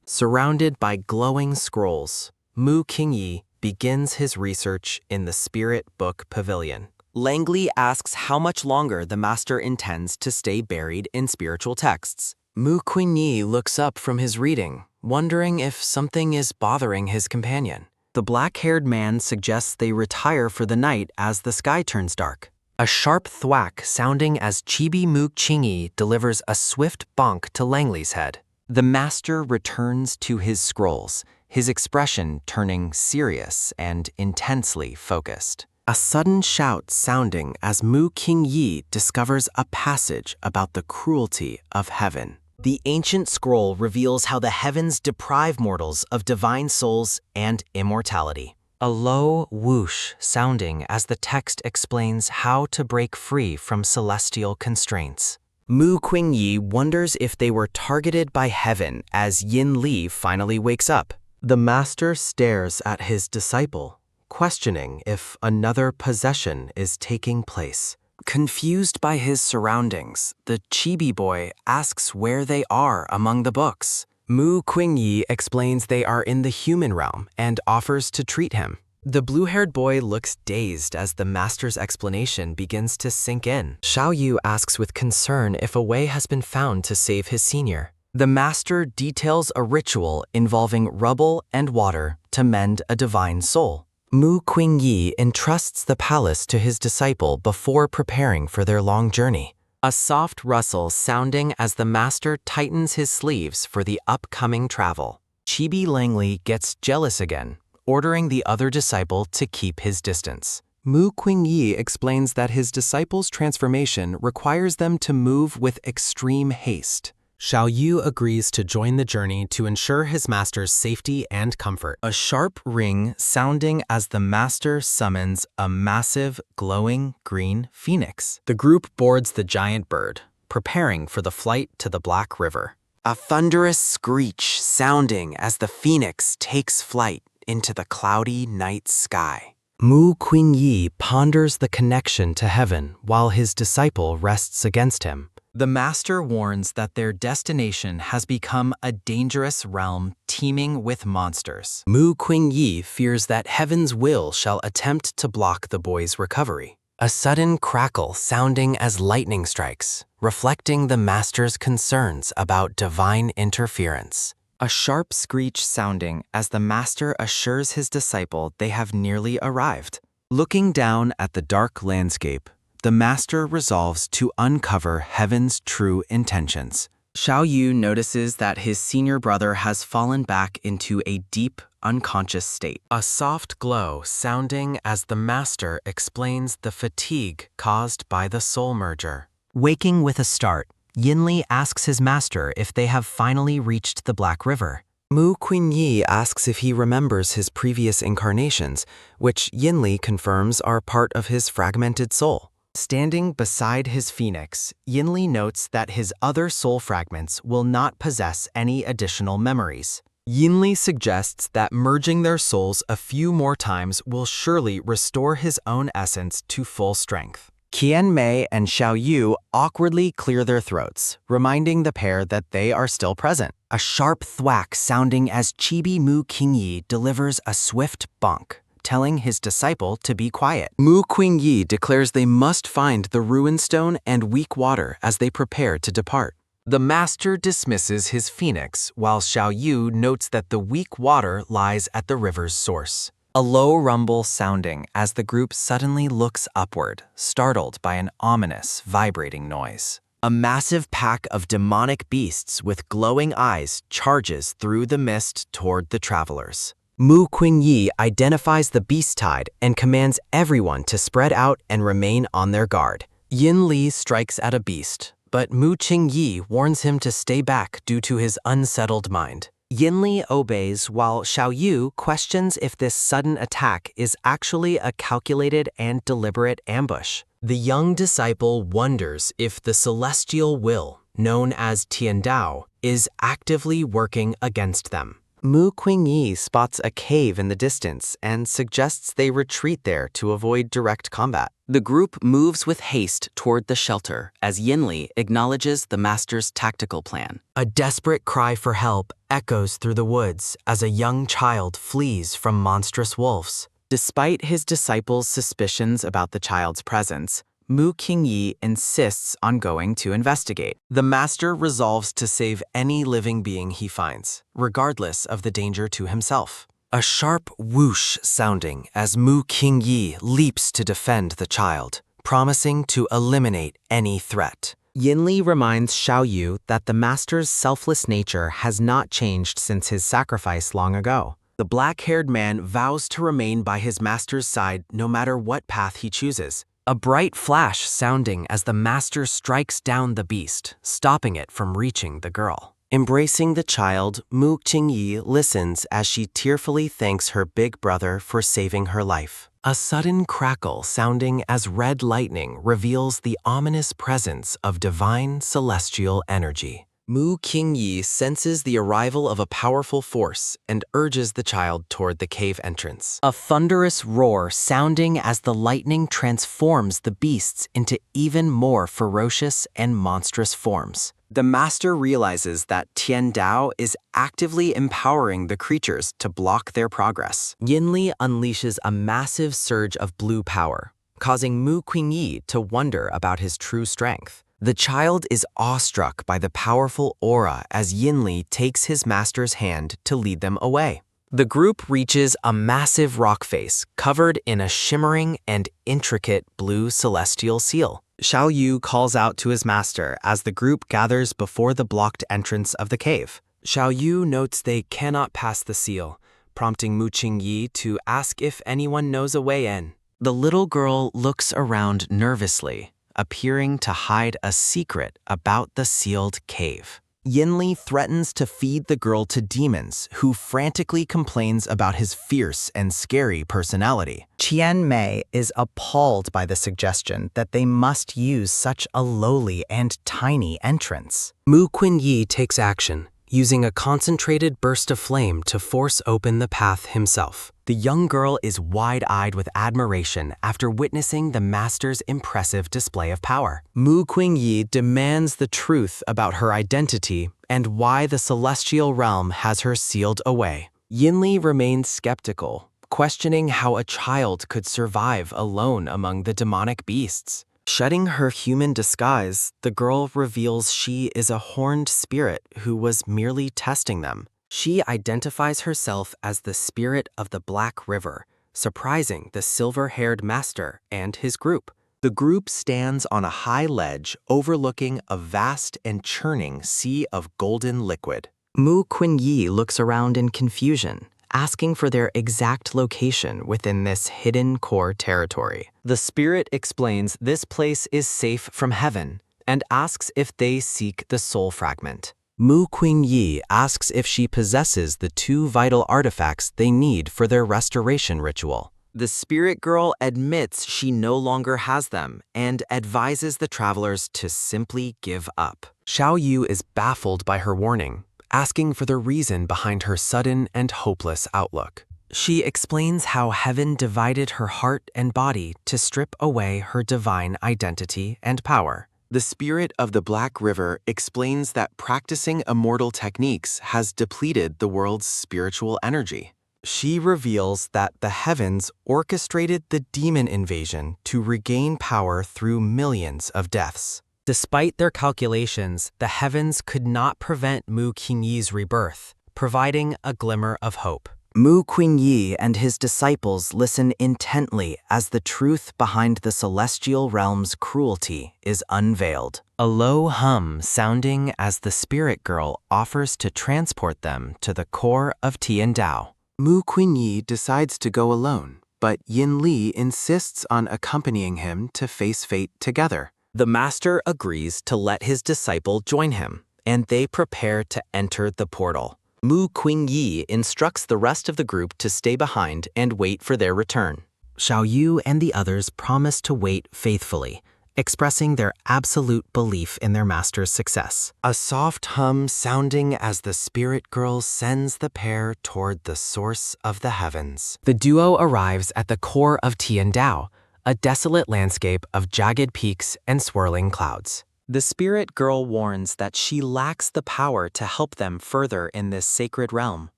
[SPEAKER 3] Surrounded by glowing scrolls, Mu Qingyi begins his research in the Spirit Book Pavilion.
[SPEAKER 4] Langley asks how much longer the master intends to stay buried in spiritual texts.
[SPEAKER 3] Mu Qingyi looks up from his reading, wondering if something is bothering his companion. The black-haired man suggests they retire for the night as the sky turns dark. A sharp thwack sounding as Chibi Mu Qingyi delivers a swift bonk to Langley's head. The master returns to his scrolls, his expression turning serious and intensely focused. A sudden shout sounding as Mu Qingyi discovers a passage about the cruelty of heaven. The ancient scroll reveals how the heavens deprive mortals of divine souls and immortality. A low whoosh sounding as the text explains how to break free from celestial constraints. Mu Qingyi wonders if they were targeted by heaven as Yin Li finally wakes up. The master stares at his disciple, questioning if another possession is taking place. Confused by his surroundings, the chibi boy asks where they are among the books. Mu Qingyi explains they are in the human realm and offers to treat him. The blue-haired boy looks dazed as the master's explanation begins to sink in. Xiao Yu asks with concern if a way has been found to save his senior. The master details a ritual involving rubble and water to mend a divine soul. Mu Qingyi entrusts the palace to his disciple before preparing for their long journey. A soft rustle sounding as the master tightens his sleeves for the upcoming travel. Chibi Langley gets jealous again, ordering the other disciple to keep his distance.
[SPEAKER 12] Mu Qingyi explains that his disciple's transformation requires them to move with extreme haste. Xiao Yu agrees to join the journey to ensure his master's safety and comfort.
[SPEAKER 3] A sharp ring sounding as the master summons a massive, glowing green phoenix. The group boards the giant bird, preparing for the flight to the Black River.
[SPEAKER 4] A thunderous screech sounding as the phoenix takes flight into the cloudy night sky.
[SPEAKER 3] Mu Qingyi ponders the connection to heaven while his disciple rests against him. The master warns that their destination has become a dangerous realm teeming with monsters. Mu Qingyi fears that heaven's will shall attempt to block the boy's recovery. A sudden crackle sounding as lightning strikes, reflecting the master's concerns about divine interference. A sharp screech sounding as the master assures his disciple they have nearly arrived. Looking down at the dark landscape, the master resolves to uncover heaven's true intentions. Xiao Yu notices that his senior brother has fallen back into a deep, unconscious state.
[SPEAKER 12] A soft glow sounding as the master explains the fatigue caused by the soul merger.
[SPEAKER 3] Waking with a start, Yinli asks his master if they have finally reached the Black River. Mu Qingyi asks if he remembers his previous incarnations, which Yinli confirms are part of his fragmented soul. Standing beside his phoenix, Yinli notes that his other soul fragments will not possess any additional memories. Yinli suggests that merging their souls a few more times will surely restore his own essence to full strength. Qian Mei and Xiao Yu awkwardly clear their throats, reminding the pair that they are still present. A sharp thwack sounding as Chibi Mu Qingyi delivers a swift bonk, telling his disciple to be quiet. Mu Qingyi declares they must find the ruin stone and weak water as they prepare to depart. The master dismisses his phoenix, while Xiao Yu notes that the weak water lies at the river's source. A low rumble sounding as the group suddenly looks upward, startled by an ominous, vibrating noise. A massive pack of demonic beasts with glowing eyes charges through the mist toward the travelers. Mu Qingyi identifies the beast tide and commands everyone to spread out and remain on their guard. Yin Li strikes at a beast, but Mu Qingyi warns him to stay back due to his unsettled mind. Yin Li obeys while Xiao Yu questions if this sudden attack is actually a calculated and deliberate ambush. The young disciple wonders if the celestial will, known as Tian Dao, is actively working against them. Mu Qingyi spots a cave in the distance and suggests they retreat there to avoid direct combat.
[SPEAKER 4] The group moves with haste toward the shelter as Yinli acknowledges the master's tactical plan.
[SPEAKER 2] A desperate cry for help echoes through the woods as a young child flees from monstrous wolves.
[SPEAKER 4] Despite his disciples' suspicions about the child's presence, Mu Qingyi insists on going to investigate.
[SPEAKER 12] The master resolves to save any living being he finds, regardless of the danger to himself. A sharp whoosh sounding as Mu Qingyi leaps to defend the child, promising to eliminate any threat.
[SPEAKER 3] Yinli reminds Xiao Yu that the master's selfless nature has not changed since his sacrifice long ago.
[SPEAKER 12] The black-haired man vows to remain by his master's side no matter what path he chooses. A bright flash sounding as the master strikes down the beast, stopping it from reaching the girl. Embracing the child, Mu Qingyi listens as she tearfully thanks her big brother for saving her life. A sudden crackle sounding as red lightning reveals the ominous presence of divine celestial energy. Mu Qingyi senses the arrival of a powerful force and urges the child toward the cave entrance.
[SPEAKER 3] A thunderous roar sounding as the lightning transforms the beasts into even more ferocious and monstrous forms.
[SPEAKER 12] The master realizes that Tian Dao is actively empowering the creatures to block their progress.
[SPEAKER 3] Yinli unleashes a massive surge of blue power, causing Mu Qingyi to wonder about his true strength.
[SPEAKER 12] The child is awestruck by the powerful aura as Yinli takes his master's hand to lead them away. The group reaches a massive rock face covered in a shimmering and intricate blue celestial seal.
[SPEAKER 3] Xiao Yu calls out to his master as the group gathers before the blocked entrance of the cave.
[SPEAKER 12] Xiao Yu notes they cannot pass the seal, prompting Mu Qingyi to ask if anyone knows a way in.
[SPEAKER 3] The little girl looks around nervously, appearing to hide a secret about the sealed cave. Yinli threatens to feed the girl to demons, who frantically complains about his fierce and scary personality. Qian Mei is appalled by the suggestion that they must use such a lowly and tiny entrance.
[SPEAKER 12] Mu Qingyi takes action, using a concentrated burst of flame to force open the path himself.
[SPEAKER 3] The young girl is wide-eyed with admiration after witnessing the master's impressive display of power. Mu Qingyi demands the truth about her identity and why the celestial realm has her sealed away.
[SPEAKER 12] Yinli remains skeptical, questioning how a child could survive alone among the demonic beasts.
[SPEAKER 3] Shedding her human disguise, the girl reveals she is a horned spirit who was merely testing them. She identifies herself as the spirit of the Black River, surprising the silver-haired master and his group. The group stands on a high ledge overlooking a vast and churning sea of golden liquid. Mu Qingyi looks around in confusion, asking for their exact location within this hidden core territory. The spirit explains this place is safe from heaven and asks if they seek the soul fragment. Mu Qingyi asks if she possesses the two vital artifacts they need for their restoration ritual. The spirit girl admits she no longer has them and advises the travelers to simply give up.
[SPEAKER 12] Xiao Yu is baffled by her warning, asking for the reason behind her sudden and hopeless outlook.
[SPEAKER 3] She explains how heaven divided her heart and body to strip away her divine identity and power.
[SPEAKER 12] The spirit of the Black River explains that practicing immortal techniques has depleted the world's spiritual energy.
[SPEAKER 3] She reveals that the heavens orchestrated the demon invasion to regain power through millions of deaths. Despite their calculations, the heavens could not prevent Mu Qingyi's rebirth, providing a glimmer of hope. Mu Qingyi and his disciples listen intently as the truth behind the celestial realm's cruelty is unveiled. A low hum sounding as the spirit girl offers to transport them to the core of Tian Dao.
[SPEAKER 5] Mu Qingyi decides to go alone, but Yinli insists on accompanying him to face fate together.
[SPEAKER 3] The master agrees to let his disciple join him, and they prepare to enter the portal. Mu Qingyi instructs the rest of the group to stay behind and wait for their return. Xiao Yu and the others promise to wait faithfully, expressing their absolute belief in their master's success.
[SPEAKER 12] A soft hum sounding as the spirit girl sends the pair toward the source of the heavens.
[SPEAKER 3] The duo arrives at the core of Tian Dao,
[SPEAKER 2] a desolate landscape of jagged peaks and swirling clouds.
[SPEAKER 3] The spirit girl warns that she lacks the power to help them further in this sacred realm.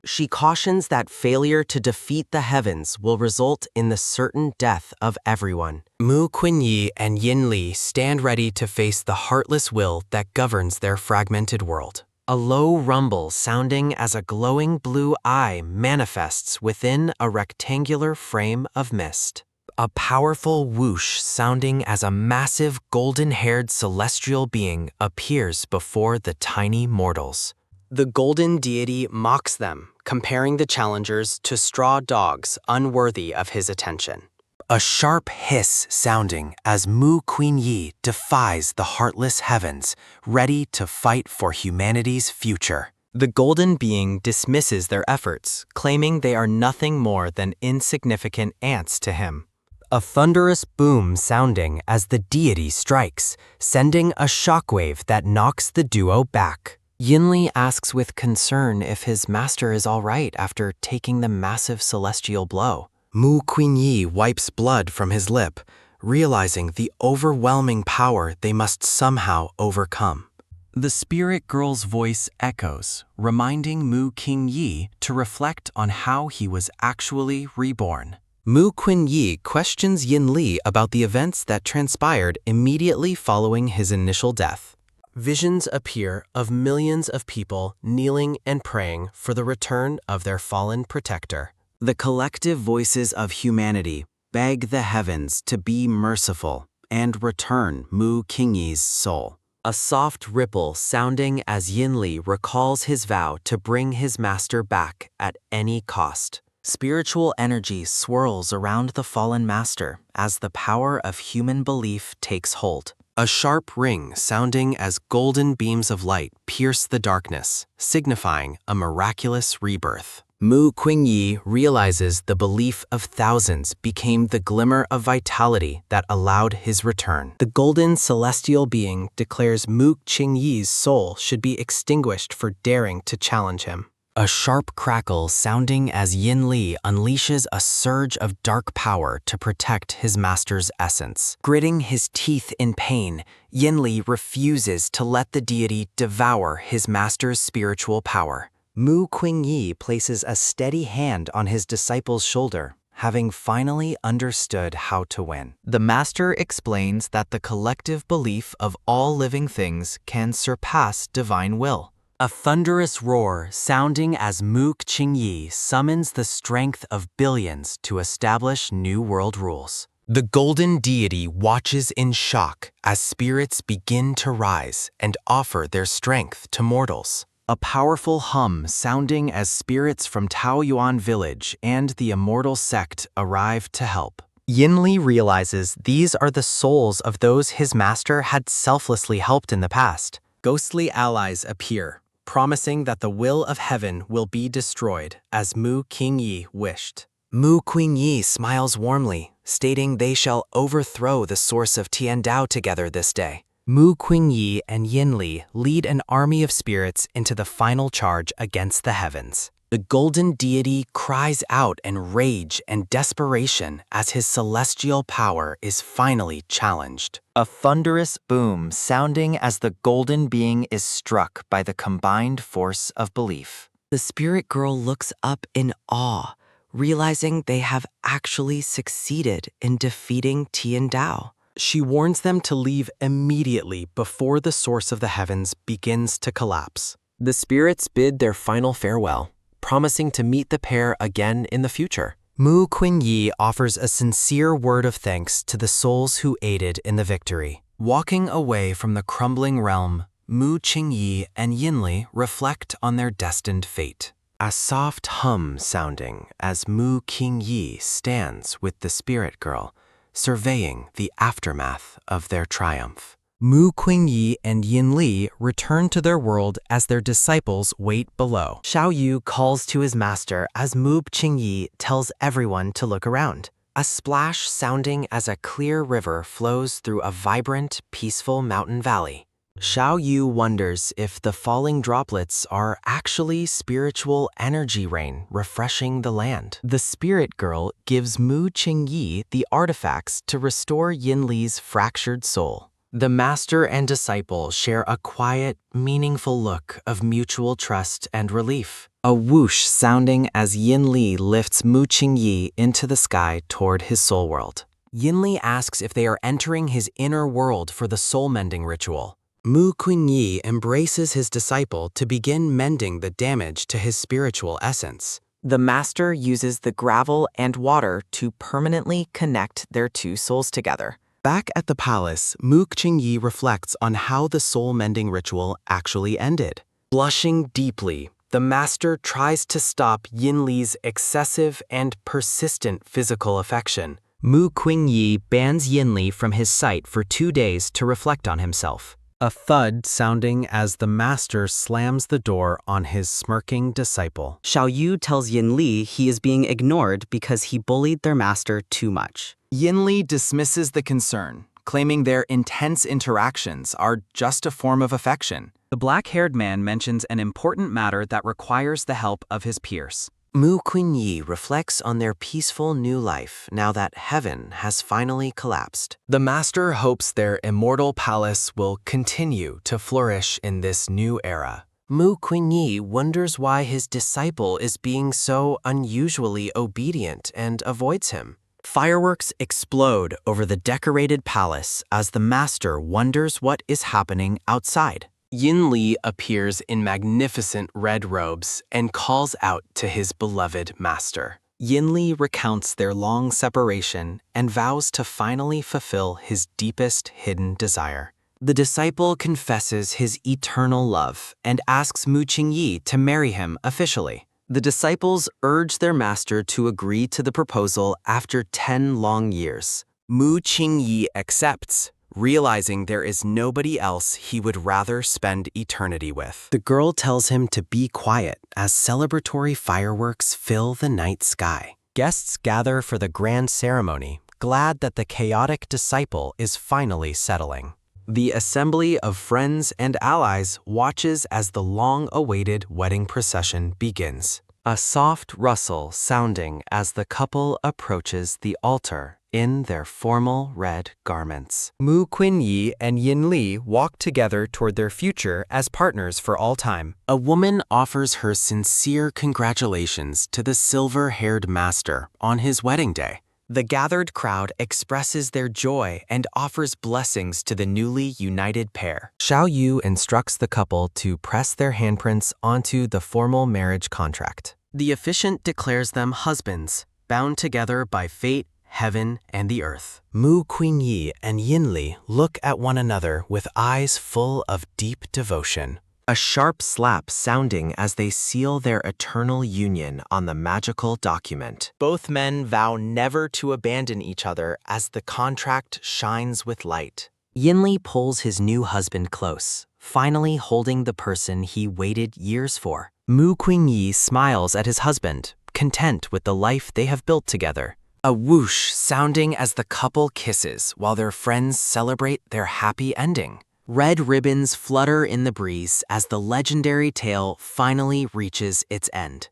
[SPEAKER 3] She cautions that failure to defeat the heavens will result in the certain death of everyone.
[SPEAKER 2] Mu Kunyi and Yin Li stand ready to face the heartless will that governs their fragmented world. A low rumble sounding as a glowing blue eye manifests within a rectangular frame of mist. A powerful whoosh sounding as a massive golden-haired celestial being appears before the tiny mortals.
[SPEAKER 3] The golden deity mocks them, comparing the challengers to straw dogs unworthy of his attention.
[SPEAKER 12] A sharp hiss sounding as Mu Kunyi defies the heartless heavens, ready to fight for humanity's future.
[SPEAKER 3] The golden being dismisses their efforts, claiming they are nothing more than insignificant ants to him.
[SPEAKER 2] A thunderous boom sounding as the deity strikes, sending a shockwave that knocks the duo back.
[SPEAKER 3] Yinli asks with concern if his master is all right after taking the massive celestial blow.
[SPEAKER 12] Mu Kunyi wipes blood from his lip, realizing the overwhelming power they must somehow overcome. The spirit girl's voice echoes, reminding Mu Qingyi to reflect on how he was actually reborn.
[SPEAKER 3] Mu Kunyi questions Yin Li about the events that transpired immediately following his initial death. Visions appear of millions of people kneeling and praying for the return of their fallen protector.
[SPEAKER 13] The collective voices of humanity beg the heavens to be merciful and return Mu Qingyi's soul.
[SPEAKER 3] A soft ripple sounding as Yin Li recalls his vow to bring his master back at any cost.
[SPEAKER 10] Spiritual energy swirls around the fallen master as the power of human belief takes hold.
[SPEAKER 12] A sharp ring sounding as golden beams of light pierce the darkness, signifying a miraculous rebirth.
[SPEAKER 3] Mu Qingyi realizes the belief of thousands became the glimmer of vitality that allowed his return. The golden celestial being declares Mu Qingyi's soul should be extinguished for daring to challenge him.
[SPEAKER 2] A sharp crackle sounding as Yin Li unleashes a surge of dark power to protect his master's essence.
[SPEAKER 3] Gritting his teeth in pain, Yin Li refuses to let the deity devour his master's spiritual power.
[SPEAKER 10] Mu Qingyi places a steady hand on his disciple's shoulder, having finally understood how to win. The master explains that the collective belief of all living things can surpass divine will.
[SPEAKER 3] A thunderous roar sounding as Mu Qingyi summons the strength of billions to establish new world rules.
[SPEAKER 12] The golden deity watches in shock as spirits begin to rise and offer their strength to mortals.
[SPEAKER 3] A powerful hum sounding as spirits from Taoyuan Village and the immortal Sect arrive to help.
[SPEAKER 10] Yin Li realizes these are the souls of those his master had selflessly helped in the past.
[SPEAKER 3] Ghostly allies appear, promising that the will of heaven will be destroyed, as Mu Qingyi wished.
[SPEAKER 10] Mu Qingyi smiles warmly, stating they shall overthrow the source of Tiandao together this day.
[SPEAKER 2] Mu Qingyi and Yin Li lead an army of spirits into the final charge against the heavens.
[SPEAKER 3] The golden deity cries out in rage and desperation as his celestial power is finally challenged.
[SPEAKER 10] A thunderous boom sounding as the golden being is struck by the combined force of belief. The spirit girl looks up in awe, realizing they have actually succeeded in defeating Tiandao.
[SPEAKER 3] She warns them to leave immediately before the source of the heavens begins to collapse. The spirits bid their final farewell, promising to meet the pair again in the future.
[SPEAKER 2] Mu Qingyi offers a sincere word of thanks to the souls who aided in the victory.
[SPEAKER 12] Walking away from the crumbling realm, Mu Qingyi and Yin Li reflect on their destined fate. A soft hum sounding as Mu Qingyi stands with the spirit girl, surveying the aftermath of their triumph.
[SPEAKER 2] Mu Qingyi and Yin Li return to their world as their disciples wait below.
[SPEAKER 10] Xiao Yu calls to his master as Mu Qingyi tells everyone to look around.
[SPEAKER 3] A splash sounding as a clear river flows through a vibrant, peaceful mountain valley.
[SPEAKER 2] Xiao Yu wonders if the falling droplets are actually spiritual energy rain refreshing the land.
[SPEAKER 3] The spirit girl gives Mu Qingyi the artifacts to restore Yin Li's fractured soul.
[SPEAKER 2] The master and disciple share a quiet, meaningful look of mutual trust and relief.
[SPEAKER 3] A whoosh sounding as Yin Li lifts Mu Qingyi into the sky toward his soul world.
[SPEAKER 2] Yin Li asks if they are entering his inner world for the soul-mending ritual.
[SPEAKER 12] Mu Qingyi embraces his disciple to begin mending the damage to his spiritual essence.
[SPEAKER 4] The master uses the gravel and water to permanently connect their two souls together.
[SPEAKER 13] Back at the palace, Mu Qingyi reflects on how the soul-mending ritual actually ended.
[SPEAKER 2] Blushing deeply, the master tries to stop Yin Li's excessive and persistent physical affection.
[SPEAKER 3] Mu Qingyi bans Yin Li from his sight for 2 days to reflect on himself.
[SPEAKER 12] A thud sounding as the master slams the door on his smirking disciple.
[SPEAKER 4] Xiao Yu tells Yin Li he is being ignored because he bullied their master too much.
[SPEAKER 7] Yin Li dismisses the concern, claiming their intense interactions are just a form of affection. The black-haired man mentions an important matter that requires the help of his peers.
[SPEAKER 3] Mu Qingyi reflects on their peaceful new life now that heaven has finally collapsed.
[SPEAKER 12] The master hopes their immortal palace will continue to flourish in this new era.
[SPEAKER 3] Mu Qingyi wonders why his disciple is being so unusually obedient and avoids him. Fireworks explode over the decorated palace as the master wonders what is happening outside.
[SPEAKER 12] Yin Li appears in magnificent red robes and calls out to his beloved master.
[SPEAKER 3] Yin Li recounts their long separation and vows to finally fulfill his deepest hidden desire. The disciple confesses his eternal love and asks Mu Qingyi to marry him officially. The disciples urge their master to agree to the proposal after 10 long years.
[SPEAKER 12] Mu Qingyi accepts, realizing there is nobody else he would rather spend eternity with.
[SPEAKER 3] The girl tells him to be quiet as celebratory fireworks fill the night sky. Guests gather for the grand ceremony, glad that the chaotic disciple is finally settling. The assembly of friends and allies watches as the long-awaited wedding procession begins. A soft rustle sounding as the couple approaches the altar in their formal red garments. Mu Qingyi and Yin Li walk together toward their future as partners for all time.
[SPEAKER 12] A woman offers her sincere congratulations to the silver-haired master on his wedding day.
[SPEAKER 3] The gathered crowd expresses their joy and offers blessings to the newly united pair. Xiao Yu instructs the couple to press their handprints onto the formal marriage contract. The officiant declares them husbands, bound together by fate, heaven, and the earth.
[SPEAKER 12] Mu Qingyi and Yin Li look at one another with eyes full of deep devotion.
[SPEAKER 3] A sharp slap sounding as they seal their eternal union on the magical document. Both men vow never to abandon each other as the contract shines with light. Yin Li pulls his new husband close, finally holding the person he waited years for. Mu Qingyi smiles at his husband, content with the life they have built together.
[SPEAKER 12] A whoosh sounding as the couple kisses while their friends celebrate their happy ending.
[SPEAKER 3] Red ribbons flutter in the breeze as the legendary tale finally reaches its end.